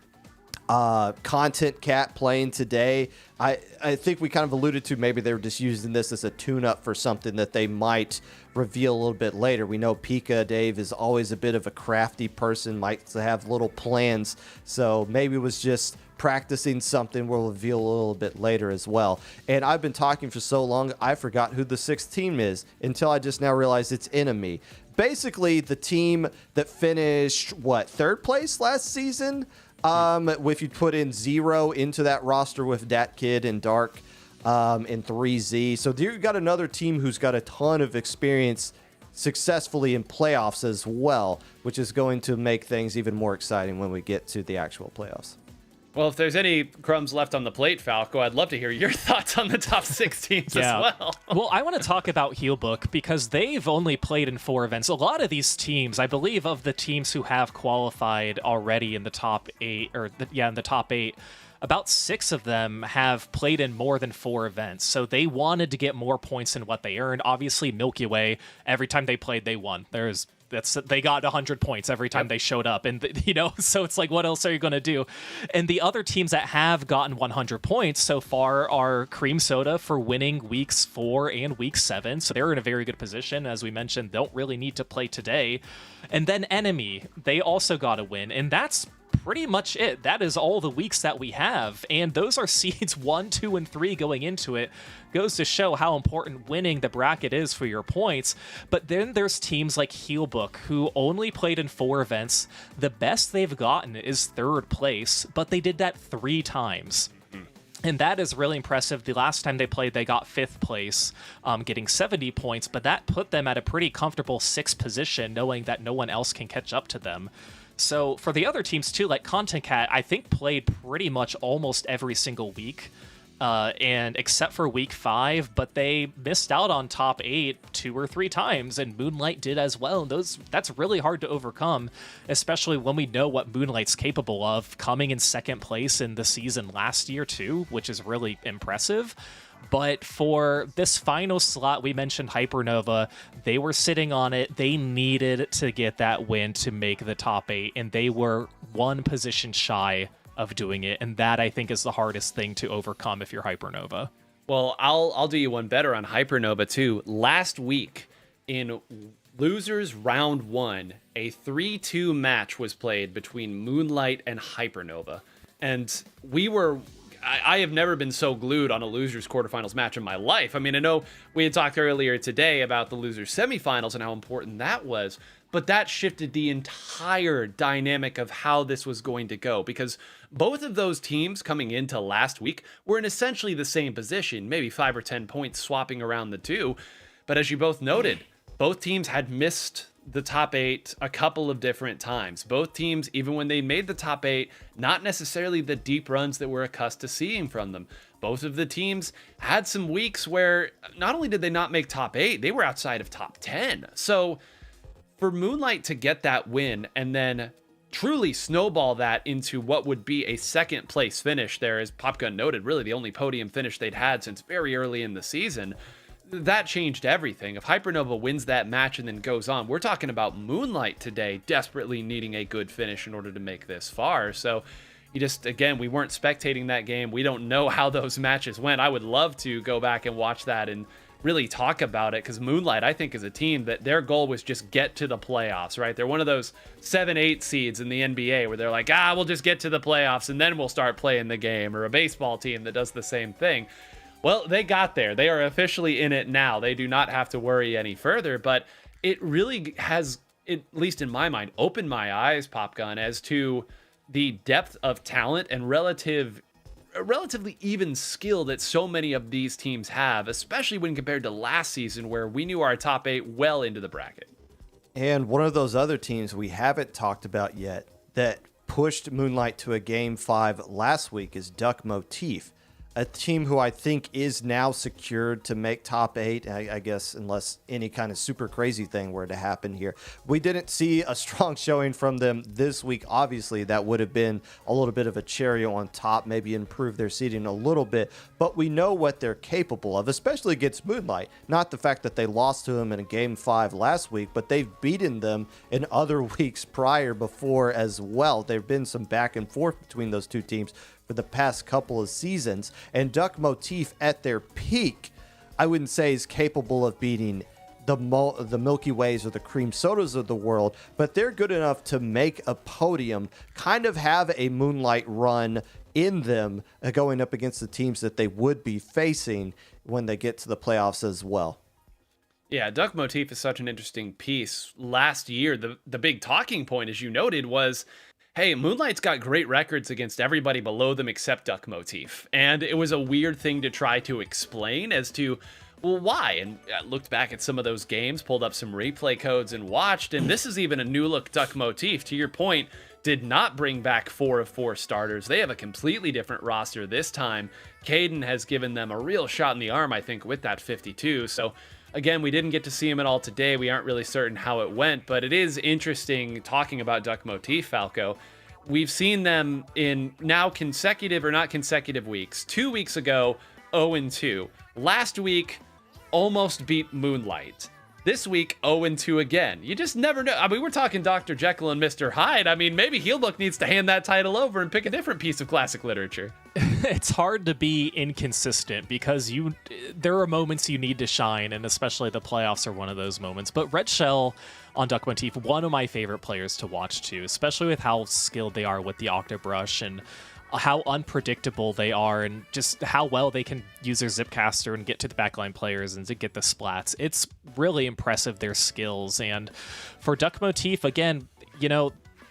Content Cat playing today. I think we kind of alluded to maybe they were just using this as a tune-up for something that they might reveal a little bit later. We know Pika Dave is always a bit of a crafty person, likes to have little plans, so maybe it was just practicing something we'll reveal a little bit later as well. And I've been talking for so long, I forgot who the 6th team is until I just now realized it's Enemy. Basically, the team that finished, 3rd place last season? If you put in 0 into that roster with Dat Kid and Dark and 3Z. So you got another team who's got a ton of experience successfully in playoffs as well, which is going to make things even more exciting when we get to the actual playoffs. Well, if there's any crumbs left on the plate, Falco, I'd love to hear your thoughts on the top 6 teams as well. Well, I want to talk about Heelbook because they've only played in 4 events. A lot of these teams, I believe, of the teams who have qualified already in the top 8, in the top 8, about 6 of them have played in more than 4 events. So they wanted to get more points than what they earned. Obviously, Milky Way, every time they played, they won. They got 100 points every time they showed up, and so it's like, what else are you going to do? And the other teams that have gotten 100 points so far are Cream Soda for winning weeks 4 and week 7, so they're in a very good position. As we mentioned, don't really need to play today. And then Enemy, they also got a win, and that's pretty much it. That is all the weeks that we have, and those are seeds 1, 2, and 3 going into it. Goes to show how important winning the bracket is for your points. But then there's teams like Heelbook who only played in 4 events. The best they've gotten is 3rd place, but they did that 3 times. And that is really impressive. The last time they played, they got 5th place, getting 70 points, but that put them at a pretty comfortable 6th position, knowing that no one else can catch up to them. So for the other teams too, like Content Cat, I think played pretty much almost every single week, and except for week 5, but they missed out on top 8 2 or 3 times, and Moonlight did as well. And that's really hard to overcome, especially when we know what Moonlight's capable of, coming in 2nd place in the season last year too, which is really impressive. But for this final slot, we mentioned Hypernova. They were sitting on it. They needed to get that win to make the top 8, and they were 1 position shy of doing it. And that, I think, is the hardest thing to overcome if you're Hypernova. Well, I'll do you one better on Hypernova, too. Last week, in Losers Round 1, a 3-2 match was played between Moonlight and Hypernova. And I have never been so glued on a losers quarterfinals match in my life. I mean, I know we had talked earlier today about the losers semifinals and how important that was, but that shifted the entire dynamic of how this was going to go, because both of those teams coming into last week were in essentially the same position, maybe 5 or 10 points swapping around the two. But as you both noted, both teams had missed the top 8 a couple of different times. Both teams, even when they made the top 8, not necessarily the deep runs that we're accustomed to seeing from them. Both of the teams had some weeks where not only did they not make top 8, they were outside of top 10. So for Moonlight to get that win and then truly snowball that into what would be a 2nd place finish there, as Popgun noted, really the only podium finish they'd had since very early in the season, that changed everything. If Hypernova wins that match and then goes on, we're talking about Moonlight today desperately needing a good finish in order to make this far. So you just, again, we weren't spectating that game. We don't know how those matches went. I would love to go back and watch that and really talk about it, because Moonlight, I think, is a team that their goal was just get to the playoffs, right? They're one of those 7-8 seeds in the NBA where they're like, we'll just get to the playoffs and then we'll start playing the game, or a baseball team that does the same thing. Well, they got there. They are officially in it now. They do not have to worry any further, but it really has, at least in my mind, opened my eyes, Popgun, as to the depth of talent and relatively even skill that so many of these teams have, especially when compared to last season where we knew our top 8 well into the bracket. And one of those other teams we haven't talked about yet that pushed Moonlight to a Game 5 last week is Duck Motif, a team who I think is now secured to make top 8, I guess, unless any kind of super crazy thing were to happen here. We didn't see a strong showing from them this week. Obviously, that would have been a little bit of a cherry on top, maybe improve their seeding a little bit, but we know what they're capable of, especially against Moonlight. Not the fact that they lost to them in a Game 5 last week, but they've beaten them in other weeks before as well. There have been some back and forth between those two teams for the past couple of seasons, and Duck Motif at their peak, I wouldn't say is capable of beating the Milky Ways or the Cream Sodas of the world, but they're good enough to make a podium, kind of have a Moonlight run in them, going up against the teams that they would be facing when they get to the playoffs as well. Yeah, Duck Motif is such an interesting piece. Last year, the big talking point, as you noted, was, hey, Moonlight's got great records against everybody below them except Duck Motif. And it was a weird thing to try to explain as to, well, why? And I looked back at some of those games, pulled up some replay codes and watched, and this is even a new look Duck Motif. To your point, did not bring back 4 of 4 starters. They have a completely different roster this time. Caden has given them a real shot in the arm, I think, with that 52. So again, we didn't get to see him at all today. We aren't really certain how it went, but it is interesting talking about Duck Motif, Falco. We've seen them in now consecutive or not consecutive weeks. 2 weeks ago, 0-2. Last week, almost beat Moonlight. This week, 0-2 again. You just never know. I mean, we're talking Dr. Jekyll and Mr. Hyde. I mean, maybe Heelbook needs to hand that title over and pick a different piece of classic literature. It's hard to be inconsistent because there are moments you need to shine, and especially the playoffs are one of those moments. But Red Shell on Duck Motif, one of my favorite players to watch too, especially with how skilled they are with the Octobrush and how unpredictable they are and just how well they can use their Zipcaster and get to the backline players and to get the splats. It's really impressive, their skills. And for Duck Motif, again,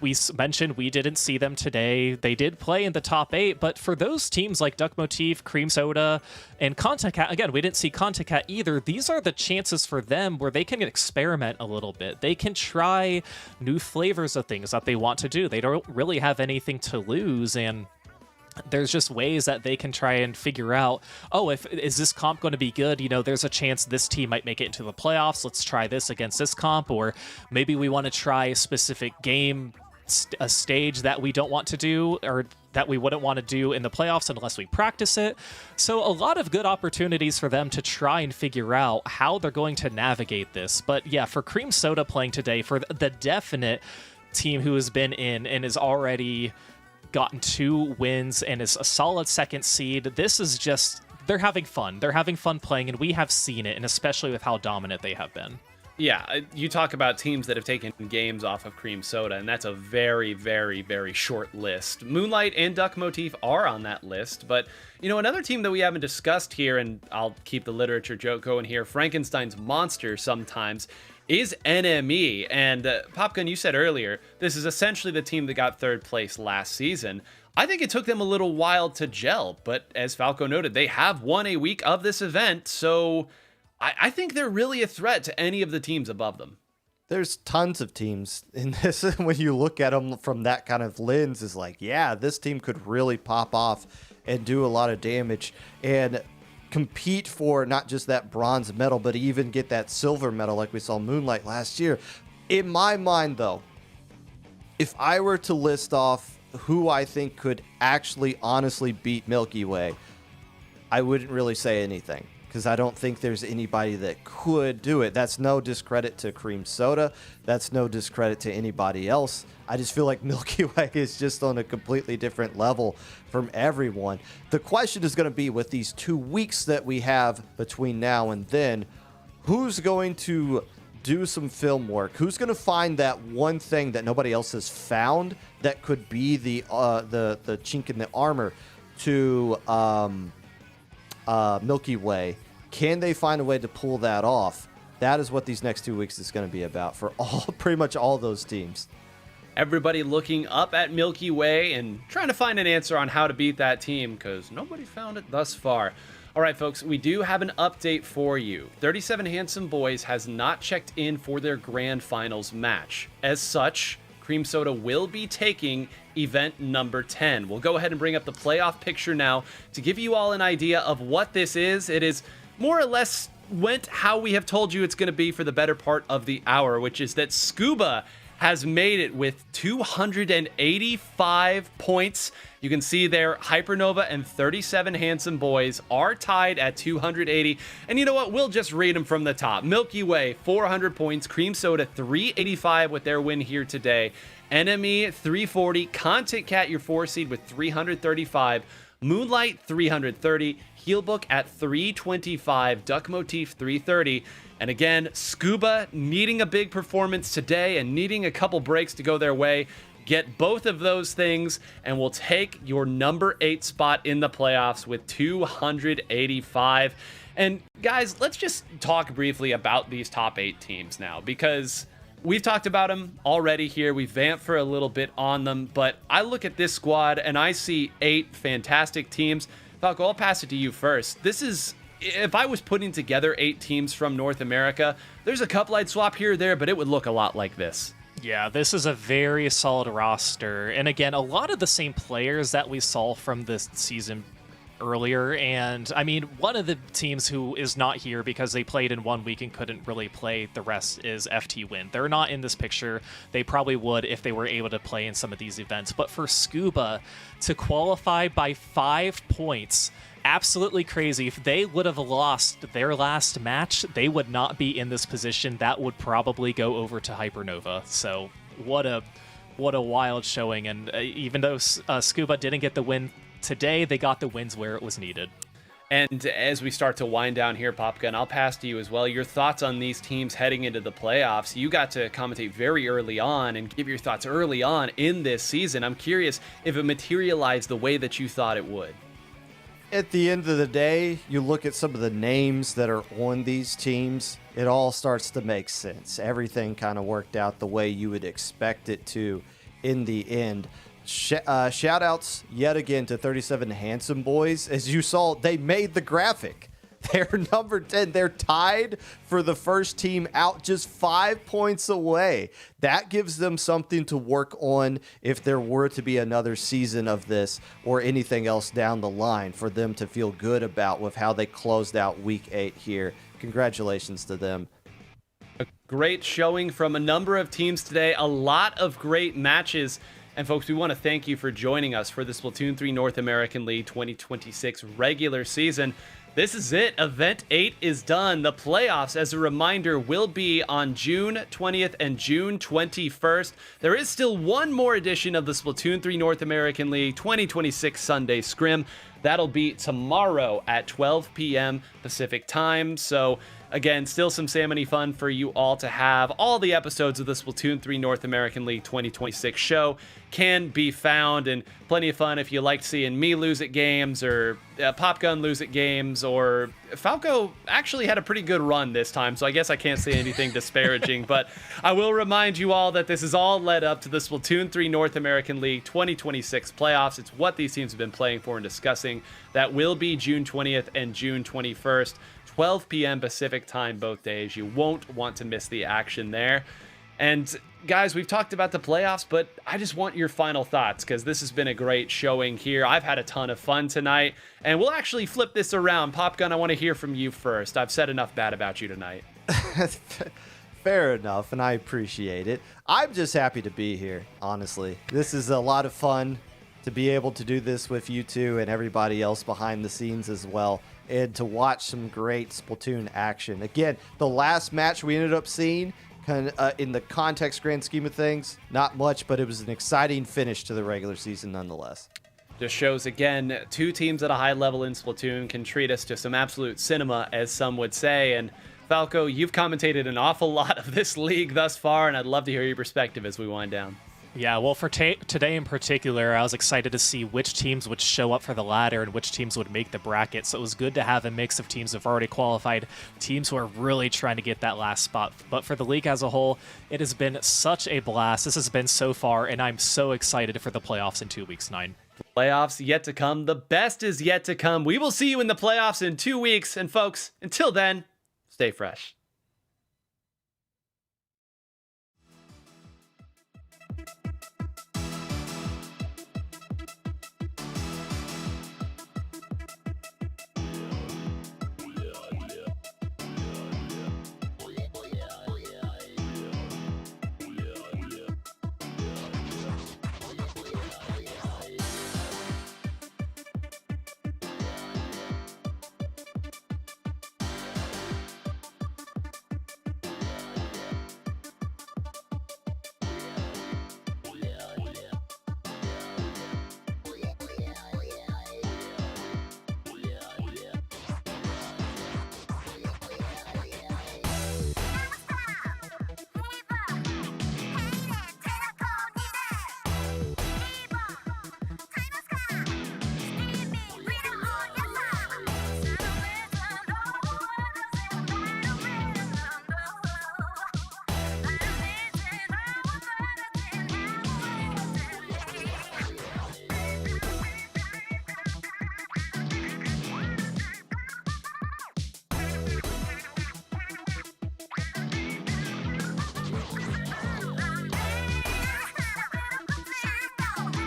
we mentioned we didn't see them today. They did play in the top 8, but for those teams like Duck Motif, Cream Soda, and Content Cat, again, we didn't see Content Cat either. These are the chances for them where they can experiment a little bit. They can try new flavors of things that they want to do. They don't really have anything to lose, and there's just ways that they can try and figure out, is this comp going to be good? There's a chance this team might make it into the playoffs. Let's try this against this comp, or maybe we want to try a specific game, a stage that we don't want to do, or that we wouldn't want to do in the playoffs unless we practice it. So a lot of good opportunities for them to try and figure out how they're going to navigate this. But yeah, for Cream Soda playing today, for the definite team who has been in and is already gotten 2 wins and is a solid second seed. This is just, they're having fun. They're having fun playing, and we have seen it, and especially with how dominant they have been. Yeah, you talk about teams that have taken games off of Cream Soda, and that's a very, very, very short list. Moonlight and Duck Motif are on that list, but, another team that we haven't discussed here, and I'll keep the literature joke going here, Frankenstein's monster sometimes, is NME. And Popgun, you said earlier, this is essentially the team that got 3rd place last season. I think it took them a little while to gel, but as Falco noted, they have won a week of this event, so I think they're really a threat to any of the teams above them. There's tons of teams in this. When you look at them from that kind of lens, is like, yeah, this team could really pop off and do a lot of damage and compete for not just that bronze medal, but even get that silver medal like we saw Moonlight last year. In my mind, though, if I were to list off who I think could actually honestly beat Milky Way, I wouldn't really say anything, because I don't think there's anybody that could do it. That's no discredit to Cream Soda. That's no discredit to anybody else. I just feel like Milky Way is just on a completely different level from everyone. The question is going to be, with these 2 weeks that we have between now and then, who's going to do some film work? Who's going to find that one thing that nobody else has found that could be the chink in the armor to Milky Way? Can they find a way to pull that off? That is what these next 2 weeks is going to be about for pretty much all those teams. Everybody looking up at Milky Way and trying to find an answer on how to beat that team, because nobody found it thus far. All right, folks, we do have an update for you. 37 Handsome Boys has not checked in for their grand finals match. As such, Cream Soda will be taking event number 10. We'll go ahead and bring up the playoff picture now to give you all an idea of what this is. It is more or less went how we have told you it's going to be for the better part of the hour, which is that Scuba has made it with 285 points. You can see there, Hypernova and 37 Handsome Boys are tied at 280. And you know what? We'll just read them from the top. Milky Way, 400 points. Cream Soda, 385 with their win here today. Enemy, 340. Content Cat, your 4 seed, with 335. Moonlight, 330. Heelbook at 325. Duck Motif, 330. And again, Scuba needing a big performance today and needing a couple breaks to go their way. Get both of those things, and we'll take your number 8 spot in the playoffs with 285. And guys, let's just talk briefly about these top 8 teams now, because we've talked about them already here. We've vamped for a little bit on them, but I look at this squad and I see 8 fantastic teams. Falco, I'll pass it to you first. This is, if I was putting together 8 teams from North America, there's a couple I'd swap here or there, but it would look a lot like this. Yeah, this is a very solid roster. And again, a lot of the same players that we saw from this season earlier. And I mean, one of the teams who is not here because they played in 1 week and couldn't really play the rest is FT Win. They're not in this picture. They probably would if they were able to play in some of these events. But for Scuba to qualify by 5 points, absolutely crazy. If they would have lost their last match, they would not be in this position. That would probably go over to Hypernova. So what a wild showing. And even though Scuba didn't get the win today, they got the wins where it was needed. And as we start to wind down here, Popgun, I'll pass to you as well. Your thoughts on these teams heading into the playoffs. You got to commentate very early on and give your thoughts early on in this season. I'm curious if it materialized the way that you thought it would. At the end of the day, you look at some of the names that are on these teams, it all starts to make sense. Everything kind of worked out the way you would expect it to in the end. Shout outs yet again to 37 Handsome Boys. As you saw, they made the graphic. They're number 10. They're tied for the first team out, just 5 points away. That gives them something to work on if there were to be another season of this or anything else down the line for them to feel good about with how they closed out week 8 here. Congratulations to them. A great showing from a number of teams today. A lot of great matches. And folks, we want to thank you for joining us for the Splatoon 3 North American League 2026 regular season. This is it. Event 8 is done. The playoffs, as a reminder, will be on June 20th and June 21st. There is still one more edition of the Splatoon 3 North American League 2026 Sunday Scrim. That'll be tomorrow at 12 p.m. Pacific time. So again, still some Salmon-y fun for you all to have. All the episodes of the Splatoon 3 North American League 2026 show can be found, and plenty of fun if you like seeing me lose at games or Popgun lose at games, or Falco actually had a pretty good run this time, so I guess I can't say anything disparaging, but I will remind you all that this is all led up to the Splatoon 3 North American League 2026 playoffs. It's what these teams have been playing for and discussing. That will be June 20th and June 21st. 12 p.m. Pacific time both days. You won't want to miss the action there. And guys, we've talked about the playoffs, but I just want your final thoughts because this has been a great showing here. I've had a ton of fun tonight, and we'll actually flip this around. Popgun, I want to hear from you first. I've said enough bad about you tonight. Fair enough, and I appreciate it. I'm just happy to be here, honestly. This is a lot of fun to be able to do this with you two and everybody else behind the scenes as well, and to watch some great Splatoon action. Again, the last match we ended up seeing, in the context grand scheme of things, not much, but it was an exciting finish to the regular season nonetheless. Just shows, again, 2 teams at a high level in Splatoon can treat us to some absolute cinema, as some would say. And Falco, you've commentated an awful lot of this league thus far, and I'd love to hear your perspective as we wind down. Yeah, well, for today in particular, I was excited to see which teams would show up for the ladder and which teams would make the bracket. So it was good to have a mix of teams who've already qualified, teams who are really trying to get that last spot. But for the league as a whole, it has been such a blast. This has been so far, and I'm so excited for the playoffs in 2 weeks, 9. Playoffs yet to come. The best is yet to come. We will see you in the playoffs in 2 weeks. And folks, until then, stay fresh.